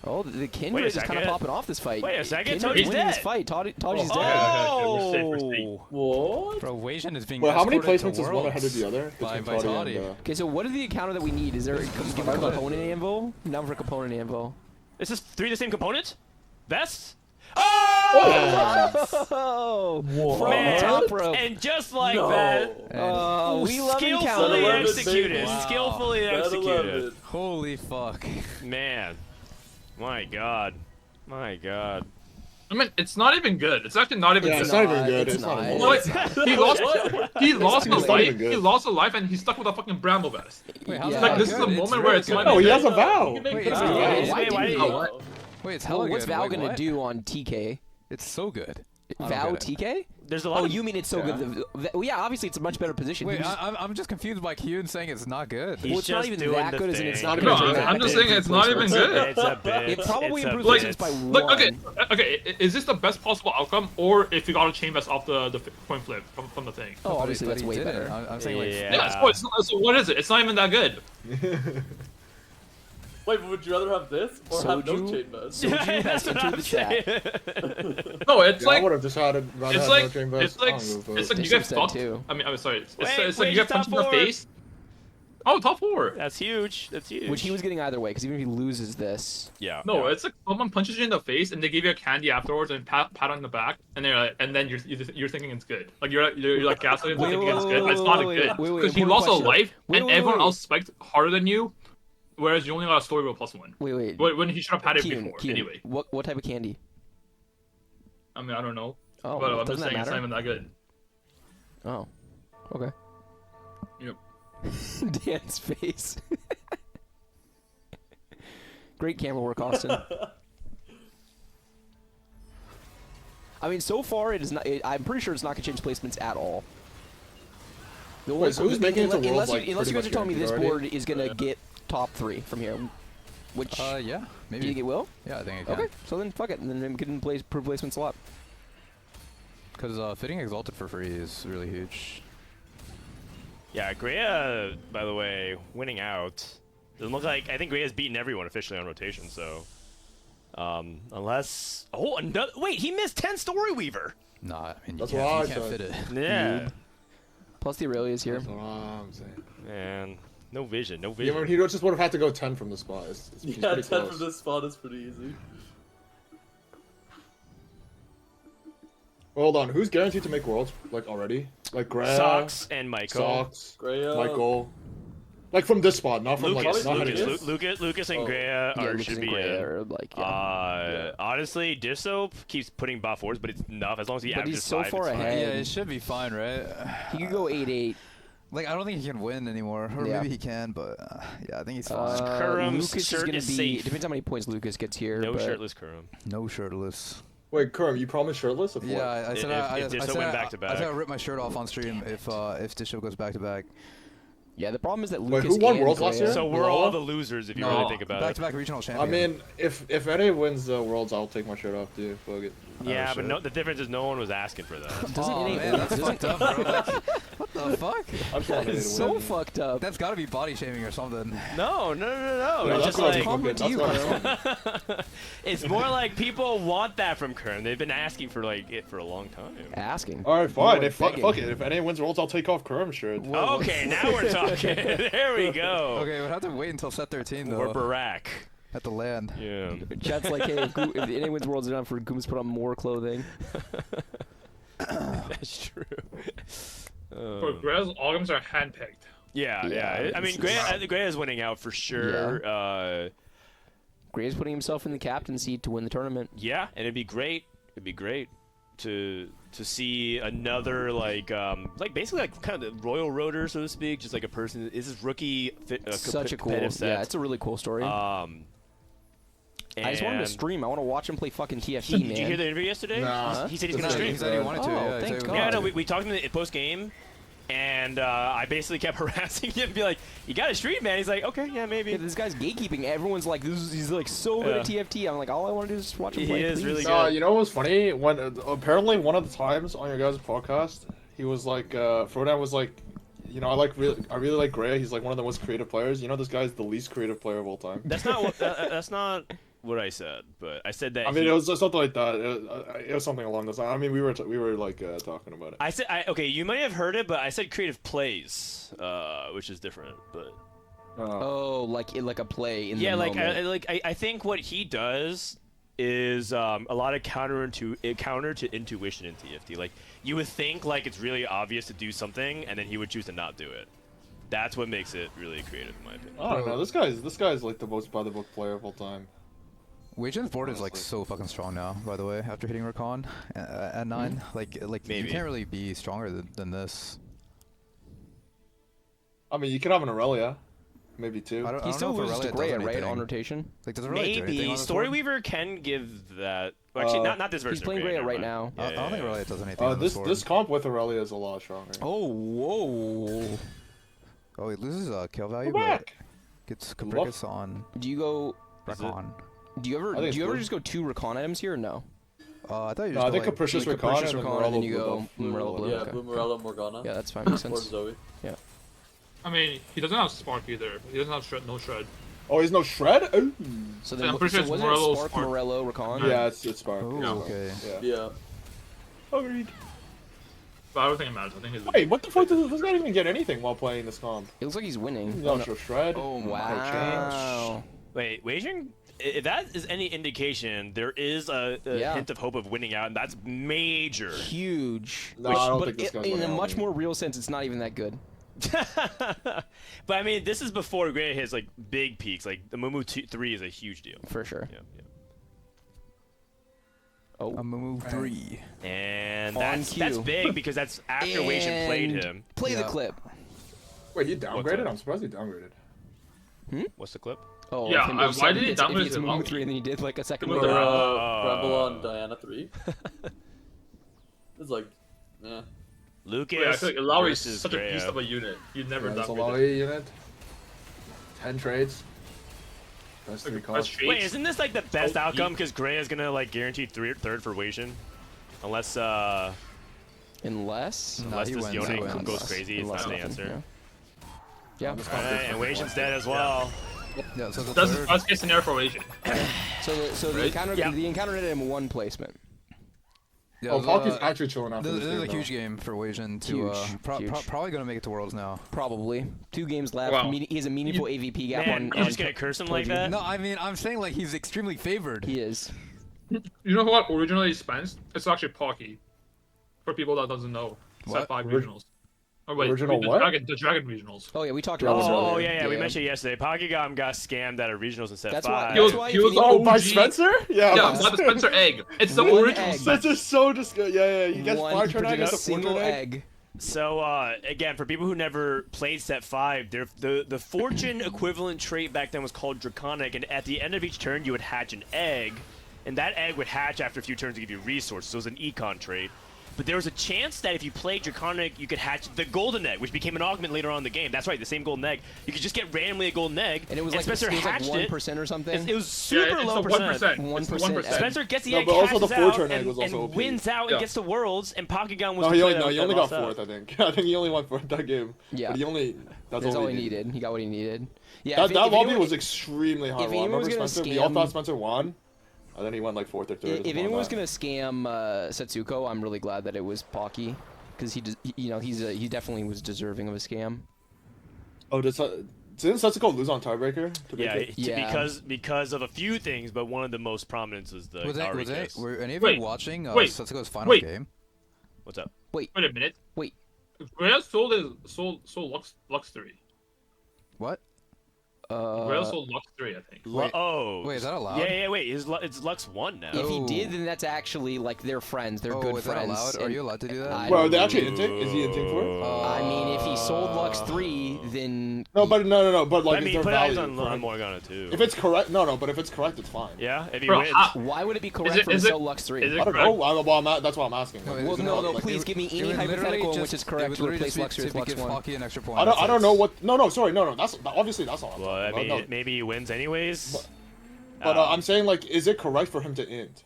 Oh, the Wait Kindred a is kind of second. popping off this fight. Wait a second, Kindred's Toddy's winning this dead. fight. Toddy's dead. Okay, we're safe. What? Bro, Wasian is being Wait, how many escorted to placements is one ahead of the Worlds other? by Between Toddy. and, Okay, so what is the encounter that we need? Is there a component anvil? I'm down for a component anvil. Is this 3 the same component? Vests? Oh! From Man, top rope. and just like No. that, Oh, we love skillfully encounters. Wow. executed. Wow. Skillfully Better executed. love it. Holy fuck. Man, my God, my God. I mean, it's not even good. It's actually not even Yeah, good. it's not even good. It's It's not. not. even Like, good. he lost. He lost a It's not life. even good. He lost a life, and he's stuck with a fucking bramble vest. Wait, how's Yeah. that Like, this is good? a moment really where it's good. like- No, he has a vow. You can make Wait, good it's vows. good. Wait, why did Oh, you- what? Wait, it's hella Oh, what's good. Val Wait, gonna what? do on TK? It's so good. I don't Val get it. TK? There's a lot Oh, of you mean it's so Yeah. good? Well, yeah, obviously it's a much better position. Wait, He was- I'm just confused by Kiyoon saying it's not good. He's Well, it's not just even doing that the good, isn't it? thing. It's not No, even I'm just saying it's not even good. It's a bit. It probably it's a improves bit. placements by one. Like, okay. Is this the best possible outcome, or if you got a chain vest off the coin flip from the thing? Oh, But obviously but that's he way didn't. better. I'm saying like Yeah. Yeah. So what is it? It's not even that good. Wait, but would you rather have this or have no Soju? chain vest? Soju has That's what entered I'm the chat. saying. No, it's Yeah, I like would have just had it. Rather it's have like no chain vest. it's like I don't give a it's fuck. like you get Dishsoap said fucked. too. I mean, I'm sorry. It's Wait, like wait, you get top punched in the 4. face. Oh, top 4. That's huge. That's huge. Which he was getting either way, because even if he loses this, Yeah. No, yeah. it's like someone punches you in the face and they give you a candy afterwards and pat on the back, and they're like, and then you're thinking it's good. Like you're like gaslighting him, thinking it's good. But it's not good wait, because he important lost a question. life Wait, and wait, everyone wait. else spiked harder than you, whereas you only got a story with +1. wait. When he should have had it Kiyoon, before. Kiyoon, Anyway, what type of candy? I mean I don't know, Oh, but I'm doesn't just that saying it's not matter? even that good. Oh, okay. Yep. Dan's face. Great camera work, Austin. I mean, so far it is not. I'm pretty sure it's not gonna change placements at all. The Wait, so who's making it to unless, Worlds, like, unless you pretty guys are much telling me this guaranteed board is gonna get top 3 from here, which yeah, do you maybe. think it will? Yeah, I think it can. Okay, so then fuck it, and then we can play per placement slot. Because fitting Exalted for free is really huge. Yeah, Grea, by the way, winning out. Doesn't look like. I think Grea's beaten everyone officially on rotation. So, unless another. Wait, he missed 10 Story Weaver. Nah, I mean, That's you what I can't fit said. it. Yeah, Plus the Aurelia's here. That's what I'm saying. man, no vision, no Yeah, vision. I mean, he just would have had to go 10 from the spot. He's Yeah, pretty 10 close. from this spot is pretty easy. Well, hold on, who's guaranteed to make Worlds, like, already? Like, Grea, Socks and Maikel. Socks, Grea. Michael. Like, from this spot, not from, Lucas, like, not Lucas, heading- Lucas, and Oh. Grea Yeah, are Lucas should and be Grea in. are like, Honestly, Dishsoap keeps putting bot forwards, but it's enough as long as he But averages he's so 5. far it's fine. ahead. Yeah, it should be fine, right? he could go 8-8. Like, I don't think he can win anymore. Or Yeah. maybe he can, but yeah, I think he's fine. Kurum's Lucas is shirt gonna is be. safe. Depends how many points Lucas gets here. No but shirtless Kurum. No shirtless. Wait, Kurum, you promised shirtless? Or Yeah, I said I Dishsoap said went back to I said back. I rip my shirt off on stream if Dishsoap goes back to back. Yeah, the problem is that Wait, Lucas who won and Worlds last Grea- year? So we're all the losers if you really think about back it. to back regional I champion. mean, if NA wins the Worlds, I'll take my shirt off, dude. Fuck it. Yeah, but shit. no, the difference is no one was asking for that. Doesn't Oh, NA man, that's doesn't- fucked up, bro. Like, what the fuck? I'm trying to It's so fucked up. That's got to be body shaming or something. No. Yeah, It's that's just what I was like Comment to thinking. you, That's what Kurum. it's more like people want that from Kern. They've been asking for like it for a long time. Asking. All right, fine. More If fuck begging. it. If NA wins Worlds, I'll take off Kurum's shirt. Okay, now we're talking. There we go. Okay, we'll have to wait until set 13 though. Or Barack. At the land. Yeah. Chat's like, hey, if anyone's world's enough for Guubums to put on more clothing. That's true. For Grea's Augments are handpicked. Yeah. I mean, Grea is winning out for sure. Grea's putting himself in the captain seat to win the tournament. Yeah, and it'd be great. It'd be great to see another basically like kind of the Royal Roader, so to speak, just like a person. This is rookie. Such a cool. Set. Yeah, it's a really cool story. I just want him to stream. I want to watch him play fucking TFT, man. Did you hear the interview yesterday? Nah. He said he's gonna stream. He said he wanted to. Oh, thank God. Yeah, no, we talked to him post game, and I basically kept harassing him, be like, "You got to stream, man." He's like, "Okay, yeah, maybe." Yeah, this guy's gatekeeping. Everyone's like, he's like so good at TFT. I'm like, all I want to do is watch him play. He is please. really good. You know what was funny? When apparently one of the times on your guys' podcast, he was like, Frodan was like, you know, I really like Grea. He's like one of the most creative players. You know, this guy's the least creative player of all time. That's not what. That's not what I said, but I said that. I mean, it was something like that. It was something along those lines. I mean, we were like talking about it. I said, okay, you might have heard it, but I said creative plays, which is different. But Oh, like a play in yeah, the like moment. I think what he does is a lot of counter to intuition in TFT. Like you would think like it's really obvious to do something, and then he would choose to not do it. That's what makes it really creative, in my opinion. I don't know. This guy's like the most by the book player of all time. Weijen's board is like so fucking strong now, by the way, after hitting Recon at 9. Like Maybe. you can't really be stronger than this. I mean, you could have an Aurelia, maybe two. I don't He still know if loses to Aurelia does Grea, right, anything. on rotation? Like, does Aurelia do anything Maybe on this board? Storyweaver can give that. Well, actually, not this version. He's playing of Grea never right mind. now. I don't think Aurelia does anything on This board. this comp with Aurelia is a lot stronger. Oh, whoa. Oh, he loses kill value, Go but back. gets Capricus on Do you go? Recon. Do you I think ever it's just blue. go 2 Recon items here or no? I thought you No, just I think like, Capricious like Recon Capricious and then Recon, and then you Morello go Blue. Morello Blue. Yeah, Okay. Boomerella, Morgana. Yeah, that's fine. Makes Or sense. Zoe. I mean, he doesn't have Spark either. He doesn't have Shred, no Shred. Oh, he's no shred. Ooh. So I'm then, pretty sure so it's wasn't it Morello, Spark, Spark. Morello, Recon? Yeah, it's Spark. Oh, Yeah. okay. Yeah. Yeah. Agreed. But I don't think it matters. I think he's. Wait, what the fuck? Does this guy even get anything while playing this comp? It looks like he's winning. He's not sure shred. Oh, No wow. Wait, Weijen? If that is any indication, there is a Yeah. hint of hope of winning out, and that's major. Huge. No, I don't but think this guy's in a winning much out. more real sense, it's not even that good. But I mean, this is before Grea hits like big peaks. Like the Mumu 3 is a huge deal. For sure. Yeah. Oh. A move 3. And On that's cue. big because that's after Weijen played And him. Play the Yeah. clip. Wait, he What's downgraded? that? I'm surprised he downgraded. What's the clip? Oh, Yeah, if him- why if did he it's- if downgrade it's it? Mumu 3 and then he did like a second With later. the- Bramble on Diana 3. It's like, yeah. Lucas Wait, I feel like Lowry is versus such a Grea. beast of a unit. You'd never That's a downgraded. Lowry unit. 10 trades. Best 3 Like, costs. best Wait, isn't this like the best Oh, outcome he- because Grea is gonna like guarantee third for Weijen, unless Unless. No, he this wins, Yone he wins. goes crazy. It's Unless not the nothing, answer. Yeah. And Weijen's dead as well. Yeah, so the That's the third. best case scenario for Asian. So the Right? encounter Yeah. the encounter net him 1 placement. Yeah, Oh, Pockey's the- actually chilling out for This this is a game, huge though. game for Weijen to Huge, huge. probably gonna make it to Worlds now. Probably 2 games left. Wow. He has a meaningful AVP gap Man, on. you're just gonna curse him like Toddy. that? No, I mean I'm saying like he's extremely favored. He is. You know what originally spends? It's actually Pocky. For people that doesn't know. What? Set 5 regionals. Oh wait, Original the what? Dragon regionals. Oh yeah, we talked about this Oh, earlier. yeah, we mentioned it yesterday. Pockygom got scammed out of regionals in set That's 5. why. He was- That's why. he if was you need- Oh, by OG. Spencer? Yeah, Yeah, by not the Spencer egg. It's the One original egg. Spencer. Spencer's so disgusting. Yeah, he gets One, 5 he turn egg, produced gets a a 4 single turn egg. egg. So again, for people who never played set 5, the fortune equivalent trait back then was called Draconic, and at the end of each turn you would hatch an egg, and that egg would hatch after a few turns to give you resources. So it was an econ trait. But there was a chance that if you played Draconic, you could hatch the golden egg, which became an augment later on in the game. That's right, the same golden egg. You could just get randomly a golden egg, And it was like Spencer hatched 1% or something. It was super it's low the percent. 1%. 1%. It's the 1%. Spencer gets the No, egg, but also the hatches 4 out, turn egg and, was also and OP. wins out and Yeah. gets to Worlds, and Pockygom was No, the he player only that got lost out. 4th, I think. I think he only won 4th that game. Yeah. But he only... That's That's all all he he needed. needed. He got what he needed. Yeah. That if lobby anyone- was extremely high. if anyone Remember was gonna Spencer? We all scam- thought Spencer won. And then he went like 4th or 3rd. If anyone was gonna scam Setsuko, I'm really glad that it was Pocky, because he definitely was deserving of a scam. Oh, Didn't Setsuko lose on tiebreaker? To make Yeah, it? because of a few things, but one of the most prominent is the Kaori case. Were any of Wait, you watching wait, Setsuko's final wait. game? What's up? Wait a minute. Wait. Grea sold Lux 3. What? Grea sold Lux 3, I think. Wait, Oh. wait, is that allowed? Yeah, wait. It's Lux 1 now. If he Oh. did, then that's actually like they're friends. They're good is that friends. allowed? Are and you allowed to do that? I Well, are don't they know. actually inting? Is he inting for it? I mean, if he sold Lux 3, then No, but no. But like, I is mean, there put eyes value? on Morgana too. If it's correct, no. But if it's correct, it's fine. Yeah, if he Bro, wins. why would it be correct it- for him is to it- sell Lux 3? is it I don't correct? know. that's why I'm asking. Like, No, isn't no, it, no, like, please it- give me It any would literally hypothetical in just- which is it correct would to literally replace just Lux be 3 with to Lux give 1. Pocky an extra point. I don't know what. No. Sorry, no. That's obviously that's all. I'm Well, I talking mean, about. No. maybe he wins anyways. But I'm saying, like, is it correct for him to int?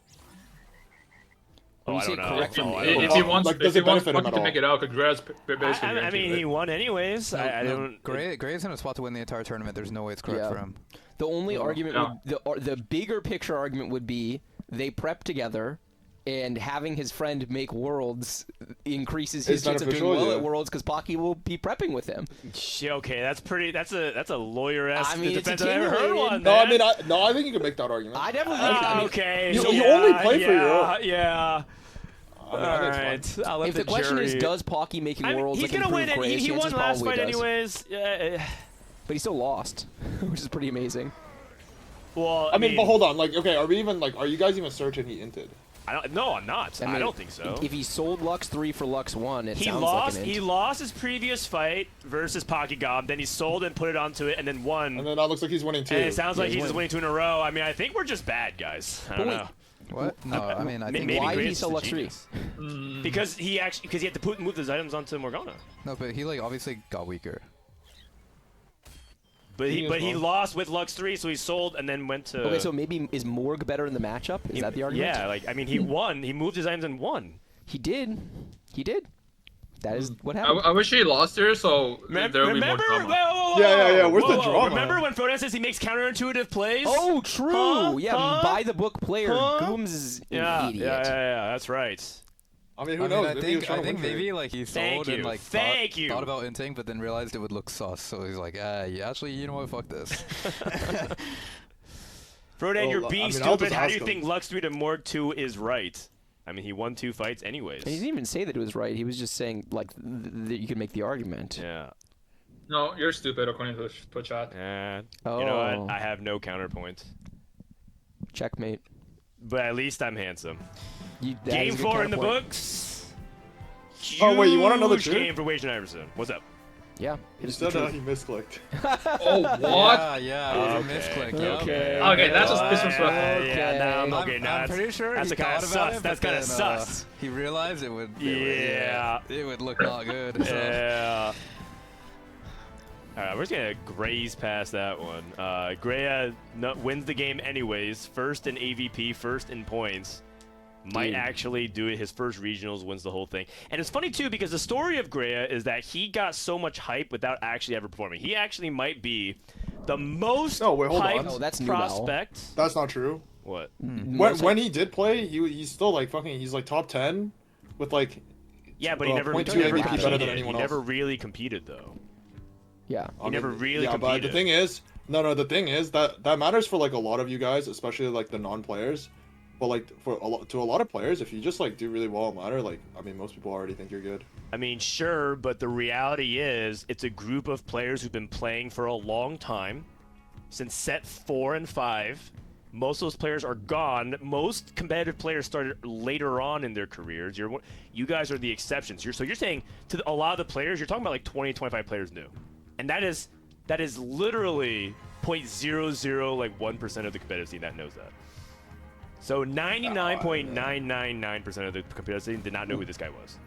Oh, you I say don't know. correct from Oh, I me? don't If know. he wants, Like, if does he it wants benefit him Pocky at to all? make it out, because Grea's basically I guaranteed, mean, he right? won anyways. I don't. Gray's in a spot to win the entire tournament. There's no way it's correct Yeah. for him. The only argument, Yeah. the bigger picture argument would be they prep together, and having his friend make worlds increases his It's chance of doing beneficial, well yeah. at worlds because Pocky will be prepping with him. Okay, that's a lawyer-esque I mean, it's defense. I've never heard accumulated. one. No, I man. mean, I think you can make that argument. I definitely think. I mean, Okay. You only play for your own. Yeah. I mean, All I think it's right. I'll let if the question is, jury- does Pocky making I mean, worlds he's like gonna improve win. Graves? He The won answer's last probably fight does. anyways. But he still lost, which is pretty amazing. Well, I mean, but hold on. Like, okay, are you guys even certain he inted? No, I'm not. I mean, don't think so. If he sold Lux 3 for Lux 1, it He sounds lost. like an int. He lost his previous fight versus Pockygom. Then he sold and put it onto it, and then won. And then that looks like he's winning too. And it sounds like Yeah, he's just winning 2 in a row. I mean, I think we're just bad guys. I don't wait. know. What? No, I mean, I think Maybe Why did he Graves sell is Lux the 3? genius. Because he had to move those items onto Morgana. no, but he like obviously got weaker. But he Genius, man. lost with Lux 3, so he sold and then went to. Okay, so maybe is Morg better in the matchup? Is that the argument? Yeah, like I mean, he won. He moved his items and won. He did. He did. That is what I, happened. I wish he lost here, so there would be more Remember? drama. Whoa, Yeah. Where's the whoa. drama? Remember when Frodan says he makes counterintuitive plays? Oh, true. Huh? Yeah, Huh? by the book player. Huh? Guubums is an yeah, idiot. yeah. That's right. I mean, who I knows? mean, Maybe he was I trying to think win for maybe you. like he Thank sold and you. like Thank you. thought about inting, but then realized it would look sus. So he's like, yeah, actually, you know what? Fuck this. Frodan, Well, you're I being mean, I'll stupid. just How do ask you him. think Lux 3 to Morg 2 is right? I mean, he won 2 fights anyways. And he didn't even say that it was right. He was just saying like that you could make the argument. Yeah. No, you're stupid according to Twitch chat. You know Oh. what? I have no counterpoint. Checkmate. But at least I'm handsome. That Game is a good 4 in the counterpoint. books. Oh, wait, you wanna know the Huge truth? game for Wasianiverson. What's up? Yeah. He It's the said truth. he misclicked. Oh, what? Yeah, it was a Okay. misclick. Yeah. Okay, that's just disrespectful. Yeah, nah, I'm okay. I'm Nah, pretty sure that's he kind thought of about sus. it, That's but kind of then, sus. He realized it would. Yeah. It would look not good. So. Yeah. All right, we're just gonna graze past that one. Grea wins the game anyways. First in AVP, first in points. Might Dude. actually do it. His first regionals, wins the whole thing. And it's funny too because the story of Grea is that he got so much hype without actually ever performing. He actually might be the most No, wait, hold on. hyped No, that's new now. prospect. That's not true. What? When he did play, he's still like fucking. He's like top 10 with like. Yeah, but he never, 0.2 he never AVP better than competed. anyone He else. never really competed though. Yeah. He never really Yeah, but competed. the thing is, no. The thing is that matters for like a lot of you guys, especially like the non-players. But like to a lot of players, if you just like do really well in ladder, like I mean, most people already think you're good. I mean, sure, but the reality is it's a group of players who've been playing for a long time, since set 4 and 5. Most of those players are gone. Most competitive players started later on in their careers. You guys are the exceptions. So you're saying to a lot of the players, you're talking about like 20, 25 players new. And that is literally 0.00 like 1% of the competitive scene that knows that. So 99.999% of the competitive scene did not know who this guy was.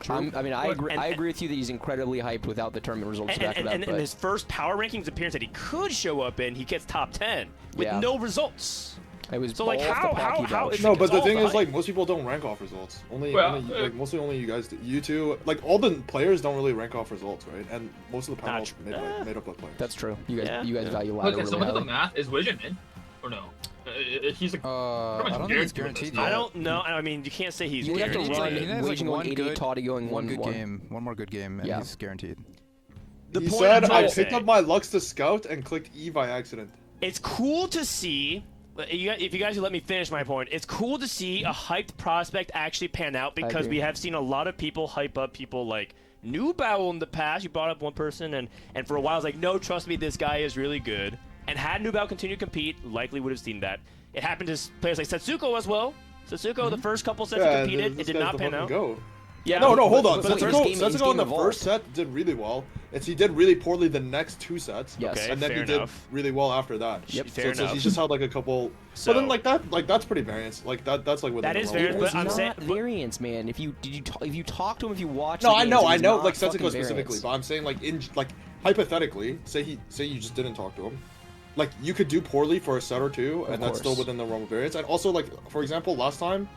I mean, I agree. And- I agree with you that he's incredibly hyped without the tournament results to back it up. And But his first power rankings appearance that he could show up in, he gets top 10 with Yeah. no results. it was So like all off the how Pocky vouch. No, but it's the all thing is, hype. like most people don't rank off results. Only mostly only you guys do. You two, like all the players don't really rank off results, right? And most of the panels true. made up of players. That's true. You guys Yeah. value ladder Okay, really so look at the highly. math. Is Vision in? Or no? He's a. I don't think he's guaranteed yet. I don't know. I mean, you can't say he's You would have to guaranteed. run He has, like, Waging going one 88, good- Toddy going one good 1-1. game, one more good game, and Yeah. he's guaranteed. The He point said, I'm trying I to picked say, up my Lux to scout and clicked E by accident. it's cool to see. If you guys would let me finish my point, it's cool to see a hyped prospect actually pan out because agree. we have seen a lot of people hype up people like Nubao in the past. You brought up one person, and for a while I was like, no, trust me, this guy is really good. And had Nubao continued to compete, likely would have seen that. It happened to players like Setsuko as well. Setsuko, the first couple sets he competed, this it did guy's not the pan fucking out. goat. Yeah, No, hold on. but Setsuko in the Game first set did really well. He did really poorly the next 2 sets. Yes. Okay, And then fair he did enough. really well after that. Yep. Fair so enough. he's just had like a couple. So- but then that's pretty variance. Like that's like within That the is realm. variance, It was but I'm not saying- variance, man. If you talk to him, if you watch. No, the I games, know, it was not like fucking Setsuko specifically, variance. but I'm saying like hypothetically, say you just didn't talk to him, like you could do poorly for a set or two, and that's still course. within the realm of variance. And also, like for example, last time,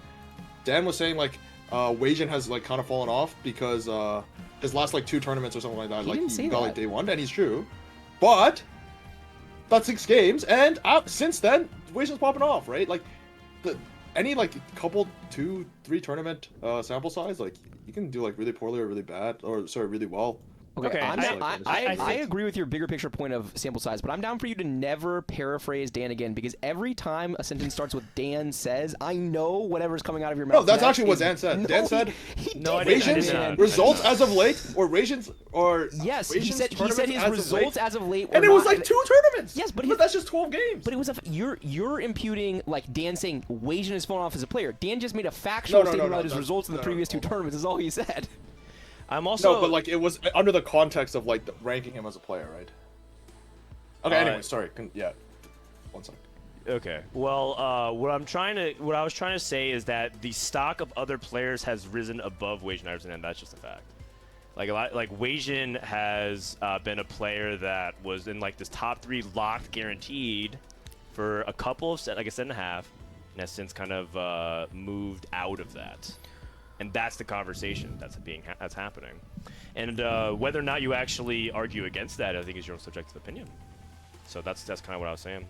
Dan was saying like Weijin has like kind of fallen off because his last like 2 tournaments or something like that, He like didn't he say got that. like day 1, and he's true, but that's 6 games, and since then Weijin's popping off, right? Like any like couple 2-3 tournament sample size, like you can do like really poorly or really bad, or sorry, really well. Okay, I think- agree with your bigger picture point of sample size, but I'm down for you to never paraphrase Dan again, because every time a sentence starts with Dan says, I know whatever's coming out of your mouth. No, that's next actually what is- Dan said. No, Dan said, he No, I did. didn't- I Weijin's didn't. results as of late, or Weijin's, or Yes, he Weijin's said his tournaments as of results late, as of late, and were it was not- like 2 tournaments. Yes, but that's just 12 games. But it was you're imputing like Dan saying Weijin has fallen off as a player. Dan just made a factual statement about his results in the previous 2 tournaments. Is all he said. I'm also No, but like it was under the context of like ranking him as a player, right? Okay. Anyway, sorry. Yeah. 1 second. Okay. Well, what I was trying to say is that the stock of other players has risen above Wasianiverson, and that's just a fact. Like Weijin has been a player that was in like this top 3 locked guaranteed for a couple of set, like a set and a half, and has since kind of moved out of that. And that's the conversation that's happening. And whether or not you actually argue against that, I think is your own subjective opinion. So that's kind of what I was saying.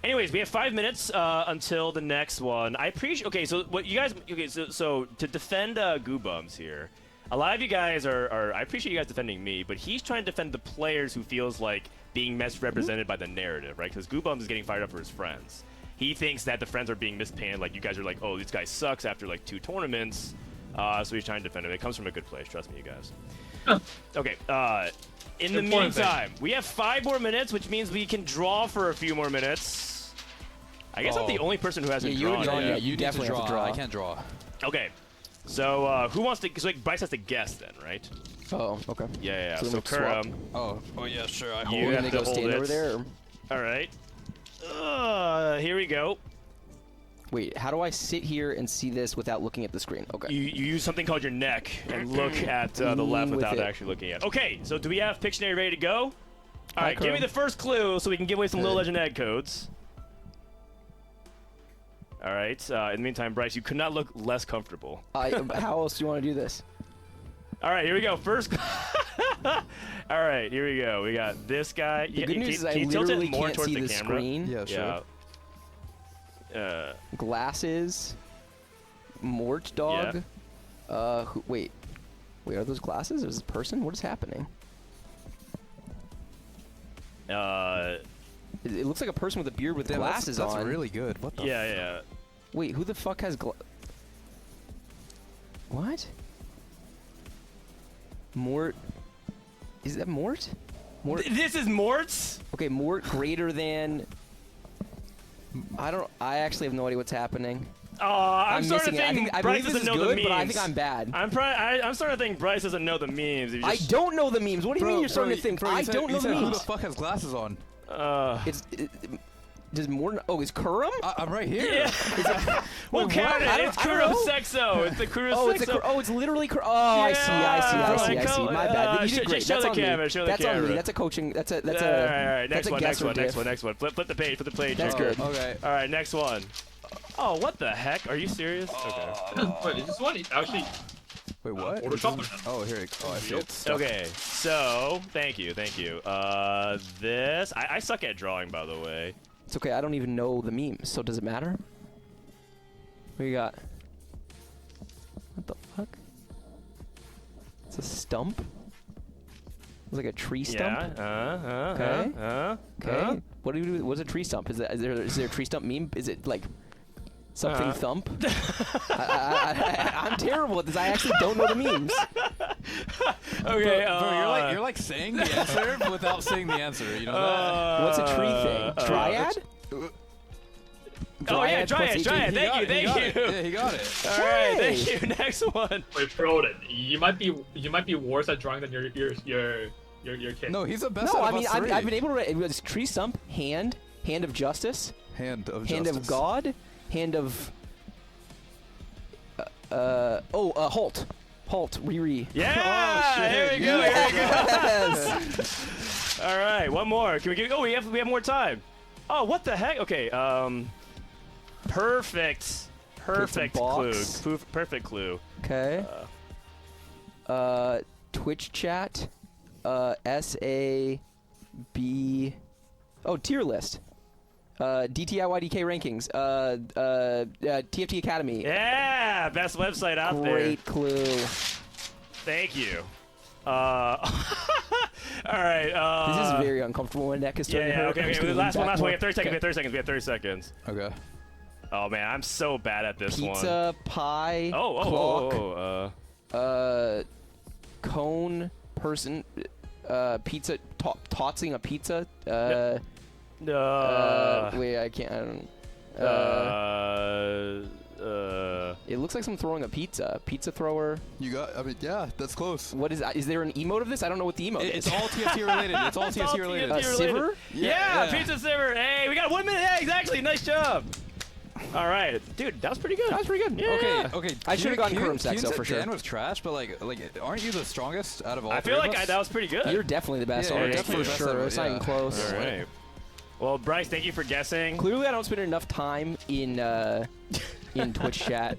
Anyways, we have 5 minutes until the next one. I appreciate. Okay, so what you guys? Okay, so to defend Guubums here, a lot of you guys are. I appreciate you guys defending me, but he's trying to defend the players who feels like being misrepresented by the narrative, right? Because Guubums is getting fired up for his friends. He thinks that the friends are being mispainted, like you guys are like, oh, this guy sucks after like 2 tournaments. So he's trying to defend him. It comes from a good place, trust me, you guys. Okay, in the Important thing. meantime, we have 5 more minutes, which means we can draw for a few more minutes. I guess I'm the only person who hasn't drawn drawn yet. yet. You definitely have to draw. I can't draw. Okay, so who wants to, so like Bryce has to guess then, right? Oh, okay. Yeah. So So, then we swap. Kurum, Oh yeah, sure. I You We're have gonna to go hold stand it. over there. Or... all right. Here we go. Wait, how do I sit here and see this without looking at the screen? Okay. You use something called your neck and look at the left With without it. actually looking at it. Okay, so do we have Pictionary ready to go? All Hi, right, give me Kurum. the first clue so we can give away some Little Legend egg codes. All right. In the meantime, Bryce, you could not look less comfortable. How else do you want to do this? All right, here we go. First. All right, here we go. We got this guy. The good news is I literally can't see the screen. Yeah, sure. Yeah. Glasses. Mort dog. Wait, are those glasses? Is this a person? What is happening? It looks like a person with a beard with Damn, glasses that's on. really good. What the? Yeah. Wait, who the fuck has What? Mort? Is that Mort? Mort? This is Mort's? Okay, Mort greater than... I actually have no idea what's happening. I'm starting to missing it. think I Bryce believe this doesn't is know good, the memes. but I think I'm bad. I'm starting to think Bryce doesn't know the memes. He I just- don't know the memes. What do you mean you're starting to think? Bro, I you said- don't you know the said Who the memes. fuck has glasses on? Does Mort... Oh, is Kurum? I'm right here. Yeah. We'll Wait, count what? it. I don't- It's I don't Kurum's know. Sexo. It's the Kurum's Oh, Sexo. it's literally Kurum. Oh, I see. My bad. You Show did great. the That's on camera. me. Show the That's on camera. me. That's a coaching. That's a. All right. That's Next a one. guess or diff. Next one. Flip the page. That's good. Okay. All right. Next one. Oh, what the heck? Are you serious? Okay. Wait, is this one actually Wait, what? Photoshop? Oh, here. Oh, I see it. Stuck. Okay. So, thank you. This. I suck at drawing, by the way. It's okay. I don't even know the memes. So does it matter? What you got? What the fuck? It's a stump. It's like a tree stump. Yeah. Okay. What do we do? What's a tree stump? Is there a tree stump meme? Is it like something thump? I'm terrible at this. I actually don't know the memes. Okay. Bro, you're like saying the answer without saying the answer. You know that? What's a tree thing? Dryad? Oh yeah, Dryad. Dryad. Thank you. Yeah, he got it. All right, thank you. Next one. Wait, Frodan, you might be worse at drawing than your kid. No, he's the best. No, out I of mean us three. I've been able to. It was tree stump, hand of justice, Hand of hand justice. of God, hand of. Halt, Riri. Yeah. Oh, shit. Here we go. Yes. All right, one more. Can we get? Oh, we have more time. Oh, what the heck? Okay. Perfect box. clue. Perfect clue. Okay. Twitch chat. SAB. Oh, tier list. DTIYDK rankings. TFT Academy. Yeah, best website out there. Great clue. Thank you. All right. This is very uncomfortable when neck is starting to hurt. Okay. I'm just The gonna last lean one. back We have 30 more. seconds. We have 30 seconds. Okay. Oh man, I'm so bad at this one. Pizza, pie, clock, cone, person, pizza, tossing a pizza. Wait, I can't. I don't. It looks like someone throwing a pizza. Pizza thrower. You got. I mean, yeah, that's close. What is? Is there an emote of this? I don't know what the emote is. It's all TFT related. It's all TFT related. TFT related. Siver? Yeah, pizza siver. Hey, we got 1 minute. Yeah, exactly. Nice job. All right, dude, that was pretty good. That was pretty good. Yeah. Okay. I should've gotten Kurumx Kiyoon though, said for sure. Dan was trash, but like, aren't you the strongest out of all? I three feel of like us? that was pretty good. You're definitely the best Yeah, you're artist definitely for the best sure. ever, It's not even yeah. close. All right. Well, Bryce, thank you for guessing. Clearly, I don't spend enough time in Twitch chat.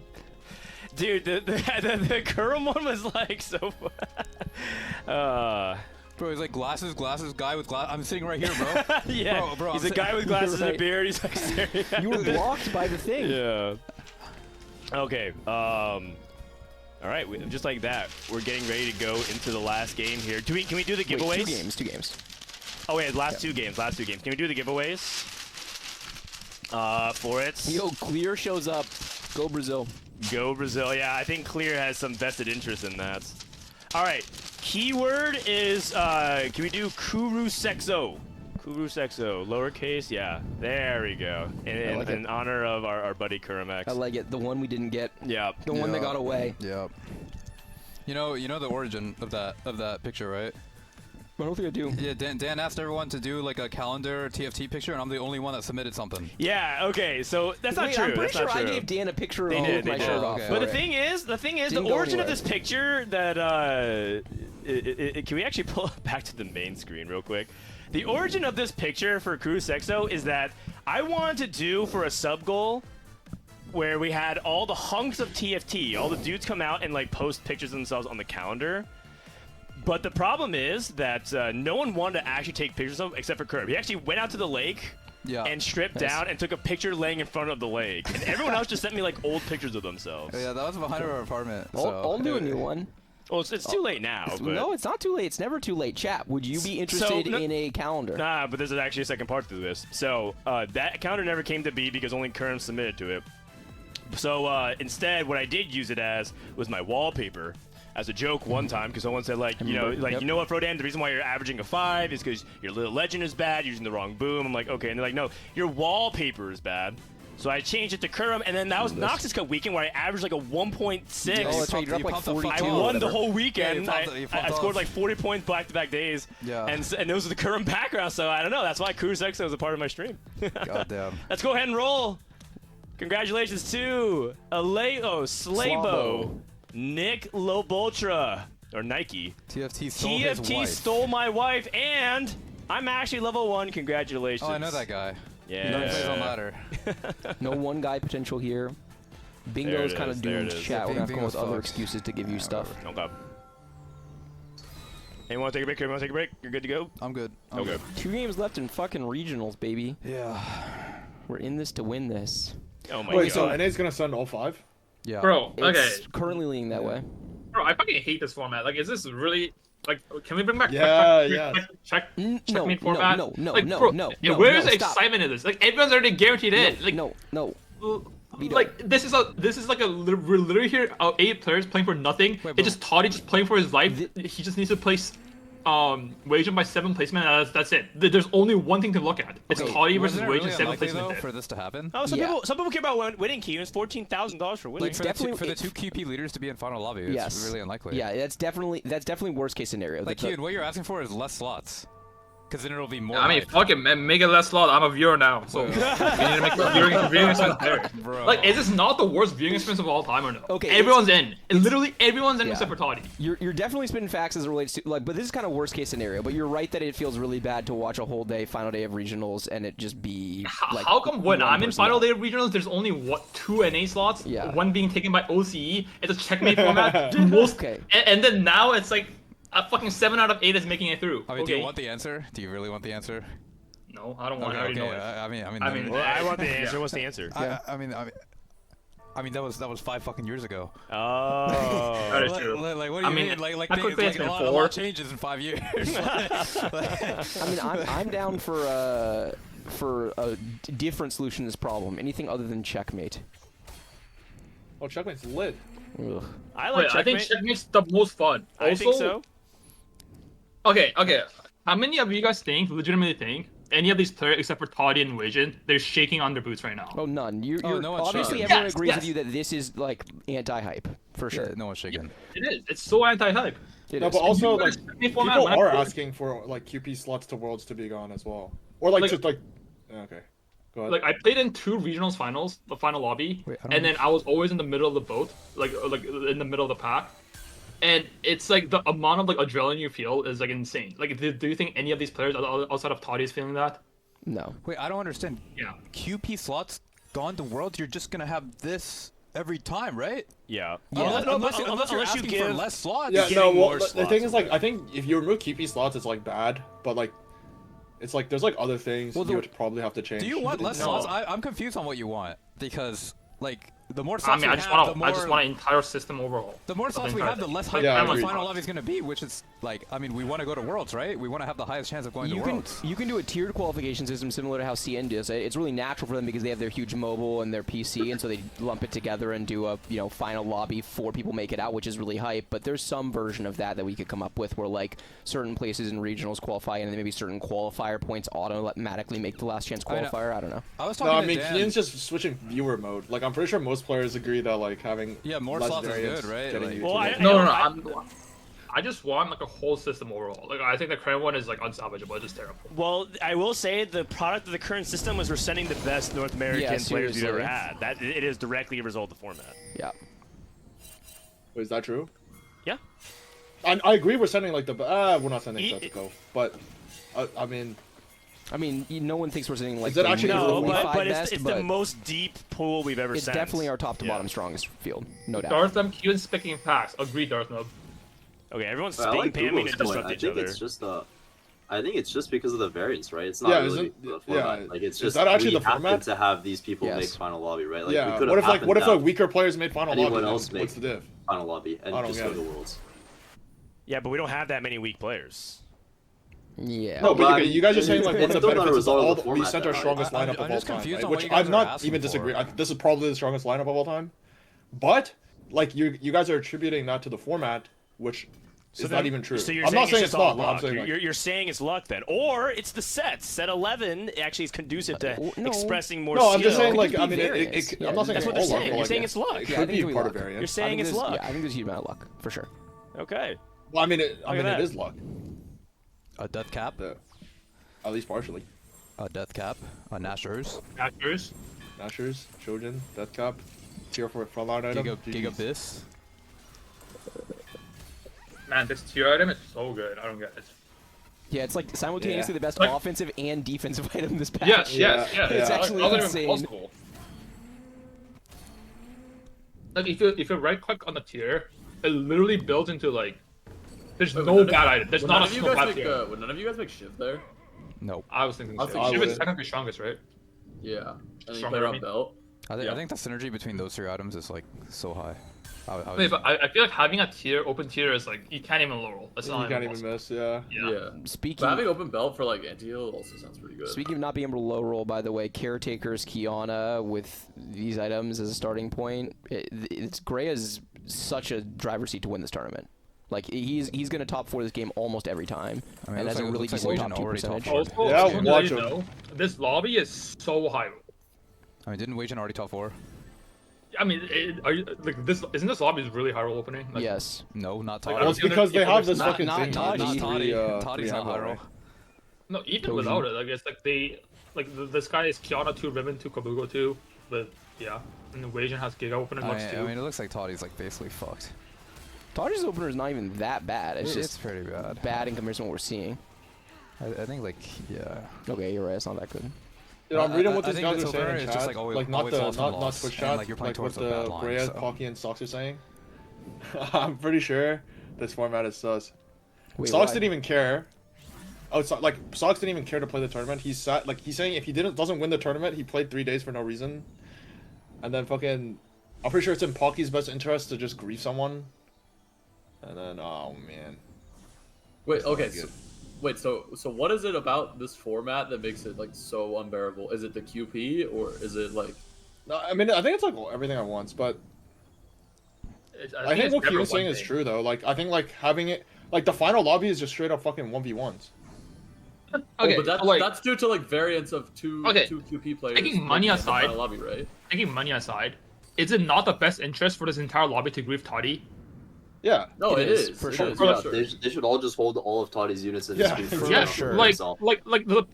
Dude, the Kurum one was like so. Bro, he's like glasses, guy with glasses. I'm sitting right here, bro. Yeah, Bro, he's I'm a guy with glasses and a right. beard. He's like staring at You were blocked by the thing. Yeah. Okay. All right. Just like that, we're getting ready to go into the last game here. Can we do the giveaways? Wait, 2 games. Oh wait, last two games. Can we do the giveaways? For it. Yo, Clear shows up. Go Brazil. Go Brazil. Yeah, I think Clear has some vested interest in that. All right. Keyword is can we do Kurusexo? Kurusexo, lowercase. Yeah, there we go. In honor of our buddy Kurumx. I like it. The one we didn't get. Yeah. The one that got away. Yeah. You know the origin of that picture, right? I don't think I do. Yeah, Dan asked everyone to do like a calendar TFT picture, and I'm the only one that submitted something. Yeah. Okay. So that's not Wait, true. I'm pretty That's sure not I true. gave Dan a picture They of did, my they shirt did. off. But the Okay. thing is, Didn't the go origin of anywhere. this picture that can we actually pull it back to the main screen real quick? The origin of this picture for Kurusexo is that I wanted to do for a sub goal where we had all the hunks of TFT, all the dudes come out and like post pictures of themselves on the calendar. But the problem is that no one wanted to actually take pictures of him except for Curb. He actually went out to the lake and stripped down and took a picture laying in front of the lake. And everyone else just sent me like old pictures of themselves. Yeah, that was behind our apartment. I'll do a new one. Well, it's too late now. But... No, it's not too late. It's never too late. Chat, would you be interested in a calendar? Nah, but there's actually a second part to this. So that calendar never came to be because only Kurumx submitted to it. So instead, what I did use it as was my wallpaper. As a joke one time, because someone said you know what, Frodan, the reason why you're averaging a 5 is because your little legend is bad, you're using the wrong boom. I'm like, okay, and they're like, no, your wallpaper is bad. So I changed it to Kurum, and then that was Noxus Cup weekend where I averaged like a 1.6. Oh, that's right. You dropped like 42. I won the whole weekend. Yeah, I scored like 40 points back-to-back days. Yeah. And those are the Kurum background, so I don't know. That's why Kurusexo was a part of my stream. Goddamn. Let's go ahead and roll. Congratulations to Aleo Slabo, Nick Loboltra, or Nike. TFT stole his TFT wife. stole my wife, and I'm actually level 1. Congratulations. Oh, I know that guy. Yeah. No plays on ladder. No one guy potential here. There Bingo's it kind is, of there doomed. it is. Chat, we're gonna have to come up Bingo's with other fucked. excuses to give you stuff. Okay. Anyone want to take a break? Everyone want to take a break? You're good to go? I'm good. Okay. 2 games left in fucking regionals, baby. Yeah. We're in this to win this. Oh my Wait, god. so NA's gonna send all 5? Yeah. Bro, okay. It's currently leaning that way. Bro, I fucking hate this format. Like, is this really Like, can we bring back checkmate format? No. Where's the stop. excitement in this? Like, everyone's already guaranteed in. Like, No. like this is like we're literally here 8 players playing for nothing. It's just Toddy just playing for his life. He just needs to place Wajan by 7 placement, and that's it. There's only one thing to look at. It's Toddy versus Wasn't it Wajan really 7 unlikely, placement. though, for this to happen? Oh, some people care about winning, Kiyoon. It's $14,000 for winning. Like for the two QP leaders to be in final lobby, it's really unlikely. Yeah, that's definitely worst case scenario. Like Kiyoon, what you're asking for is less slots, because then it'll be more. I mean, hype. fuck it, man. Make it less slot. I'm a viewer now, so we need to make the viewing experience better. Bro. Like, is this not the worst viewing experience of all time or no? Okay, everyone's in. Literally everyone's in except for Toddy. You're definitely spinning facts as it relates to but this is kind of worst case scenario. But you're right that it feels really bad to watch a whole day, final day of regionals, and it just be like. How come when one I'm in person final out. day of regionals, there's only 2 NA slots? Yeah. One being taken by OCE. It's a checkmate format. Most. Okay. And then now it's like a fucking 7 out of 8 is making it through. I mean, okay. do you want the answer? Do you really want the answer? No, I don't want. I already know it. I mean, Well, I want the answer. What's the answer? I mean, that was 5 fucking years ago. Oh. That is true. Like, what do you mean? Like, how quickly it's been a 4? lot changes in 5 years. I mean, I'm down for a different solution to this problem. Anything other than checkmate. Oh, checkmate's lit. Ugh. I like I think checkmate. checkmate's the most fun. I think so. Okay. How many of you guys legitimately think, any of these players except for Toddy and Wajan, they're shaking on their boots right now? Oh, none. You're no one's obviously shaking. everyone Yes, agrees yes. with you that this is like anti-hype for sure. Yeah, no one's shaking. It is. It's so anti-hype. It No, is. but also like Checkmate format, people when I are play- asking for like QP slots to Worlds to be gone as well, or like just like. Okay, go ahead. Like, I played in 2 regionals finals, the final lobby, Wait, I don't and then I was always in the middle of the boat, like in the middle of the pack. And it's like the amount of like adrenaline you feel is like insane. Like, do you think any of these players outside of Toddy is feeling that? No. Wait, I don't understand. Yeah. QP slots gone to Worlds, you're just gonna have this every time, right? Yeah. Unless you're Unless you asking for give less slots. Yeah, getting no. Well, more the slots. thing is, like, I think if you remove QP slots, it's like bad, but like, it's like there's like other things Well, you would probably have to change. Do you want less No. slots? I'm confused on what you want, because like the more I slots mean, we I just have, want an entire system overhaul. the more slots we have, the less hype Yeah, I the agree. final lobby is gonna be. Which is like, I mean, we want to go to Worlds, right? We want to have the highest chance of going to Worlds. You can do a tiered qualification system similar to how CN does it. It's really natural for them because they have their huge mobile and their PC, and so they lump it together and do a final lobby. 4 people make it out, which is really hype. But there's some version of that we could come up with where like certain places in regionals qualify, and then maybe certain qualifier points automatically make the last chance I know. qualifier. I don't know. I was No, talking I mean, to Dan. Kiyoon's just switching viewer mode. Like, I'm pretty sure most players agree that like having more slots is variants good, right? getting Like- you Well, to I- the- No. I just want like a whole system overall. Like, I think the current one is like unsalvageable. It's just terrible. Well, I will say the product of the current system was we're sending the best North American players we've ever seriously. had. That it is directly a result of the format. Yeah. Wait, is that true? Yeah. I agree. We're sending like the we're not sending E- Celtico, but I mean, No one thinks we're sitting like Is it the actually middle No, of the really five but best, it's but the most deep pool we've ever it's sent. definitely our top to Yeah. bottom strongest field, no doubt. Dartham, Kiyoon, Spicking, Pax. Agree, Dartham. Okay, everyone's I like speaking pamming to Google's point. disrupt I each think other. it's just I think it's just because of the variance, right? It's not Yeah, really isn't- the yeah, format. Like it's is just that actually we the happen format? to have these people Yes. make final lobby, right? Like we yeah. could What if have like weaker players made final anyone lobby? else Then make what's the diff? final lobby and I don't just get go to it. Worlds? Yeah, but we don't have that many weak players. Yeah. No, but but I okay, mean, you guys are saying it's like one of the still not a benefits is result of all the we format, sent our though. strongest I'm lineup of all just time, confused right? on what Which you guys I'm are not asking even for. disagreeing. This is probably the strongest lineup of all time, but like you guys are attributing that to the format, which is not even true. So you're I'm saying not saying it's just all not. But I'm luck. saying like, You're saying it's luck then, or it's the sets. Set 11 actually is conducive to No. expressing more. no, I'm just skill. saying like could I be mean variance. I'm not saying That's it's what all they're luck. saying. but, You're like, saying it's luck. It Yeah, I could think be we part of luck. variance. You're saying it's luck. Yeah, I think there's a huge amount of luck for sure. Okay. Well, I mean, at it that. is luck. A death cap, At least partially. a death cap, a Nashers, Actors. Nashers, Shojin, Death Cap, tier for frontline item. Giga GG's. Bis. Man, this tier item is so good. I don't get it. Yeah, it's like simultaneously Yeah. the best Like- offensive and defensive item this patch. Yes, Yeah, It's yeah. actually Other than insane. possible. Like if you right click on the tier, it literally builds into like. There's no bad item. There's not a single bad tier. Would none of you guys make Shiv there? Nope. I was thinking. I was So. thinking Shiv is Shiv. technically strongest, right? Yeah. And then you Stronger play around army. belt. I Yeah. think the synergy between those 3 items is like so high. Wait, but I feel like having a open tier is like, you can't even low roll. That's You not can't even even miss, yeah. Yeah. Speaking But having open belt for like anti-heal also sounds pretty good. Speaking of not being able to low roll, by the way, Caretaker's Kiana with these items as a starting point, Grea's such a driver's seat to win this tournament. Like he's gonna top 4 this game almost every time, I mean, and it has a looks really like decent Wasian top 2 already top percentage. 4. Also, Yeah, to let watch you him. know, this lobby is so high roll. I mean, didn't Wasian already top 4? I mean, isn't this lobby really high roll opening? Like, Yes. No, not Like, Toddy. Well, it's because they have this Not- fucking not thing. Toddy. with Not three, Toddy. three Toddy's not handle, high right? roll. No, even Toji. without it, I guess like this guy is Kiana 2, Ribbon 2, Kabugo 2, but yeah, and the Wasian has Giga opening looks I too. mean, it looks like Toddy's like basically fucked. Toddy's opener is not even that bad. It's It's just pretty bad. bad in comparison to what we're seeing. I think like yeah. Okay, you're right. It's not that good. You know, I'm reading what I these think guys this are saying opener in is chat. just, like, always not lost and not lost, Twitch and, chat. like, you're playing like towards what a bad the line, Grea, so. Pocky, and Socks are saying. I'm pretty sure this format is sus. Wait, Socks why? didn't even care. Oh, so, like Socks didn't even care to play the tournament. He's saying if he doesn't win the tournament, he played 3 days for no reason. And then fucking, I'm pretty sure it's in Pocky's best interest to just grief someone. And then, oh man. Wait, okay. good. So what is it about this format that makes it like so unbearable? Is it the QP or is it like? No, I mean I think it's like everything at once, but I think it's what never Kiyoon's saying one is thing. true though. Like I think like having it like the final lobby is just straight up fucking 1v1s. Okay, Oh, but that's so, like, that's due to like variance of two Okay, QP players. taking money in the aside- final lobby, right? taking money aside, is it not the best interest for this entire lobby to grief Toddy? Yeah. No, It it is, is for it sure. is, For yeah, the- sure. They should all just hold all of Toddy's units and Yeah, just be for Yeah, sure. like themselves.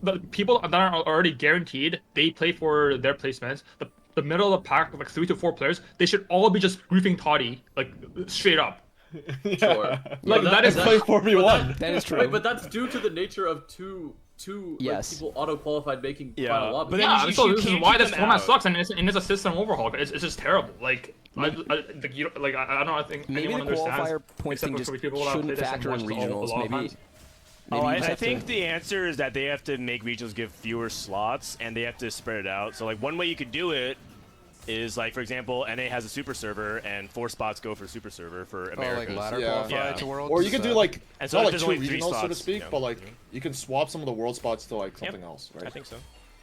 the people that are already guaranteed, they play for their placements. The middle of the pack, like 3 to 4 players, they should all be just griefing Toddy, like straight up. Sure. Like, But that is- Play 4v1. That is true. Wait, but that's due to the nature of two like, Yes. people auto-qualified making Yeah, final lobby. but then Yeah, you so this is can't why keep this them format out. sucks, and it's a system overhaul. It's just terrible. Like, I don't know. I think Maybe the anyone understands. qualifier points thing except just for people that play shouldn't this and factor in watch the regionals. lot of Maybe. times. Oh, you I just have think to- the answer is that they have to make regionals give fewer slots, and they have to spread it out. So, like, one way you could do it is, like, for example, NA has a super server, and 4 spots go for super server for Oh, like Americas. ladder Yeah. qualified Yeah. to Worlds. Or you could do like And so not like there's 2 only 3 regionals so to spots, speak, you know. but like you can swap some of the world spots to like Yep. something else, I right? think so.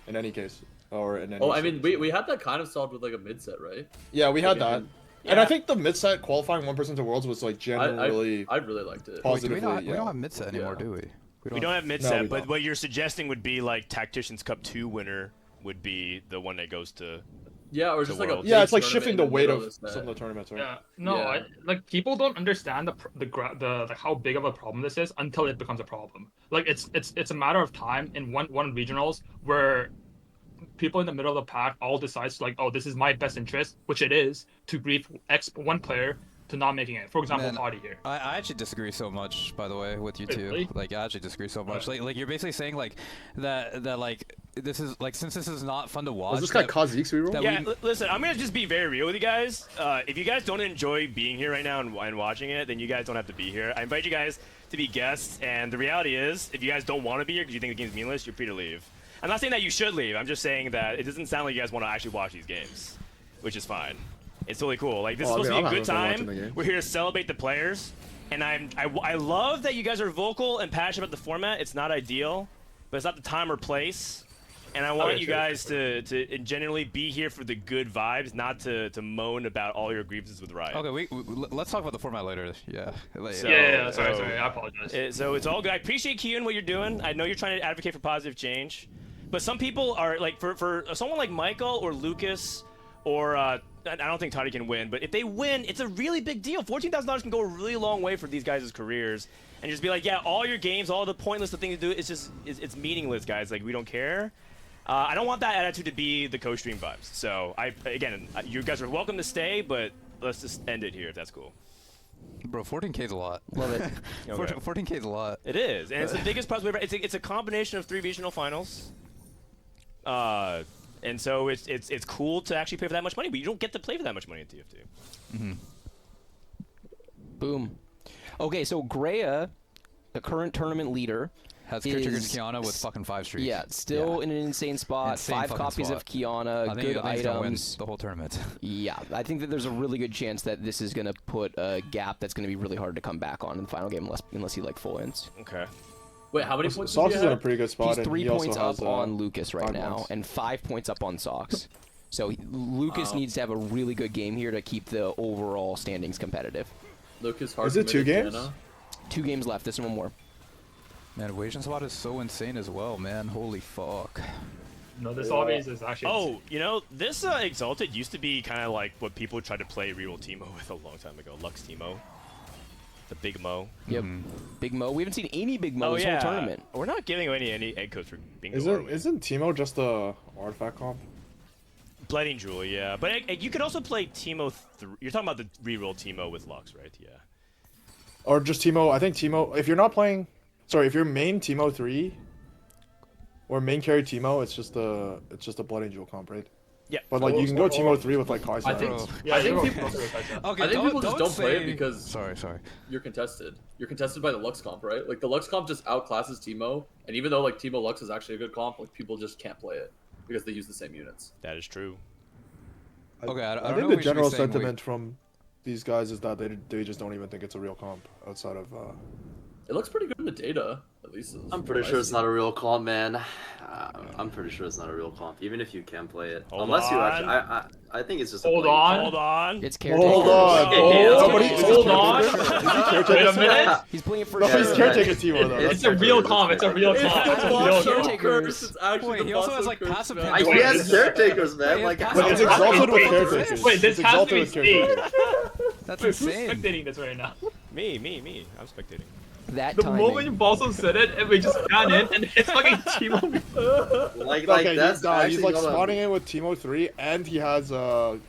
In any case. Or in any Oh, I mean, case. we had that kind of solved with like a mid set, right? Yeah, we had that. Yeah. And I think the mid set qualifying one person to worlds was like I generally really liked it. Pause. Wait, do we positively, don't yeah. have mid set anymore, Yeah. do we? We don't have mid No, set, we but don't. what you're suggesting would be like Tacticians Cup 2 winner would be the one that goes to. Yeah, or just like a world. Yeah, big it's like tournament shifting in the weight middle of the set. some of the tournaments, right? Yeah, no, Yeah. like people don't understand the like how big of a problem this is until it becomes a problem. Like it's a matter of time in one regionals where people in the middle of the pack all decides like, oh, this is my best interest, which it is, to grief one player to not making it. For example, Man, Toddy here. I actually disagree so much, by the way, with you two. Really? Like, I actually disagree so much. Right. Like you're basically saying like that like this is like since this is not fun to watch. Was this guy that- Kha'Zix reroll? that Yeah, we- listen, I'm gonna just be very real with you guys. If you guys don't enjoy being here right now and watching it, then you guys don't have to be here. I invite you guys to be guests, and the reality is, if you guys don't want to be here because you think the game's meaningless, you're free to leave. I'm not saying that you should leave. I'm just saying that it doesn't sound like you guys want to actually watch these games, which is fine. It's totally cool. Like, this Oh, is I supposed mean, to be a good I'm having fun watching the time. game. We're here to celebrate the players, and I love that you guys are vocal and passionate about the format. It's not ideal, but it's not the time or place. And I want yeah, you sure, guys to genuinely be here for the good vibes, not to moan about all your grievances with Riot. Okay, let's talk about the format later. Yeah. Like, So- Yeah, so- sorry, I apologize. So it's all good. I appreciate Kiyoon what you're doing. I know you're trying to advocate for positive change, but some people are like for someone like Maikel or Lucas, or I don't think Toddy can win, but if they win, it's a really big deal. $14,000 can go a really long way for these guys' careers, and just be like, yeah, all your games, all the pointless things to do, it's meaningless, guys. Like, we don't care. I don't want that attitude to be the Costream vibes. So you guys are welcome to stay, but let's just end it here if that's cool. Bro, 14K is a lot. Love it. Okay. 14K is a lot. It is, and it's the biggest prize we've ever. It's a combination of 3 regional finals, and so it's cool to actually pay for that much money, but you don't get to play for that much money in TFT. Boom. Okay, so Grea, the current tournament leader, Has Caretaker's Kiana with fucking 5 streaks. Yeah, still in an insane spot. Insane 5 fucking copies spot. of Kiana, I think good he's gonna win items. the whole tournament. Yeah, I think that there's a really good chance that this is going to put a gap that's going to be really hard to come back on in the final game unless he like full ends. Okay. Wait, how many points? Socks is in a pretty good spot. He's and 3 he also points has, up on Lucas right 5 now points. and 5 points up on Socks. So Lucas needs to have a really good game here to keep the overall standings competitive. Lucas hard. Is it 2 games? 2 games left. This one more. Man, Wasian spot is so insane as well, man. Holy fuck. No, this lobby is actually. Oh, you know, this Exalted used to be kind of like what people tried to play reroll Teemo with a long time ago. Lux Teemo. The Big Mo. Yep. Big Mo. We haven't seen any Big Mo this whole tournament. We're not giving away any egg codes for bingo. Isn't Teemo just a artifact comp? Bleeding Jewel, yeah. But you could also play Teemo. You're talking about the reroll Teemo with Lux, right? Yeah. Or just Teemo. I think Teemo. If you're not playing, sorry, if you're main Teemo 3 or main carry Teemo, it's just a Blood Angel comp, right? Yeah. But like you can go Teemo 3 with like Kai'Sa. I think. Yeah, I think you're people. right. I think people just don't play it because Sorry. you're contested. You're contested by the Lux comp, right? Like the Lux comp just outclasses Teemo, and even though like Teemo Lux is actually a good comp, like people just can't play it because they use the same units. That is true. Okay, I don't I know think if we the should be general saying, sentiment from these guys is that they just don't even think it's a real comp outside of. It looks pretty good in the data, at least. I'm pretty sure it's not a real comp, man. I'm pretty sure it's not a real comp, even if you can play it. Hold Unless you on. actually, I think it's just. Hold a on. Hold on. It's Caretaker. Hold on. Okay, Somebody, hold on. Wait a Teemo? minute. He's playing it for No, sure. he's caretaker Teemo though. It's a real comp. It's a real comp. It's a real Bossoskills comp. curse. It's actually Wait, the he also has, Bossoskills like, curse, passive man. penalty. He has caretakers, man. Yeah, Like, pass But it's it. exalted with Wait, caretakers. Wait, this It's has to exalted be with staged. caretakers. That's Wait, who's insane. spectating this right now? Me. I'm spectating. That The timing. moment Bosso said it, and we just ran in, and it's fucking Teemo. like Okay, that's he's actually like not a- spawning in with Teemo 3, and he has Wait,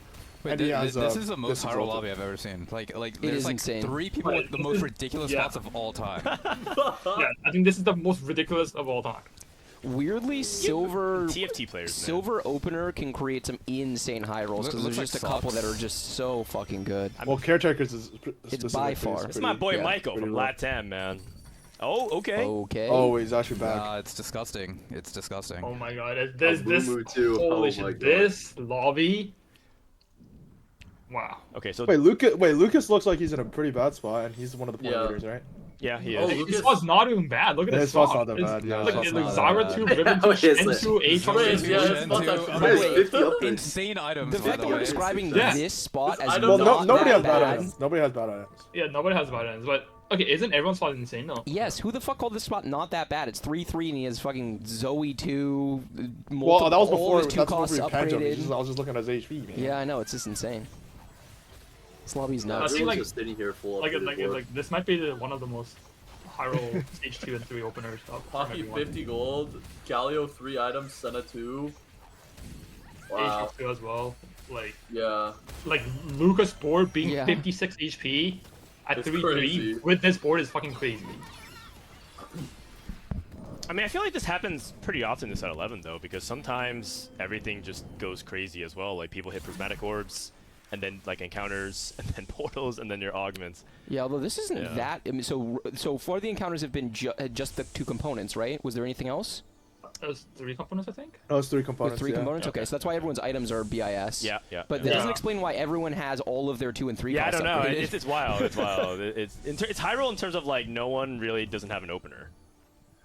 and he has, this is the most this high exalted. lobby I've ever seen. Like It there's is like insane. 3 people with the most ridiculous Yeah. spots of all time. Yeah, I think this is the most ridiculous of all time. Weirdly, silver TFT players, man. silver opener can create some insane high rolls because there's Looks just like a couple Socks. that are just so fucking good. Well, caretakers is It's by far. It's my boy Yeah, Maikel pretty from rough. Latam, man. Oh, okay. Okay. Oh, he's actually back. It's disgusting. It's disgusting. Oh my god, this Amumu too. holy Oh shit, my god. this lobby. Wow. Okay, so Wait, Lucas looks like he's in a pretty bad spot, and he's one of the point Yeah. leaders, right? yeah, he Oh, is. Lucas- This was not even bad. Look at Yeah, this his spot's spot. not that bad, yeah, Look, his it's spot's like not Zara that 2, bad. Ribbon 2, Wait, it's Shen like- 2, Aatrox. Yeah, it's Shen not two. that Oh, bad. That is Wait, 50 upgrades. Insane items. The by fact the that you're way. describing Yeah. this spot as Well, Well, not nobody that has bad bad. items. Nobody has bad items. Yeah, nobody has bad ends, but okay, isn't everyone's spot insane though? Yes, who the fuck called this spot not that bad? It's 3-3 and he has fucking Zoe 2. Well, that was all before. his 2 That's costs before we panned him. upgraded. I was just looking at his HP, man. Yeah, I know, it's just insane. This lobby's I nuts. think, Everyone's like- just sitting here full Like, upgraded board. this might be one of the most high roll stage 2 and 3 openers of Pocky everyone. 50 gold, Galio 3 items, Senna 2. Wow. Stage 2 as well. Yeah. Like Lucas board being Yeah. 56 HP at It's 3-3 crazy. with this board is fucking crazy. I mean, I feel like this happens pretty often this at 11 though, because sometimes everything just goes crazy as well. Like people hit prismatic orbs, and then like encounters, and then portals, and then your augments. Yeah, although this isn't Yeah. that. I mean, so far the encounters have been just the 2 components, right? Was there anything else? There's 3 components, I think. No, it's 3 With components. 3 yeah. components? Okay, Okay. so that's why everyone's items are BIS. Yeah, yeah. But yeah. that doesn't explain why everyone has all of their 2 and 3 Yeah, I costs don't know. upgraded. It's wild. It's wild. It's high roll in terms of like no one really doesn't have an opener.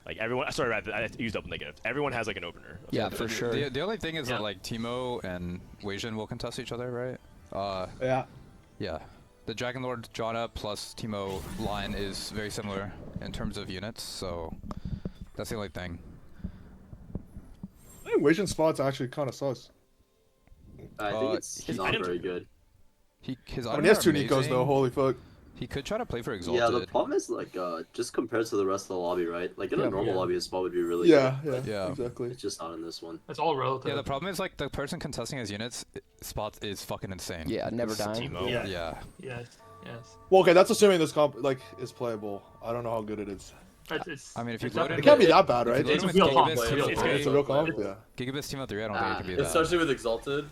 Like everyone. Sorry, I used open negative. Everyone has like an opener. Yeah, for sure. The only thing is Yeah. that like Teemo and Wasian will contest each other, right? Yeah. Yeah. The Dragon Lord Janna plus Teemo line is very similar in terms of units, so that's the only thing. I think Wasian spot's actually kind of sus. I think it's his not items- very good. His I items mean, he has are 2 Nikos though. amazing. Holy fuck. He could try to play for Exalted. Yeah, the problem is like just compared to the rest of the lobby, right? Like in a Yeah, normal yeah. lobby, his spot would be really Yeah, good. yeah, Yeah. exactly. It's just not in this one. It's all relative. Yeah, the problem is like the person contesting his units spots is fucking insane. Yeah, never It's dying. Teemo. Yeah. Yeah. Yes. Yes. Well, okay, that's assuming this comp like is playable. I don't know how good it is. It's, I mean, if you it's load not- It can't be that bad, If right? you load It's him a with real comp, Gigabus it's Teemo real 3, It's a real comp, yeah. Gigabus Teemo 3, I don't think it can be that. Especially with Exalted.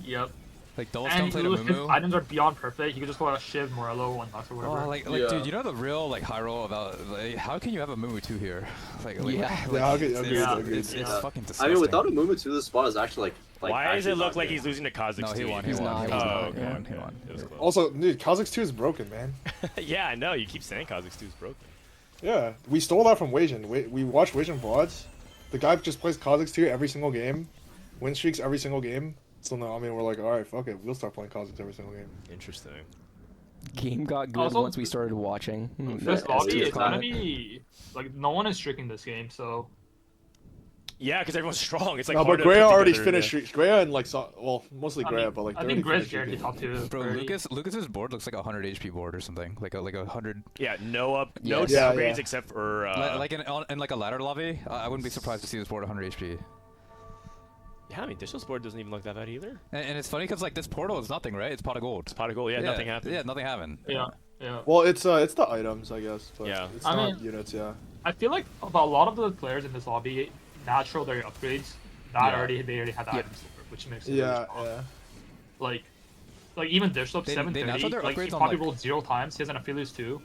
Yep. Like double And stun played a his Mumu. items are beyond perfect. He could just go out Shiv, Morello, one Lux or whatever. Oh, like Yeah. dude, you know the real like high roll about like, how can you have a Mumu 2 here? Like, Yeah. it's Yeah. fucking disgusting. I mean, without a movement to this spot is actually like Why does actually it look not like good. he's losing to Kazakhs? No, he won. He's not, he's Oh, not, okay, yeah. okay. He won. It was close. Also, dude, Kazakhs 2 is broken, man. Yeah, I know. You keep saying Kazakhs 2 is broken. Yeah, we stole that from Wasian. We watch Wasian VODs. The guy just plays Kazakhs 2 every single game, win streaks every single game. So now, I mean, we're like, all right, fuck it, we'll start playing Kazakhs every single game. Interesting. Game got good Also- once we started watching. This That's lobby just is gonna comment. be like no one is streaking this game, so Yeah, because everyone's strong. It's like No, hard but to Grea put already together finished streaks. Grea and like, well, mostly I Grea, mean, but like, I they're think already Grea's finished guaranteed streaking. top 2. Bro, already. Lucas's board looks like a 100 HP board or something. Like a 100. Yeah, no Yes. Yeah, downgrades yeah. except for Like in like a ladder lobby, I wouldn't be surprised to see this board 100 HP. Yeah, I mean, Dishsoap's board doesn't even look that bad either. And it's funny because like this portal is nothing, right? It's pot of gold. It's pot of gold. Yeah, nothing happened. Yeah, nothing happened. Yeah, yeah. Well, it's the items, I guess. But Yeah. it's I not mean- units, yeah. I feel like about a lot of the players in this lobby natural their upgrades. That Yeah. they already had the items for it, which makes it Yeah, really strong. yeah. Like even Dishsoap They 730, natural their like he upgrades on, probably like- rolled 0 times. He has an Aphelios too.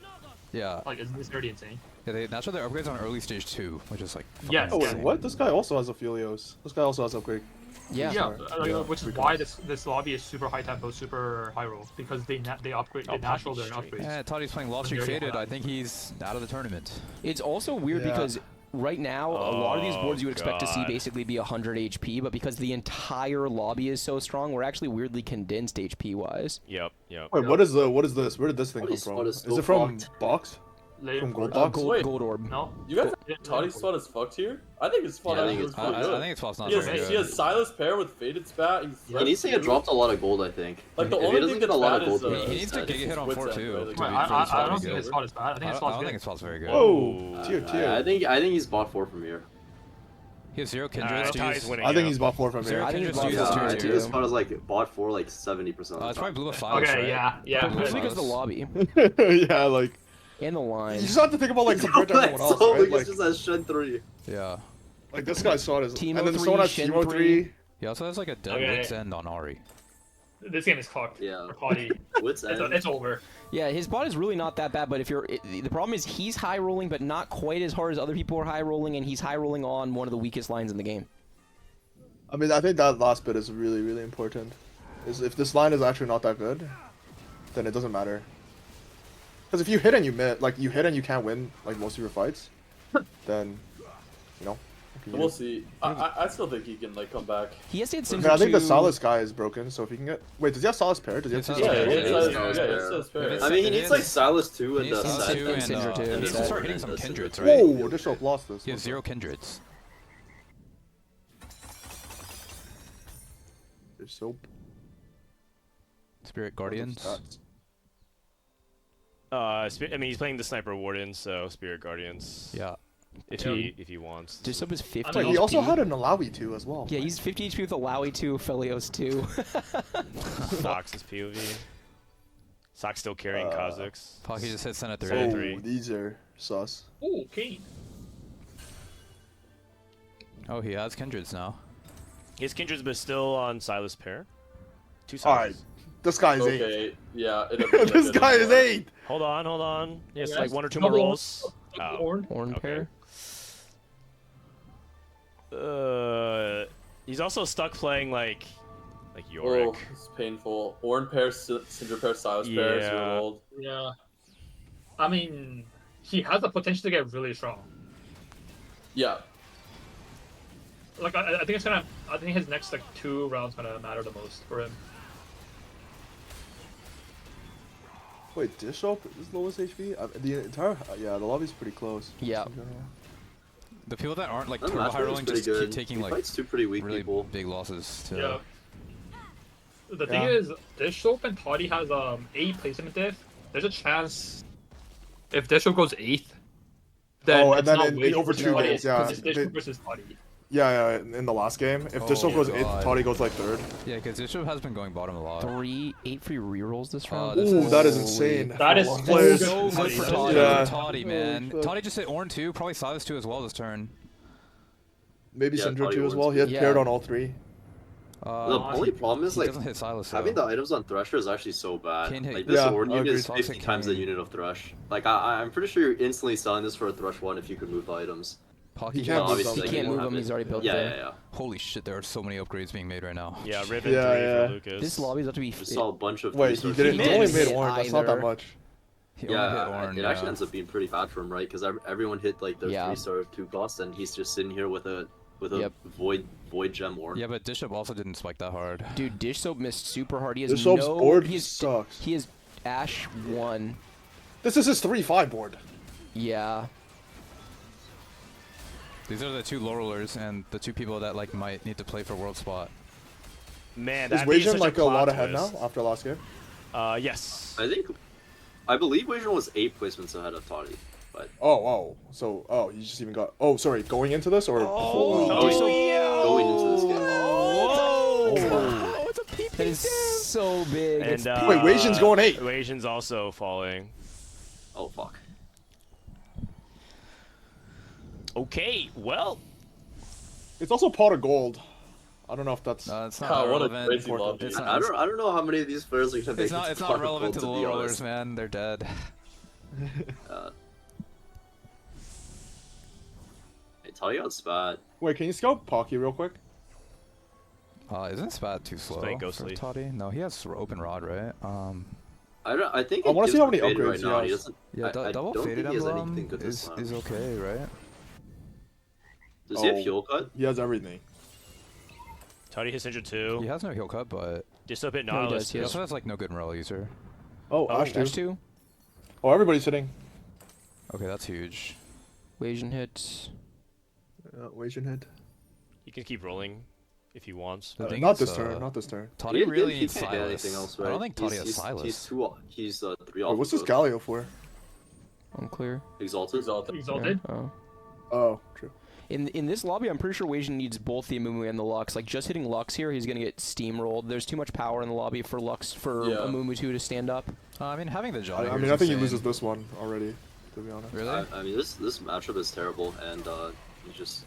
Yeah. Like it's already insane. Yeah, they naturally their upgrades on early stage 2, which is like. fucking Yes. Oh, wait, insane. what? This guy also has Aphelios. This guy also has upgrade. Yeah. Which is why this lobby is super high tempo, super high roll because they upgrade, they natural their upgrades. Yeah, Toddy's playing Lost Streak Very Faded. high. I think he's out of the tournament. It's also weird Yeah. because right now a lot of these Oh, boards you would expect to see God. basically be 100 HP, but because the entire lobby is so strong, we're actually weirdly condensed HP wise. Yep. Wait, what is this? Where did this thing What come is- from? what Is is still it from fucked? box? Later From gold for- box? Wait. Gold orb. No. You guys Yeah, think Toddy's spot is fucked here? I think his spot Yeah, I is think it's pretty I good. think it's false not He has, very he good. has Silas pair with Faded Spat. He needs to get dropped a lot of gold, I think. Like the If he only doesn't thing get a that's lot bad of gold, is then He needs to it's get hit on Wits 4 end, too. right? to Wait, be- I for his don't spot to be think his good. spot is bad. I think his I spot's don't good. think his spot's very good. Whoa, tier. I think he's bought 4 from here. He has 0 kindreds to Toddy's use. winning. I think yeah. he's bought 4 from Zero here. I think kindreds it's to use Bossoskills his Yeah, I tier think 2. his spot is like bought for like 70%. It's probably blue of 5. Okay, right? yeah. Mostly Blue because of the fives. lobby Yeah, like and the you line. just have to think about like compared to everyone else, so right? Lucas Like, just has Shen 3. Yeah. like this guy saw it as, Teemo and then 3, someone has Shen Teemo 3. He also has like a dead Okay. Wits End on Ari. This game is fucked. Yeah. For Toddy. Wits end. It's over. Yeah, his bot is really not that bad, but if you're the problem is he's high rolling, but not quite as hard as other people are high rolling, and he's high rolling on one of the weakest lines in the game. I mean, I think that last bit is really, really important. Is if this line is actually not that good, then it doesn't matter. Because if you hit and you miss, like you hit and you can't win like most of your fights, then you know. We'll see. I still think he can like come back. He has to hit I, mean, Cinder I think the 2. Salas guy is broken, so if he can get. Wait, does he have Salas pair? Does he have Yes, two he Yeah, does. Salas it's Yeah, Silas, yeah, yeah, yeah. it's Silas pair. If I mean, he It needs is- like Silas 2 He and needs the Silas set. 2 and Cinder and, 2. he needs to Yeah. start hitting some And the kindreds, Cinder right? Whoa, Dishsoap lost this. He has 0 kindreds. Dishsoap. Spirit Guardians. Stats. I mean, he's playing the Sniper Warden, so Spirit Guardians. Yeah. If he wants. Dishsoap is 50 Wait, HP. he also had an Alawi too as well. Yeah, he's 50 HP with a Lowy 2, Felios 2. Sox is POV. Sox still carrying Kazakhs. Pocky just hit Senate 3. Senate Oh, 3. these are sus. Oh, Kane. Oh, he has kindreds now. His Kindred's but still on Silas pair. 2 All right, Silas. this guy is 8. Okay, yeah. This guy is 8. Hold on. Yes, Yes. like 1 or 2 more Double- rolls. Oh. Horn Okay. pair. He's also stuck playing like Yorick. Oh, it's painful. Orn pair, Cinder pair, Silas pair, Yeah. 0 rolled. Yeah. I mean, he has the potential to get really strong. Yeah. Like I think it's gonna. I think his next like 2 rounds gonna matter the most for him. Wait, Dishsoap is lowest HP? The entire yeah, the lobby's pretty close. Yeah. in general. The people that aren't like That turbo match high was rolling pretty just keep good. taking He like fights 2 pretty weak really people. big losses to. Yeah. The thing Yeah. is, Dishsoap and Toddy has 8 placement diff. There's a chance if Dishsoap goes 8th, then Oh, and it's then not in Wade over versus 2 Toddy, games, yeah. It's Dishsoap versus Toddy. Yeah, in the last game, if Oh, Dishsoap goes 8th, God. Toddy goes like 3rd. Yeah, because Dishsoap has been going bottom a lot. 8 free rerolls this Oh, round. this Ooh, is- that is insane. That is For one so player. good. So good for Toddy. Yeah. Toddy, man. fuck. Toddy just hit Orn 2, probably Silas 2 as well this turn. Maybe Yeah, Syndra Toddy 2 as wins. well. He had Yeah. paired on all 3. The only problem is he like doesn't hit Silas, having though. the items on Thresher is actually so bad. Can't hit- Like this Yeah, Ord I unit agree. is 50 Toxic times the Cane. unit of Thresh. Like I'm pretty sure you're instantly selling this for a Thresh 1 if you could move the items. Pocky He can't move obviously, them. He can't you move have him. it. He's already built Yeah, there. yeah, yeah. Holy shit, there are so many upgrades being made right now. Yeah, Riven Yeah, 3 yeah. for Lucas. This lobby's about to be. Just saw a bunch of. Wait, he three-star didn't. He didn't only hit made orange. That's not either. that much. He only hit Yeah, Ornn, it actually yeah. ends up being pretty bad for him, right? Because everyone hit like their Yeah. 3-star 2 cost, and he's just sitting here with a Yep. void gem Ornn. Yeah, but Dishsoap also didn't spike that hard. Dude, Dishsoap missed super hard. He has Dishsoap's no. board he has, sucks. He has Ash 1. This is his 3-5 board. Yeah. These are the two Laurelers and the two people that like might need to play for World Spot. Man, Is that'd be Wajan such like a plot lot ahead twist. now after last game? Yes. I believe Wajan was 8 placements ahead of Toddy, but Oh, so he just even got. Oh, sorry, going into this or? Oh, going into this game. Oh my. it's a PP That is so big. And It's Wait, Wajan's going 8. Wajan's also falling. Oh fuck. Okay, well, It's also pot of gold. I don't know if that's. It's not God, what a relevant. crazy lobby. It's I not, don't know how many of these players are gonna make it's not part of relevant to the gold, low be rollers, honest. man. They're dead. Hey, Toddy got spat. Wait, can you scout Pocky real quick? Isn't Spat too slow playing for Ghostly. Toddy? No, he has open rod, right? I think I it wanna see gives how many him faded upgrades right he now. has. He doesn't. Yeah, I double don't faded think he has emblem anything good this is time. okay, right? Does he have Oh. heal cut? He has everything. Toddy hits Ninja 2. He has no heal cut, but Dishsoap hit No, he Nautilus. does, he yes. also has like no good morale user. Oh, Oh, Ash Ash 2. 2. Oh, everybody's hitting. Okay, that's huge. Wajan hits. Wajan hit. He can keep rolling if he wants. The thing Not is, this turn. Not this turn. Toddy He really needs can't get Silas. anything else, I right? don't think Toddy has Silas. He's 3 Wait, off. what's of this those. Galio for? Unclear. Exalted? Exalted. Exalted. Oh. Oh, true. In this lobby, I'm pretty sure Wajan needs both the Amumu and the Lux. Like, just hitting Lux here, he's going to get steamrolled. There's too much power in the lobby for Lux, for Yeah. Amumu 2 to stand up. I mean, having the Johnny. I mean, I think he loses this one already. To be honest. Really? I mean, this matchup is terrible, and he's just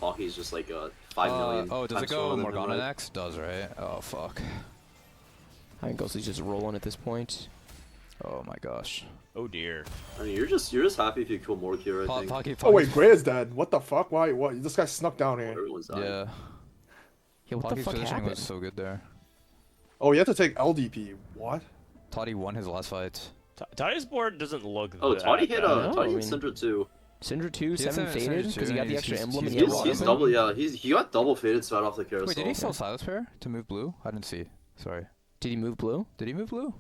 Pocky's just like 5 million. Oh, does it times go stronger than him, Morgana right? next? Does, right? Oh, fuck. I think Ghostly's just rolling at this point. Oh my gosh. Oh dear. I mean, you're just happy if you kill Morkier, I think. Pocky, Oh wait, Grea's dead. What the fuck? Why? What? This guy snuck down here. Everyone's dying. Yeah. Yeah, what the Pocky's fuck positioning happened? was so good there. Oh, you have to take LDP. What? Toddy won his last fight. Toddy's board doesn't look Oh, that Toddy hit bad. No, Toddy I hit mean- Syndra 2. Syndra 2, He has 7 Syndra faded 2, because he got and the extra he's- emblem and he's he had He's Walkman. double, yeah. He got double faded spat off the carousel. Wait, did he sell Silas Pair to move blue? I didn't see. Sorry. Did he move blue? Did he move blue?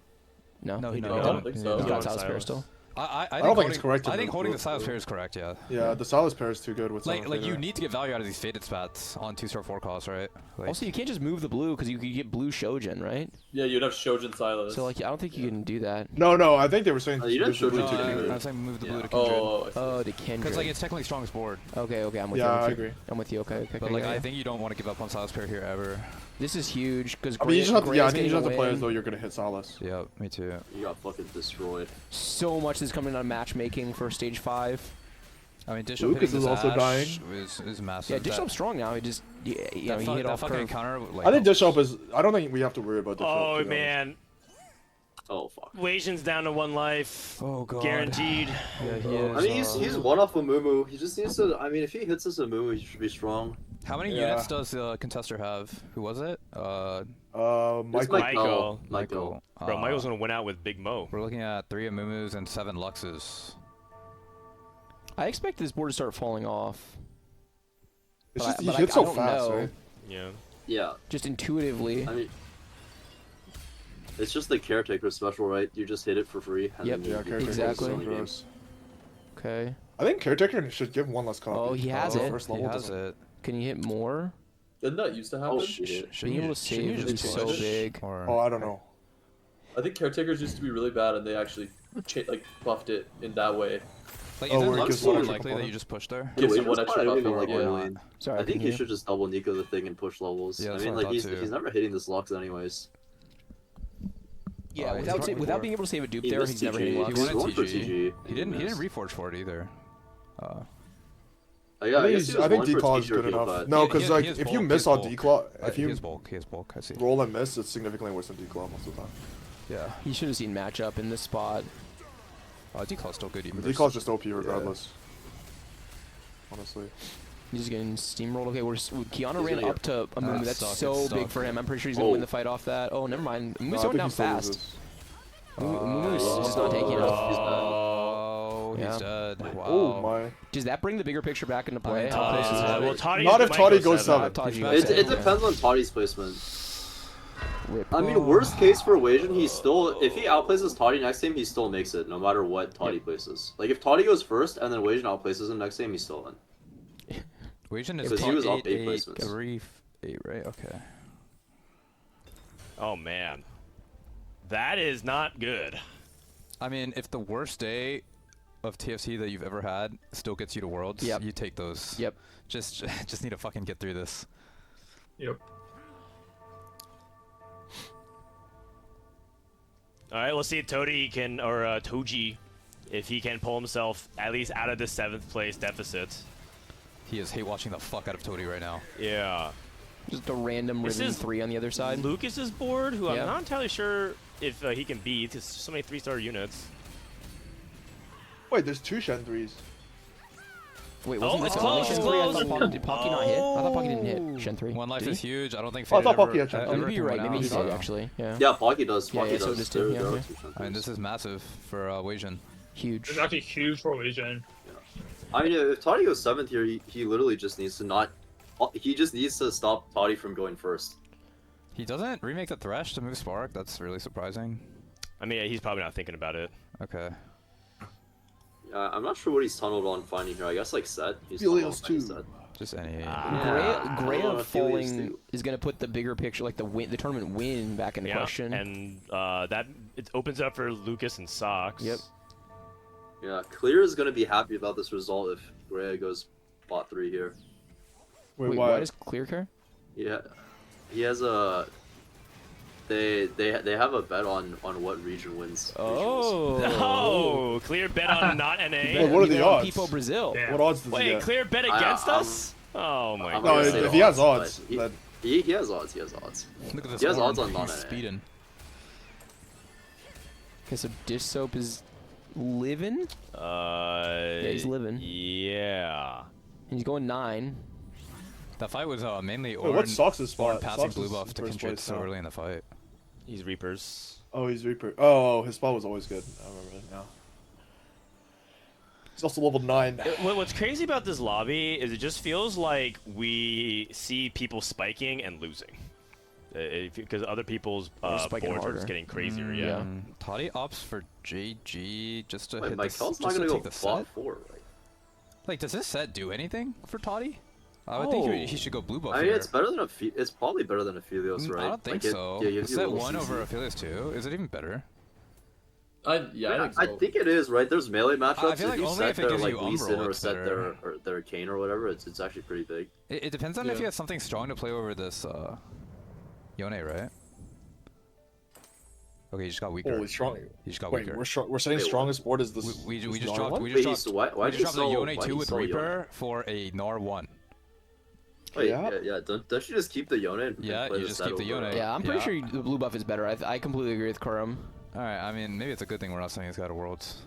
No. No, he No, didn't. I don't think so. He's He got got Silas Pair Silas. still. I don't think it's correct to I think move holding blue. the Silas Pair is correct, yeah. Yeah, the Silas pair is too good with Like Silent you Fader. need to get value out of these faded spats on 2-star 4 costs, right? Like, Also, you can't just move the blue because you could get blue Shojin, right? Yeah, you'd have Shojin Silas. So, like, I don't think you can do that. No, I think they were saying. You didn't this show is me blue too too good. good. I was saying move the blue to Yeah. Kindred. Oh, I see. Oh, the Kindred. Because like it's technically strongest board. Okay, I'm with you. Yeah, I'm with I you. agree. I'm with you. Okay. But like I think you don't want to give up on Silas Pair here ever. This is huge because I mean, you just have to. Yeah, I think you just have to play as though you're gonna hit Silas. Yeah, me too. You got fucking destroyed. So much is coming on matchmaking for stage 5. I mean, Dishsoap Lucas hitting is this also Ash dying. is massive. Yeah, Dishsoap's strong now. He just, he That hit off fucking curve. counter. Like, I think Dishsoap is. I don't think we have to worry about Dishsoap. Oh to be honest. man. Oh fuck. Wajan's down to 1 life. Oh god. Guaranteed. Yeah, he I is. mean, he's one off of Mumu. He just needs to. I mean, if he hits this Mumu, he should be strong. How many Yeah. units does the contester have? Who was it? It's Michael. Michael. Bro, Michael's gonna win out with Big Mo. We're looking at 3 Amumus and 7 Luxes. I expect this board to start falling off. It's But just I- he but I- hits I so don't fast, know. right? Yeah. Yeah. Just intuitively. I mean, it's just the caretaker special, right? You just hit it for free. And Yep. then Yeah, you Caretaker is Exactly. so the game. gross. Okay. I think Caretaker should give one less copy. Oh, he has it. First He level has doesn't- it. Can you hit more? Didn't that used to happen? Oh shit. Being able to save is so big. Or, Oh, I don't know. I think caretakers used to be really bad, and they actually buffed it in that way. like, Oh, is where it it gives more one extra likely that component? you just push there? Gives Wait, him one that's extra why I buff don't or even like not. Lane. Sorry, I think he continue. should just double Nico the thing and push levels. Yeah, I that's mean, what I like thought he's too. never hitting this Lux anyways. Yeah, he's without, going without for- being able to save a dupe He there, missed he's never TG. hitting He Lux. He's wanted going for TG. TG. He didn't missed. reforge for it either. Yeah, I guess he was I think one for declaw is teacher good heal, enough. but- No, He- because he- like he has if you bulk, miss he has on bulk. declaw, if He you has bulk. I see. roll and miss, it's significantly worse than declaw most of the time. Yeah. He should have seen matchup in this spot. Declaw's still good even. Declaw's just OP regardless. Honestly. He's getting steamrolled. Okay, Kiana He's ran gonna up to Amumu. get That's stuck, so it's big stuck. for him. I'm pretty sure he's gonna win the fight off that. Oh, never mind. Amumu's No, I going think down he still fast. loses. Amumu is just not taking it. Oh, he's Yeah. dead. Wow. Oh my. Does that bring the bigger picture back into play? How close is it? Well, Toddy Not if might Toddy go goes seven. 7. He's Toddy back It to- depends on Toddy's placement. Rip. I mean, worst case for Wasian, he still, if he outplaces Toddy next game, he still makes it, no matter what Toddy places. Like, if Toddy goes first and then Wasian outplaces him next game, he's still in. Wasian is Because he was top up 8 placements. 8, right? Okay. Oh man, that is not good. I mean, if the worst day of TFT that you've ever had still gets you to Worlds, Yep. you take those. Yep. Just need to fucking get through this. Yep. All right, we'll see if Toddy can, or Toji, if he can pull himself at least out of the 7th place deficit. He is hate watching the fuck out of Toddy right now. Yeah. Just a random This Rhythm is 3 on the other side. Lucas's board, who I'm Yeah. not entirely sure if he can beat. There's so many 3-star units. Wait, there's 2 Shen 3s. Wait, Oh, wasn't it's this only close, Shen it's 3? I close. thought Pocky, did Pocky not hit? I thought Pocky didn't hit Shen 3. One life Did is he? huge. I don't think Oh, I Faded thought Pocky had Shen ever three. Oh, maybe you're right. went Maybe he out. did, actually. Yeah. Yeah, Pocky does. Yeah, Pocky yeah, so does. does Tim, There yeah, are yeah. 2 Shen I mean, this 3s. is massive for Wasian. Huge. It's actually huge for Asian. I mean, if Toddy goes 7th here, he literally just needs to not... He just needs to stop Toddy from going first. He doesn't remake the Thresh to move Spark. That's really surprising. I mean, he's probably not thinking about it. Okay. I'm not sure what he's tunneled on finding here. I guess like set. He's Helios tunneled on 2. set. Just any. Grea, I don't know Grea if Helios falling do. is going to put the bigger picture, like the tournament win, back into Yeah, question. and that it opens up for Lucas and Socks. Yep. Yeah, Clear is going to be happy about this result if Grea goes bot 3 here. Wait, Wait, why? why does Clear care? Yeah, he has a... They have a bet on what region wins. regionals. Oh, clear bet on not NA. Wait, what are the odds? People Brazil. Damn. What odds does he Wait, get? clear bet against us? Oh my I'm No, gonna god. say if the he has but odds, he, then... he has odds. He has odds. Look at this. He has arm. odds on He's non-NA. speeding. Okay, so Dishsoap is living. Yeah, he's living. Yeah. And he's going 9. That fight was mainly Wait, what's Sox's Orn spot? passing Sox blue is buff to first contribute place so now. early in the fight. He's Reapers. Oh, he's Reaper. Oh, his spot was always good. I remember it now. He's also level 9. What's crazy about this lobby is it just feels like we see people spiking and losing. Because other people's They're spiking boards are harder. just getting crazier, yeah. Toddy opts for JG just to Wait, hit this, Maikel's just not to gonna go take the bot set. 4, right? Like, does this set do anything for Toddy? I would think he should go blue buff I mean, here. it's better than a. It's probably better than Aphelios, right? I don't think Like, so. Yeah, gives you a set little 1 over CC. Aphelios 2. Is it even better? Yeah, I think so. it is, right? There's melee matchups. I feel like if you only set if it their gives like you Lee Sin Umbral, or it's set better. their Kane or whatever, it's actually pretty big. It depends on if Yeah. he has something strong to play over this Yone, right? Okay, he just got weaker. Holy strong. He just got Wait, weaker. we're saying Wait, strongest board is this. We this just Nar dropped one? we Wait, just dropped why we did just he dropped the sell- Yone why 2 did with he sell Reaper for a Nar 1. Wait, Yeah. yeah. Don't you just keep the Yone and Yeah, play you the just set keep the over, Yone. Yeah, I'm pretty sure the blue buff is better. I completely agree with Kurum. Alright, I mean, maybe it's a good thing we're not saying he's got a Worlds.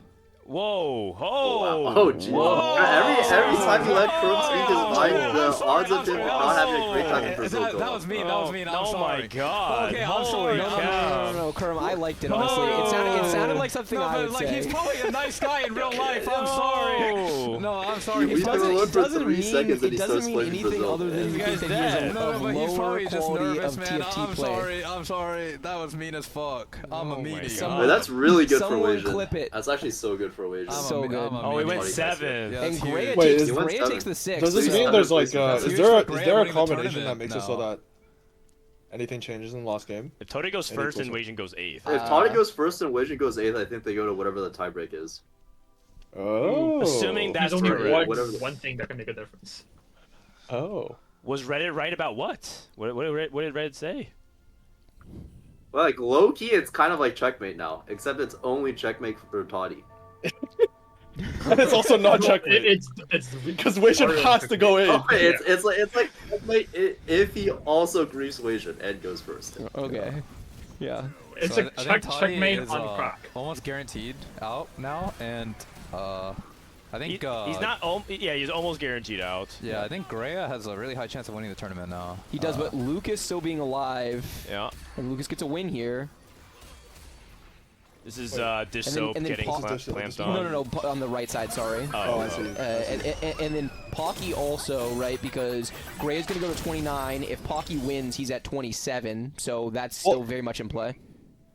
Whoa! Oh, geez. Every time you let Kurumx speak his mind, the odds of him not having a great time in Brazil go That up. was mean, that was mean, I'm oh sorry. my god! Okay, I'm Holy sorry. cow. No, Kurum, I liked it, honestly. It sounded like something no, I but would like, say. he's probably a nice guy in real life, I'm sorry. No, I'm sorry. We've He's been probably, alone for 3 seconds and it he doesn't starts mean playing anything Brazil. other than This you guy's think that he dead. has no, a but he's lower probably just quality nervous, of man. TFT I'm play. sorry, I'm sorry. That was mean as fuck. I'm a Oh my meanie. God. Wait, that's really good for Someone Wasian. clip it. That's actually so good for Wasian. So good. Oh, we went Toddy 7. Yeah, And that's Grea huge. Wait, takes, is- He went Grea seven. takes the 6. Does this Yeah. mean there's like That's is huge there for is Grea there a winning the combination that tournament makes it so now. that anything changes in the last game? If Toddy goes Any first and closer. Wasian goes 8th. If Toddy goes first and Wasian goes 8th, I think they go to whatever the tiebreak is. Oh. Assuming that's There's only correct. one thing that can make a difference. Oh. Was Reddit right about what? What did Reddit say? Well, like low key, it's kind of like checkmate now, except it's only checkmate for Toddy. And it's also not checkmate. It's Because Weijin has to go in. Oh, it's like if he also griefs Weijin and goes first. Okay. Yeah. it's So a I think Toddy checkmate is, on crack. almost guaranteed out now, and I think He's not. Yeah, he's almost guaranteed out. Yeah, I think Grea has a really high chance of winning the tournament now. He does, but Lucas still being alive. Yeah. And Lucas gets a win here. This is Dishsoap and then getting Paul- clamped on. No, on the right side, sorry. Oh, I see. And then Pocky also, right, because Grea's going to go to 29. If Pocky wins, he's at 27, so that's still very much in play.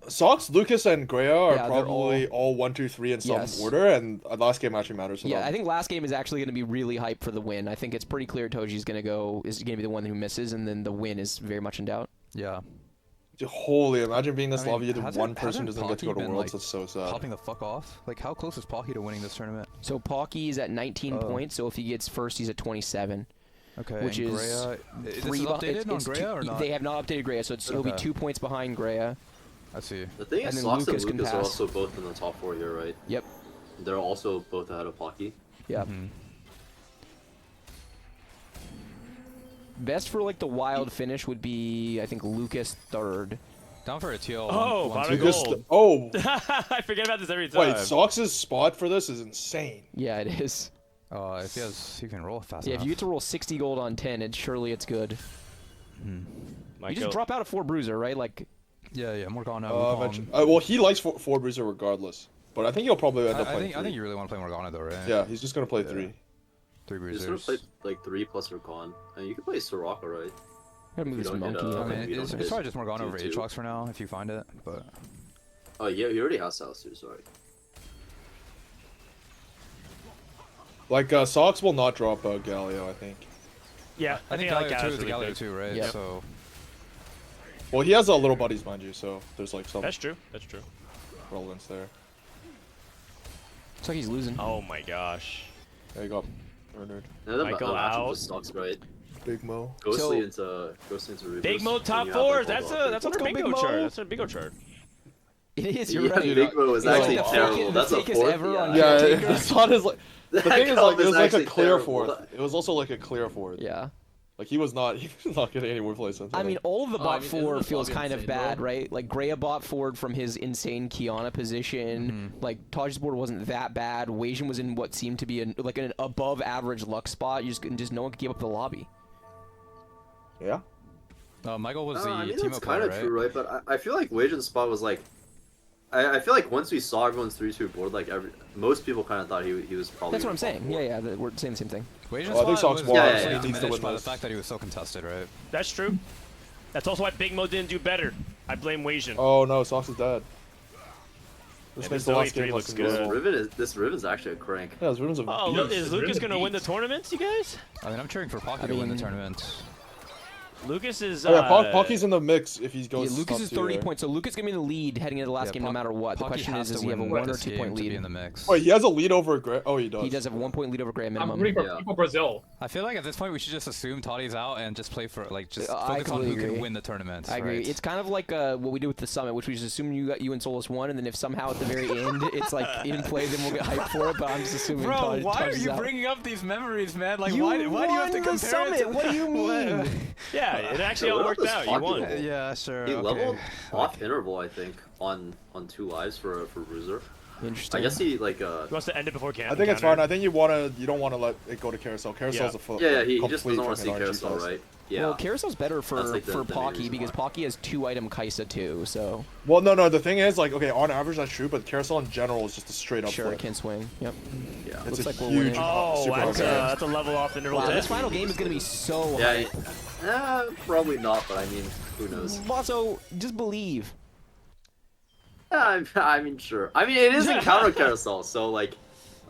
Sox, Lucas, and Grea are Yeah, they're probably all 1, 2, 3 in some Yes. order, and last game actually matters. To Yeah, them. I think last game is actually going to be really hyped for the win. I think it's pretty clear Toji's going to be the one who misses, and then the win is very much in doubt. Yeah. Holy, imagine being this I mean, lobby, hasn't- one person hasn't doesn't get to go Pocky to been, Worlds. like, That's so sad. Popping the fuck off. Like, how close is Pocky to winning this tournament? So Pocky is at 19 points, so if he gets first, he's at 27. Okay. Which and is Grea, this is three updated on Grea or not? They have not updated Grea, so he'll be Okay. 2 points behind Grea. I see. The thing And is, then Sox and Lucas can Lucas are pass. also both in the top 4 here, right? Yep. They're also both ahead of Pocky. Yeah. Best for like the wild finish would be, I think, Lucas third. Down for a TL. Oh, one, pot two. of Lucas, gold. oh, I forget about this every time. wait, Sox's spot for this is insane. Yeah, it is. If he can roll fast Yeah, enough. if you get to roll 60 gold on 10, surely it's good. You just drop out a 4 bruiser, right? Like, Yeah, Morgana. Eventually. Well, he likes four bruiser regardless, but I think he'll probably end up playing. I think you really want to play Morgana though, right? Yeah, he's just gonna play 3. 3 You're just bruisers. gonna play like 3 plus Rakan. And you can play Soraka, right? gotta move You this don't get, monkey. I I mean, think we it's don't hit probably just Morgana over 2-2. Aatrox for now, if you find it. But Oh, yeah, he already has Salus too, sorry. Like Sox will not drop Galio, I think. Yeah, I think I like Galio 2 Gala's is the really Galio big. 2, right? Yep. So Well, he has little buddies, mind you, so there's like some That's true. That's true. relevance there. Looks like he's losing. Oh my gosh. There you go. Murdered. Another Maikel matchup out. just sucks, right? Big Mo. Ghostly into Reverse. Big Mo when top you have, 4s. like, That's all the that's on Let's our go, Big bingo Mo. chart. That's our bingo chart. It is, Yeah, you're right. Big Mo is It's like actually the terrible. fakest- That's a fakest 4th. ever on Yeah, Taker. it's not as like. The That thing is, comp like, it was like a actually clear terrible. 4th. It was also like a clear 4th. Yeah. Like he was not getting any more plays. I mean, all of the bot I mean, 4 isn't feels the kind of insane, bad, bro? right? Like, Grea bot forward from his insane Kiana position. Like, Taj's board wasn't that bad. Weijin was in what seemed to be an above average luck spot. Just no one could keep up the lobby. yeah. Michael was the I mean, team that's up kind player, of right? true, right? But I feel like Weijin's spot was like, I feel like once we saw everyone's 3-2 board, like most people kind of thought he was probably. That's what I'm top saying. 4. Yeah, we're saying the same thing. Wajan's Well, I think spot Sox was more obviously needs to diminished win by the this. fact that he was so contested, right? That's true. That's also why Big Mo didn't do better. I blame Weijin. Oh no, Sox is dead. This Yeah, makes this the last 03 game looks looks good. good. This Riven's actually a crank. Yeah, his runes are. Oh, Yes, is it's Lucas really gonna win the beat. tournament, you guys? I mean, I'm cheering for Pocky I to win the mean- tournament. Lucas is. Oh, yeah, Pocky's in the mix if he goes. Yeah, Lucas top is 2 30 there. points, so Lucas gonna be in the lead heading into the last Yeah, game no matter what. The Pocky question has is, does to he have a win 1 or this 2 game point to be lead? in the mix. Wait, he has a lead over Grea. Oh, he does. He does have a 1 point lead over Grea I'm minimum. rooting for Yeah. people Brazil. I feel like at this point we should just assume Toddy's out and just play for just I focus on who completely can agree. win the tournament. I agree. right? It's kind of like what we do with the summit, which we just assume you and Solus won, and then if somehow at the very end it's like in play, then we'll get hyped for it. But I'm just assuming. Bro, Taj why are is you out. bringing up these memories, man? Like, You why do you have to won the compare summit. it to... What do you mean? Yeah, it actually Yeah, all what worked was out. You Pocky won. level? Yeah, sure. He okay. leveled off interval, I think, on 2 lives for Bruiser. Interesting. I guess he like He wants to end it before I think it's fine. I think you don't want to let it go to Carousel. Carousel's Yeah. a foot. yeah, he complete just doesn't want to see fucking RNG Carousel, fest. right? Yeah. Well, Carousel's better for That's like the main Pocky reason because why. Pocky has 2-item Kaisa too, so Well, no. The thing is, like, okay, on average that's true, but Carousel in general is just a straight up sure flip. it can swing. Yep. yeah. It's Looks a like we're huge, winning. Oh, super that's, hard game. that's a level off interval Wow, test. this final game is gonna be so Yeah, high. probably not, but I mean, who knows? Also, just believe. I mean, sure. I mean, it is encounter carousel, so like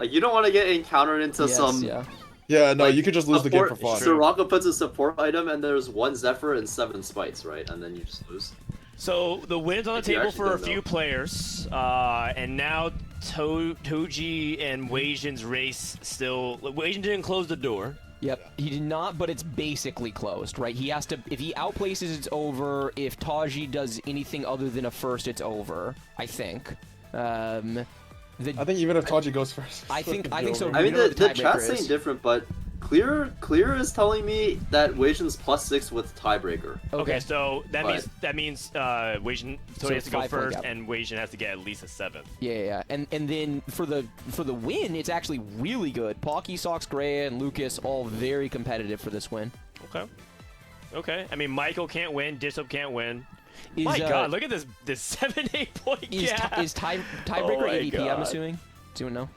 you don't want to get encountered into Yes, some. yeah. Yeah, no, like, you could just lose the game for fun. Soraka puts a support item, and there's 1 Zephyr and 7 Spites, right? And then you just lose. So the win's on the If you table actually for a don't few know. players, and now Toji and Weijin's race still. Weijin didn't close the door. Yep, he did not, but it's basically closed, right? He has to, if he outplaces, it's over. If Taji does anything other than a first, it's over, I think. I think even if Toddy goes first. I think so. I mean, You know the what chat's tiebreaker saying is? different, but Clear is telling me that Weijian's +6 with tiebreaker. Okay, so that But- means Weijian Toddy has to go 5-point first, gap. and Weijian has to get at least a 7th. Yeah. And then for the win, it's actually really good. Pocky, Sox, Grea, and Lucas all very competitive for this win. Okay. I mean, Maikel can't win. Dishsoap can't win. Is, My God, look at this 7-8 point gap. Is tiebreaker Oh my AVP? I'm God. assuming. Do you know?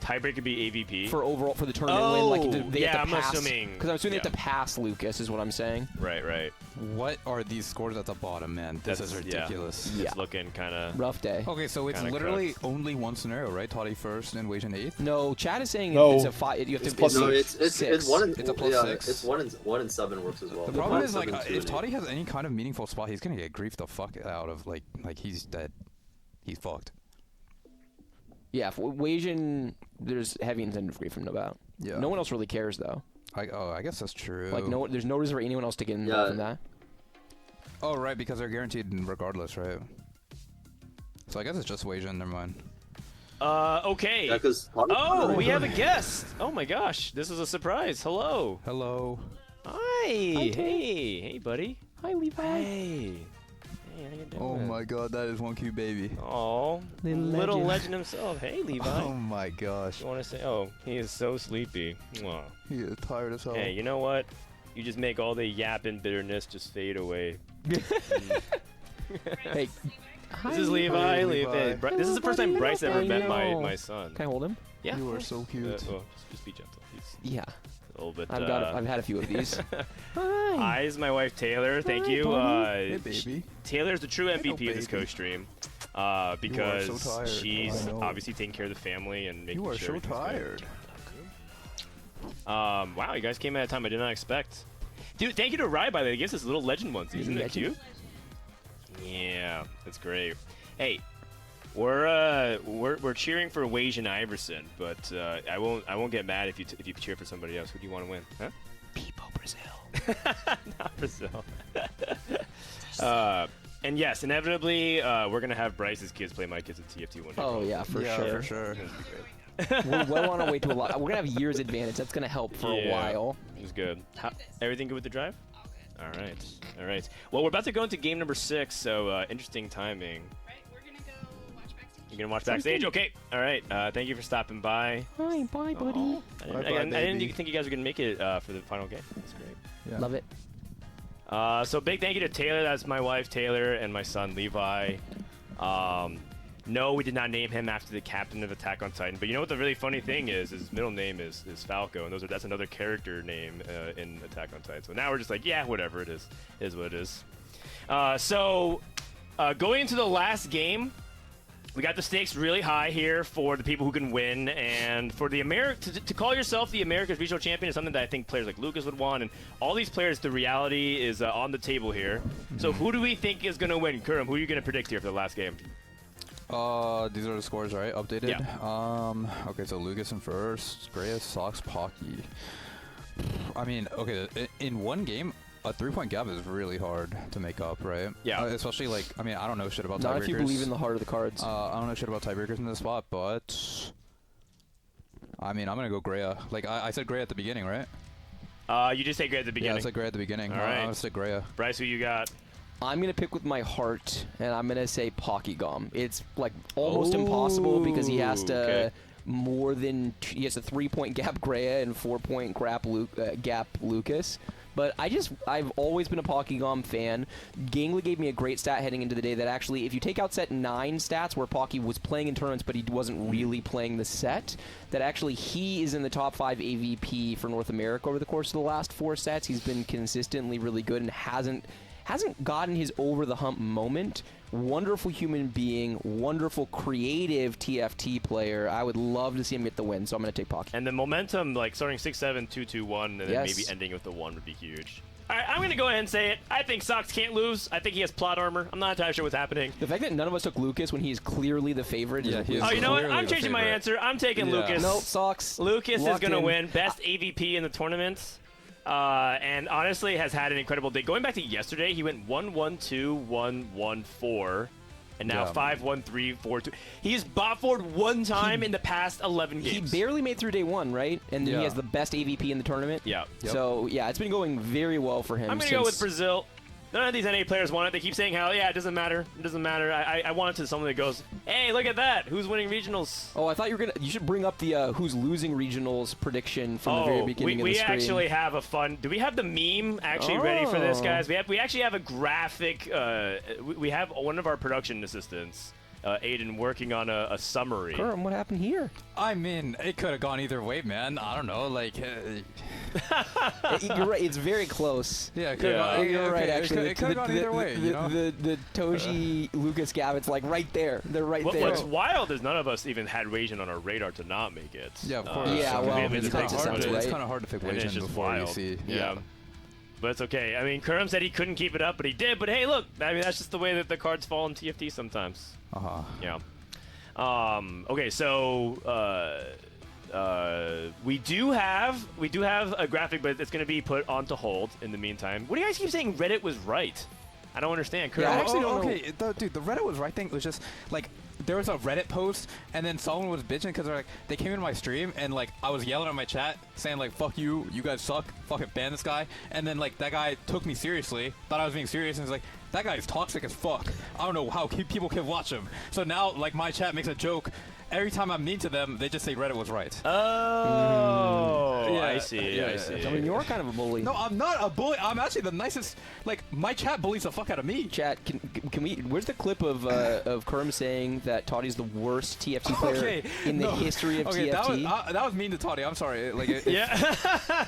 Tiebreaker could be AVP. For overall for the tournament win, like they yeah, have to I'm pass. assuming. Because I'm assuming yeah. they have to pass Lucas, is what I'm saying. Right. What are these scores at the bottom, man? This is That's- ridiculous. Yeah. It's looking kind of. Rough day. Okay, so it's Kinda literally crux. only one scenario, right? Toddy first and Weijian 8th? No, Chad is saying No, it's a 5. You have it's to. plus No, six. it's 1 and It's a plus yeah, 6. It's 1 and 7 works as well. The problem is, 1 like, and 2 if and Toddy 8. has any kind of meaningful spot, he's gonna get griefed the fuck out of, like he's dead. He's fucked. Yeah, for Weijian, there's heavy incentive free from about. Yeah. No one else really cares though. I guess that's true. Like there's no reason for anyone else to get involved in that. Oh, right, because they're guaranteed regardless, right? So I guess it's just Weijian. Never mind. Okay. Yeah, because Oh, we have a guest. Oh my gosh, this is a surprise. Hello. Hello. Hi. Hey, buddy. Hi, Levi. Hey, how you doing? Oh my God, that is one cute baby. Oh, little legend himself. Hey, Levi. Oh my gosh. You want to say? Oh, he is so sleepy. Mwah. He is tired as hell. Hey, you know what? You just make all the yapping bitterness just fade away. Hey. This is Levi. Hey, Levi. Levi. This is the first time Bryce ever I met know. my son. Can I hold him? Yeah. You are so cute. Well, just be gentle. He's Yeah. a little bit. I've had a few of these. Hi. Hi, is my wife Taylor. Thank you. Hey, baby. Taylor's the true MVP of this baby. Costream. You are Because so tired. she's I know. obviously taking care of the family and making You are sure so everything's good. tired. Wow, you guys came at a time I did not expect. Dude, thank you to Rye, by the way. He gives us little legend ones. Isn't that cute? Yeah, that's great. Hey, we're cheering for Wasianiverson, but I won't get mad if you cheer for somebody else. Who do you want to win? Huh? People Brazil. Not Brazil. And yes, inevitably, we're gonna have Bryce's kids play my kids at TFT one day. Oh yeah, for Yeah, sure. for sure. It's gonna be great. We're well on our way to a lot. We're gonna have years advantage. That's gonna help for a Yeah. while. It's good. Everything good with the drive? All right. Well, we're about to go into game number 6, so interesting timing. Right, we're gonna go watch backstage. You're gonna watch backstage? Okay. All right. Thank you for stopping by. Hi, bye, buddy. Oh, I Bye-bye, didn't baby. think you guys were gonna make it for the final game. That's great. Yeah. Love it. So big thank you to Taylor. That's my wife Taylor and my son Levi. No, we did not name him after the captain of Attack on Titan. But you know what the really funny thing is? His middle name is Falco, and that's another character name in Attack on Titan. So now we're just like, yeah, whatever it is what it is. So going into the last game, we got the stakes really high here for the people who can win, and for the to call yourself the America's regional champion is something that I think players like Lucas would want, and all these players, the reality is on the table here. So who do we think is going to win? Kurum, who are you going to predict here for the last game? These are the scores, right? Updated? Yeah. Okay, so Lucas in first, Grea, Sox, Pocky. I mean, okay, in one game, a 3-point gap is really hard to make up, right? Yeah. Especially, like, I mean, I don't know shit about Not tiebreakers. if you believe in the heart of the cards. I don't know shit about tiebreakers in this spot, but I mean, I'm gonna go Grea. Like, I said Grea at the beginning, right? You just say Grea at the Yeah, beginning. I said Grea at the beginning. All I'm right. gonna say Grea. Bryce, who you got? I'm gonna pick with my heart, and I'm gonna say Pockygom. It's like almost impossible because he has to okay. he has a 3-point gap Grea and 4-point gap Lucas. But I've always been a Pockygom fan. Gangly gave me a great stat heading into the day that actually, if you take out set 9 stats where Pocky was playing in tournaments but he wasn't really playing the set, that actually he is in the top 5 AVP for North America over the course of the last 4 sets. He's been consistently really good and hasn't gotten his over-the-hump moment. Wonderful human being, wonderful creative TFT player. I would love to see him get the win, so I'm going to take Pocky. And the momentum, like starting 6-7, 2-2-1, and then Yes. maybe ending with the 1 would be huge. All right, I'm going to go ahead and say it. I think Sox can't lose. I think he has plot armor. I'm not entirely sure what's happening. The fact that none of us took Lucas when he is clearly the favorite. Yeah, he is. Oh, you know what? Clearly I'm the changing my favorite. answer. I'm taking Yeah. Lucas. Nope, Sox. Lucas is Locked going to in. win. Best AVP in the tournament. And honestly has had an incredible day. Going back to yesterday, he went 1-1-2, 1-1-4. And now Yeah. 5-1-3-4-2. He's bot forward one time in the past 11 He games. barely made through day one, right? And then he Yeah. has the best AVP in the tournament. Yeah. So, yeah, it's been going very well for him. I'm going to go with Brazil. None of these NA players want it. They keep saying how, yeah, it doesn't matter. It doesn't matter. I want it to someone that goes, hey, look at that. Who's winning regionals? Oh, I thought you should bring up the who's losing regionals prediction from the very beginning of the we stream. actually have a fun. Do we have the meme actually ready for this, guys? We actually have a graphic. We have one of our production assistants, Aiden, working on a summary. Kurum, what happened here? I mean, it could have gone either way, man. I don't know, like. You're right. It's very close. Yeah, it could have gone. You're right. Okay, Actually, it could have gone either way. You know. The Toji Lucas Gab, it's like right there. They're right there. What's wild is none of us even had Wajan on our radar to not make it. Yeah, of course. Yeah, well, it's it's It's kind of hard to pick And it's Wajan just before wild. you see. Yeah. But it's okay. I mean, Kurumx said he couldn't keep it up, but he did. But hey, look. I mean, that's just the way that the cards fall in TFT sometimes. Yeah. Okay, so we do have a graphic, but it's going to be put onto hold in the meantime. What do you guys keep saying? Reddit was right. I don't understand. Yeah, I Kurumx- actually don't know. Okay, dude, the Reddit was right thing. It was just like there was a Reddit post, and then someone was bitching because they came into my stream and like I was yelling at my chat saying like fuck you, you guys suck, fucking ban this guy, and then like that guy took me seriously, thought I was being serious, and was like that guy's toxic as fuck. I don't know how people can watch him. So now like my chat makes a joke. Every time I'm mean to them, they just say Reddit was right. Oh, Yeah, I see. yeah, I yeah. see. I mean, you're kind of a bully. No, I'm not a bully. I'm actually the nicest. Like my chat bullies the fuck out of me. Chat, can we? Where's the clip of Kurum saying that Toddy's the worst TFT player in the history of TFT? That was mean to Toddy. I'm sorry. Like, Yeah.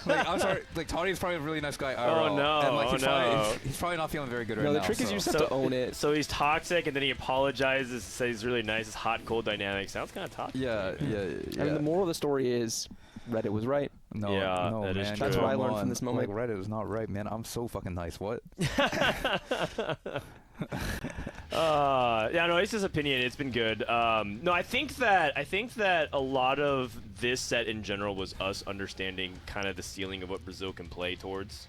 like I'm sorry. Like Toddy's probably a really nice guy. Oh, IRL, no, And like oh, he's probably not feeling very good right No, now. the trick is so. you just have to own it. So he's toxic, and then he apologizes, says he's really nice. His hot, cold dynamic sounds kind of toxic. Yeah. I mean, the moral of the story is Reddit was right. No, Yeah, no, that is man. true. That's what I Come learned from on. this moment. Like Reddit is not right, man. I'm so fucking nice. What? Yeah, no, it's his opinion. It's been good. No, I think that a lot of this set in general was us understanding kind of the ceiling of what Brazil can play towards.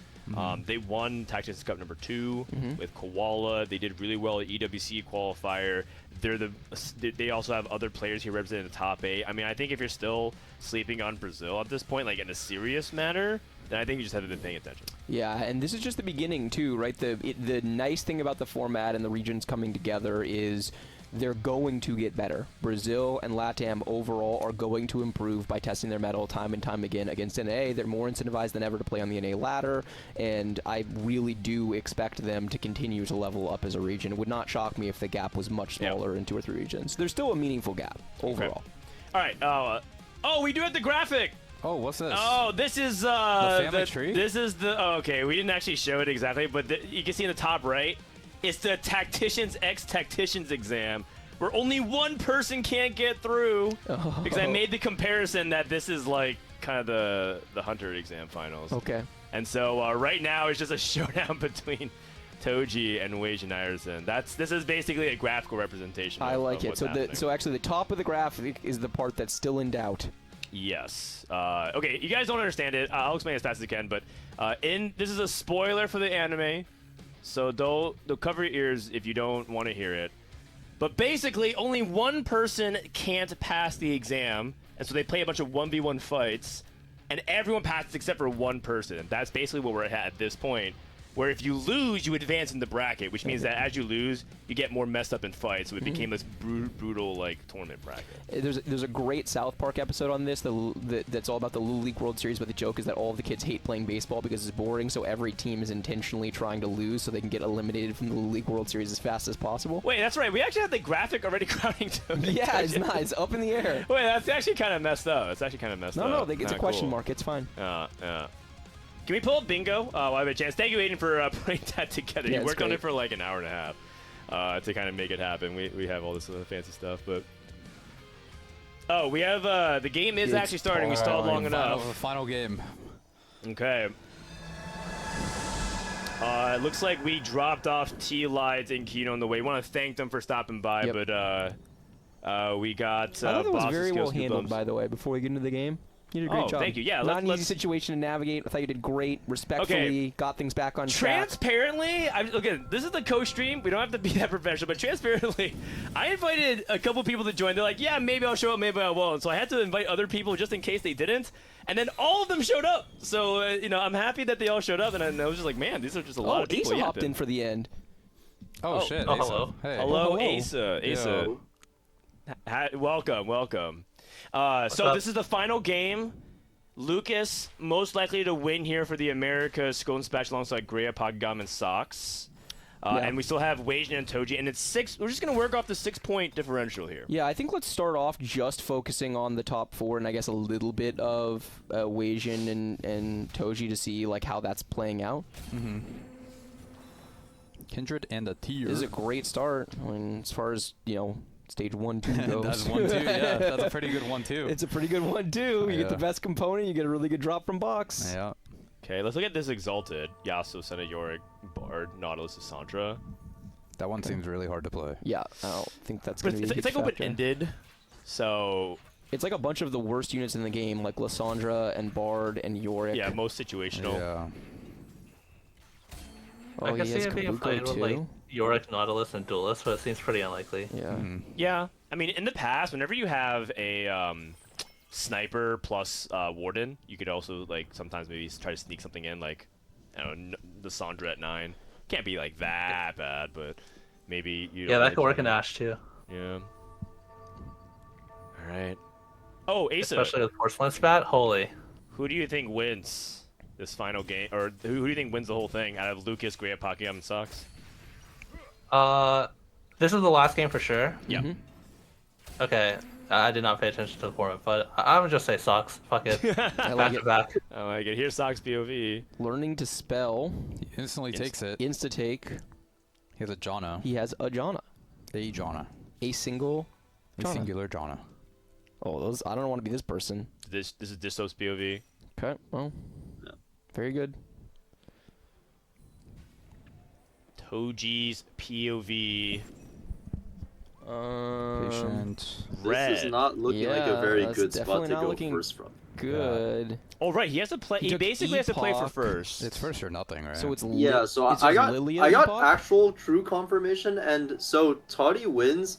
They won Tactics Cup number 2 with Koala. They did really well at EWC qualifier. They also have other players here representing the top 8. I mean, I think if you're still sleeping on Brazil at this point, like in a serious manner, then I think you just haven't been paying attention. Yeah, and this is just the beginning too, right? The nice thing about the format and the regions coming together is they're going to get better. Brazil and LATAM overall are going to improve by testing their mettle time and time again against NA. They're more incentivized than ever to play on the NA ladder, and I really do expect them to continue to level up as a region. It would not shock me if the gap was much smaller in 2 or 3 regions. There's still a meaningful gap overall. Okay. All right. Oh, we do have the graphic. Oh, what's this? Oh, this is the family tree. This is the. Oh, okay, we didn't actually show it exactly, but you can see in the top right, it's the Tacticians X Tacticians exam, where only one person can't get through. Because I made the comparison that this is like kind of the Hunter exam finals. Okay. And so right now it's just a showdown between Toji and Wasianiverson. This is basically a graphical representation. I like of it. what's So happening. so actually the top of the graphic is the part that's still in doubt. Yes. Okay, you guys don't understand it. I'll explain as fast as I can, but this is a spoiler for the anime, so don't cover your ears if you don't want to hear it. But basically, only one person can't pass the exam, and so they play a bunch of 1v1 fights, and everyone passes except for one person. That's basically what we're at this point, where if you lose, you advance in the bracket, which means that as you lose, you get more messed up in fights, so it became this brutal like tournament bracket. There's a great South Park episode on this that's all about the Little League World Series, but the joke is that all of the kids hate playing baseball because it's boring, so every team is intentionally trying to lose so they can get eliminated from the Little League World Series as fast as possible. Wait, that's right. We actually have the graphic already crowding to it. Yeah, it's not. It's up in the air. Wait, that's actually kind of messed up. It's actually kind of messed up. No, it's a Kinda question cool. mark. It's fine. Yeah. Can we pull up bingo? While I have a chance. Thank you, Aiden, for putting that together. Yeah, You it's worked on great. it for like an hour and a half to kind of make it happen. We have all this fancy stuff, but we have the game is actually starting. We stalled long enough. Final game. Okay. It looks like we dropped off Tleyds and Kiyoon on the way. We want to thank them for stopping by, Yep. but we got. I thought it was very Bossoskills, well handled, Guubums. by the way, before we get into the game. You did a great Oh, job. thank you. Yeah, not an let's- easy situation to navigate. I thought you did great. Respectfully, got things back on track. Transparently, again, this is the co-stream. We don't have to be that professional, but transparently, I invited a couple people to join. They're like, yeah, maybe I'll show up, maybe I won't. So I had to invite other people just in case they didn't. And then all of them showed up. So, I'm happy that they all showed up. And I was just like, man, these are just a lot of people. Aesah hopped in for the end. Oh, shit. Oh, Asa. hello. Hey. Hello, hello. Aesah. Welcome. So this is the final game. Lucas most likely to win here for the Americas Golden Spatch alongside Grea, Pockygom, and Sox. And we still have Wasian and Toddy, and it's 6. We're just gonna work off the 6-point differential here. Yeah, I think let's start off just focusing on the top 4 and I guess a little bit of Wasian and Toddy to see like how that's playing out. Kindred and a tier. This is a great start. I mean, as far as stage 1, 2 goes. That's 1, 2. Yeah, that's a pretty good 1, 2. It's a pretty good one too. You get the best component. You get a really good drop from box. Yeah. Okay, let's look at this Exalted. Yasuo, Senna, Yorick, Bard, Nautilus, Cassandra. That one seems really hard to play. Yeah, I don't think that's But gonna be. it's like open-ended, so It's like a bunch of the worst units in the game, like Lissandra and Bard and Yorick. yeah, most situational. Yeah. Oh, I can he see has it being Kabuko played with too. like Yorick, Nautilus, and Duelist, but it seems pretty unlikely. Yeah. Yeah, I mean, in the past, whenever you have a sniper plus warden, you could also like sometimes maybe try to sneak something in, like the Sandra at 9. Can't be like that bad, but maybe you. Yeah, that could work in Ash too. Yeah. All right. Oh, Aesah. Especially with Porcelain Spat. Holy. Who do you think wins this final game, or who do you think wins the whole thing out of Lucas, Grea, Pockygom, and Sox? This is the last game for sure. Yeah. Okay. I did not pay attention to the forum, but I would just say Sox. Fuck it. I like it. Back. I like it. Here's Sox POV. Learning to spell. He instantly takes it. Insta take. He has a Jana. He has a Jana. A Jana. A single. A Jana. singular Jana. Oh, those. I don't want to be this person. This is Dishsoap's POV. Okay. Well. Yeah. Very good. Toji's POV. Patient. Red. This is not looking like a very that's good spot definitely to not go looking first from. Good. Oh right, he has to play. He took basically has to play for Epoch. first. It's first or nothing, right? So it's Yeah, so it's I just got Lillia I got Epoch? actual true confirmation, and so Toddy wins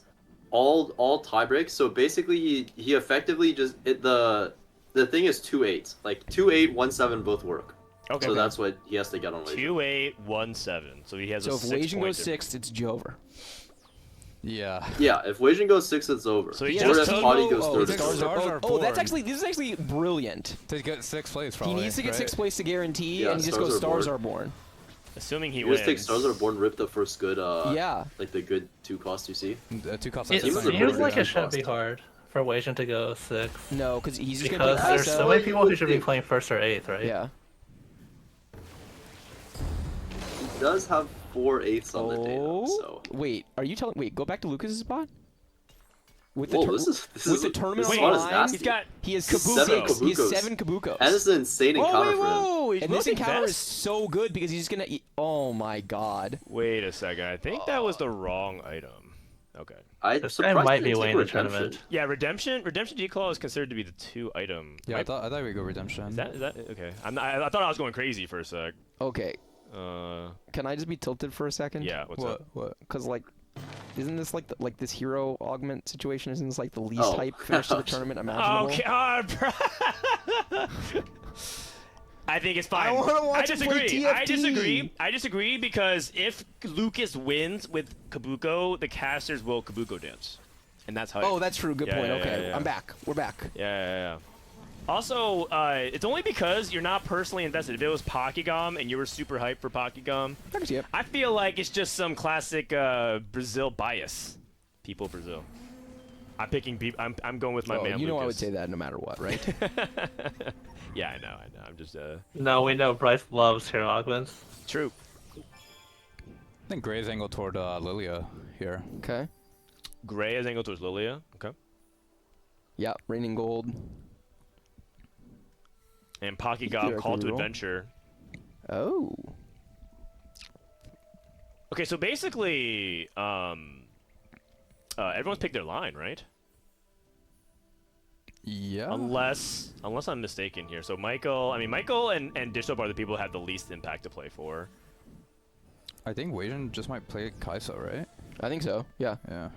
all tie breaks. So basically, he effectively just the thing is 2-8, like 2-8, 1-7 both work. Okay. So that's what he has to get on Wasian. 2-8-1-7. So he has So a if 6 Wasian point goes difference. 6th, it's Jover. Yeah. Yeah, if Wasian goes 6, it's over. So he or just if took- Toddy goes oh, 3rd, it's it's stars over. are Oh, that's born. this is actually brilliant. To get 6th place, He probably. needs to get right? 6th place to guarantee, Yeah, and he just Stars goes Are Stars Born. Are Born. Assuming he You wins. just take Stars Are Born, rip the first good, Yeah. like the good 2 cost you see. 2 costs. It Seems that's a seems border like it down shouldn't be cost. hard for Wasian to go 6. No, because he's just Because gonna there's play so Aesah. many people who should be playing 1st or 8th, right? Yeah. He does have 4/8 on the data, Oh. so. Wait, are you telling? Wait, go back to Lucas's spot. With Whoa, tur- this with is the tournament this Wait, spot is online, nasty. He's got he has Kabuko. 6. He has Kabukos. 7 Kabukos. And it's an insane encounter for him. Whoa, he's And this moving encounter is vest. so good because he's just gonna. Oh my god. Wait a second. I think that was the wrong item. Okay. I'm This surprised guy might they be didn't winning take the Redemption. tournament. Yeah, Redemption Declaw is considered to be the 2 item. Yeah, I thought we'd go redemption. Is that okay? I thought I was going crazy for a sec. Okay, Uh, can I just be tilted for a second? yeah. What's up? What? Because like, isn't this like this hero augment situation? Isn't this like the least Oh. hype finish to the tournament imaginable? Okay. I think it's fine. I wanna watch I him play disagree. TFT. I disagree because if Lucas wins with Kabuko, the casters will Kabuko dance, and that's how. Oh, that's true. Good Yeah, point. yeah, Okay, yeah, yeah. I'm back. We're back. Yeah. Also, it's only because you're not personally invested. If it was Pockygom and you were super hyped for Pockygom, I can see it. I feel like it's just some classic Brazil bias. People Brazil. I'm picking. I'm going with my Oh, man. you know I would Lucas. say that no matter what, right? Yeah, I know. I'm just No, we know Bryce loves hero augments. true. I think Gray's angle toward Lillia here. Okay. Gray is angled towards Lillia. Okay. Yeah, raining gold. And Yeah, Pockygom call to cool. adventure. Oh. Okay, so basically, everyone's picked their line, right? Yeah. Unless I'm mistaken here. So Maikel and Dishsoap are the people who have the least impact to play for. I think Wasian just might play Kai'Sa, right? I think so. Yeah. Yeah.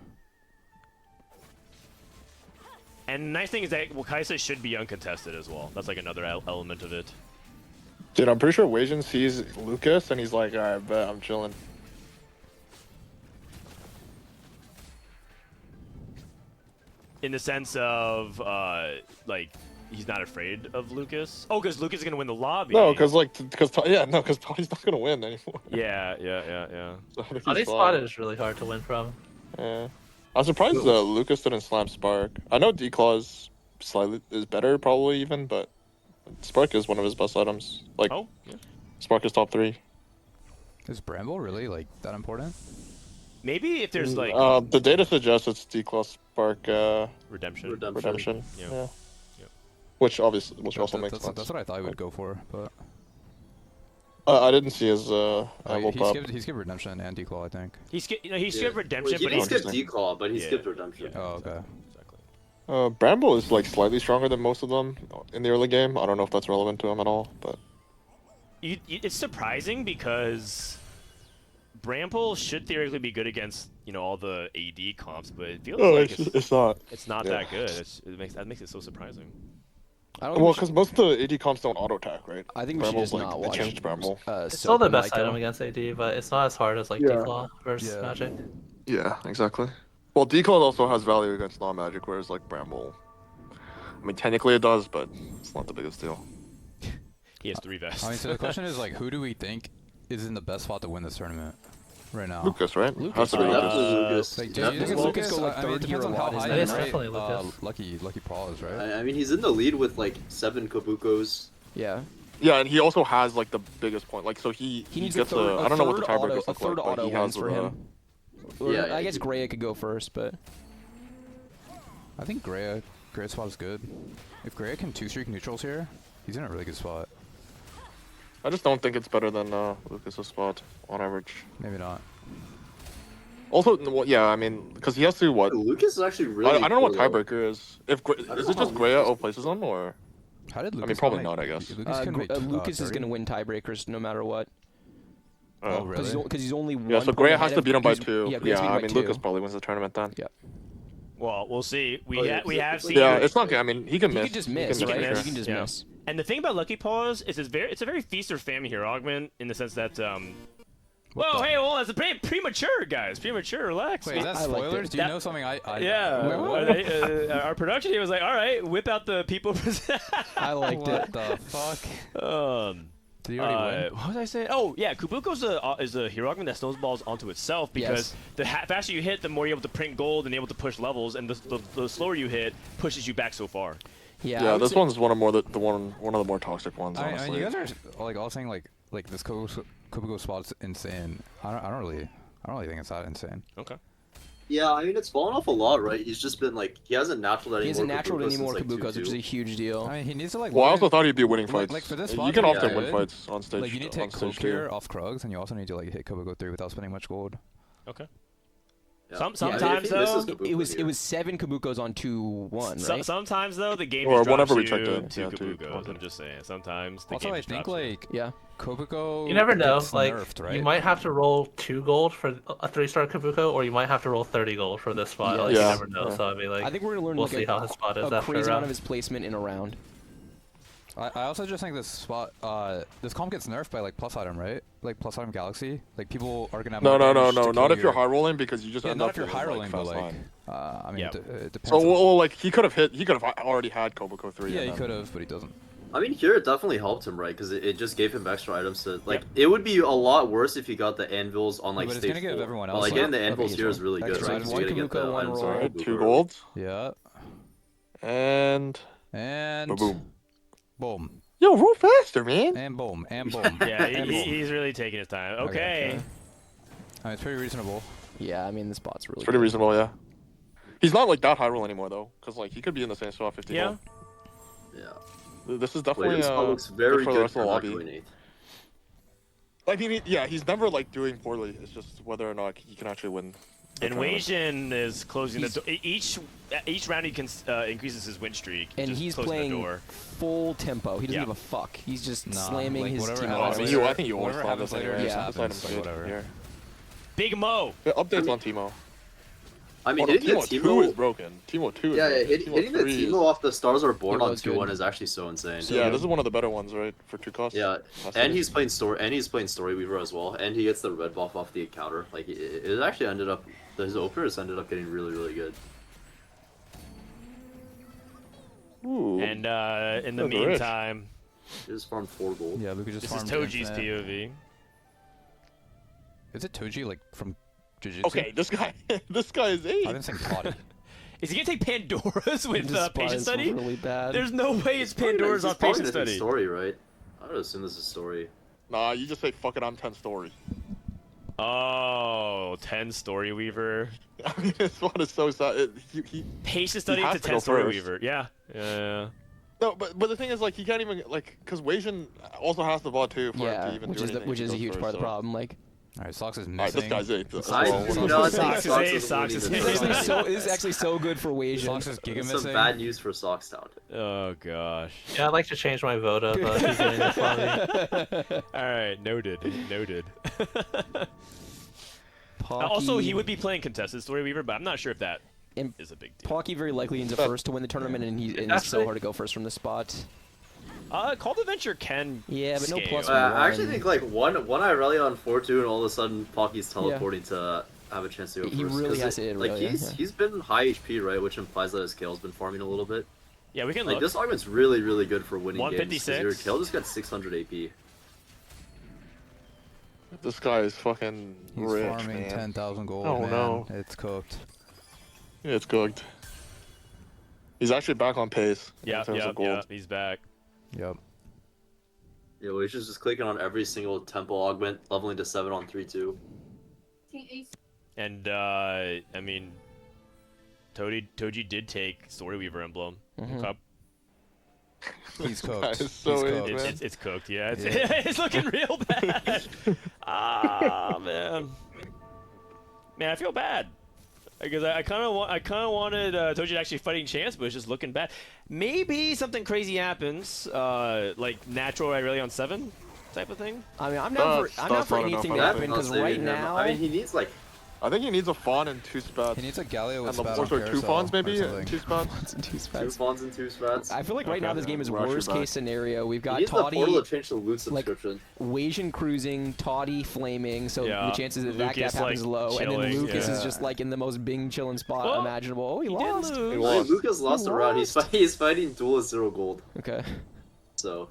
And the nice thing is that Kai'Sa should be uncontested as well. That's like another element of it. Dude, I'm pretty sure Wasian sees Lucas and he's like, alright, bet I'm chilling. In the sense of, like, he's not afraid of Lucas. Oh, because Lucas is gonna win the lobby. No, because Toddy's not gonna win anymore. Yeah. So I think Toddy's he's spot fine. is really hard to win from. Yeah. I'm surprised Lucas didn't slam Spark. I know D-Claw is better, probably even, but Spark is one of his best items. Like, Oh, yeah. Spark is top 3. Is Bramble really like that important? Maybe if there's like The data suggests it's D-Claw Spark redemption. Redemption. Yeah. Yeah. Yep. Which also makes That's sense. what I thought he would go for, but I didn't see his he pop. skipped redemption and declaw, I think. He skipped redemption, Well, he but didn't skip interesting. declaw, but he skipped redemption. Oh, okay. Exactly. Bramble is like slightly stronger than most of them in the early game. I don't know if that's relevant to him at all, but It's surprising because Bramble should theoretically be good against all the AD comps, but it feels like it's not. It's not Yeah. that good. That makes it so surprising. Well, because most of the AD comps don't auto attack, right? I think we should Bramble's just not they watch. changed Bramble. It's still the best item against AD, but it's not as hard as like Declaw versus Yeah. Magic. Yeah, exactly. Well, Declaw also has value against non-magic, whereas like Bramble, I mean technically it does, but it's not the biggest deal. He has 3 vests. I mean, so the question is like, who do we think is in the best spot to win this tournament right now? Lucas, right? Lucas. Has to be Lucas. Definitely Lucas. Like, do you think it's Lucas Lucas? go, like, I mean, it third depends here on a how lot, high isn't it? you It's rate definitely Lucas. Lucky Paul is, right? I mean, he's in the lead with like 7 Kabukos. Yeah. Yeah, and he also has like the biggest point. Like, so he needs gets a third, I don't know what the third tiebreakers auto, look a third like, auto but he wins has for him. Yeah, I guess he- Grea could go first, but I think Grea's spot is good. If Grea can 2-streak neutrals here, he's in a really good spot. I just don't think it's better than Lucas's spot on average. Maybe not. Also, well, yeah, I mean, because he has to what? Lucas is actually really. I don't know what poor, though. tiebreaker is. If don't is know it how just Grea outplaces him, or How did Lucas? I mean, probably make- not, I guess. Lucas can make, Lucas is 30? going to win tiebreakers no matter what. Oh, really? Because he's only one. Yeah, so point Grea ahead has to of- beat him by Grea's- 2. Yeah, Grea's Yeah, beating I by mean, 2. Lucas probably wins the tournament then. Yeah. Well, we'll see. We Oh, yeah, we have seen. Yeah, it's not good. I mean, he can He miss. could just miss, He can right? miss, He can just yeah. miss. And the thing about Lucky Paws is it's a very feast or famine here, Augment, in the sense that Whoa, hey, well, that's premature, guys. Premature, relax. Wait, is that I liked spoilers? it. Do you know something I Yeah. Wait, what? Our production team was like, all right, whip out the people. I liked it. What the fuck? Did he already win? What was I saying? Oh, yeah, Kubuko's is a hero augment that snowballs onto itself because the faster you hit, the more you're able to print gold and able to push levels, and the slower you hit pushes you back so far. Yeah, I Yeah, would this say- one's one of one of the more toxic ones. I Honestly. mean, you guys are like all saying like this Kubuko spot's insane. I don't really think it's that insane. Okay. Yeah, I mean, it's fallen off a lot, right? He's just been like, he hasn't naturaled any He hasn't more naturaled any more since, like, Kabukas, which is a 2-2. huge deal. I mean, he needs to like. Well, I learn- also thought he'd be winning fights. Like for this You spot, can yeah, often yeah. win fights on stage. Like you need to on take stage Coke here too. off Krugs, and you also need to like hit Kubuko 3 without spending much gold. Okay. Yeah. Sometimes I mean, if he misses though, Kabuka It was 7 Kabukos on 2-1, right? sometimes though the game Or just drops whenever we you checked it, to yeah, to Kabukos. content. I'm just saying. Sometimes the Also, game I just think drops you. like Yeah. Kubuko. You never know. gets Like, nerfed, right? you might have to roll 2 gold for a 3-star Kabuko, or you might have to roll 30 gold for this spot. Yeah. Like, Yeah. you never know. Yeah. So I mean, like, I think we're going to learn we'll like see how his spot is a after crazy a amount round. of his placement in a round. I also just think this spot, this comp gets nerfed by like plus item, right? Like plus item Galaxy. Like people are gonna have No, more no, no, damage to no. kill Not if you're your- high rolling because you just Yeah, end not up if you're with, high rolling, but fast like, line. I mean, Yeah. it depends. So on- well, like he could have already had Koboko 3. yeah, and he then- could have, but he doesn't. I mean, here it definitely helped him, right? Because it just gave him extra items to like. It would be a lot worse if he got the anvils on like But it's stage gonna give 4. everyone But, else like a- getting the a anvils big here is really good. extra Right? item. Just gonna get the One items roll. on Alright, Kabuka. 2 gold Yeah, and and boom. boom, Yo, roll faster, man. and boom, and boom. Yeah, and boom. he's really taking his time. Okay. I mean, it's pretty reasonable. Yeah, I mean, the spot's really It's pretty good. reasonable, yeah. He's not like that high roll anymore though, because like he could be in the same spot 50 Yeah. gold. Yeah. This is definitely Wait, this spot looks very good for the good rest of for the not lobby. going 8th. I mean, yeah, he's never like doing poorly. It's just whether or not he can actually win And tournament. Weijin is closing the door. Each round he can increases his win streak. And just he's closing the playing door. full tempo. He doesn't Yeah. give a fuck. He's just Nah, slamming like, his whatever team happens off. later- I think you always whatever saw happens this later anyway. just Yeah. This item's happens, like, good. whatever. Yeah. Big Mo. Yeah, updates on Teemo. I mean, Oh, no, hitting the Teemo 2 is Teemo. broken. Teemo 2 is Yeah, broken. hitting Teemo the 3 is- Teemo off the Stars Are Born It on was 2-1 good. is actually so insane. Yeah, this is one of the better ones, right? For 2 costs. Yeah, That's and it. he's playing Storyweaver as well, and he gets the red buff off the encounter. Like it actually ended up, his openers ended up getting really, really good. Ooh. And in the Those are rich. meantime, He just farmed 4 gold. Yeah, Luka just this is farmed Toji's infinite. POV. Is it Toji like from Jujutsu? Okay, this guy is 8. I've been saying Toddy. Is he gonna take Pandora's with This patient is study? really bad. There's no way it's Probably Pandora's this off is probably patient the study. Story, right? I would assume this is story. Nah, you just say, fuck it, I'm 10 story. Oh, 10 Story Weaver. I mean, this one is so sad. Patient study has to to 10 go Story first. Weaver. Yeah. Yeah. No, but the thing is, like, he can't even, like, because Weijin also has the VOD too for him Yeah, to even which do is anything. which if is he a goes huge first, part of the so- problem. Like, Alright, Socks is Alright, missing. this guy's 8. That's I all. do not think Socks is Sox A, is Socks is winning A. this. this is actually so good for Weijin. Socks is Giga Some missing. bad news for Sockstown. Oh gosh. Yeah, I'd like to change my vote of he's doing this for me. All right, noted. Noted. Pocky, Also, he would be playing contested Story Weaver, but I'm not sure if that and is a big deal. Pocky very likely ends up first to win the tournament, and it's so hard to go first from the spot. Call to Venture can. Yeah, but no scale. plus I actually think like one Irelia on 4-2 and all of a sudden Pocky's teleporting to have a chance to go first. He really 'Cause has to hit like Irelia, he's yeah. he's been high HP, right, which implies that his Kale's been farming a little bit. Yeah, we can Like look. this argument's really, really good for winning games. 156. Your Kale just got 600 AP. This guy is fucking He's rich, farming man. 10,000 gold, Oh, man. no. It's cooked. Yeah, it's cooked. He's actually back on pace in Yeah, terms yeah, of gold. yeah. He's back. Yep. Yeah, well, he's just clicking on every single temple augment, leveling to 7 on 3-2. And I mean, Toji did take Story Weaver emblem. Cup. He's This guy cooked. is so He's in, cooked. man. It's cooked. Yeah, it's, Yeah. it's looking real bad. Ah man, I feel bad because I kind of wanted Toji to actually fighting chance, but it's just looking bad. Maybe something crazy happens, like natural Irelia on 7 type of thing. I mean, I'm not for that's not anything enough, to I happen think. because right now, I mean, he needs like I think he needs a fawn and 2 spats. He needs a Galio with and the spat or on sorry, 2 carousel fawns maybe, or and something. 2 spats. and two 2 spats. fawns and 2 spats. I feel like right now this game is We're actually worst back. case scenario. We've He got needs the portal Toddy, to change the loot like, subscription. Weijin cruising, Toddy flaming, so Yeah. the chances that that gap Lucas, happens like, low, and chilling, then Lucas yeah. is just like in the most Bing chilling spot Oh, imaginable. Oh, he He lost. did He lose. I mean, lost. Lucas lost a round. He's fighting duel at 0 gold. Okay. So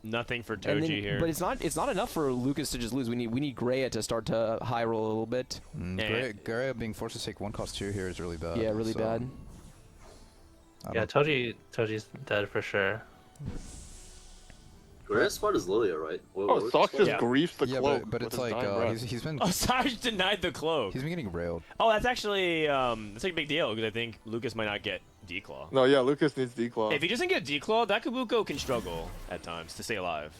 Nothing for And Toji then- here. But it's not enough for Lucas to just lose. We need Grea to start to high roll a little bit. Grea being forced to take 1 cost 2 here is really bad. Yeah, really so, bad. I Yeah, don't- Toji's dead for sure. Grea's spot is Lillia, right? Oh, Socks just Yeah. griefs the Yeah, cloak. but with it's his like dying breath. he's been Oh, Sarge denied the cloak. he's been getting railed. Oh, that's actually that's like a big deal because I think Lucas might not get declaw. No, yeah, Lucas needs declaw. If he doesn't get declaw, that Kabuko can struggle at times to stay alive.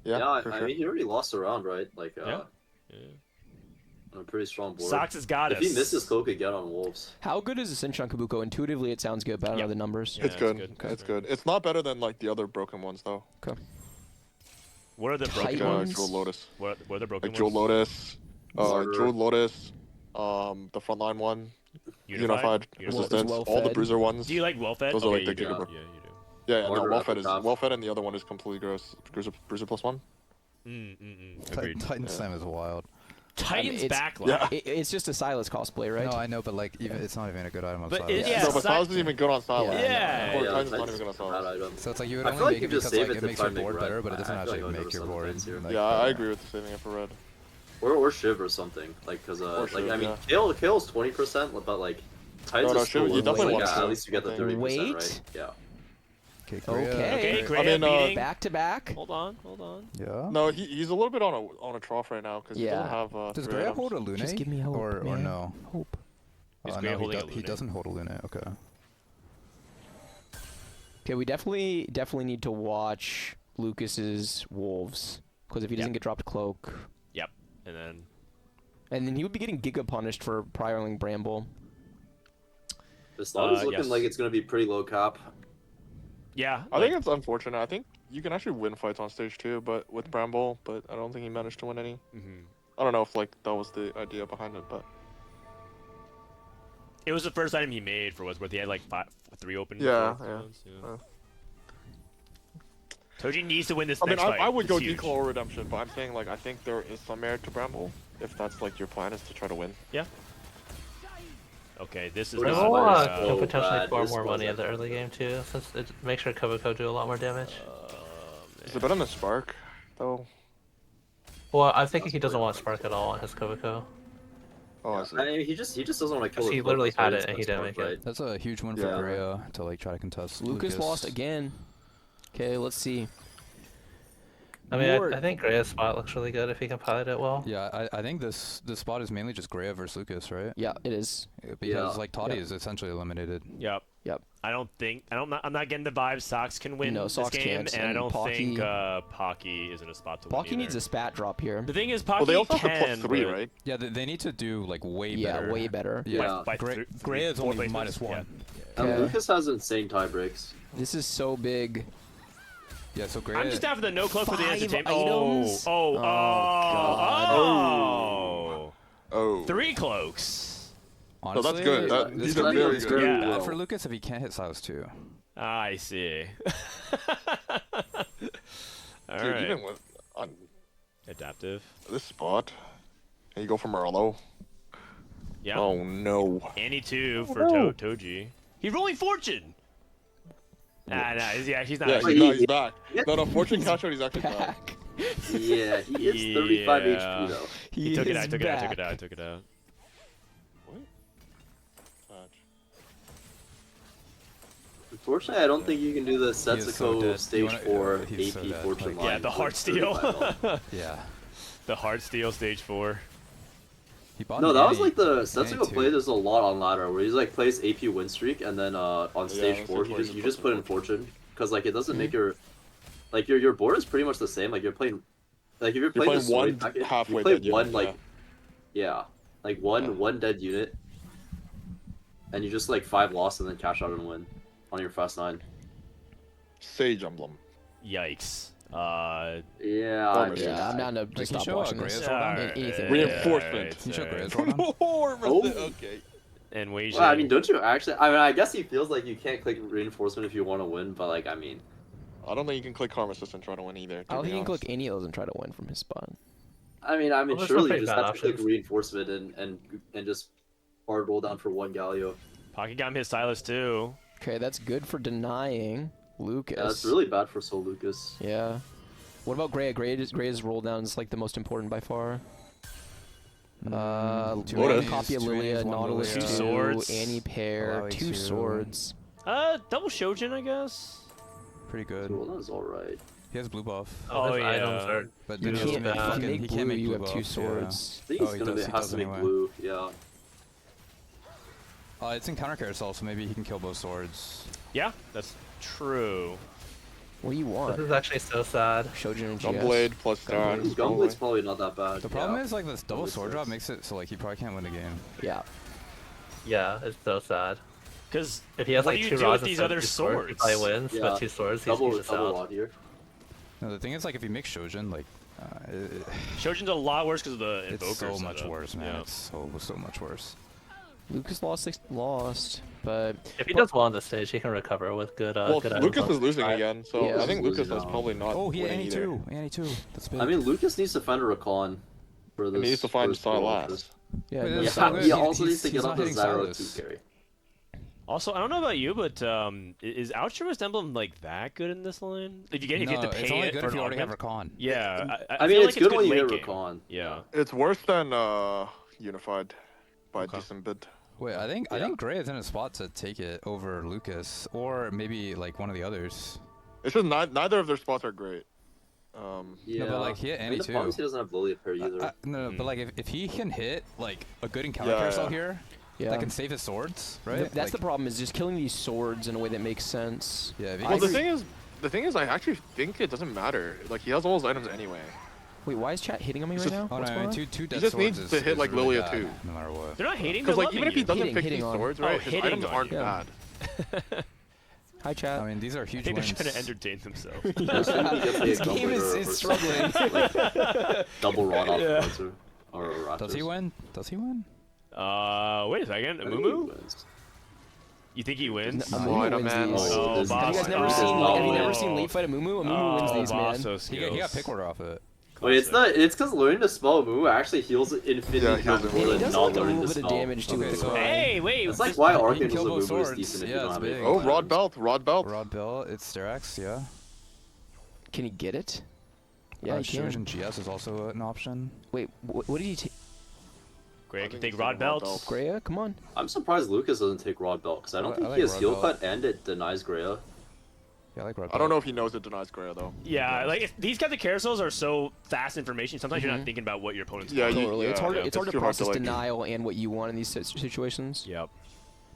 Yeah, for I sure. mean, he already lost a round, right? Like, Yeah. on a pretty strong board. Socks has got If us. he misses cloak again on Wolves. How good is Ascension on Kabuko? Intuitively, it sounds good, but I don't Yeah. know the numbers. Yeah, It's good. good. It's good. It's not better than like the other broken ones though. Okay. What are the broken Tight Like ones? Jewel Lotus. What are the broken Like Jewel ones? Lotus. Martyr. Jewel Lotus. The frontline one. Unified Resistance. All the well-fed. bruiser ones. Do you like well-fed? Those are like you the do. Giga- Yeah, you do. Yeah, no, Martyr well-fed at is the top. well-fed, and the other one is completely gross. Bruiser +1. Agreed. Titan Slam is wild. Titan's it's- backline. Yeah. It's just a Silas cosplay, right? No, I know, but like even it's not even a good item on But Silas. yeah, No, but Silas- Silas isn't even good on Silas. Yeah. Yeah. Or Yeah, Titan's not Titan's even good on a bad Silas. item. So it's like you would I feel only like make you it just because save like it it to makes try your and make board red. better, but it doesn't I feel actually like make your 100% board. defense here. like, Yeah, I better. agree with saving it for red. Or Shiv or something. Like, cause Or Shiv, like I mean, yeah. Kale's 20%, but like Titan's No, is still Shiv, you worth, definitely like, want yeah, Shiv, at least you get the I 30%, think. right? Yeah. Okay, Grea. Okay, Okay. Grea I mean, beating. Back to back. Hold on, hold on. Yeah. No, he's a little bit on a trough right now because he Yeah. doesn't have. Does 3 Grea items. hold a Lune? Just give me hope, or man. no? Hope. Is Oh, Grea no, holding a he Lune? doesn't hold a Lune. Okay. Okay, we definitely need to watch Lucas's Wolves because if he doesn't Yep. get dropped cloak, Yep. And then And then he would be getting Giga punished for prioring Bramble. The slot is looking yes. like it's going to be pretty low cap. Yeah. I think it's unfortunate. I think you can actually win fights on stage 2, but with Bramble, but I don't think he managed to win any. I don't know if like that was the idea behind it, but It was the first item he made for what's worth. He had like 3 open. yeah. Toji needs to win this I mean, next fight. I would It's go huge. Declaw or Redemption, but I'm saying like I think there is some merit to Bramble if that's like your plan is to try to win. Yeah. Okay, this is Bramble not, is Can so potentially bad. score This more was money in the epic. early game too, since it makes sure Kobuko do a lot more damage. Is it better than Spark, though? Well, I'm thinking he doesn't want Spark at all on his Kobuko. Oh, I see. I mean, he just doesn't want to kill. He his literally focus, had right? it and he It's didn't smart make it. fight. That's a huge one for Yeah. Grea to like try to contest. Lucas lost again. Okay, let's see. I mean, Lord. I think Grea's spot looks really good if he can pilot it well. Yeah, I think this spot is mainly just Grea versus Lucas, right? Yeah, it is. Because like Toddy Yep. is essentially eliminated. Yep. Yep. I'm not getting the vibe Sox can win No, this Sox game, can't, and I and don't Pocky- think Pocky is in a spot to win. Pocky either. needs a spat drop here. The thing is, Pocky Well, they also can. have to +3, but- right? Yeah, they need to do like way Yeah, better. way better. Yeah, By Grea three- is four only placements? -1. And Okay. Lucas has insane tie breaks. This is so big. Yeah, so Grea. I'm just down for the no cloak for the 5 entertainment. items? Oh, God. Oh. 3 cloaks. Honestly, that's good. this These could are be very this could be good. bad Yeah. for Lucas if he can't hit Silas too. I see. All Dude, right. even with on Adaptive. this spot, and you go for Merlo. Yeah. Oh no. Annie 2 for Toji. He's rolling fortune. Nah, he's Yeah, not. Wait, he's back. No, Fortune catch out, he's actually back. Back. Yeah, he is 35 Yeah. HP though. He took it out. is I took it out. I back. took it out. I took it out. Unfortunately, I don't think you can do the is so Setsuko dead. stage You wanna- 4 he's so AP dead. fortune Like- line. Yeah, the for heart steal. 35. Yeah. The hard steal stage 4. He bought No, an that was Annie- like the Annie Setsuko too. play. There's a lot on ladder where he's like plays AP win streak and then on stage on 4 stage 4 you just put in fortune because like it doesn't make your like your board is pretty much the same. Like you're playing like if you're playing, playing the story one packet, halfway you play dead one unit, like yeah like one dead unit and you just like 5 loss and then cash out and win on your fast 9. Sage Emblem. Yikes. Yeah, Garbage. Yeah, I'm down to Can just you stop show watching Grea's this. rolldown? Anything. Reinforcement. Can you show Grea's Alright. rolldown? Okay. And Wei Well, I mean, don't you actually? I mean, I guess he feels like you can't click reinforcement if you want to win, but like, I mean, I don't think you can click Karma Assist and try to win either. I don't to be think you can honest. click any of those and try to win from his spot. Well, there's some surely you pretty just bad have to click options. reinforcement and just hard roll down for 1 Galio. Pockygom hit Silas too. Okay, that's good for denying Lucas. Yeah, that's really bad for Soul Lucas. Yeah. What about Grea? Grea's roll down is like the most important by far. Two One Lotus. copy of Two Lillia, Annies, one Nautilus Lillia. 2, Two swords. Annie pair, Alawi 2 2. swords. Double Shojin, I guess. Pretty good. Cool, that was alright. He has blue buff. Oh, his yeah. items are But You then he can't, doesn't make if you fucking, make he blue, can't make you blue have buff. 2 Yeah. swords. I think Oh, he's he gonna does- he has does to make anyway. blue. Yeah. It's in counter carousel, so maybe he can kill both swords. Yeah, that's true. What do you This want? is actually so sad. Shojin and GS. Gunblade plus Gunblade. Dash. Gunblade's probably not that bad. The problem yeah. is like this double Gunblade sword drop sucks. makes it so like he probably can't win the game. Yeah. Yeah, it's so sad. Because If he has what like do you 2 do rods with these instead other of 2 swords, he swords? probably wins, Yeah. but 2 swords, he's double just double out. lot here. No, the thing is like if you make Shojin, like Shojin's a lot worse because of the it's invoker so much setup. worse, man. Yeah. It's so much worse. Lucas lost, but If he does well on the stage, he can recover with good. Well, good Lucas items. is losing again, so Yeah, I think he's Lucas losing is now. probably not. Oh, he had winning Annie either. too. Annie too. That's big. I mean, Lucas needs to find a recon for this. He needs to find first roll. Silas. yeah, Wait, no, that's Yeah, so good. he also needs to He's get not up the hitting Zyro Silas. 2 carry. Also, I don't know about you, but is Altruist Emblem like that good in this line? If you No, have to it's pay only it good for if an you already have augment. Recon. Yeah, I feel mean, like it's good when you late hit game. recon. Yeah. It's worse than Unified by a decent bit. Wait, I think Grea is in a spot to take it over Lucas, or maybe like one of the others. It's just neither of their spots are great. Yeah. but, like, he hit I mean, Annie the too. problem is he doesn't have Lillia pair either. No, but like if he can hit like a good encounter Yeah, carousel yeah. here, Yeah. that can save his swords, right? That's the Like, problem, is just killing these swords in a way that makes sense. Yeah. If he Well, can- the thing is, I actually think it doesn't matter. Like he has all his items anyway. Wait, why is chat hitting on me right just- now? Oh What's no, going on? two dead He just swords needs to is hit like really Lillia bad, too. no matter what. They're not hating. Because They're like even loving if he you. doesn't Hitting- pick hitting these on. swords, Oh, right, his hitting items on aren't you. Yeah. bad. Hi, chat. I mean, these are I huge think they're wins. trying to entertain themselves. This game is struggling. Double rod off Yeah. Raptor. Or Raptors. Does he win? Does he win? Wait a second. I think he Mumu? wins. You think he wins? Amumu wins man. these. Oh, Oh, this- Have you guys never Oh, seen? Have you oh. never seen late fight of Mumu? Amumu wins these, man. Bossoskills. He got pick order off it. Wait, it's not. It's because learning to spell move actually heals infinity Yeah, it heals times it. more He than does not like a learning little to bit of spell. damage to Okay, it. so- Hey, wait. It's like this- why You can Archangel's kill a both move is swords. decent if Yeah, you don't it's have big. any. Oh, rod belt, rod belt. Rod belt, it's Styrax, yeah. Can he get it? Yeah, he Shuriken can. GS is also an option. Wait, what did he take? Grea I can think take he's rod taking rod belts. Grea, come on. I'm surprised Lucas doesn't take Rod Belt because I don't I think like he has Rod heal Belt. cut and it denies Grea. Yeah, I like Rod I don't know belt. if he knows it denies Grea though. Yeah, like if these kinds of carousels are so fast information, sometimes you're not thinking about what your opponent's Yeah, doing. Totally. It's yeah, hard. yeah, It's hard it's to too hard to, process like- denial and what you want in these situations. Yep.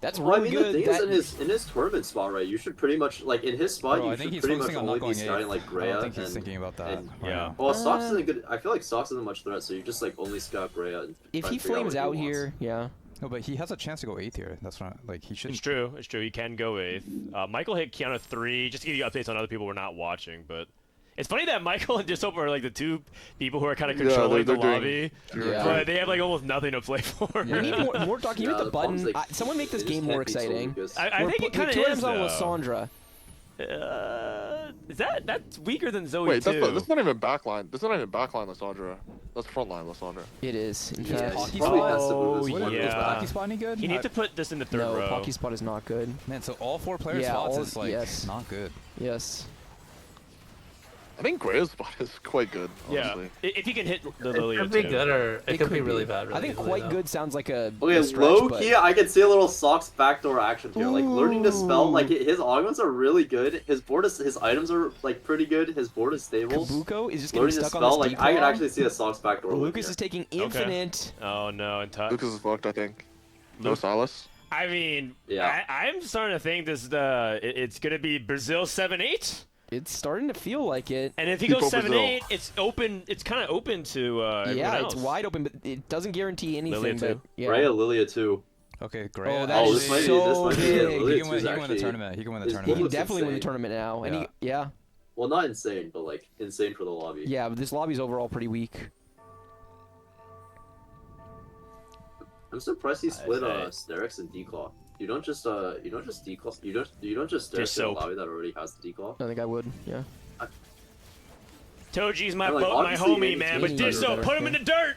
That's Well, I really mean, good. the thing That- is, in his tournament spot, right? You should pretty much like in his spot. Bro, I You think should he's pretty much focusing on only not be going starting eighth. like I Grea. don't think he's and, thinking about that. and- right Yeah. now. Well, Sox isn't good. I feel like Sox isn't much threat, so you just like only scout Grea. And if try he and figure flames what he out wants. here, yeah. No, but he has a chance to go 8th here. That's not like he should. It's true. It's true. He can go 8th. Maikel hit Kiyoon 3, just to give you updates on other people we're not watching. But it's funny that Maikel and Dishsoap are like the two people who are kind of Yeah, controlling they're the doing- lobby. Yeah. But they have like almost nothing to play for. We need more talk. Can you Yeah, hit the problem is, button? like, someone make this they just game more can't beat Soul exciting. Lucas. I think it kind of two is, items on though. Lysandra. Is that's weaker than Zoe Wait, too? that's not even backline. That's not even backline Lysandra. That's frontline Lysandra. It is. In Yeah, fact. he probably has to move Oh, his What one is yeah. Pocky Spot any good? He needs to put this in the third No, row. Pocky Spot is not good. Man, so all 4 players' Yeah, spots all- is like yes. not good. Yes. I think Grea's spot is quite good, Yeah, honestly. if he can hit the It Lillia could be too. good or it could be really be. bad. Really I think easily, quite though. good sounds like a Okay, a stretch, low but key, I can see a little Sox backdoor action here. Like learning to spell, like his augments are really good. His items are like pretty good. His board is stable. Kabuko is just getting Learning to stuck on spell, this like I could declaw. actually see a Sox backdoor. win Lucas here. is taking infinite. Oh no, and touch. Lucas is fucked, I think. No Silas. I mean, Yeah. I'm starting to think this it's gonna be Brazil 7-8. It's starting to feel like it. And if he People goes Brazil. 7-8, it's open. It's kind of open to everyone Yeah, else. it's wide open, but it doesn't guarantee anything. too. But yeah. Grea Lillia too. Okay, great. Oh, that Oh, is this might be so this might be big. it. He Lillia can 2 win. is He can win the actually- tournament. He can win the is- He tournament. can looks definitely win the insane. tournament now. And Yeah. yeah, Well, not insane, but like insane for the lobby. yeah, but this lobby's overall pretty weak. I'm surprised he split say- Sterix and Declaw. You don't just declaw. You don't just Sterix in a Dishsoap. lobby that already has the declaw. I think I would. Yeah. Toji's my And, like, my obviously, homie, maybe man. But Toddy's Dishsoap, better, put him yeah. in the dirt.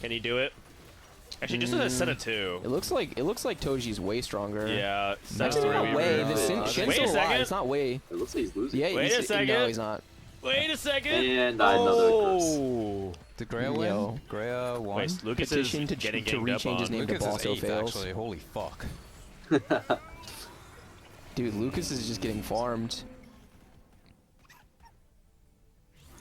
Can he do it? Actually, just a set of 2. It looks like Toji's way stronger. Yeah. That's not way. The Wait Shin's a still alive. second. It's not way. It looks like he's losing. Yeah, Wait he's, a second. No, he's not. Wait a second. And another curse. Oh. Did Grea win? Yo. Grea won. Wait, Lucas is Petition to getting to ganged up rechange his on. name to Lucas is Bosso 8th, fails. actually. Holy fuck. Dude, Lucas is just getting farmed.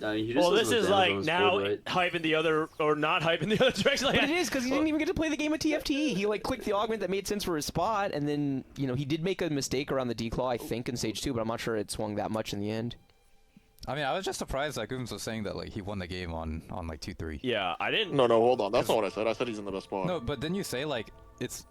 I mean, he just Well, this doesn't is have like damage on his now board, right? hyping the other, or not hyping the other direction. Like, But it is because he didn't even get to play the game of TFT. He like clicked the augment that made sense for his spot, and then he did make a mistake around the declaw, I think, in Stage 2, but I'm not sure it swung that much in the end. I mean, I was just surprised that Guubums was saying that like he won the game on like 2-3. Yeah, I didn't. No, hold on. That's not what I said. I said he's in the best spot. No, but then you say like it's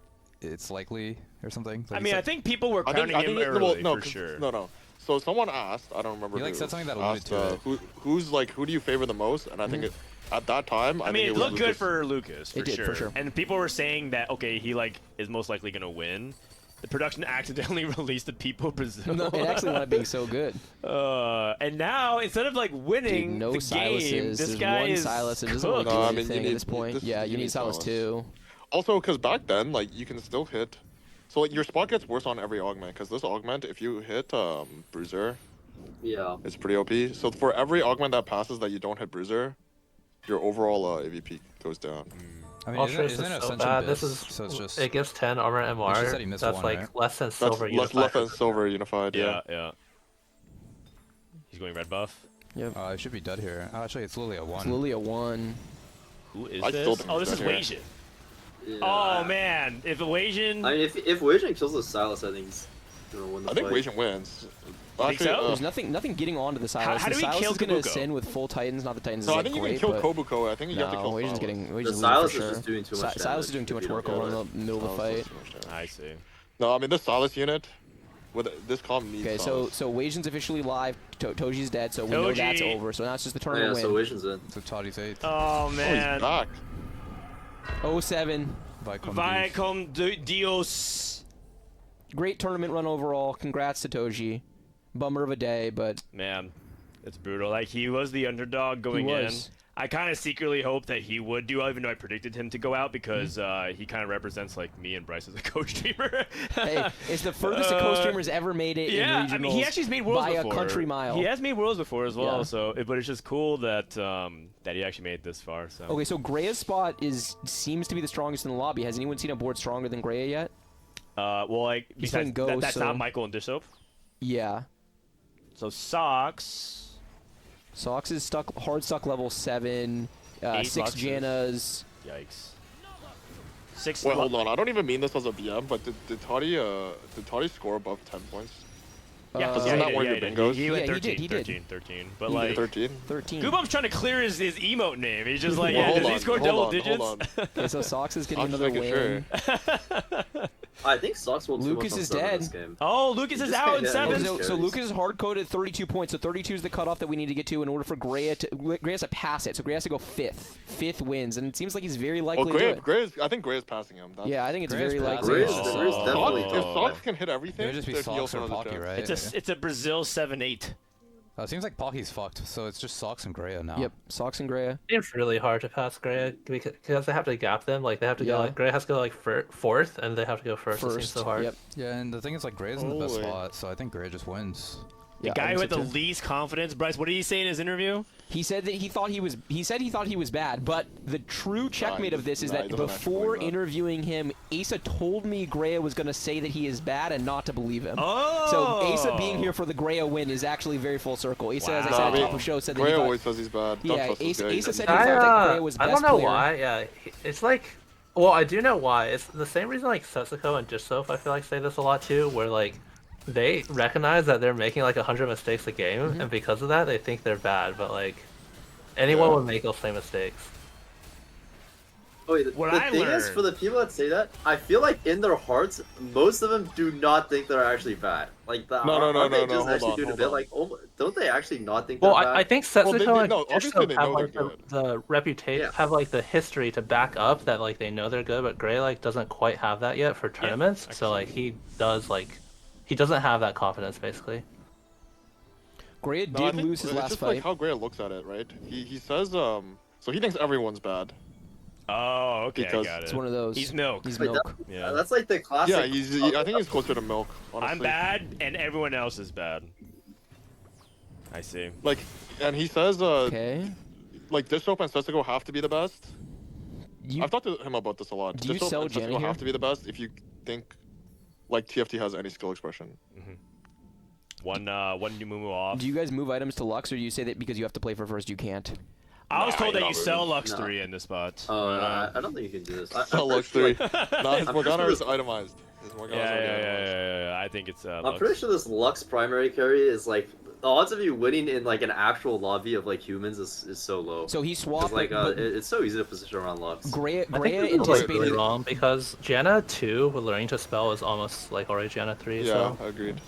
likely or something. Like, I you mean, I said- think people were I counting think him it- early well, no, for 'cause- sure. No. So someone asked, I don't remember He, like, who, said something that alluded asked, to it. who do you favor the most? And I think at that time, I think mean, it was looked good Lucas. for Lucas, for It did, sure. for sure. And people were saying that, okay, he like is most likely gonna win. The production accidentally released the People Brazil. No, it actually wound up being so good. And now instead of like winning Dude, no the Silas's. game, this There's guy one is Silas. It doesn't cooked. really do No, I mean, anything you at this point. Yeah, you need Silas too. Also, because back then, like, you can still hit. So, like, your spot gets worse on every augment. Because this augment, if you hit Bruiser, Yeah. it's pretty OP. So, for every augment that passes that you don't hit Bruiser, your overall AVP goes down. I mean, Ultra isn't it is so Ascension bad. Biff? This is So it's just it gives 10 armor MR. just said he missed That's one, like right? less than That's silver less unified. than silver unified, Yeah, yeah. He's going red buff. Yep. it should be dead here. Oh, actually, it's Lillia 1. It's Lillia 1. Who is I still this? think Oh, he's this is dead here. Wasian. Yeah. Oh man, if Wasian. I mean, if Wasian kills the Silas, I think he's gonna win the I think fight. Wasian wins. Think so? There's nothing getting onto the Silas. How do The we Silas kill is gonna Kabuko? ascend with full Titans. Not the Titans. No, is I think you can great, kill but Kobuko. I think you have to kill Wasion's Silas. getting The Wasion's Silas for is sure. just doing too much Silas is doing damage too much if you work don't over in kill the middle of the fight. I see. No, I mean this Silas unit, with this comp needs. Okay, Silas. so Wasion's officially live. Toji's dead, so we know that's Toji. over. So now it's just the Oh, tournament yeah, so win. Wasion's in. So Toddy's 8. Oh He's man. back. 07. Viacom Dios. Great tournament run overall. Congrats to Toji. Bummer of a day, but Man, it's brutal. Like, he was the underdog going in. was. I kind of secretly hoped that he would do, even though I predicted him to go out, because he kind of represents, like, me and Bryce as a co-streamer. hey, it's the furthest a co-streamer's ever made it in regionals. I mean, he actually has made Worlds by before. a country mile. He has made Worlds before as well, Yeah. so but it's just cool that that he actually made it this far. So. Okay, so Grea's spot seems to be the strongest in the lobby. Has anyone seen a board stronger than Grea yet? Well, like, He's besides, playing Ghost, that's so- not Maikel and Dishsoap. Yeah. So Socks. Sox is hard stuck level 7. 8 6 Luxes. Jannas. Yikes. 6. Wait, hold on. I don't even mean this as a BM, but did Toddy score above 10 points? Yeah, Isn't yeah, that he one did, of your yeah, bingos? he went Yeah, 13, he did. 13. But, He like, did. 13. 13. Goobum's trying to clear his emo name. He's just like, Well, yeah, hold does he on, score hold double on, digits? hold on. Okay, so Sox is getting I'm just another making win. sure. I think Sox will Lucas is dead. This game. Oh, Lucas He is just out in can't get 7. any So carries. Lucas is hard coded at 32 points. So 32 is the cutoff that we need to get to in order for Grea has to pass it. So Grea has to go 5th. 5th wins, and it seems like he's very likely to do it. I think Grea's passing him. Yeah, I think it's Grea's very passing likely. Grea's definitely If Sox can hit everything, It would just be then he Sox also or has a Pocky, chance. right? It's a Brazil 7-8. It seems like Pocky's fucked, so it's just Sox and Grea now. Yep, Sox and Grea. It's really hard to pass Grea because they have to gap them. Like they have to go. Yeah. Like, Grea has to go like fourth, and they have to go first. It seems so hard. Yep. Yeah, and the thing is, like, Grea's in the best Holy. spot, so I think Grea just wins. The Yeah, I guy think who had so the too. least confidence, Bryce, what did he say in his interview? He said that he thought he was. He said he thought he was bad, but the true checkmate of this is nah, that he doesn't actually before believe that. interviewing him, Aesah told me Grea was going to say that he is bad and not to believe him. Oh! So Aesah being here for the Grea win is actually very full circle. Aesah, as I Wow. said at the Nah, top of the show, said that he Grea thought, always says he's bad. Don't yeah, trust this guy. Aesah said he thought that Grea was I best don't know player. why. Yeah, it's like, well, I do know why. It's the same reason like Setsuko and Dishsoap, I feel like, say this a lot too, where like they recognize that they're making like 100 mistakes a game, and because of that, they think they're bad. But like anyone would make those same mistakes. Oh, wait, What the I thing is, learned- for the people that say that, I feel like in their hearts, most of them do not think they're actually bad. Like, No, aren't they no, just hold actually on, doing a hold bit on. like, oh, don't they actually not think Well, they're bad? I think Well, Setsuko they and know- obviously Dishsoap they have know like they're good. the reputation, Yeah. have like the history to back up that like they know they're good, but Grea like doesn't quite have that yet for tournaments. So like he doesn't have that confidence basically. Grea No, I did think lose his it's last just fight. like how Grea looks at it, right? He says so he thinks everyone's bad. Oh, okay, Because I got it. It's one of those. He's milk. He's Wait, milk. Yeah. That's like the classic. Yeah, I think he's closer to milk. Honestly. I'm bad, and everyone else is bad. I see. Like, and he says Okay. like Dishsoap and Setsuko have to be the best. You, I've talked to him about this a lot. Do you Dishsoap sell and Jenny Setsuko here? have to be the best if you think like TFT has any skill expression. One new moo off. do you guys move items to Lux, or do you say that because you have to play for first you can't? I was told that not you sell really. Lux No. 3 in this spot. Oh, no, I don't think you can do this. Sell Lux 3. Like, Nah, his I'm Morgana pretty is sure itemized. His Morgana is already itemized. Yeah. I think it's I'm Lux. pretty sure this Lux primary carry is like the odds of you winning in like an actual lobby of like humans is so low. So he 'Cause, swapped. like but it's so easy to position around Lux. Grea I think Grea this is like anticipated. really wrong because Janna 2 with learning to spell is almost like already Janna 3. Yeah, So agreed.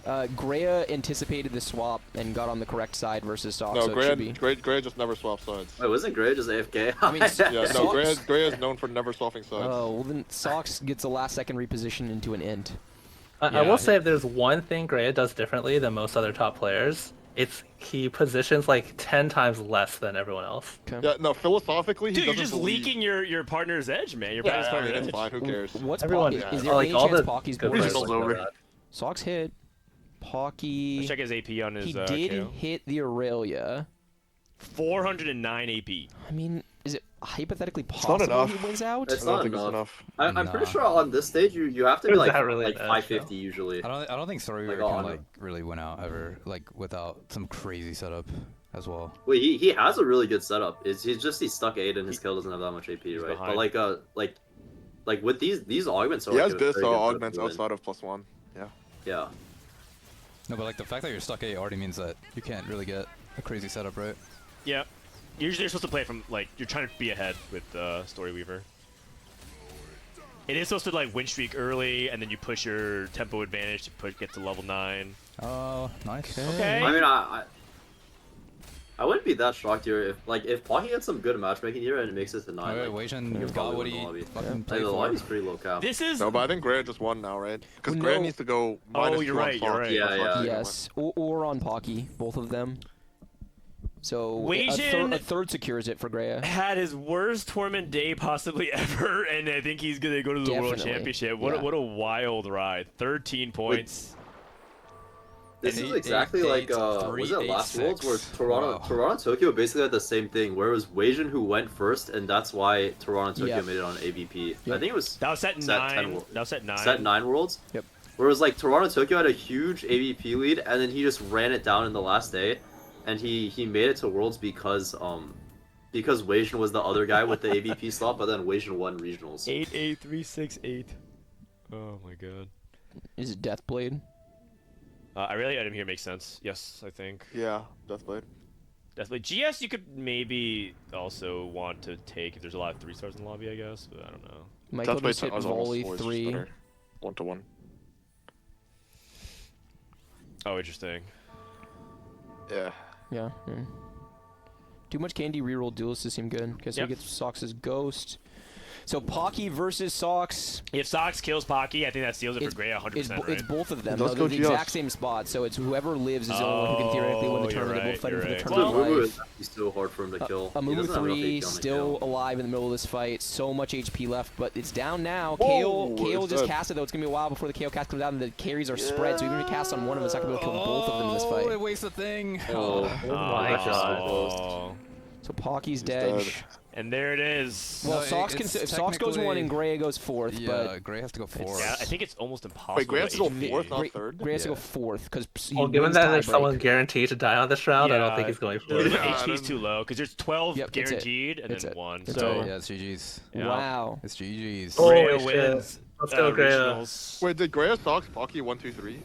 Grea anticipated the swap and got on the correct side versus Sox. No, so it should be. Grea just never swaps sides. Wait, wasn't Gray just AFK? I mean, Yeah, no, Sox- Grea is known for never swapping sides. Oh well, then Sox gets a last second reposition into an int. I Yeah. will say if there's one thing Grea does differently than most other top players, it's he positions like 10 times less than everyone else. Yeah, no, philosophically, he Dude, you're doesn't just believe... leaking your partner's edge, man. Your Yeah, partner's I mean, partner's it's edge. fine, who cares? What's Everyone- Pocky? yeah. Is there Like, any all chance the Pocky's good board? players Physical's like over. that. Sox hit. Pocky. Let's check his AP on his He did KO. hit the Aurelia. 409 AP. I mean, is it hypothetically not possible enough. he wins out? It's I don't not think it's enough. enough. I'm Nah. pretty sure on this stage you have to be Is like that really like the edge, 550 usually. I don't think Storyweaver Like, can on- like really win out ever, like without some crazy setup as well. Wait, he has a really good setup. He's stuck 8 and his kill doesn't have that much AP, right? behind. But like with these augments are He like has a this very good augments win. outside of +1. Yeah. Yeah. No, but like the fact that you're stuck 8 already means that you can't really get a crazy setup, right? Yeah. Usually you're supposed to play from, like, you're trying to be ahead with Story Weaver. It is supposed to, like, win streak early, and then you push your tempo advantage to get to level 9. Oh, nice. Okay. I mean, I wouldn't be that shocked here if Pocky had some good matchmaking here and it makes it to 9. Alright, Weijin got what he fucking played the for. lobby's pretty low cap. This is... No, but I think Grea just won now, right? Because No. Grea needs to go minus you're 2 on right, you're Fox. right. Yeah, yeah. Yes, or on Pocky, both of them. So Weijin a third secures it for Grea. had his worst tournament day possibly ever, and I think he's gonna go to the World Definitely. Championship. Yeah. What a wild ride! 13 points. This And is eight- exactly eight- like eight- was it three, last eight, Worlds where six. Toronto Wow. Tokyo basically had the same thing where it was Weijin who went first and that's why Toronto Tokyo Yep. made it on AVP. Yep. I think it was That was set Set 9. 10 That was set 9. set 9 Worlds. Yep. Where it was like Toronto Tokyo had a huge AVP lead and then he just ran it down in the last day, and he made it to Worlds because Weijin was the other guy with the AVP slot, but then Weijin won regionals. 8-8-3-6-8. Oh my god. Is it Deathblade? I really item here makes sense. Yes, I think. Yeah, Deathblade. Definitely. GS you could maybe also want to take if there's a lot of 3-stars in the lobby, I guess, but I don't know. Michael just hit was volley almost 3. better. 1-to-1. Oh, interesting. Yeah. Yeah. Too much candy reroll duels to seem good. Guess Yep. we get Sox' Ghost. So Pocky versus Sox. If Sox kills Pocky, I think that seals it for Grea 100%, It's, right? it's both of them. Let's They're go the GS. exact same spot. So it's whoever lives is the only one who can theoretically win the Oh, you're tournament. They're right, both fighting for the you're right. tournament Mumu life. is actually so hard for him to kill. A He Mumu doesn't have enough 3 HP on the still kill. alive in the middle of this fight. So much HP left, but it's down now. Whoa, Kale it's just dead. casted though. It's gonna be a while before the KO cast comes out and the carries are spread. So even if he casts on one of them, it's not gonna be able to kill both of them in this Oh, fight. it wastes a thing. Oh, my that's just so God. close. So Pocky's dead. dead. And there it is. Well, No, Sox it's if Sox goes 1 and technically- Grea goes 4th, Yeah, Gray has to go 4th. Yeah, I think it's almost impossible. Wait, Grea has to go HP. 4th, not but 3rd? Grea has to go Yeah. 4th because Well, given that there's someone guaranteed to die on this round, I don't think he's going for The it. Yeah, I HP's don't- too low because there's 12 Yep, that's it. guaranteed and That's then it. 1. That's So it. Yeah, it's GG's. yeah. Wow. It's GG's. Oh, Grea shit. wins. Let's go, Grea. regionals. Wait, did Grea Sox Pocky 1-2-3?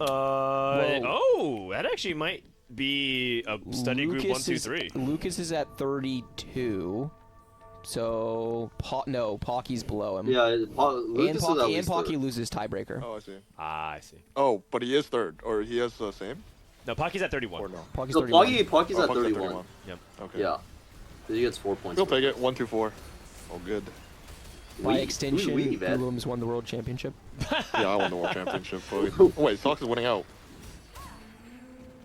Oh, that actually might be a study group 1, 2, 3. Lucas is at 32. So Pocky's below him. Yeah, and Lucas is at Pocky, and least Pocky third. loses tiebreaker. Oh, I see. Ah, I see. Oh, but he is 3rd, or he has the same? No, Pocky's at 31. Or no? Pocky's So 31. Pocky's Oh, at Pocky's 31. Yep. Okay. Yeah. So he gets 4 points. He'll take it. 1-2-4. Oh, good. By Wee- extension, wee, man. Guubums won the world championship. Yeah, I won the World Championship. Oh, wait, Sox is winning out.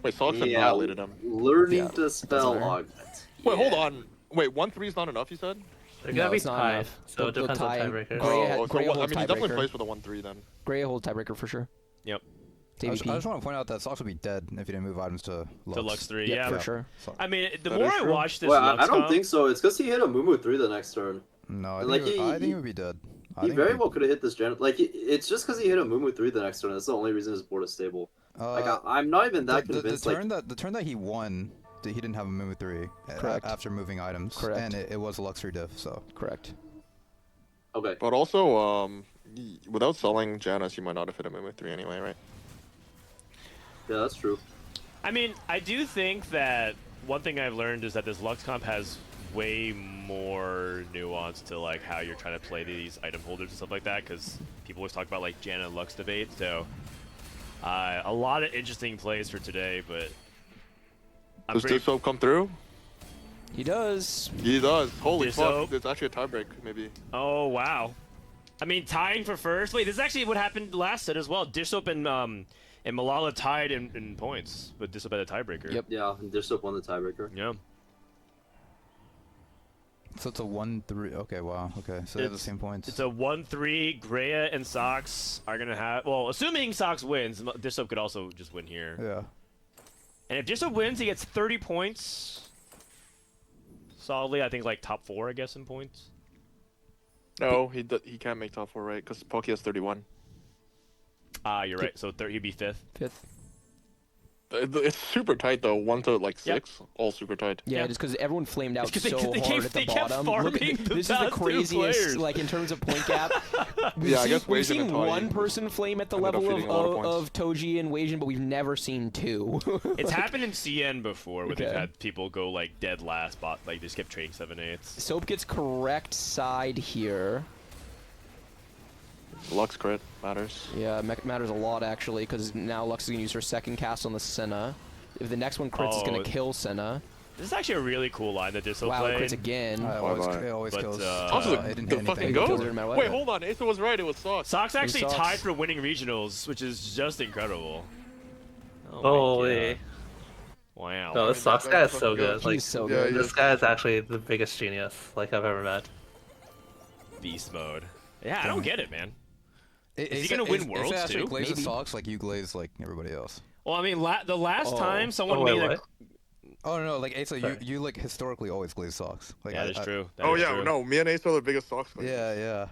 Wait, Sox Yeah, annihilated him. Learning Yeah, to spell matter. augment. Wait, hold Yeah. on. Wait, 1-3 is not enough, you said? They're No, gonna be it's not tied, enough. so it They'll depends on tie. tiebreakers. Grea- Oh, Grea so, I holds mean, he definitely tiebreaker. plays for the 1-3 then. Grea holds tiebreaker for sure. Yep. It's I just AVP. want to point out that Sox would be dead if you didn't move items to Lux. To Lux 3, Yeah, yeah. for sure. So, I mean, the That more is I true. watch this Well, Lux I don't comp- think so. It's because he hit a Mumu 3 the next turn. no, I Like, think, I think he- he would be dead. I He think very he'd- well could have hit this gen. Like, it's just because he hit a Mumu 3 the next turn. That's the only reason his board is stable. Like, I'm not even that convinced. The Like, turn that he won, he didn't have a move 3 Correct. after moving items. Correct. And it was a luxury diff, so. Correct. okay. But also, without selling Janus, you might not have hit him with 3 anyway, right? Yeah, that's true. I mean, I do think that one thing I've learned is that this Lux comp has way more nuance to like how you're trying to play these item holders and stuff like that, because people always talk about like Janna and Lux debate. So a lot of interesting plays for today, but I'm Does pretty... Dishsoap come through? He does. He does. Holy Dishsoap. fuck. It's actually a tiebreak, maybe. Oh wow! I mean, tying for first. Wait, this is actually what happened last set as well. Dishsoap and Malala tied in points, but Dishsoap had a tiebreaker. Yep. Yeah, and Dishsoap won the tiebreaker. Yeah. So it's a 1-3. Okay, wow. Okay, so they have the same points. It's a 1-3. Grea and Sox are gonna have. Well, assuming Sox wins, Dishsoap could also just win here. Yeah. And if Dishsoap wins, he gets 30 points. Solidly, I think like top 4, I guess, in points. No, he can't make top 4, right? Because Pocky has 31. Ah, you're right. So he'd be 5th. 5th. It's super tight though. 1 to like 6, all super tight. Yeah, just because everyone flamed out so they hard at the bottom. Look, this is the craziest, like in terms of point gap. We've seen one person flame at the level of Toji and Wasian, but we've never seen 2. It's happened in CN before, where they've had people go like dead last, but like they just kept trading 7/8. Soap gets correct side here. Lux crit matters. Yeah, matters a lot actually, because now Lux is going to use her second cast on the Senna. If the next one crits, it's going to kill Senna. This is actually a really cool line that Dishsoap played. Wow, it crits again. It always kills. It didn't hit fucking go? Wait, hold on. Aesah was right. It was Sox. Sox actually tied for winning regionals, which is just incredible. Holy. Wow. No, this Sox guy is so good. Like, He's so good. This guy is actually the biggest genius like I've ever met. Beast mode. Yeah, I don't get it, man. Is he gonna win Worlds too? too? Glazes socks like you glaze like everybody else. Well, I mean, the last time someone made a... Oh no, like Aesah, you like historically always glaze socks. Like, yeah, that's true. No, me and Aesah are the biggest socks. Yeah.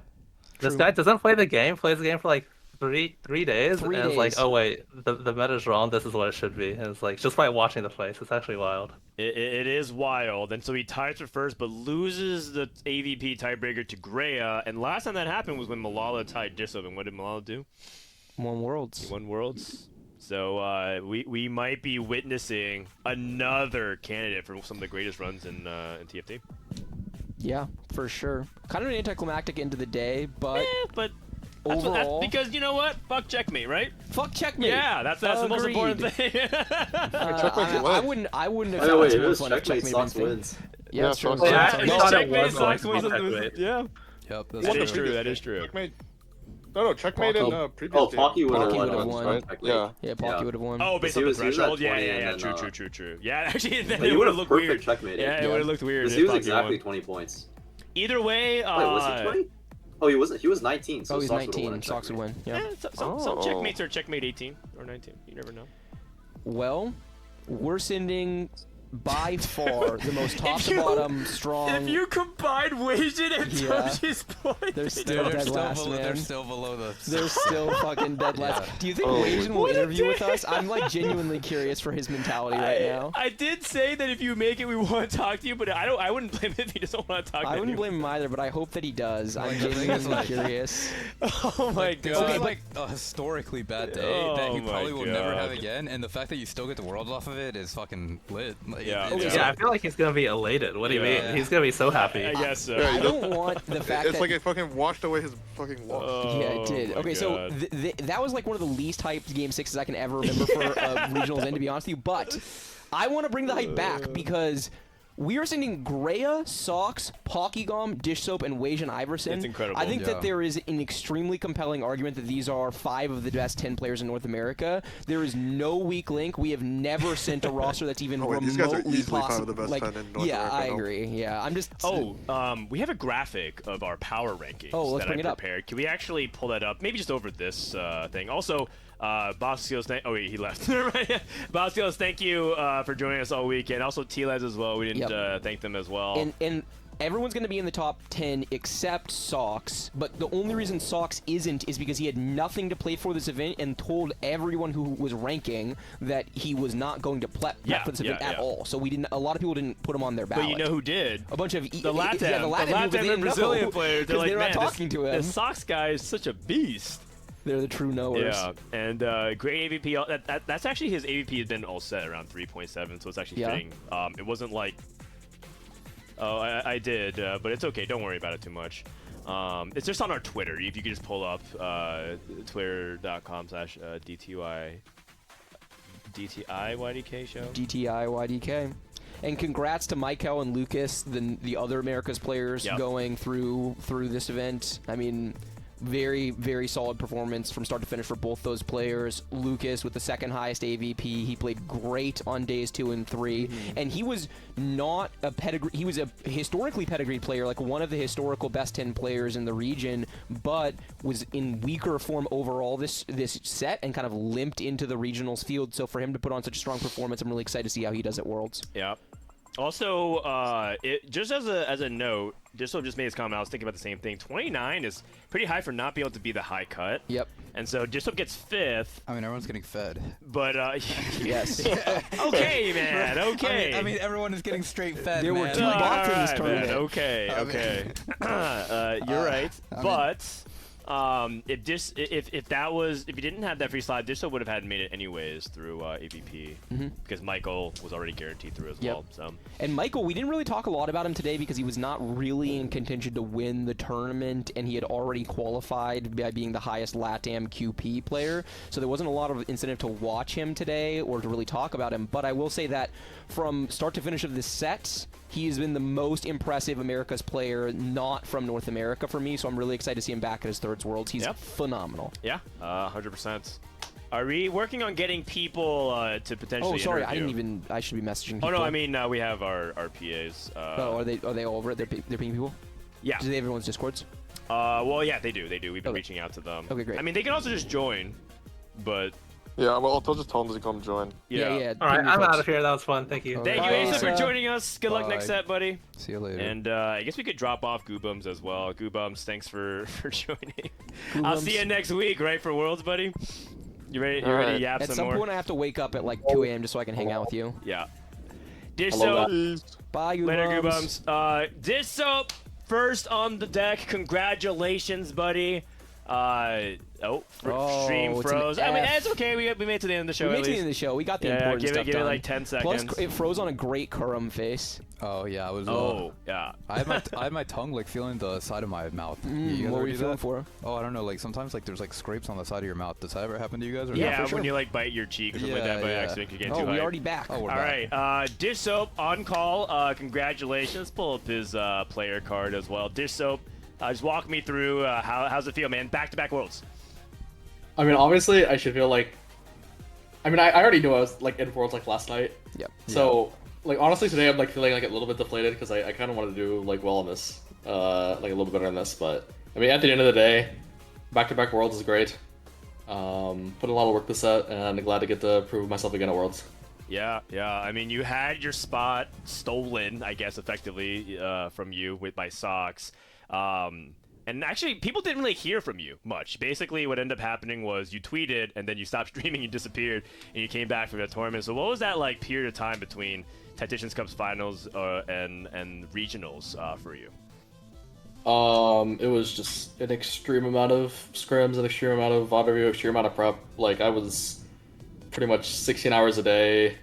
This guy doesn't play the game. Plays the game for like three days, and it's like, oh wait, the meta's wrong. This is what it should be. And it's like just by watching the place, it's actually wild. It is wild, and so he ties for first, but loses the AVP tiebreaker to Grea. And last time that happened was when Malala tied Dishsoap. And what did Malala do? Won Worlds. He won Worlds. So we might be witnessing another candidate for some of the greatest runs in TFT. Yeah, for sure. Kind of an anticlimactic end of the day, but overall, that's because you know what? Fuck checkmate, right? Fuck checkmate. Yeah, that's the most important thing. I wouldn't have Oh, wait, found it was too much fun if checkmate checkmate Sox been wins. Yeah, it's true. Checkmate Sox wins. Yeah. Yep, that is true. That is true. Checkmate. No, checkmate in previous game. Pocky would have won. Right? Yeah, Pocky would have won. Oh, based on the threshold? Yeah. True. Yeah, actually, then it would have looked weird. Yeah, it would have looked weird. He was exactly 20 points. Either way, wait, was he 20? Oh, he wasn't. He was 19. So he's 19. Sox would win. Yeah. Some checkmates are checkmate 18 or 19. You never know. Well, we're sending by far the most top to bottom strong. If you combine Wasian and Toji's points, they're still dead last, man. They're still below the. They're still fucking dead last. Do you think Wasian will interview with us? I'm like genuinely curious for his mentality right now. I did say that if you make it, we want to talk to you, but I wouldn't blame him if he doesn't want to talk to you. I wouldn't blame him either, but I hope that he does. I'm genuinely curious. Oh my god! This is like a historically bad day that he probably will never have again, and the fact that you still get the worlds off of it is fucking lit. Like, yeah, I feel like he's gonna be elated. What do you mean? He's gonna be so happy. I guess so. I don't want the fact it's like it fucking washed away his fucking loss. Yeah, it did. Okay, so that was like one of the least hyped Game 6s I can ever remember for regionals end, to be honest with you. But I want to bring the hype back because we are sending Grea, Sox, Pockygom, Dishsoap, and Wasianiverson. It's incredible. I think that there is an extremely compelling argument that these are 5 of the best 10 players in North America. There is no weak link. We have never sent a roster that's even remotely these guys are easily possible. 5 of the best 10 in North America. I agree. Yeah, I'm just. We have a graphic of our power rankings. Oh, let's bring it up. Can we actually pull that up? Maybe just over this thing. Also. Bossoskills, oh wait, he left. Bossoskills, thank you for joining us all weekend. Also Tleyds as well. We didn't thank them as well. And everyone's going to be in the top 10 except Sox, but the only reason Sox isn't is because he had nothing to play for this event and told everyone who was ranking that he was not going to prep for this event at all. So a lot of people didn't put him on their ballot. But you know who did? A bunch of the Latin and Brazilian players. They're like, not man, talking to him. The Sox guy is such a beast. They're the true knowers. Yeah, and great AVP. That's actually his AVP has been all set around 3.7, so it's actually fitting. It wasn't like, oh, I did, but it's okay. Don't worry about it too much. It's just on our Twitter. If you could just pull up twitter.com/DTIYDK show. DTIYDK. And congrats to Maikel and Lucas, the other America's players going through this event. I mean, very, very solid performance from start to finish for both those players. Lucas with the second highest AVP. He played great on days 2 and 3. And he was not a pedigree. He was a historically pedigreed player, like one of the historical best 10 players in the region, but was in weaker form overall this set and kind of limped into the regionals field. So for him to put on such a strong performance, I'm really excited to see how he does at Worlds. Yeah. Also, just as a note, Dishsoap just made his comment. I was thinking about the same thing. 29 is pretty high for not being able to be the high cut. Yep. And so Dishsoap gets 5th. I mean, everyone's getting fed. But yes. Okay, man. Okay. I mean, everyone is getting straight fed. There man. were 2 bots in this Man, tournament. okay. You're right. But if you didn't have that free slot, Dishsoap would have had made it anyways through AVP because Maikel was already guaranteed through as well. So. And Maikel, we didn't really talk a lot about him today because he was not really in contention to win the tournament, and he had already qualified by being the highest LATAM QP player. So there wasn't a lot of incentive to watch him today or to really talk about him. But I will say that from start to finish of this set, he has been the most impressive America's player, not from North America for me, so I'm really excited to see him back at his Thirds Worlds. He's phenomenal. Yeah, 100%. Are we working on getting people to potentially Oh, sorry, interview? I should be messaging people. Oh, no, I mean, we have our PAs. Oh, are they all over it? They're pinging people? Yeah. Do they have everyone's Discords? Well, yeah, they do. We've been reaching out to them. Okay, great. I mean, they can also just join, but... Yeah, well, I'll just tell them to come join. Yeah. All right, I'm out of here. That was fun. Thank you. Thank you, Aesah, for joining us. Good luck next Bye. set, buddy. See you later. And I guess we could drop off Guubums as well. Guubums, thanks for joining. I'll see you next week, right, for Worlds, buddy? You ready to yap At some some more? point, I have to wake up at like 2 a.m. just so I can hang out with you. Yeah. Dishsoap. Bye, Guubums. Later, Guubums. Dishsoap, first on the deck. Congratulations, buddy. Stream froze. I mean, it's okay. We made it to the end of the show. We made it to the end of the show. We got the important stuff give done. it like 10 seconds. Plus, it froze on a great Kurumx face. Oh yeah, it was. Yeah. I had my tongue like feeling the side of my mouth. What You guys were ever you do feeling that? for? Oh, I don't know. Like sometimes like there's like scrapes on the side of your mouth. Does that ever happen to you guys? Or Yeah, no? for sure. when you like bite your cheek or something like that by accident, you get too Oh, high. we're already back. Oh, we're All back. right, Dishsoap on call. Congratulations. Pull up his player card as well. Dishsoap, just walk me through how's it feel, man? Back-to-back Worlds. I mean, obviously, I should feel like... I mean, I already knew I was, like, in Worlds, like, last night. Yep. So, like, honestly, today I'm, like, feeling, like, a little bit deflated because I kind of wanted to do, like, well in this. Like, a little bit better in this. But, I mean, at the end of the day, back-to-back Worlds is great. Put a lot of work this set, and I'm glad to get to prove myself again at Worlds. Yeah. I mean, you had your spot stolen, I guess, effectively, from you by Socks. And actually, people didn't really hear from you much. Basically, what ended up happening was you tweeted, and then you stopped streaming, you disappeared, and you came back from the tournament. So what was that like period of time between Tacticians Cup's finals and regionals for you? It was just an extreme amount of scrims, an extreme amount of VOD review, extreme amount of prep. Like, I was pretty much 16 hours a day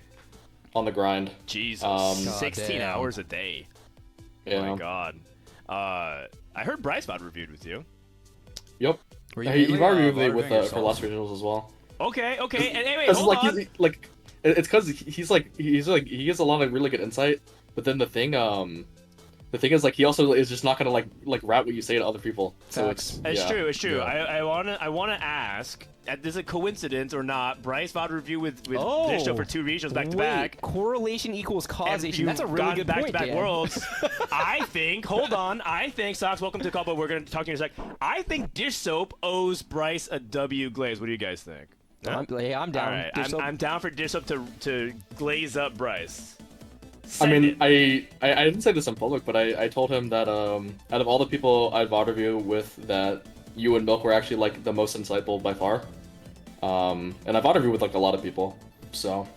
on the grind. Jesus, 16 hours a day. Yeah. Oh my god. I heard Bryce VOD reviewed with you. Yep. Were you He mainly, VOD reviewed VODing with for yourself? last regionals as well. Okay. And anyway, It's hold like on. it's because he gets a lot of really good insight. But then the thing is like he also is just not gonna like route what you say to other people. So it's It's true. Yeah. I wanna ask, is it coincidence or not? Bryce VOD review with Dishsoap for 2 regions back to back. Correlation equals causation. That's a really good point, back-to-back Dan. Worlds. I think. Hold on. Socks, welcome to the call, but we're gonna talk to you in a sec. I think Dishsoap owes Bryce a W glaze. What do you guys think? Huh? I'm down. All right, I'm down for Dishsoap to glaze up Bryce. I mean, I didn't say this in public, but I told him that out of all the people I'd VOD review with, that you and Milk were actually like the most insightful by far. And I VOD review with like a lot of people, so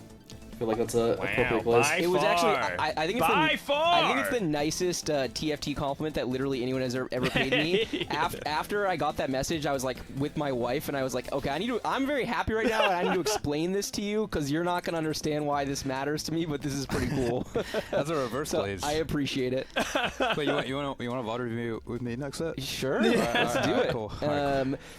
I feel like that's a appropriate glaze. It was actually, I think it's by far. I think it's the nicest TFT compliment that literally anyone has ever paid me. After I got that message, I was like with my wife, and I was like, okay, I'm very happy right now, and I need to explain this to you because you're not gonna understand why this matters to me, but this is pretty cool. That's a reverse glaze. I appreciate it. Wait, you want to VOD review with me next set? Sure. Let's do it. Cool.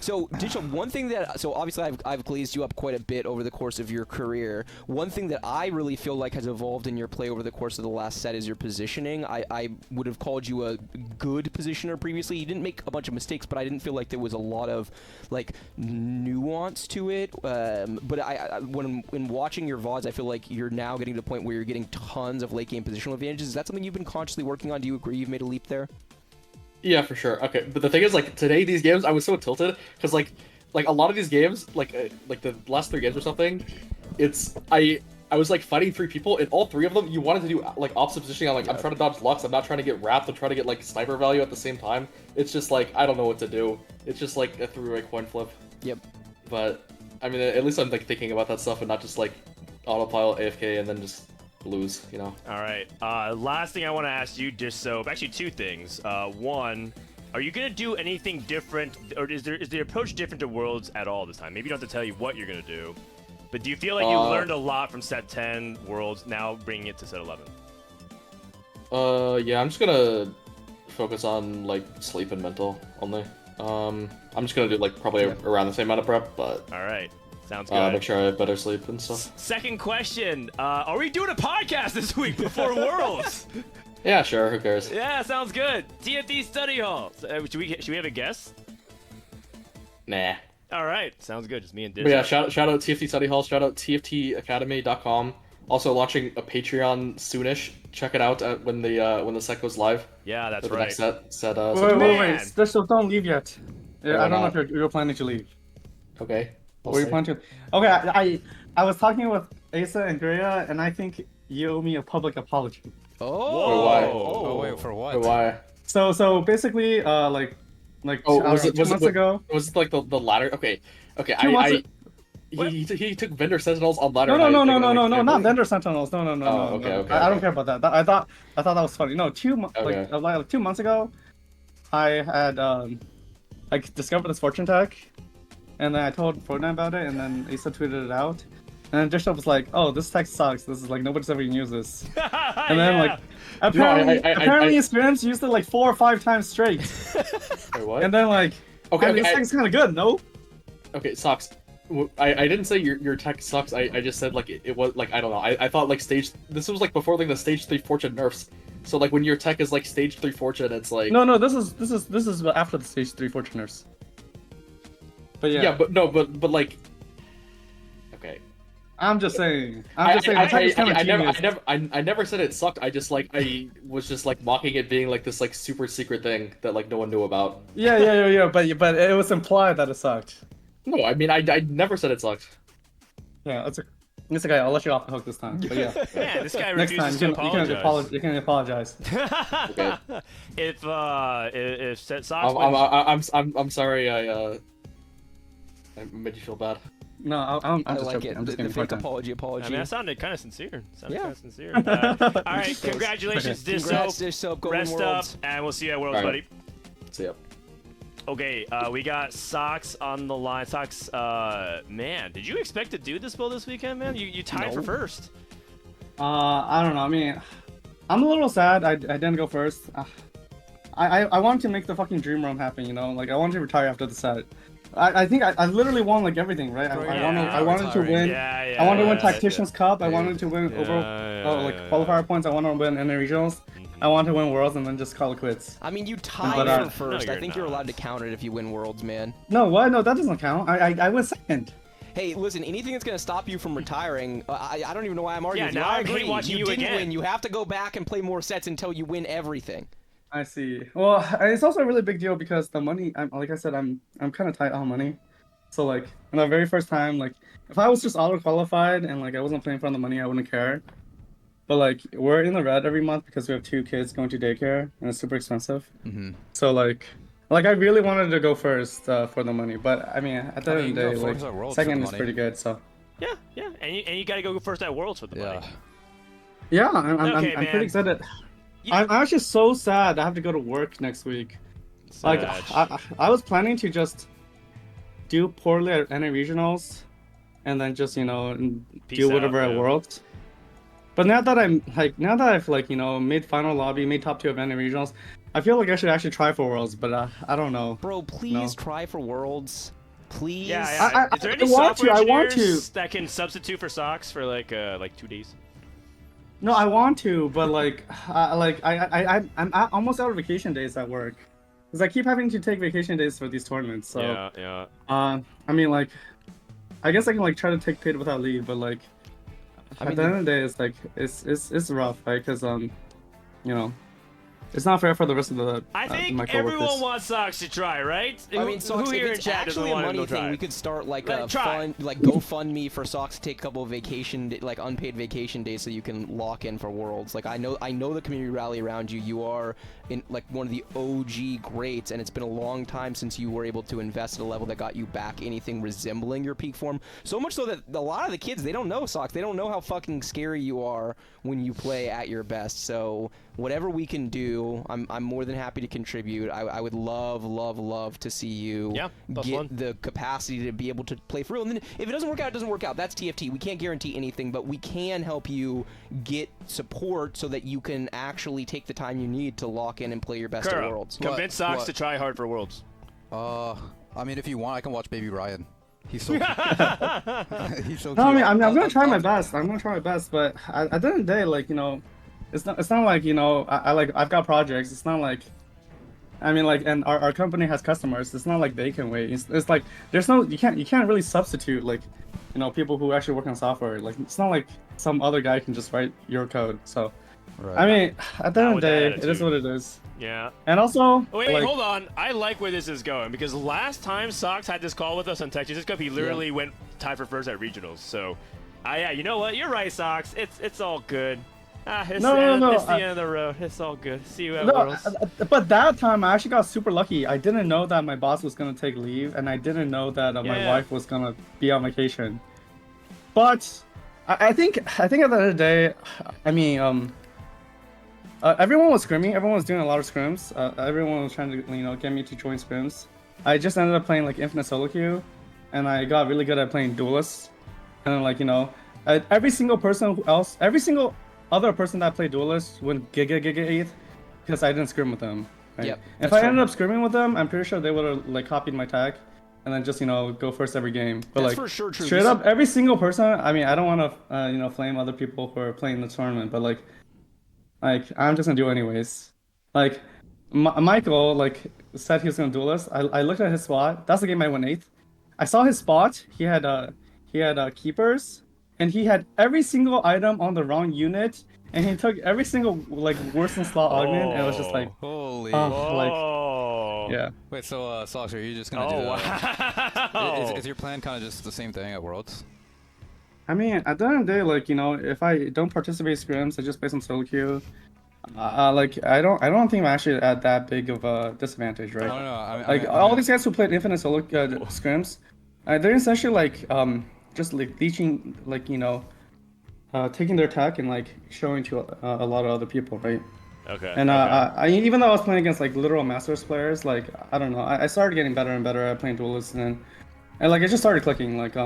So, Digital, one thing that obviously I've glazed you up quite a bit over the course of your career. One thing that I really feel like has evolved in your play over the course of the last set is your positioning. I would have called you a good positioner previously. You didn't make a bunch of mistakes, but I didn't feel like there was a lot of like nuance to it. But when watching your VODs, I feel like you're now getting to the point where you're getting tons of late game positional advantages. Is that something you've been consciously working on? Do you agree you've made a leap there? Yeah, for sure. Okay, but the thing is, like today, these games, I was so tilted because like a lot of these games, like the last 3 games or something, I was like fighting 3 people, and all 3 of them, you wanted to do like opposite positioning. I'm like, I'm trying to dodge Lux, I'm not trying to get wrapped, I'm trying to get like sniper value at the same time. It's just like, I don't know what to do. It's just like a three-way coin flip. Yep. But, I mean, at least I'm like thinking about that stuff and not just like autopilot AFK and then just lose, you know? Alright, last thing I want to ask you, Dishsoap, actually 2 things. One, are you going to do anything different, or is the approach different to Worlds at all this time? Maybe you don't have to tell you what you're going to do. But do you feel like you learned a lot from set 10 Worlds, now bringing it to set 11? Yeah, I'm just gonna focus on like sleep and mental only. I'm just gonna do like probably around the same amount of prep, but all right, sounds good. Make sure I have better sleep and stuff. Second question: are we doing a podcast this week before Worlds? Yeah, sure. Who cares? Yeah, sounds good. TFT study hall. Should we have a guest? Nah. All right, sounds good. Just me and Dish. But yeah, shout out TFT Study Hall. Shout out TFTacademy.com. Also launching a Patreon soonish. Check it out when the set goes live. Yeah, that's the right. Next set, wait. Dishsoap, don't leave yet. I don't know if you're planning to leave. Okay. Or you plan to? Okay, I was talking with Aesah and Grea, and I think you owe me a public apology. Oh. Why? Oh, wait, for what? Why? So basically, like was it months ago? Was it like the ladder? Okay. He took vendor sentinels on ladder. No, not vendor sentinels. No. Okay. I don't care about that. I thought that was funny. No, 2 months ago, I had discovered this fortune tech, and then I told Frodan about it, and then Aesah tweeted it out. And then Dishsoap was like, "Oh, this tech sucks. This is like nobody's ever gonna use this." And then like, apparently, Experience used it like 4 or 5 times straight. Wait, what? And then like, this tech's kind of good, no? Okay, Socks. I didn't say your tech sucks. I just said like it was like I don't know. I thought like this was like before like the stage 3 fortune nerfs. So like when your tech is like stage 3 fortune, it's like no. This is after the stage 3 fortune nerfs. But yeah. Yeah, but like. Okay. I'm just saying. I never said it sucked. I was just like mocking it being like this like super secret thing that like no one knew about. Yeah. But it was implied that it sucked. No, I mean I never said it sucked. Yeah, it's okay. I'll let you off the hook this time. But yeah. Yeah, this guy next refuses time to apologize. You can apologize. Okay. If Socks I'm sorry. I made you feel bad. No, I'm just like joking. it. I'm just the kidding. fake apology. I mean, that sounded kind of sincere. All Yeah. right, congratulations, Congrats, Dishsoap. Dishsoap. Go Rest win up, Worlds. and we'll see you at Worlds, All buddy. See ya. Okay, we got Socks on the line. Socks, man, did you expect to do this build this weekend, man? You tied for first. I don't know. I mean, I'm a little sad I didn't go first. I wanted to make the fucking dream roam happen, you know? Like, I wanted to retire after the set. I think I literally won like everything, right? I wanted to win. I wanted to win Tacticians Cup. I wanted to win qualifier points. I wanted to win NA regionals. I wanted to win Worlds and then just call it quits. I mean, you tied for first. I think you're allowed to count it if you win Worlds, man. No, what? No, that doesn't count. I went second. Hey, listen, anything that's going to stop you from retiring, I don't even know why I'm arguing with you. Now I agree watching you didn't again. win. You have to go back and play more sets until you win everything. I see. Well, it's also a really big deal because the money, like I said, I'm kind of tight on money. So like, in the very first time, like, if I was just auto-qualified and like I wasn't playing for the money, I wouldn't care. But like, we're in the red every month because we have 2 kids going to daycare and it's super expensive. Mm-hmm. So like I really wanted to go first for the money, but I mean, at the end of the day, like, second is pretty good. So. Yeah, and you got to go first at Worlds for the money. Yeah, I'm pretty excited. I'm actually so sad I have to go to work next week. Like, I was planning to just do poorly at NA regionals, and then just do whatever at Worlds. But now that I've made final lobby, made top 2 of NA regionals, I feel like I should actually try for Worlds. But I don't know. Bro, please try for Worlds. Please. Yeah. Is there any software engineers that can substitute for Socks for like 2 days? No, I want to, but I'm almost out of vacation days at work, because I keep having to take vacation days for these tournaments. So yeah. I mean, like, I guess I can try to take paid without leave, but at the end of the day, it's rough, right? Because it's not fair for the rest of the. I think my coworkers. everyone wants Sox to try, right? I mean, Sox, who if here in it's chat actually doesn't a want money him to thing, try? we could start like a try. fund, like GoFundMe for Sox to take a couple of vacation, like unpaid vacation days, so you can lock in for Worlds. Like I know the community rally around you. You are in like one of the OG greats, and it's been a long time since you were able to invest at a level that got you back anything resembling your peak form. So much so that a lot of the kids, they don't know Sox. They don't know how fucking scary you are when you play at your best. So whatever we can do, I'm more than happy to contribute. I would love to see you get the capacity to be able to play for real. And then if it doesn't work out, it doesn't work out. That's TFT. We can't guarantee anything, but we can help you get support so that you can actually take the time you need to lock in and play your best at Worlds. Convince Sox to try hard for Worlds. I mean, if you want, I can watch Baby Ryan. He's so he's so cute. No, I mean, I'm gonna try my best. I'm gonna try my best, but at the end of the day, like, you know, it's not like, you know, I've got projects. It's not like, I mean, like, and our company has customers. It's not like they can wait. It's like there's no, you can't really substitute, like, you know, people who actually work on software. Like, it's not like some other guy can just write your code. So, right. I mean, at the end of the day, it is what it is. Yeah. And also, wait, like, hold on. I like where this is going because last time Sox had this call with us on Texas Cup, he literally went tied for first at regionals. So, yeah, you know what? You're right, Sox. It's all good. It's the end of the road. It's all good. See you at Worlds. But that time, I actually got super lucky. I didn't know that my boss was gonna take leave, and I didn't know that my wife was gonna be on vacation. But I think at the end of the day, I mean, everyone was scrimming. Everyone was doing a lot of scrims. Everyone was trying to, you know, get me to join scrims. I just ended up playing like Infinite Solo Queue, and I got really good at playing Duelists. And like, you know, every single other person that played Duelists went Giga 8th because I didn't scrim with them. Right? Yep, if I ended up scrimming with them, I'm pretty sure they would have like copied my tag and then just, you know, go first every game. But that's like, for sure true. Straight up, every single person. I mean, I don't want to, you know, flame other people who are playing the tournament, but like I'm just gonna do it anyways. Like Maikel like said he was gonna Duelist. I looked at his spot. That's the game I went 8th. I saw his spot. He had keepers. And he had every single item on the wrong unit, and he took every single like Wasianiverson augment, and it was just like, holy, like, yeah. Wait, so Sox, are you just gonna do that? Wow. Is your plan kind of just the same thing at Worlds? I mean, at the end of the day, like, you know, if I don't participate in scrims, I just play some solo queue. Like I don't think I'm actually at that big of a disadvantage, right? No. All these guys who played Infinite Solo scrims, they're essentially like just like teaching, like, you know, taking their tech and like showing to a lot of other people, right? Okay. And I even though I was playing against like literal Masters players, like I don't know, I started getting better and better at playing Duelists, and like it just started clicking. Like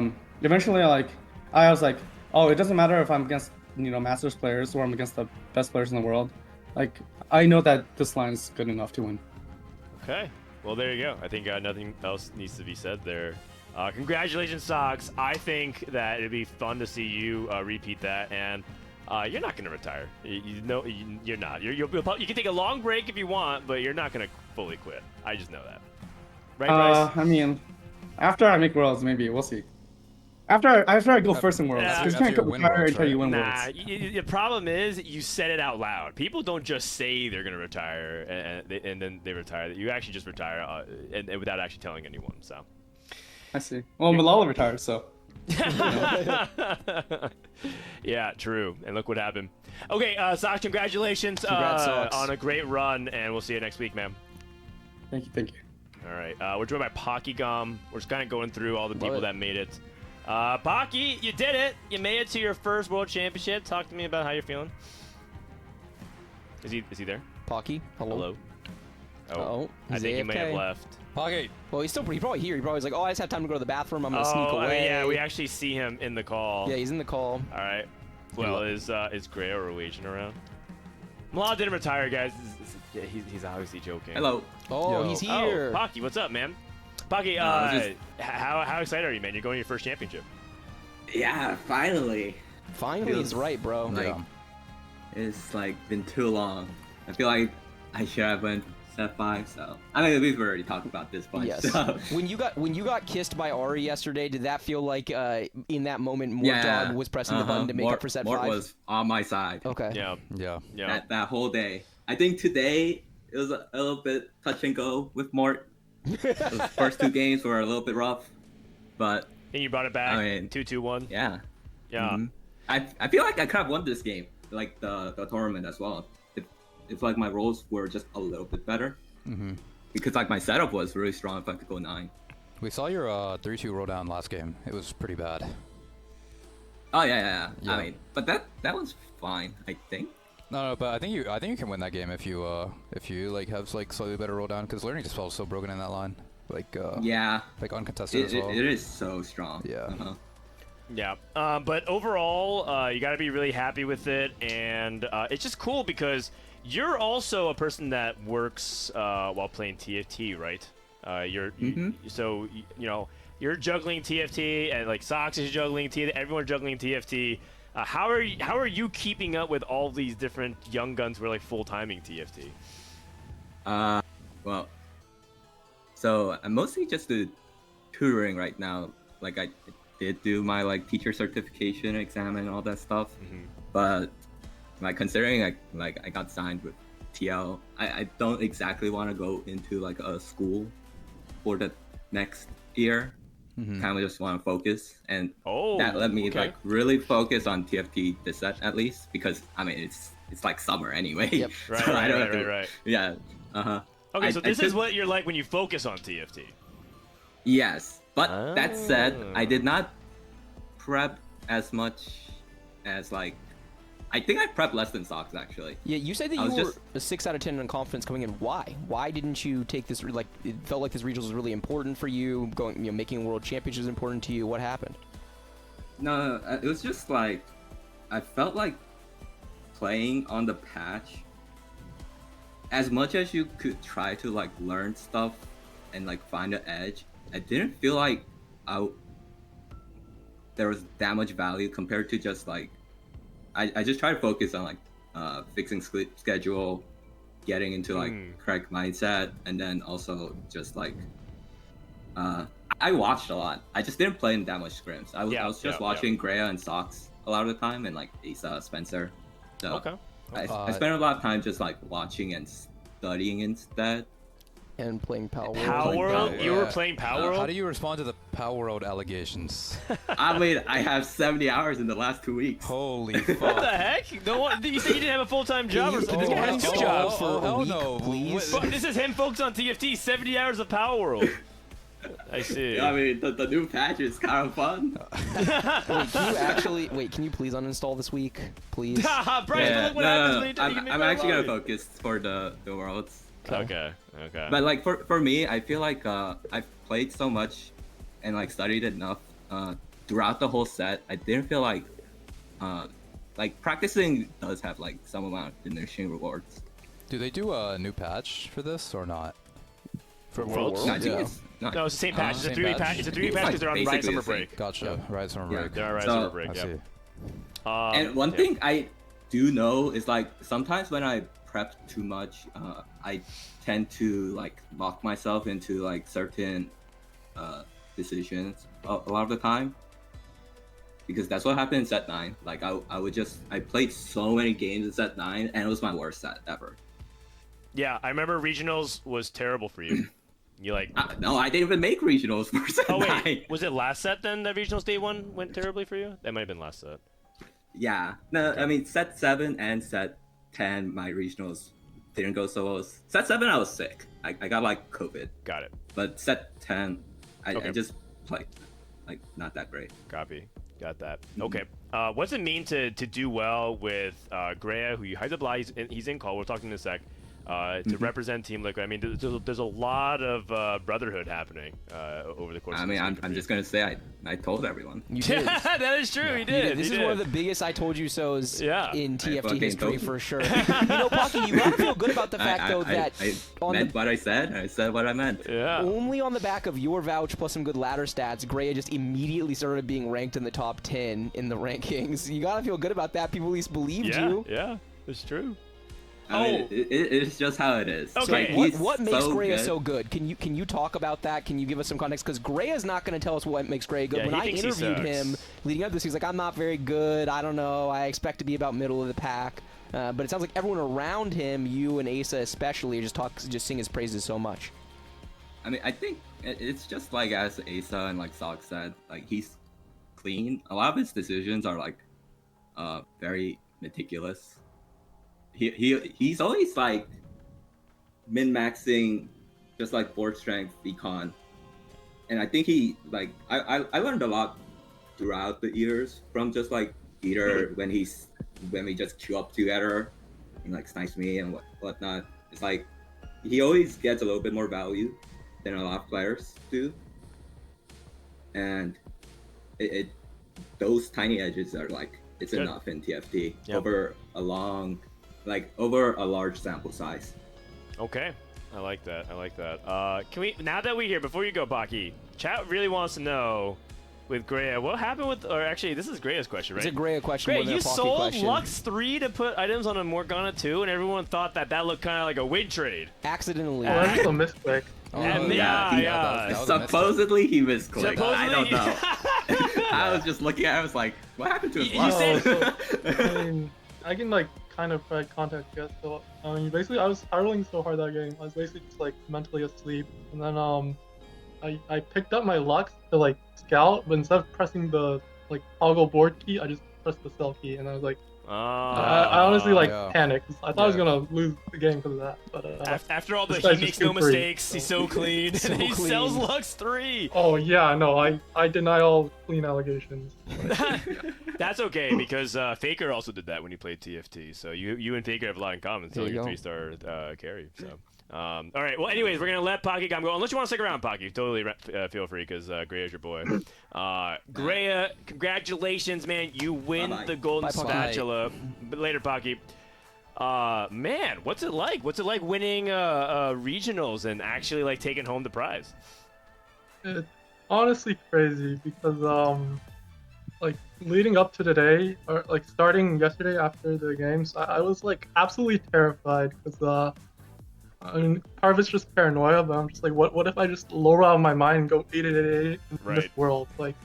eventually, like I was like, oh, it doesn't matter if I'm against, you know, Masters players or I'm against the best players in the world. Like I know that this line is good enough to win. Okay. Well, there you go. I think nothing else needs to be said there. Congratulations, Sox. I think that it'd be fun to see you repeat that, and you're not going to retire. You're not. You can take a long break if you want, but you're not going to fully quit. I just know that. Right, Bryce? I mean, after I make Worlds, maybe we'll see. After I go first in Worlds, because you can't retire until you win Worlds. The problem is you said it out loud. People don't just say they're going to retire and then they retire. You actually just retire and without actually telling anyone. So. I see. Well, Malala retired, so. Yeah, true. And look what happened. Okay, Sox, congratulations on a great run, and we'll see you next week, man. Thank you. All right, we're joined by Pockygom. We're just kind of going through all the people that made it. Pocky, you did it. You made it to your first World Championship. Talk to me about how you're feeling. Is he there? Pocky, hello. Oh, I think he may have left. Pocky. Well, he's probably here. He probably was like, oh, I just have time to go to the bathroom. I'm gonna sneak away. I mean, yeah, we actually see him in the call. Yeah, he's in the call. All right. Well, is Grea or Wasian around? Malala didn't retire, guys. He's obviously joking. Hello. Oh, he's here. Oh, Pocky, what's up, man? Pocky, how excited are you, man? You're going to your first championship. Yeah, finally. Finally is right, bro. Like, it's like been too long. I feel like I should have went Step 5, so I mean, we've already talked about this bunch. Yes. So. When you got kissed by Ari yesterday, did that feel like in that moment Dog was pressing the button to make up for Set 5? Mort was on my side. Okay. Yeah. That whole day. I think today it was a little bit touch and go with Mort. The first 2 games were a little bit rough, but and you brought it back. 2-2-1. Yeah. Yeah. I feel like I could have won this game, like the tournament as well, if like my rolls were just a little bit better. Because like my setup was really strong if I could go 9. We saw your 3-2 roll down last game. It was pretty bad. Oh yeah. I mean, but that was fine, I think. No, but I think you can win that game if you like have like slightly better roll down, because learning dispel is so broken in that line. Like yeah, like uncontested as well. It is so strong. Yeah. Yeah, but overall, you got to be really happy with it, and it's just cool because you're also a person that works while playing TFT, right? So you know you're juggling TFT, and like Sox is juggling TFT. Everyone's juggling TFT. How are you keeping up with all these different young guns who are like full timing TFT? Well, so I'm mostly just tutoring right now. Like I did do my like teacher certification exam and all that stuff, but like considering I got signed with TL, I don't exactly want to go into like a school for the next year. Kind of just want to focus, and that let me like really focus on TFT this set at least, because I mean it's like summer anyway. Yep. Right. Yeah. Okay, so this is what you're like when you focus on TFT. Yes, but that said, I did not prep as much as like. I think I prepped less than Sox actually. Yeah, you said that you were a 6 out of 10 in confidence coming in. Why? Why didn't you take this? Like, it felt like this regionals was really important for you. Going, making world championships is important to you. What happened? No, it was just like I felt like playing on the patch. As much as you could try to like learn stuff and like find an edge, I didn't feel like there was that much value compared to just like. I just try to focus on like fixing schedule, getting into like correct mindset, and then also just like I watched a lot. I just didn't play in that much scrims. I was just watching Grea and Sox a lot of the time, and like Aesah, Spencer. So I spent a lot of time just like watching and studying instead. And playing Power World. Power World? You were playing Power World? How do you respond to the Power World allegations? I mean, I have 70 hours in the last 2 weeks. Holy fuck. What the heck? No one, you said you didn't have a full-time job or something. This guy has 2 jobs. For a week, no, please. But this is him focused on TFT, 70 hours of Power World. I see. I mean, the new patch is kind of fun. Can you please uninstall this week? Please? Bryce, look what happens when you I'm actually going to focus for the Worlds. Okay. But like for me, I feel like I've played so much and like studied enough throughout the whole set. I didn't feel like practicing does have like some amount of diminishing rewards. Do they do a new patch for this or not? For Worlds? No, it's the same patch. It's a 3-week patch. It's a 3-week patch because they're on Riot Summer Break. Gotcha. Riot Summer Break. They're on Riot Summer Break. Yeah. And one thing I do know is like sometimes when I prep too much, I tend to like lock myself into like certain decisions a lot of the time, because that's what happened in set 9. Like I played so many games in set 9 and it was my worst set ever. Yeah, I remember regionals was terrible for you. You like no, I didn't even make regionals for set 9. Was it last set then that regionals day 1 went terribly for you? That might have been last set. Yeah, no, I mean set 7 and set 10 my regionals didn't go so well. Set 7 I was sick. I got like COVID. Got it. But set 10 I just played like not that great. Copy. Got that. Okay. What's it mean to do well with Grea, who you hyped up a lot? He's in call. We'll talk in a sec. To represent Team Liquid. I mean, there's a lot of brotherhood happening over the course. I mean, I'm just gonna say I told everyone. You did. That is true. He did. This is one of the biggest "I told you so"s in TFT history for sure. You know, Pocky, you gotta feel good about the fact though that I meant what I said. I said what I meant. Yeah. Only on the back of your vouch plus some good ladder stats, Grea just immediately started being ranked in the top 10 in the rankings. You gotta feel good about that. People at least believed you. Yeah, it's true. I mean, it's just how it is. Okay. Like, what makes Grea so good? Can you talk about that? Can you give us some context? Because Grea's not going to tell us what makes Grea good. Yeah, when I interviewed him leading up to this, he's like, I'm not very good. I don't know. I expect to be about middle of the pack. But it sounds like everyone around him, you and Aesah especially, just sing his praises so much. I mean, I think it's just like as Aesah and like Sock said, like he's clean. A lot of his decisions are like very meticulous. He's always like min-maxing just like board strength econ. And I think he like I learned a lot throughout the years from just like either when we just queue up together and like snipes me and whatnot. It's like he always gets a little bit more value than a lot of players do. And those tiny edges are like it's Good. enough in TFT Yep. over a large sample size. Okay. I like that. Can we, now that we're here, before you go, Pocky, chat really wants to know with Grea, what happened with, or actually, this is Grea's question, right? It's a Grea question Grea, more than you a Pocky sold question. Lux 3 to put items on a Morgana 2, and everyone thought that looked kind of like a win trade. Accidentally. Oh, that's a misclick. Supposedly he misclicked. I don't know. I was just looking at it, I was like, what happened to his I mean, I can like kind of provide context, yes. So I mean, basically, I was spiraling so hard that game. I was basically just like mentally asleep, and then I picked up my Lux to like scout, but instead of pressing the like toggle board key, I just pressed the cell key, and I was like, I honestly like panicked. I thought I was gonna lose the game because of that. But after all the he makes no mistakes, he's so clean, and he sells Lux 3. Oh yeah, no, I deny all clean allegations. That's okay because Faker also did that when he played TFT. So you and Faker have a lot in common. So you're 3-star carry. So. All right. Well, anyways, we're gonna let Pockygom go. Unless you want to stick around, Pocky, totally feel free because Grea's your boy. Grea, congratulations, man! You win the golden spatula. But later, Pocky. Man, what's it like? What's it like winning regionals and actually like taking home the prize? It's honestly crazy because like leading up to today, or like starting yesterday after the games, I was like absolutely terrified because I mean, part of it's just paranoia, but I'm just like, what if I just lower out of my mind and go 888 in this world? Like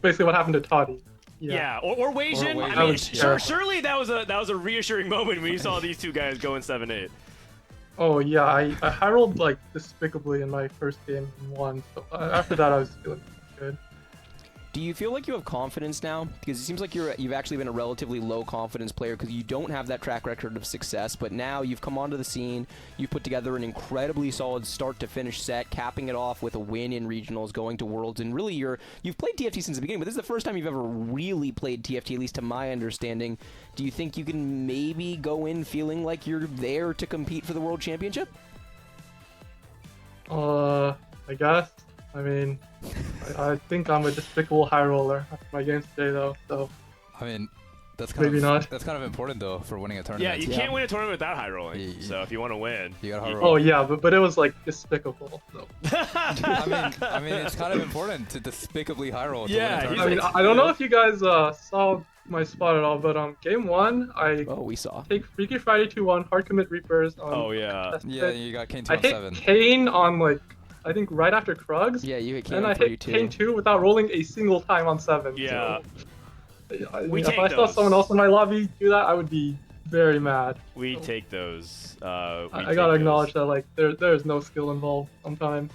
basically what happened to Toddy. Yeah, or Wei Jin. I mean, surely that was a reassuring moment when you saw these two guys going 7-8. Oh yeah, I high rolled like despicably in my first game and won. So after that, I was feeling good. Do you feel like you have confidence now? Because it seems like you've actually been a relatively low confidence player because you don't have that track record of success, but now you've come onto the scene, you've put together an incredibly solid start to finish set, capping it off with a win in regionals, going to Worlds, and really you've played TFT since the beginning, but this is the first time you've ever really played TFT, at least to my understanding. Do you think you can maybe go in feeling like you're there to compete for the World Championship? I guess. I mean, I think I'm a despicable high roller after my games today, though. So, I mean, that's kind maybe of not. That's kind of important though for winning a tournament. Yeah, you can't win a tournament without high rolling. So if you want to win, you got high roll. Oh yeah, but it was like despicable. So. I mean, it's kind of important to despicably high roll. Yeah, I mean, I don't know if you guys saw my spot at all, but game 1, we saw take Freaky Friday 2-1, hard commit Reapers. Yeah, you got Kane 2 I on hit 7. Kane on like. I think right after Krugs. Yeah, you hit Kane. And I hit Kane 2 without rolling a single time on 7. Yeah. So, if I saw someone else in my lobby do that, I would be very mad. We take those. I gotta acknowledge that like there's no skill involved sometimes.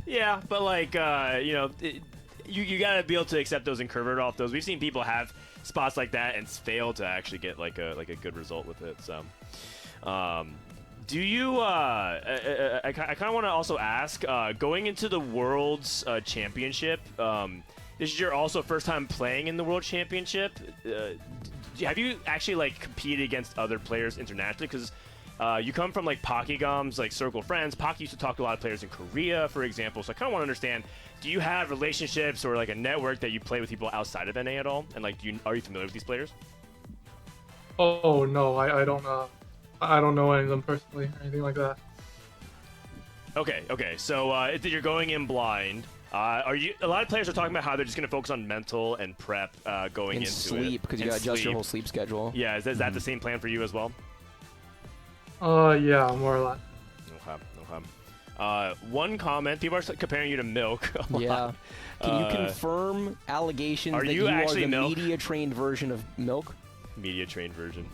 Yeah, but like you know, you gotta be able to accept those and convert off those. We've seen people have spots like that and fail to actually get like a good result with it. So. Do you, I kind of want to also ask, going into the World's Championship, this is your also first time playing in the World Championship. Have you actually like competed against other players internationally? Because you come from like Pockygom's like circle of friends. Pocky used to talk to a lot of players in Korea, for example. So I kind of want to understand, do you have relationships or like a network that you play with people outside of NA at all? And like, are you familiar with these players? Oh no, I don't. I don't know any of them personally or anything like that. Okay. So you're going in blind. Are you? A lot of players are talking about how they're just going to focus on mental and prep going into sleep, because you got to adjust your whole sleep schedule. Yeah, is that the same plan for you as well? Yeah, more or less. Okay. One comment: people are comparing you to Milk. Yeah. Can you confirm allegations that you are the media-trained version of Milk? media trained version.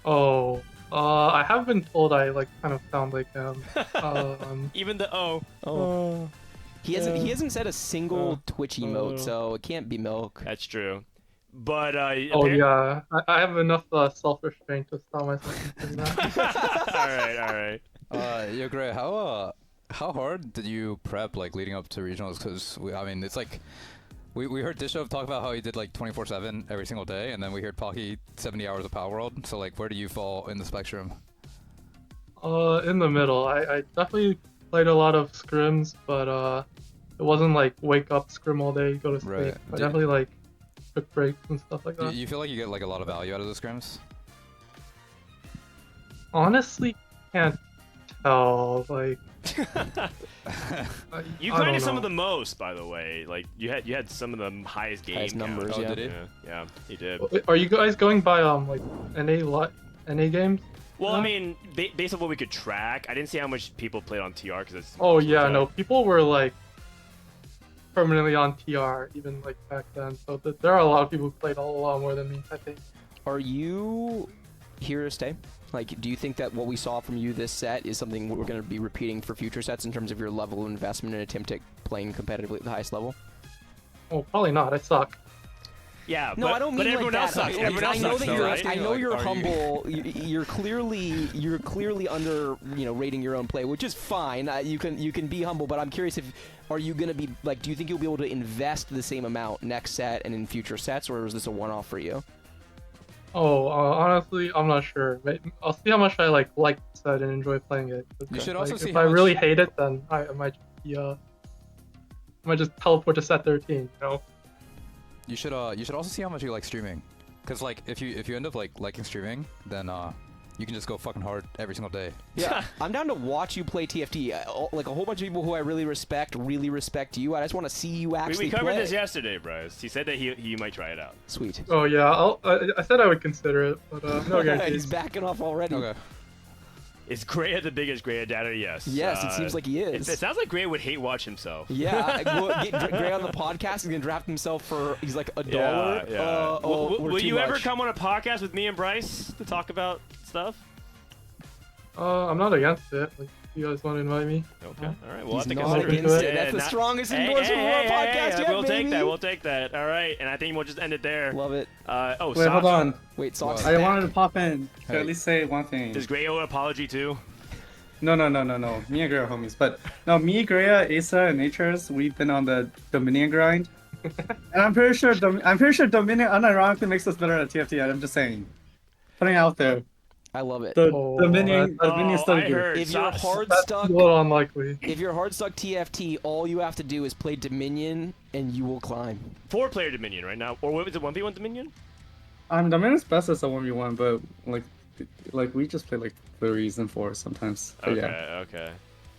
Oh, I have been told I like kind of sound like him. Even the He hasn't said a single Twitch emote, so it can't be Milk. That's true. But oh yeah, I have enough self-restraint to stop myself from doing that. all right. Yo, Grea, how hard did you prep like leading up to regionals? Because I mean, it's like we heard Dishsoap talk about how he did like 24/7 every single day, and then we heard Pocky 70 hours of Power World. So like, where do you fall in the spectrum? In the middle. I definitely played a lot of scrims, but it wasn't like wake up scrim all day, go to sleep. Right. I definitely like took breaks and stuff like that. You feel like you get like a lot of value out of the scrims? Honestly, can't tell. Like, you grinded some of the most, by the way. Like you had some of the highest game numbers. counts. Yeah. Did he? Yeah, he did. Are you guys going by like NA games? Well, I mean, based on what we could track, I didn't see how much people played on TR because it's. Oh yeah, no, people were like permanently on TR even like back then. So there are a lot of people who played a lot more than me, I think. Are you here to stay? Like, do you think that what we saw from you this set is something we're going to be repeating for future sets in terms of your level of investment and attempt at playing competitively at the highest level? Oh, probably not. I suck. Yeah, no, I don't mean everyone like else that. sucks. Like, Everyone else I know sucks, that though, you're. right? I know you're Are humble. You're clearly under rating your own play, which is fine. You can be humble, but I'm curious if are you gonna be like? Do you think you'll be able to invest the same amount next set and in future sets, or is this a one-off for you? Oh, honestly, I'm not sure. I'll see how much I like the set and enjoy playing it. You should also see if how I much... really hate it, then I might be I might just teleport to set 13. You know. You should also see how much you like streaming, because like if you end up like liking streaming, then you can just go fucking hard every single day. Yeah, I'm down to watch you play TFT. Like a whole bunch of people who I really respect you. I just want to see you actually We covered play. this yesterday, Bryce. He said that he might try it out. Sweet. Oh yeah, I said I would consider it, but no guarantees. He's backing off already. Okay. Is Grea the biggest Grea data? Yes. Yes, it seems like he is. It sounds like Grea would hate watch himself. Yeah, get Grea on the podcast. He's gonna draft himself for he's like $1. Yeah. Will you ever much. come on a podcast with me and Bryce to talk about stuff? I'm not against it. Like, you guys want to invite me? Okay. All right. Well, He's I think not against it. That's the strongest endorsement of our podcast yet, We'll baby. take that. We'll take that. All right. And I think we'll just end it there. Love it. Wait, hold Socks. on. Wait, Socks. I wanted to pop in to Hey. at least say one thing. Does Grea owe an apology too? No. Me and Grea are homies. But no, me, Grea, Aesah, and Natures, we've been on the Dominion grind. And I'm pretty sure Dominion unironically makes us better at TFT. I'm just saying. Putting it out there. I love it. Dominion still good. If you're hard stuck, a little unlikely. If you're hard stuck TFT, all you have to do is play Dominion, and you will climb. 4-player Dominion right now, or what is it? 1v1 Dominion? Dominion's best as a 1v1, but like we just play like 3s and 4s sometimes. But yeah. Okay.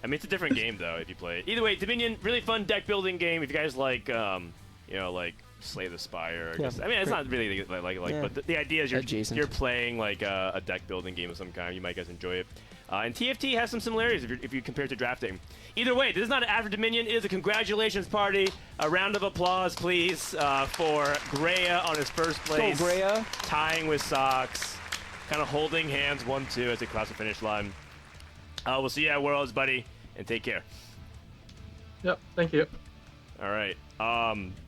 I mean, it's a different game though if you play it. Either way, Dominion, really fun deck building game. If you guys like, like Slay the Spire. Or just, I mean, it's not really but the idea is you're playing like a deck building game of some kind. You might guys enjoy it. And TFT has some similarities if you compare it to drafting. Either way, this is not an ad for Dominion. It is a congratulations party. A round of applause, please, for Grea on his first place. Go, Grea. Tying with Socks. Kind of holding hands 1-2 as they cross the finish line. We'll see you at Worlds, buddy, and take care. Yep, thank you. All right.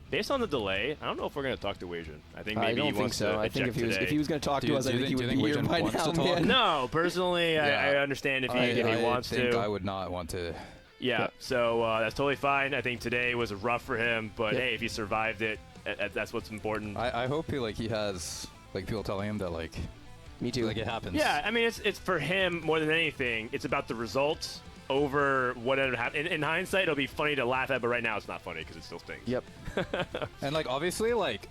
Based on the delay, I don't know if we're gonna talk to Wajan. I think maybe I don't he think wants so. to I think eject if he was going to talk to us, I think he would be here by now, man. No, personally, I understand if he wants to. I think I would not want to. Yeah, so that's totally fine. I think today was rough for him, but hey, if he survived it, that's what's important. I hope he has like people telling him that like. Me too. Like it happens. Yeah, I mean it's for him more than anything. It's about the results over what ended up happening. In hindsight, it'll be funny to laugh at, but right now it's not funny because it still stings. Yep. And like obviously like.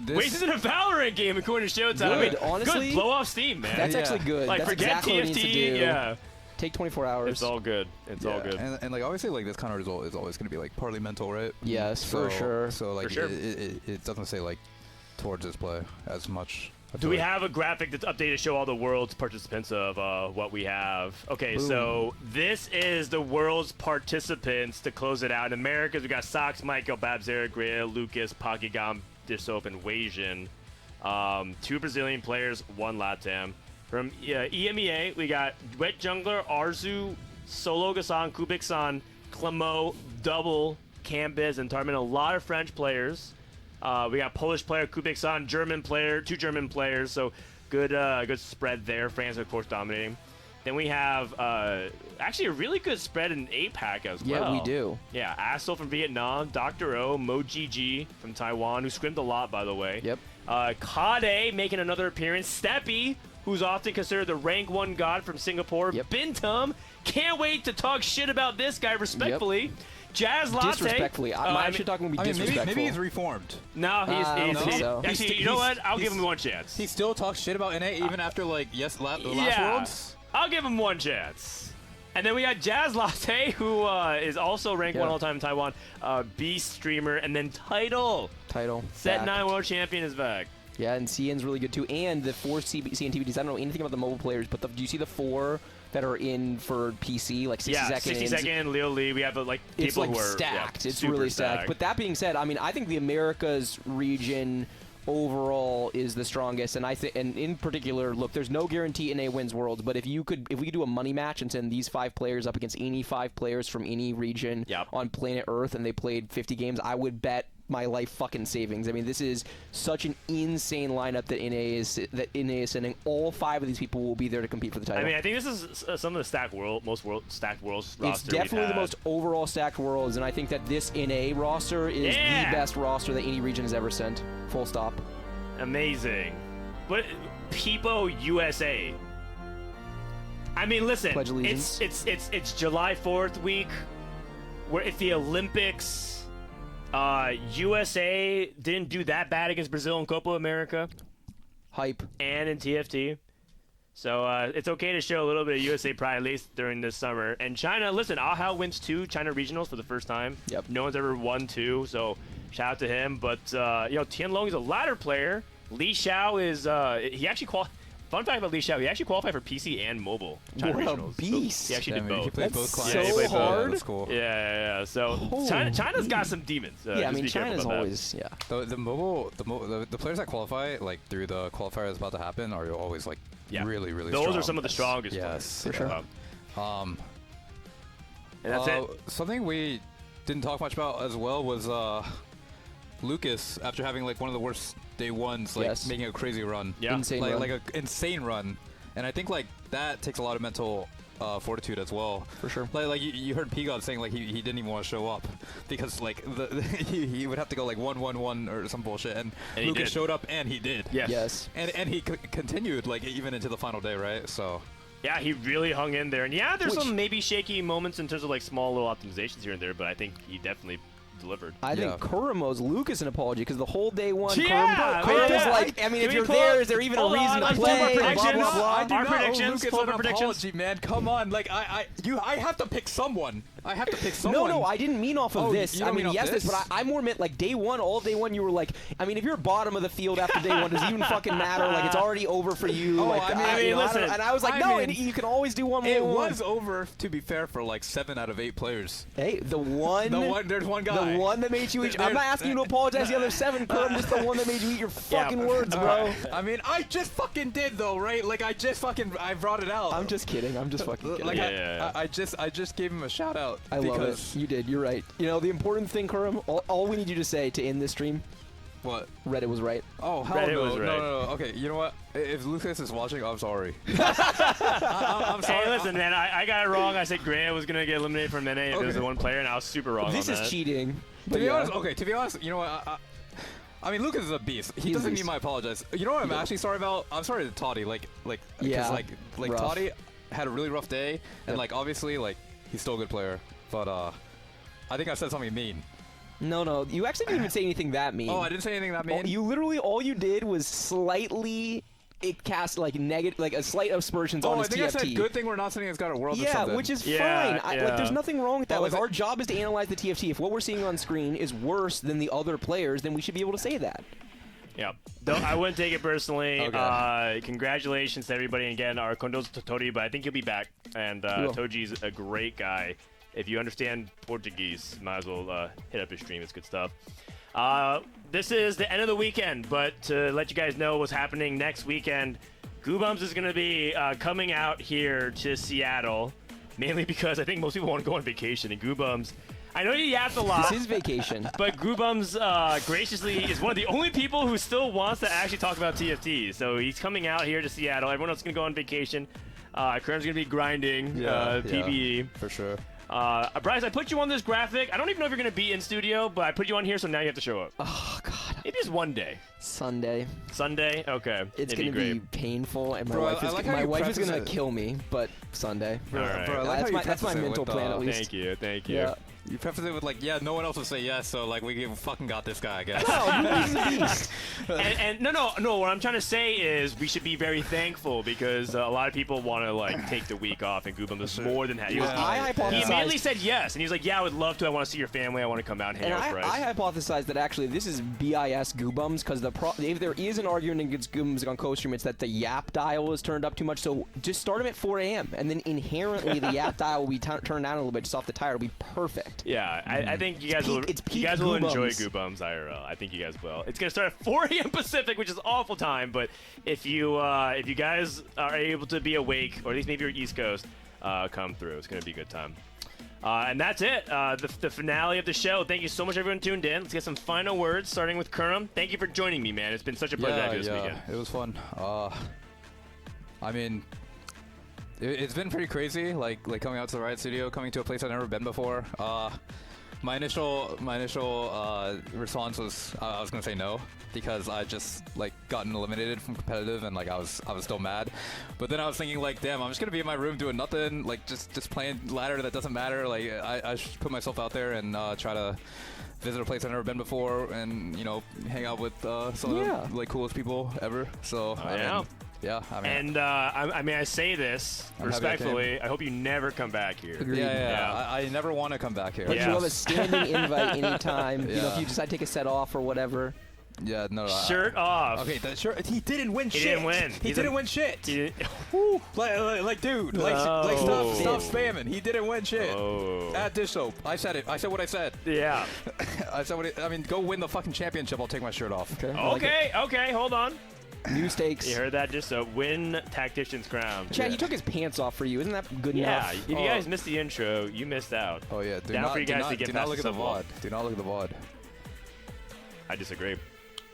Waste is in a Valorant game according to Showtime. Good, I mean, honestly. Good, blow off steam, man. That's actually good. Like That's forget exactly TFT. what he needs to do. Yeah. Take 24 hours. It's all good. It's all good. And like obviously like this kind of result is always going to be like partly mental, right? Yes, for sure. So like For sure. it doesn't say like towards this play as much. Do we have a graphic that's updated to show all the world's participants of what we have? Okay, so this is the world's participants to close it out. In Americas, we got Socks, Maikel, Azir, Grea, Lucas, Pockygom, Dishsoap, and Wasian. 2 Brazilian players, 1 LATAM. From EMEA, we got Wet Jungler, Arzu, Solo Gasan, Kubik-san, Clemo, Double, Cambiz, and Tarmin. A lot of French players. We got Polish player, Kubik-san, German player, 2 German players. So good spread there. France, of course, dominating. Then we have actually a really good spread in APAC as well. Yeah, we do. Yeah, Astel from Vietnam, Dr. O, Mo GG from Taiwan, who scrimmed a lot, by the way. Yep. Kade making another appearance. Steppy, who's often considered the rank 1 god from Singapore. Yep. Bintum, can't wait to talk shit about this guy respectfully. Yep. Jazz Latte. Disrespectfully. I'm actually talking to be disrespectful. Maybe he's reformed. No, actually, you know what? I'll give him 1 chance. He still talks shit about NA even after, like, the last Worlds? I'll give him 1 chance. And then we got Jazz Latte, who is also ranked 1 all-time in Taiwan. Beast streamer. And then Title. Set 9 world champion is back. Yeah, and CN's really good too. And the 4 CNTVDs, I don't know anything about the mobile players, but do you see the 4 that are in for PC, like 60 seconds? 60 second, Leo Lee. We have it's people like who are stacked. It's really stacked. But that being said, I mean, I think the Americas region overall is the strongest, and and in particular, look, there's no guarantee NA wins Worlds, but if we could do a money match and send these 5 players up against any 5 players from any region on planet Earth, and they played 50 games, I would bet my life fucking savings. I mean, this is such an insane lineup that NA is sending. All 5 of these people will be there to compete for the title. I mean, I think this is some of the most stacked Worlds roster. It's definitely the most overall stacked Worlds, and I think that this NA roster is the best roster that any region has ever sent. Full stop. Amazing. But Peepo USA. I mean, listen, Pledge allegiance. it's July 4th week, where it's the Olympics. USA didn't do that bad against Brazil in Copa America. Hype. And in TFT. So it's okay to show a little bit of USA pride, at least during this summer. And China, listen, Ahao wins 2 China regionals for the first time. Yep. No one's ever won 2, so shout out to him. But, Tianlong is a ladder player. Li Xiao is, he actually fun fact about Li Xiao, he actually qualified for PC and mobile China what regionals. A beast. So he actually did both. He played both clients. So hard. That's cool. Yeah. So China's got some demons. Yeah, I mean, China's always, The players that qualify, like, through the qualifier that's about to happen are always, like, really, really strong. Those are some of the strongest players. For sure. And that's it. Something we didn't talk much about as well was Lucas, after having, like, one of the worst day ones, like, making a crazy run. Yeah. Insane run. Like an insane run. And I think, like, that takes a lot of mental fortitude as well. For sure. Like you heard P-God saying, like, he didn't even want to show up because, like, he would have to go, like, 1-1-1 or some bullshit. And Lucas showed up, and he did. Yes. And he continued, like, even into the final day, right? So... Yeah, he really hung in there. And yeah, there's some maybe shaky moments in terms of, like, small little optimizations here and there, but I think he definitely delivered. I think Kurumx owes Lucas an apology because the whole day one, Kurumx was like, I mean, if you're there, is there even a reason to play? Our predictions, Lucas an apology, man. Come on, like I have to pick someone. I have to pick someone. No, I didn't mean off of this. I mean, yes, this, but I more meant like day one, all day one. You were like, I mean, if you're bottom of the field after day one, does it even fucking matter? Like, it's already over for you. Listen, and I was like, and you can always do one more. It was over, to be fair, for like 7 out of 8 players. Hey, there's one guy. The one that made you eat. I'm not asking you to apologize to the other 7, Kurumx. Just the one that made you eat your fucking words, bro. I mean, I just fucking did though, right? Like, I brought it out. I'm just kidding. I'm just fucking kidding. Like, I just gave him a shout out. I love it. You did. You're right. You know, the important thing, Kurumx, all we need you to say to end this stream. What? Reddit was right. Oh, hell Reddit no. was right. No. Okay, you know what? If Lucas is watching, I'm sorry. I'm sorry. Hey, listen, man, I got it wrong. I said Grea was going to get eliminated for a minute if it was the one player, and I was super wrong This on is that. cheating. To be honest, you know what? I mean, Lucas is a beast. He doesn't need my apologize. You know what I'm actually sorry about? I'm sorry to Toddy. Because Toddy had a really rough day, and like obviously like he's still a good player, but I think I said something mean. No, you actually didn't even say anything that mean. Oh, I didn't say anything that mean? You literally, all you did was slightly cast like negative, like a slight aspersions on his TFT. I said good thing we're not sending this guy to Worlds or something. Yeah, which is fine. Like, there's nothing wrong with that. Like, our job is to analyze the TFT. If what we're seeing on screen is worse than the other players, then we should be able to say that. Yeah, I wouldn't take it personally. Okay. Congratulations to everybody. And again, our condolences to Toddy, but I think he'll be back. And Toji's a great guy. If you understand Portuguese, might as well hit up his stream. It's good stuff. This is the end of the weekend, but to let you guys know what's happening next weekend, Guubums is going to be coming out here to Seattle, mainly because I think most people want to go on vacation, and Guubums, I know you yapped a lot. This is vacation. But Guubums graciously is one of the only people who still wants to actually talk about TFT. So he's coming out here to Seattle. Everyone else is going to go on vacation. Kurum's going to be grinding PvE. For sure. Bryce, I put you on this graphic. I don't even know if you're going to be in studio, but I put you on here, so now you have to show up. Oh, God. Maybe just one day. Sunday. Sunday? Okay. It's going to be painful, and my Bro, wife is going to kill me, but Sunday. All right. Bro, I like how you that's my preface it mental with, plan, at least. Thank you. Thank you. Yeah. You preface it with like, yeah, no one else will say yes, so like we fucking got this guy, I guess. and no. What I'm trying to say is we should be very thankful because a lot of people want to like take the week off, and Guubums is more than happy. He immediately said yes, and he was like, "Yeah, I would love to. I want to see your family. I want to come out and hang out with Bryce." I hypothesized that actually this is BIS Guubums because if there is an argument against Guubums on Costream, it's that the yap dial is turned up too much. So just start him at 4 a.m. and then inherently the yap dial will be turned down a little bit just off the tire. It'll be perfect. Yeah, I think you guys will enjoy Guubums IRL. I think you guys will. It's gonna start at 4 a.m. Pacific, which is awful time. But if you guys are able to be awake, or at least maybe you're East Coast, come through. It's gonna be a good time. And that's it. The finale of the show. Thank you so much, everyone tuned in. Let's get some final words, starting with Kurum. Thank you for joining me, man. It's been such a pleasure to have you this weekend. It was fun. I mean, it's been pretty crazy, like coming out to the Riot Studio, coming to a place I've never been before. My initial response was I was gonna say no because I just like gotten eliminated from competitive and like I was still mad, but then I was thinking like, damn, I'm just gonna be in my room doing nothing, like just playing ladder that doesn't matter. Like I should put myself out there and try to visit a place I've never been before and hang out with some of the like coolest people ever. So Yeah, I mean, and I say this respectfully. I hope you never come back here. Agreed. Yeah. I never want to come back here. But you have a standing invite anytime. If you decide to take a set off or whatever. Yeah, no. Shirt off. Okay, the shirt. He didn't win shit. He didn't win. He didn't win shit. He didn't. Like, dude. Like, stop spamming. He didn't win shit. At Dishsoap. I said it. I said what I said. Yeah. I said what. I mean, go win the fucking championship. I'll take my shirt off. Okay. Okay. Hold on. New stakes. You heard that? Just a win Tactician's crown. Chad, he took his pants off for you. Isn't that good enough? Yeah. If you guys missed the intro, you missed out. Oh yeah. Do not look at the VOD. Do not look at the VOD. I disagree.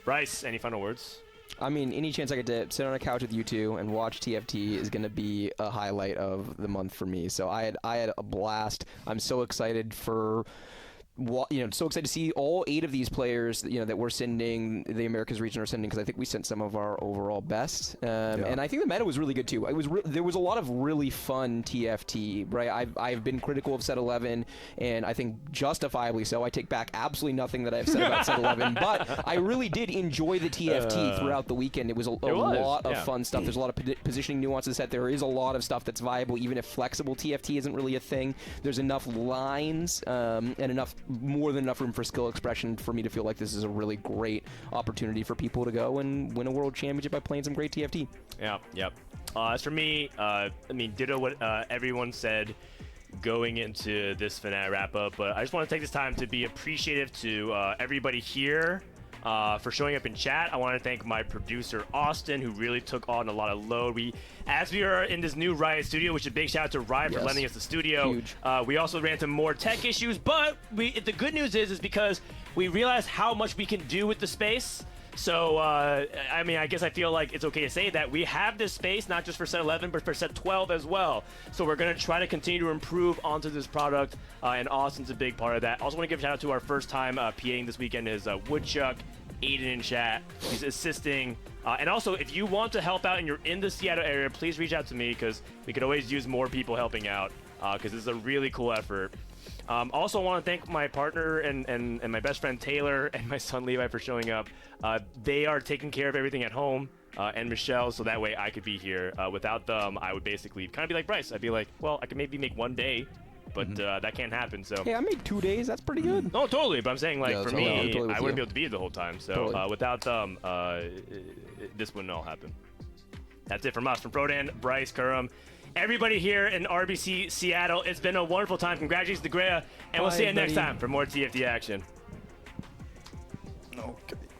Bryce, any final words? I mean, any chance I get to sit on a couch with you two and watch TFT is going to be a highlight of the month for me. So I had a blast. I'm so excited for so excited to see all 8 of these players that we're sending, the Americas region are sending, because I think we sent some of our overall best, and I think the meta was really good too. There was a lot of really fun TFT, right? I've been critical of set 11, and I think justifiably so. I take back absolutely nothing that I've said about set 11, but I really did enjoy the TFT throughout the weekend. It was a lot of fun stuff. There's a lot of positioning nuances set. There is a lot of stuff that's viable, even if flexible TFT isn't really a thing. There's enough lines and more than enough room for skill expression for me to feel like this is a really great opportunity for people to go and win a world championship by playing some great TFT. Yeah, yep. As for me, I mean, ditto what everyone said going into this finale wrap-up, but I just want to take this time to be appreciative to everybody here for showing up in chat. I want to thank my producer, Austin, who really took on a lot of load. As we are in this new Riot studio, which is a big shout out to Riot for lending us the studio. Huge. We also ran into more tech issues, but the good news is because we realized how much we can do with the space. So, I mean, I guess I feel like it's okay to say that we have this space, not just for set 11, but for set 12 as well. So we're going to try to continue to improve onto this product, and Austin's a big part of that. Also want to give a shout out to our first time PAing this weekend is Woodchuck, Aiden in chat. He's assisting. And also, if you want to help out and you're in the Seattle area, please reach out to me because we could always use more people helping out because this is a really cool effort. Also, I want to thank my partner and my best friend Taylor and my son Levi for showing up. They are taking care of everything at home, and Michelle, so that way I could be here. Without them, I would basically kind of be like Bryce. I'd be like, well, I could maybe make one day, but that can't happen. So hey, I made 2 days. That's pretty good. No, totally. But I'm saying, like, for me, I totally wouldn't be able to be here the whole time. So without them, this wouldn't all happen. That's it from us, from Frodan, Bryce, Kurum, everybody here in RBC Seattle. It's been a wonderful time. Congratulations to Grea, and we'll see you next time for more TFT action. Okay.